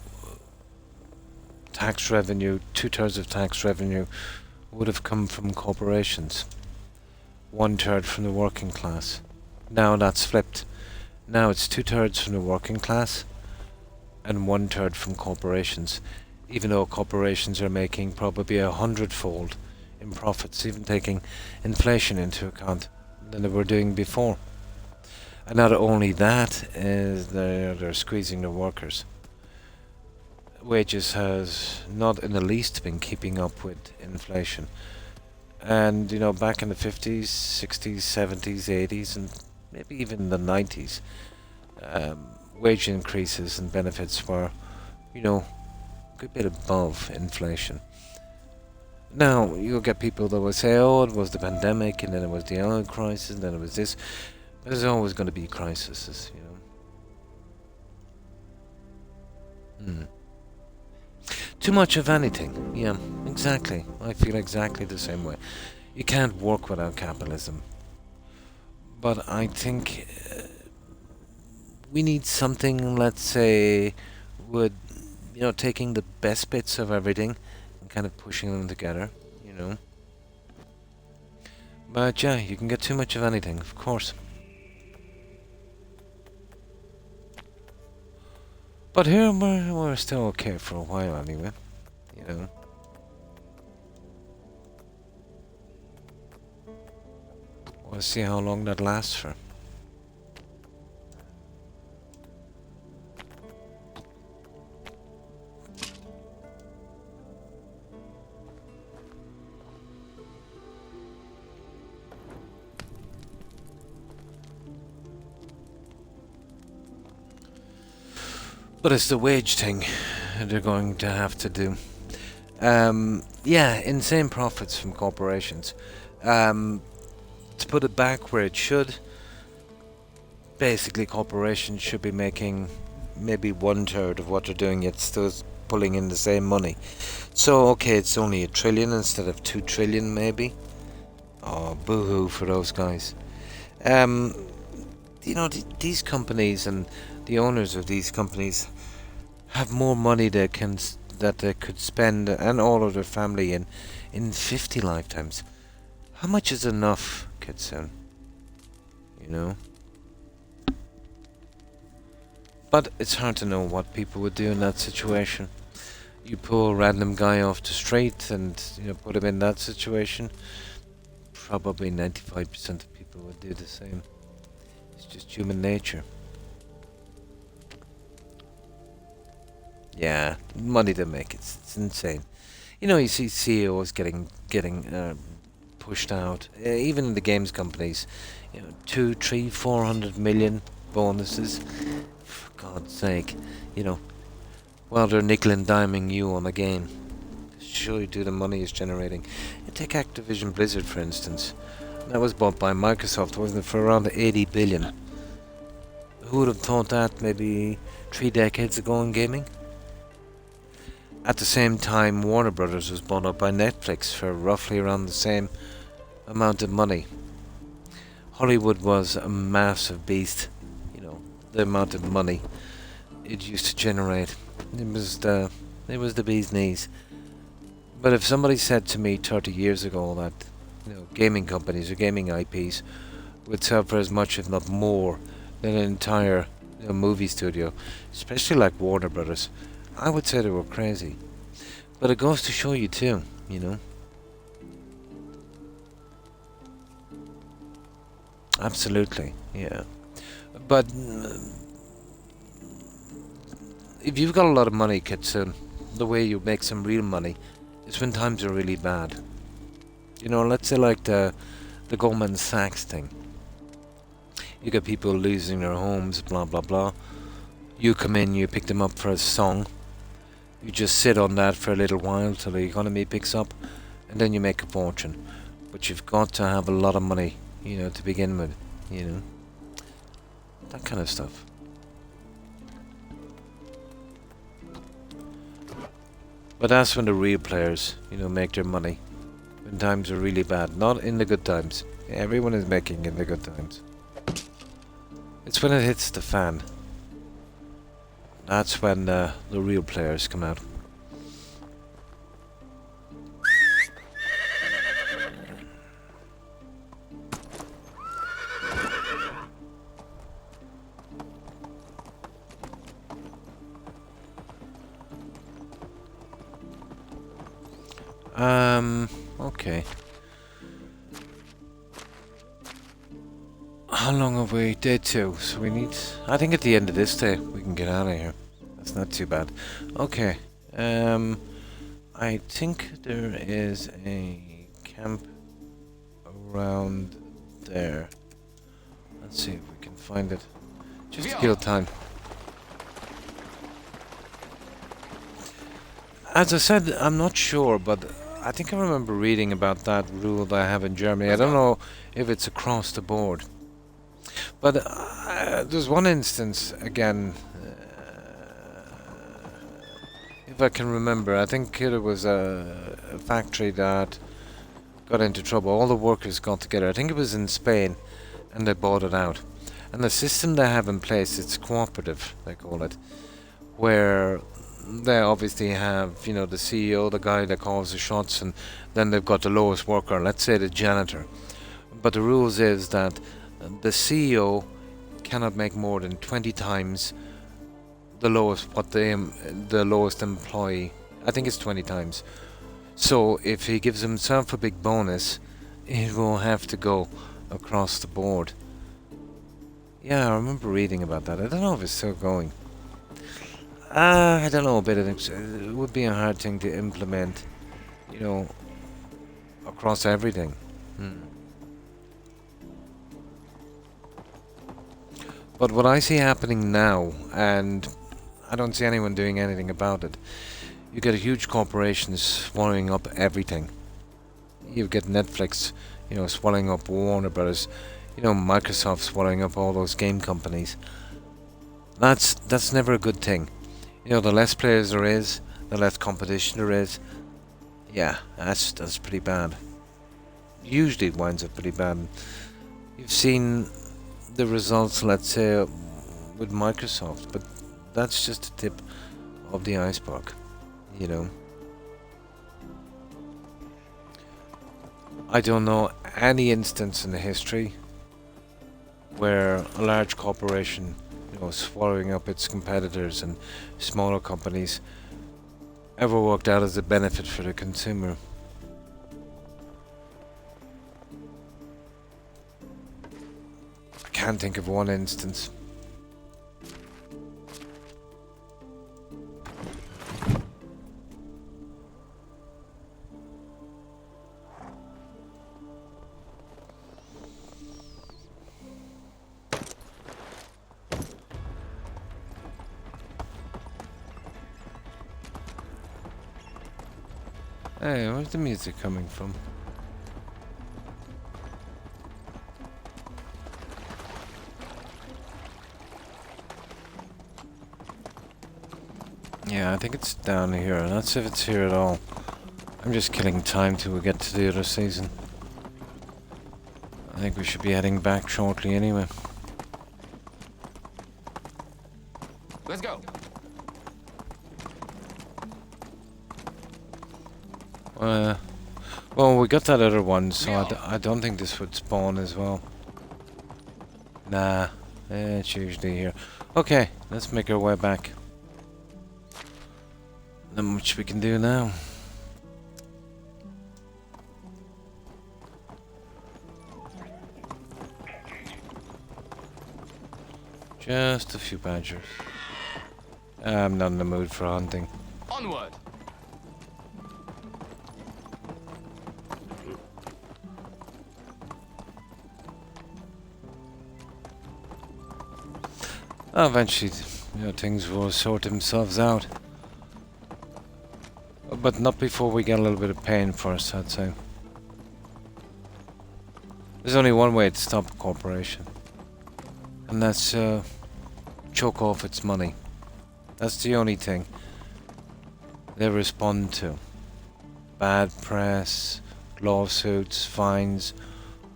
tax revenue, 2/3 of tax revenue would have come from corporations. 1/3 from the working class. Now that's flipped. Now it's 2/3 from the working class and 1/3 from corporations. Even though corporations are making probably 100-fold in profits, even taking inflation into account, than they were doing before. And not only that, is they're squeezing the workers. Wages has not in the least been keeping up with inflation. And, you know, back in the 50s, 60s, 70s, 80s, and maybe even the 90s, wage increases and benefits were, you know, a good bit above inflation. Now, you'll get people that will say, oh, it was the pandemic, and then it was the oil crisis, and then it was this. But there's always going to be crises, you know. Too much of anything. Yeah, exactly. I feel exactly the same way. You can't work without capitalism. But I think we need something, let's say, with, taking the best bits of everything and kind of pushing them together, you know. But yeah, you can get too much of anything, of course. But here we're still okay for a while anyway, you know. We'll see how long that lasts for. But it's the wage thing they're going to have to do. Yeah, insane profits from corporations. To put it back where it should, basically corporations should be making maybe 1/3 of what they're doing, yet still pulling in the same money. So, okay, it's only $1 trillion instead of $2 trillion maybe. Oh, boo-hoo for those guys. These companies and the owners of these companies have more money that they could spend, and all of their family, in 50 lifetimes. How much is enough, Kitsune? You know? But it's hard to know what people would do in that situation. You pull a random guy off the street and put him in that situation. Probably 95% of people would do the same. It's just human nature. Yeah, money to make. It's insane. You see CEOs getting pushed out. Even in the games companies, 2, 3, 400 million bonuses. For God's sake, while they're nickel and diming you on a game. Show you the money is generating. Take Activision Blizzard for instance. That was bought by Microsoft, wasn't it, for around 80 billion? Who would have thought that maybe 3 decades ago in gaming? At the same time, Warner Brothers was bought up by Netflix for roughly around the same amount of money. Hollywood was a massive beast, the amount of money it used to generate. It was the bee's knees. But if somebody said to me 30 years ago that gaming companies or gaming IPs would sell for as much, if not more, than an entire movie studio, especially like Warner Brothers, I would say they were crazy. But it goes to show you too, Absolutely, yeah. But if you've got a lot of money, Kitsune, the way you make some real money is when times are really bad. Let's say like the Goldman Sachs thing. You get people losing their homes, blah blah blah. You come in, you pick them up for a song. You just sit on that for a little while till the economy picks up, and then you make a fortune. But you've got to have a lot of money, to begin with, That kind of stuff. But that's when the real players, make their money. When times are really bad. Not in the good times. Everyone is making in the good times. It's when it hits the fan. That's when the real players come out. Okay. How long have we? Day 2. So we need... I think at the end of this day, we can get out of here. That's not too bad. Okay. I think there is a camp around there. Let's see if we can find it. Just to kill time. As I said, I'm not sure, but I think I remember reading about that rule that I have in Germany. I don't know if it's across the board. But there's one instance, again, if I can remember, I think it was a factory that got into trouble. All the workers got together. I think it was in Spain, and they bought it out. And the system they have in place, it's cooperative, they call it, where they obviously have, you know, the CEO, the guy that calls the shots, and then they've got the lowest worker, let's say the janitor. But the rules is that the CEO cannot make more than 20 times the lowest the lowest employee. I think it's 20 times. So if he gives himself a big bonus, it will have to go across the board. Yeah, I remember reading about that. I don't know if it's still going. I don't know a bit of it. It would be a hard thing to implement, you know, across everything. But what I see happening now, and I don't see anyone doing anything about it, you get huge corporations swallowing up everything. You get Netflix, you know, swallowing up Warner Brothers, you know, Microsoft swallowing up all those game companies. That's never a good thing. You know, the less players there is, the less competition there is. Yeah, that's pretty bad. Usually it winds up pretty bad. You've seen the results, let's say, with Microsoft, but that's just the tip of the iceberg, you know. I don't know any instance in the history where a large corporation, you know, swallowing up its competitors and smaller companies ever worked out as a benefit for the consumer. I can't think of one instance. Hey, where's the music coming from? Yeah, I think it's down here. Let's see if it's here at all. I'm just killing time till we get to the other season. I think we should be heading back shortly anyway. Let's go. Well, we got that other one, so I don't think this would spawn as well. Nah, it's usually here. Okay, let's make our way back. Not much we can do now. Just a few badgers. I'm not in the mood for hunting. Onward. Eventually, you know, things will sort themselves out. But not before we get a little bit of pain first, I'd say. There's only one way to stop a corporation. And that's choke off its money. That's the only thing they respond to. Bad press, lawsuits, fines,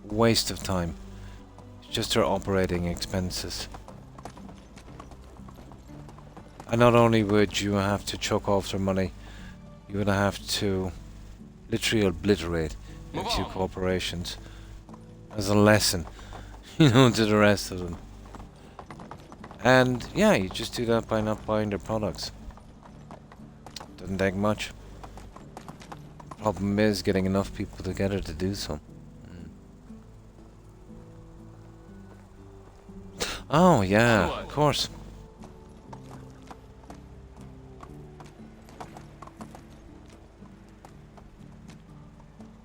waste of time. It's just their operating expenses. And not only would you have to choke off their money, you would have to literally obliterate a few corporations as a lesson, you know, to the rest of them. And yeah, you just do that by not buying their products. Doesn't take much. Problem is getting enough people together to do so. Oh yeah, of course.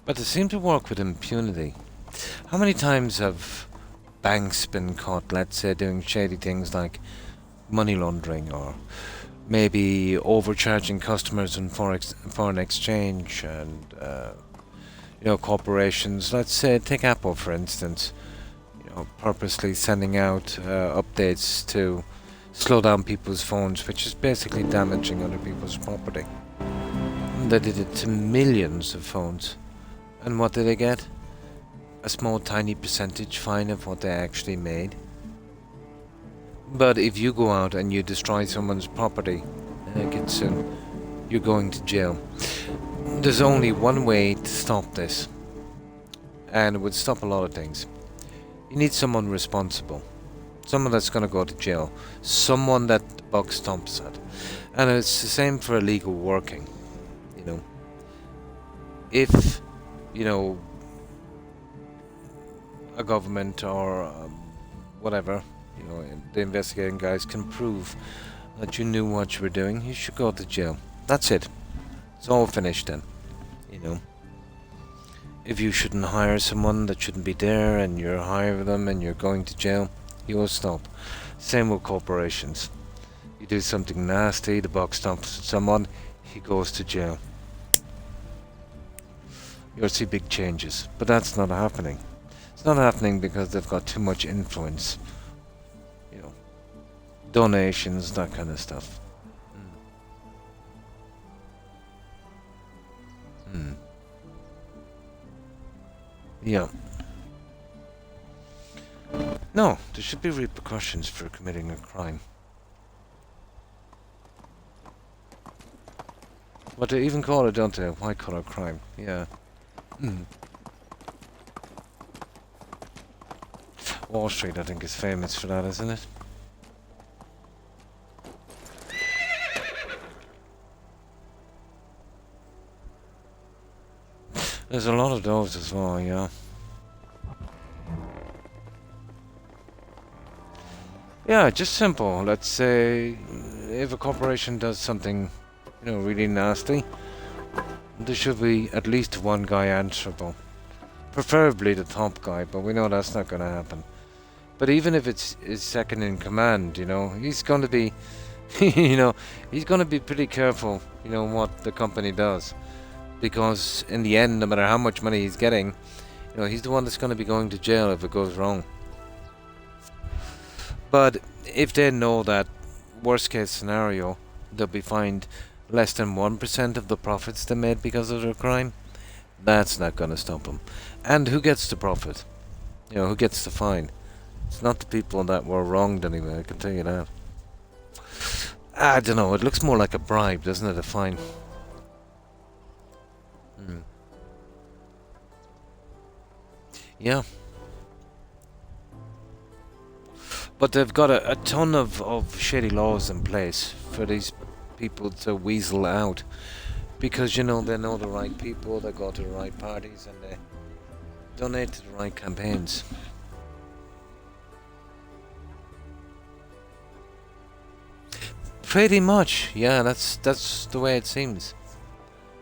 But they seem to work with impunity. How many times have banks been caught, let's say, doing shady things like money laundering or maybe overcharging customers in foreign exchange, and you know, corporations, let's say, take Apple for instance, you know, purposely sending out updates to slow down people's phones, which is basically damaging other people's property. And they did it to millions of phones. And what did they get? A small tiny percentage fine of what they actually made. But if you go out and you destroy someone's property, Gitsun, you're going to jail. There's only one way to stop this. And it would stop a lot of things. You need someone responsible. Someone that's going to go to jail. Someone that the buck stomps at. And it's the same for illegal working. You know. If, you know, a government or whatever, you know, the investigating guys can prove that you knew what you were doing, you should go to jail. That's it. It's all finished then. You know. If you shouldn't hire someone that shouldn't be there and you're hiring them and you're going to jail, you will stop. Same with corporations. You do something nasty, the buck stomps someone, he goes to jail. You'll see big changes. But that's not happening. It's not happening because they've got too much influence. You know, donations, that kind of stuff. Yeah. No, there should be repercussions for committing a crime. But they even call it, don't they? White collar crime. Yeah. Wall Street, I think, is famous for that, isn't it? There's a lot of those as well, yeah. Yeah, just simple. Let's say if a corporation does something, you know, really nasty, there should be at least one guy answerable. Preferably the top guy, but we know that's not going to happen. But even if it's his second in command, you know, he's going to be, you know, he's going to be pretty careful, you know, what the company does. Because in the end, no matter how much money he's getting, you know, he's the one that's going to be going to jail if it goes wrong. But if they know that worst case scenario, they'll be fined less than 1% of the profits they made because of their crime, that's not going to stop them. And who gets the profit? You know, who gets the fine? It's not the people that were wronged anyway, I can tell you that. I don't know, it looks more like a bribe, doesn't it, a fine? Yeah. But they've got a ton of shady laws in place for these people to weasel out. Because, you know, they know the right people, they go to the right parties, and they donate to the right campaigns. Pretty much, yeah, that's the way it seems.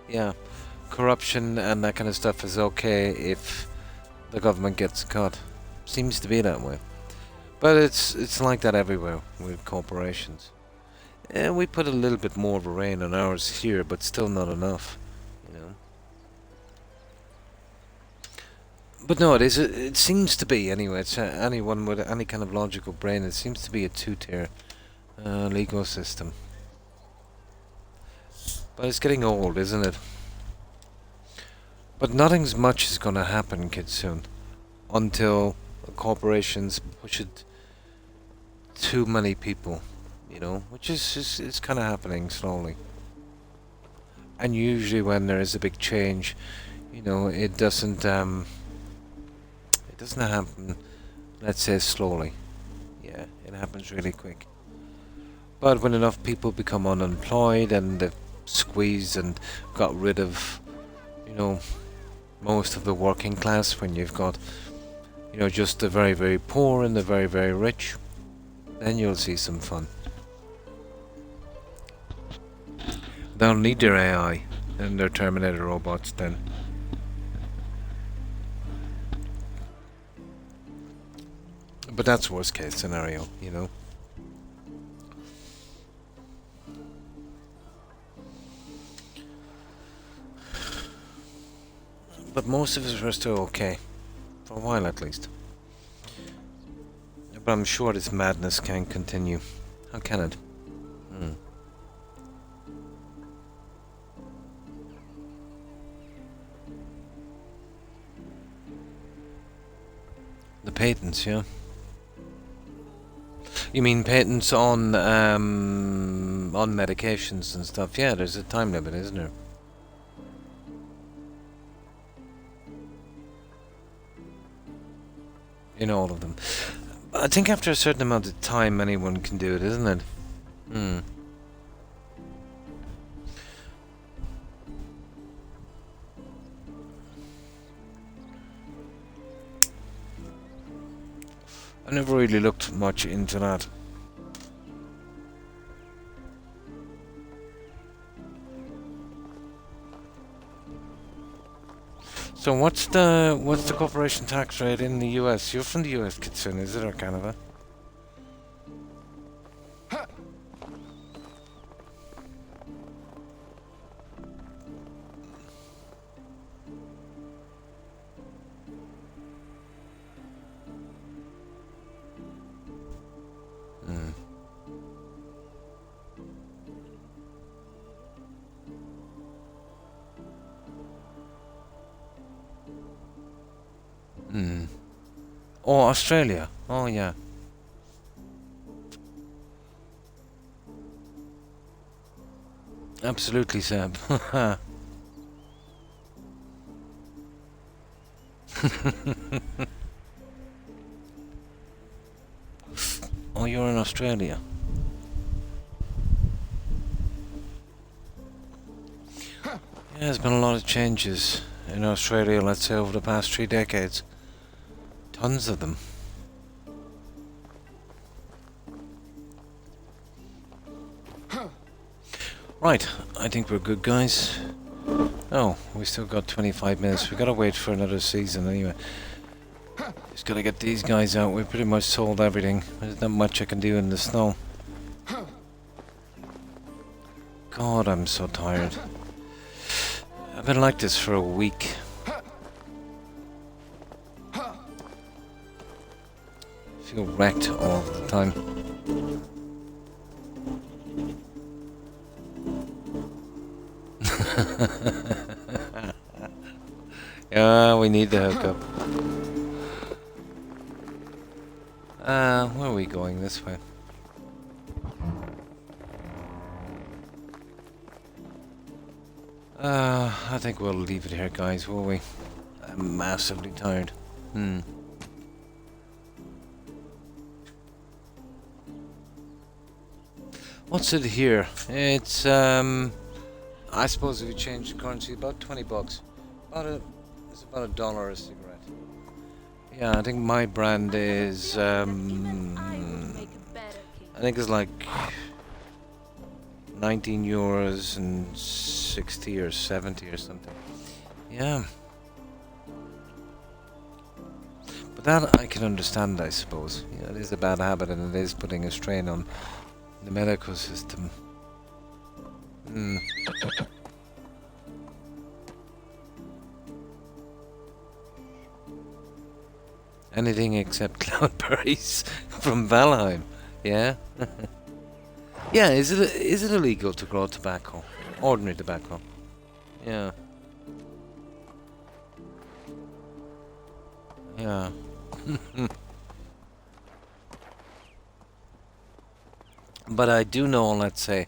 Yeah. Corruption and that kind of stuff is okay if the government gets a cut. Seems to be that way. But it's like that everywhere with corporations. And we put a little bit more of a rein on ours here, but still not enough, you know. But no, it seems to be anyway. It's anyone with any kind of logical brain. It seems to be a two-tier legal system. But it's getting old, isn't it? But nothing's much is going to happen, kids, soon, until corporations push it too many people, you know, which is it's kind of happening slowly. And usually when there is a big change, you know, it doesn't happen, let's say, slowly. Yeah, it happens really quick. But when enough people become unemployed and they've squeezed and got rid of, you know, most of the working class, when you've got, you know, just the very, very poor and the very, very rich, then you'll see some fun. They'll need their AI and their Terminator robots then. But that's worst case scenario, you know. But most of us are still okay. For a while at least. But I'm sure this madness can continue. How can it? Hmm. The patents, yeah. You mean patents on medications and stuff? Yeah, there's a time limit, isn't there? In all of them. I think after a certain amount of time anyone can do it, isn't it? Hmm. I never really looked much into that. So what's the corporation tax rate in the US? You're from the US, Kitsune, is it, or Canada? Oh, Australia. Oh, yeah. Absolutely, Seb. Oh, you're in Australia. Yeah, there's been a lot of changes in Australia, let's say, over the past 3 decades. Tons of them. Right, I think we're good, guys. Oh, we still got 25 minutes. We gotta wait for another season anyway. Just gotta get these guys out. We pretty much sold everything. There's not much I can do in the snow. God, I'm so tired. I've been like this for a week. Feel wrecked all the time. Yeah, we need the hookup. Where are we going? This way. I think we'll leave it here, guys, will we? I'm massively tired. What's it here? It's I suppose if you change the currency, about $20. It's about $1 a cigarette. Yeah, I think my brand is I think it's like €19 and 60 or 70 or something. Yeah. But that I can understand, I suppose. Yeah, it is a bad habit and it is putting a strain on the medical system. Anything except cloudberries from Valheim, yeah? Yeah, is it illegal to grow tobacco? Ordinary tobacco? Yeah. Yeah. But I do know, let's say,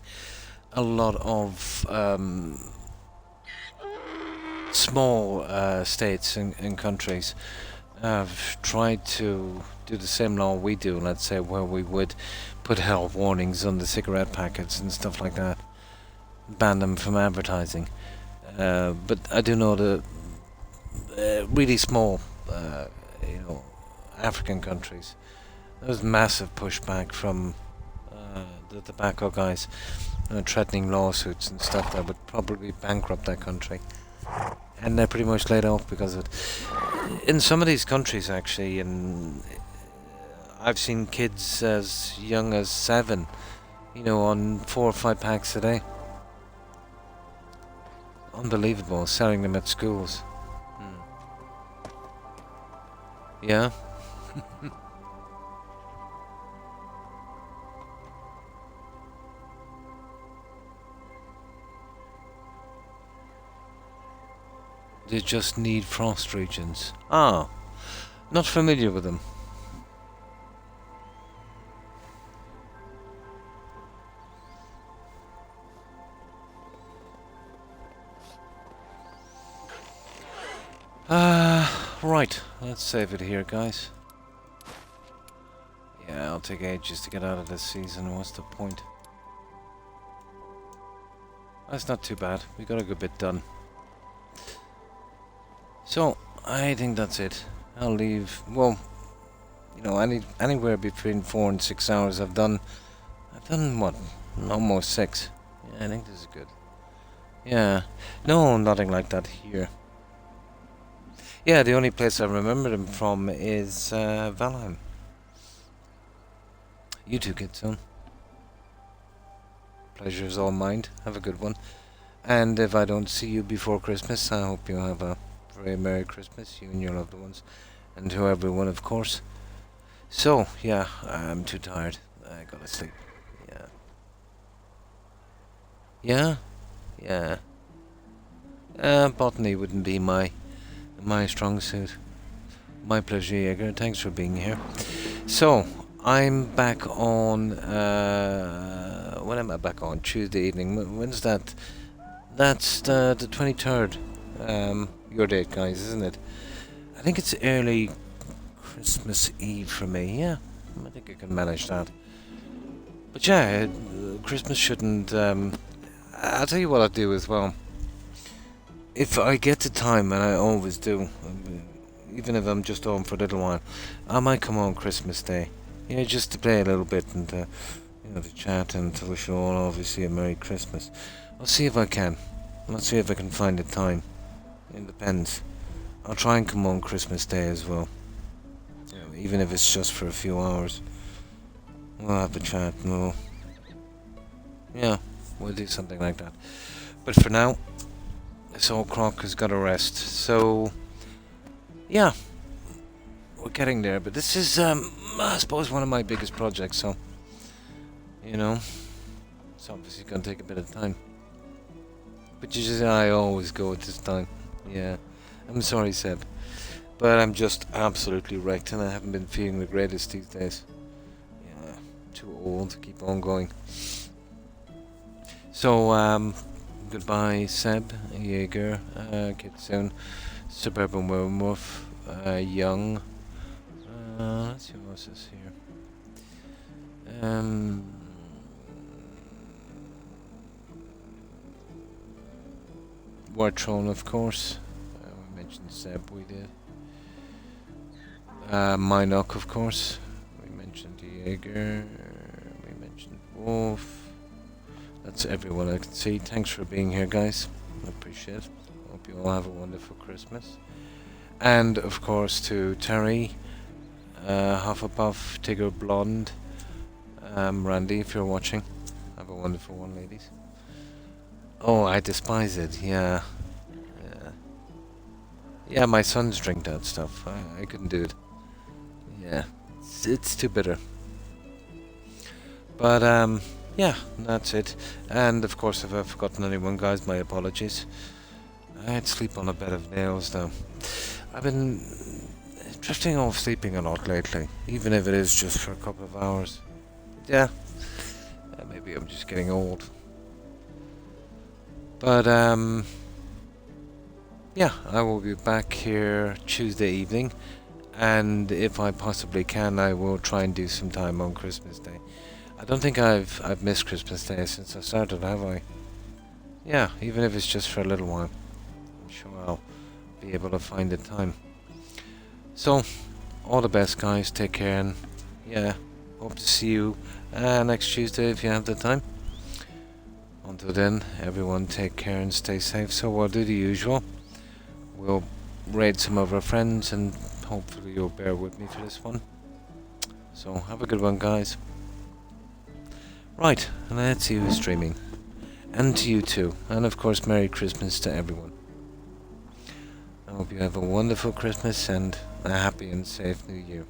a lot of small states and countries have tried to do the same law we do, let's say, where we would put health warnings on the cigarette packets and stuff like that, ban them from advertising. But I do know the really small, African countries. There was massive pushback from the tobacco guys, threatening lawsuits and stuff that would probably bankrupt that country. And they're pretty much laid off because of it. In some of these countries, actually, and I've seen kids as young as 7, on 4 or 5 packs a day. Unbelievable, selling them at schools. Yeah. They just need frost regions. Ah, not familiar with them. Right, let's save it here, guys. Yeah, I'll take ages to get out of this season. What's the point? That's not too bad. We got a good bit done. So, I think that's it. I'll leave. Well, you know, anywhere between 4 and 6 hours. I've done what? Almost 6. Yeah, I think this is good. Yeah, no, nothing like that here. Yeah, the only place I remember them from is Valheim. You too, kids, soon. Pleasure is all mine. Have a good one. And if I don't see you before Christmas, I hope you have a very Merry Christmas, you and your loved ones. And to everyone, of course. So, yeah, I'm too tired. I gotta sleep. Yeah. Yeah? Yeah. Botany wouldn't be my strong suit. My pleasure, Jaeger. Thanks for being here. So, I'm back on, when am I back on? Tuesday evening. When's that? That's the 23rd. Your date, guys, isn't it? I think it's early Christmas Eve for me. Yeah, I think I can manage that. But yeah, Christmas shouldn't, I'll tell you what I'll do as well. If I get the time, and I always do, even if I'm just home for a little while, I might come on Christmas Day. Yeah, just to play a little bit and, you know, to chat and to wish you all obviously a Merry Christmas. I'll see if I can. I'll see if I can find the time. It depends. I'll try and come on Christmas Day as well. You know, even if it's just for a few hours. We'll have a chat and we'll... Yeah, we'll do something like that. But for now, this old Croc has got to rest. So, yeah. We're getting there, but this is, I suppose, one of my biggest projects, so, you know, it's obviously going to take a bit of time. But you just, I always go at this time. Yeah, I'm sorry, Seb, but I'm just absolutely wrecked, and I haven't been feeling the greatest these days. Yeah, too old to keep on going. So, goodbye, Seb, Jaeger, Kitsune, Suburban Werewolf, Young. Let's see what else is here. Wartron, of course. We mentioned Seb, we did. Minoc, of course. We mentioned Jaeger. We mentioned Wolf. That's everyone I can see. Thanks for being here, guys. I appreciate it. Hope you all have a wonderful Christmas. And, of course, to Terry, Hufflepuff, Tigger Blonde, Randy, if you're watching. Have a wonderful one, ladies. Oh, I despise it, yeah. Yeah, my sons drink that stuff. I couldn't do it. Yeah, it's too bitter. But, yeah, that's it. And, of course, if I've forgotten anyone, guys, my apologies. I'd sleep on a bed of nails, though. I've been drifting off sleeping a lot lately, even if it is just for a couple of hours. Yeah, maybe I'm just getting old. But, yeah, I will be back here Tuesday evening, and if I possibly can, I will try and do some time on Christmas Day. I don't think I've missed Christmas Day since I started, have I? Yeah, even if it's just for a little while. I'm sure I'll be able to find the time. So, all the best, guys. Take care, and yeah, hope to see you next Tuesday if you have the time. Until then, everyone take care and stay safe. So we'll do the usual. We'll raid some of our friends, and hopefully you'll bear with me for this one. So have a good one, guys. Right, let's see who's streaming. And to you too. And of course, Merry Christmas to everyone. I hope you have a wonderful Christmas and a happy and safe New Year.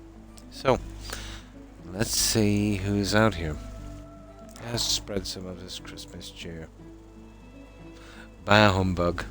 So, let's see who's out here. Let's spread some of this Christmas cheer. Bah humbug.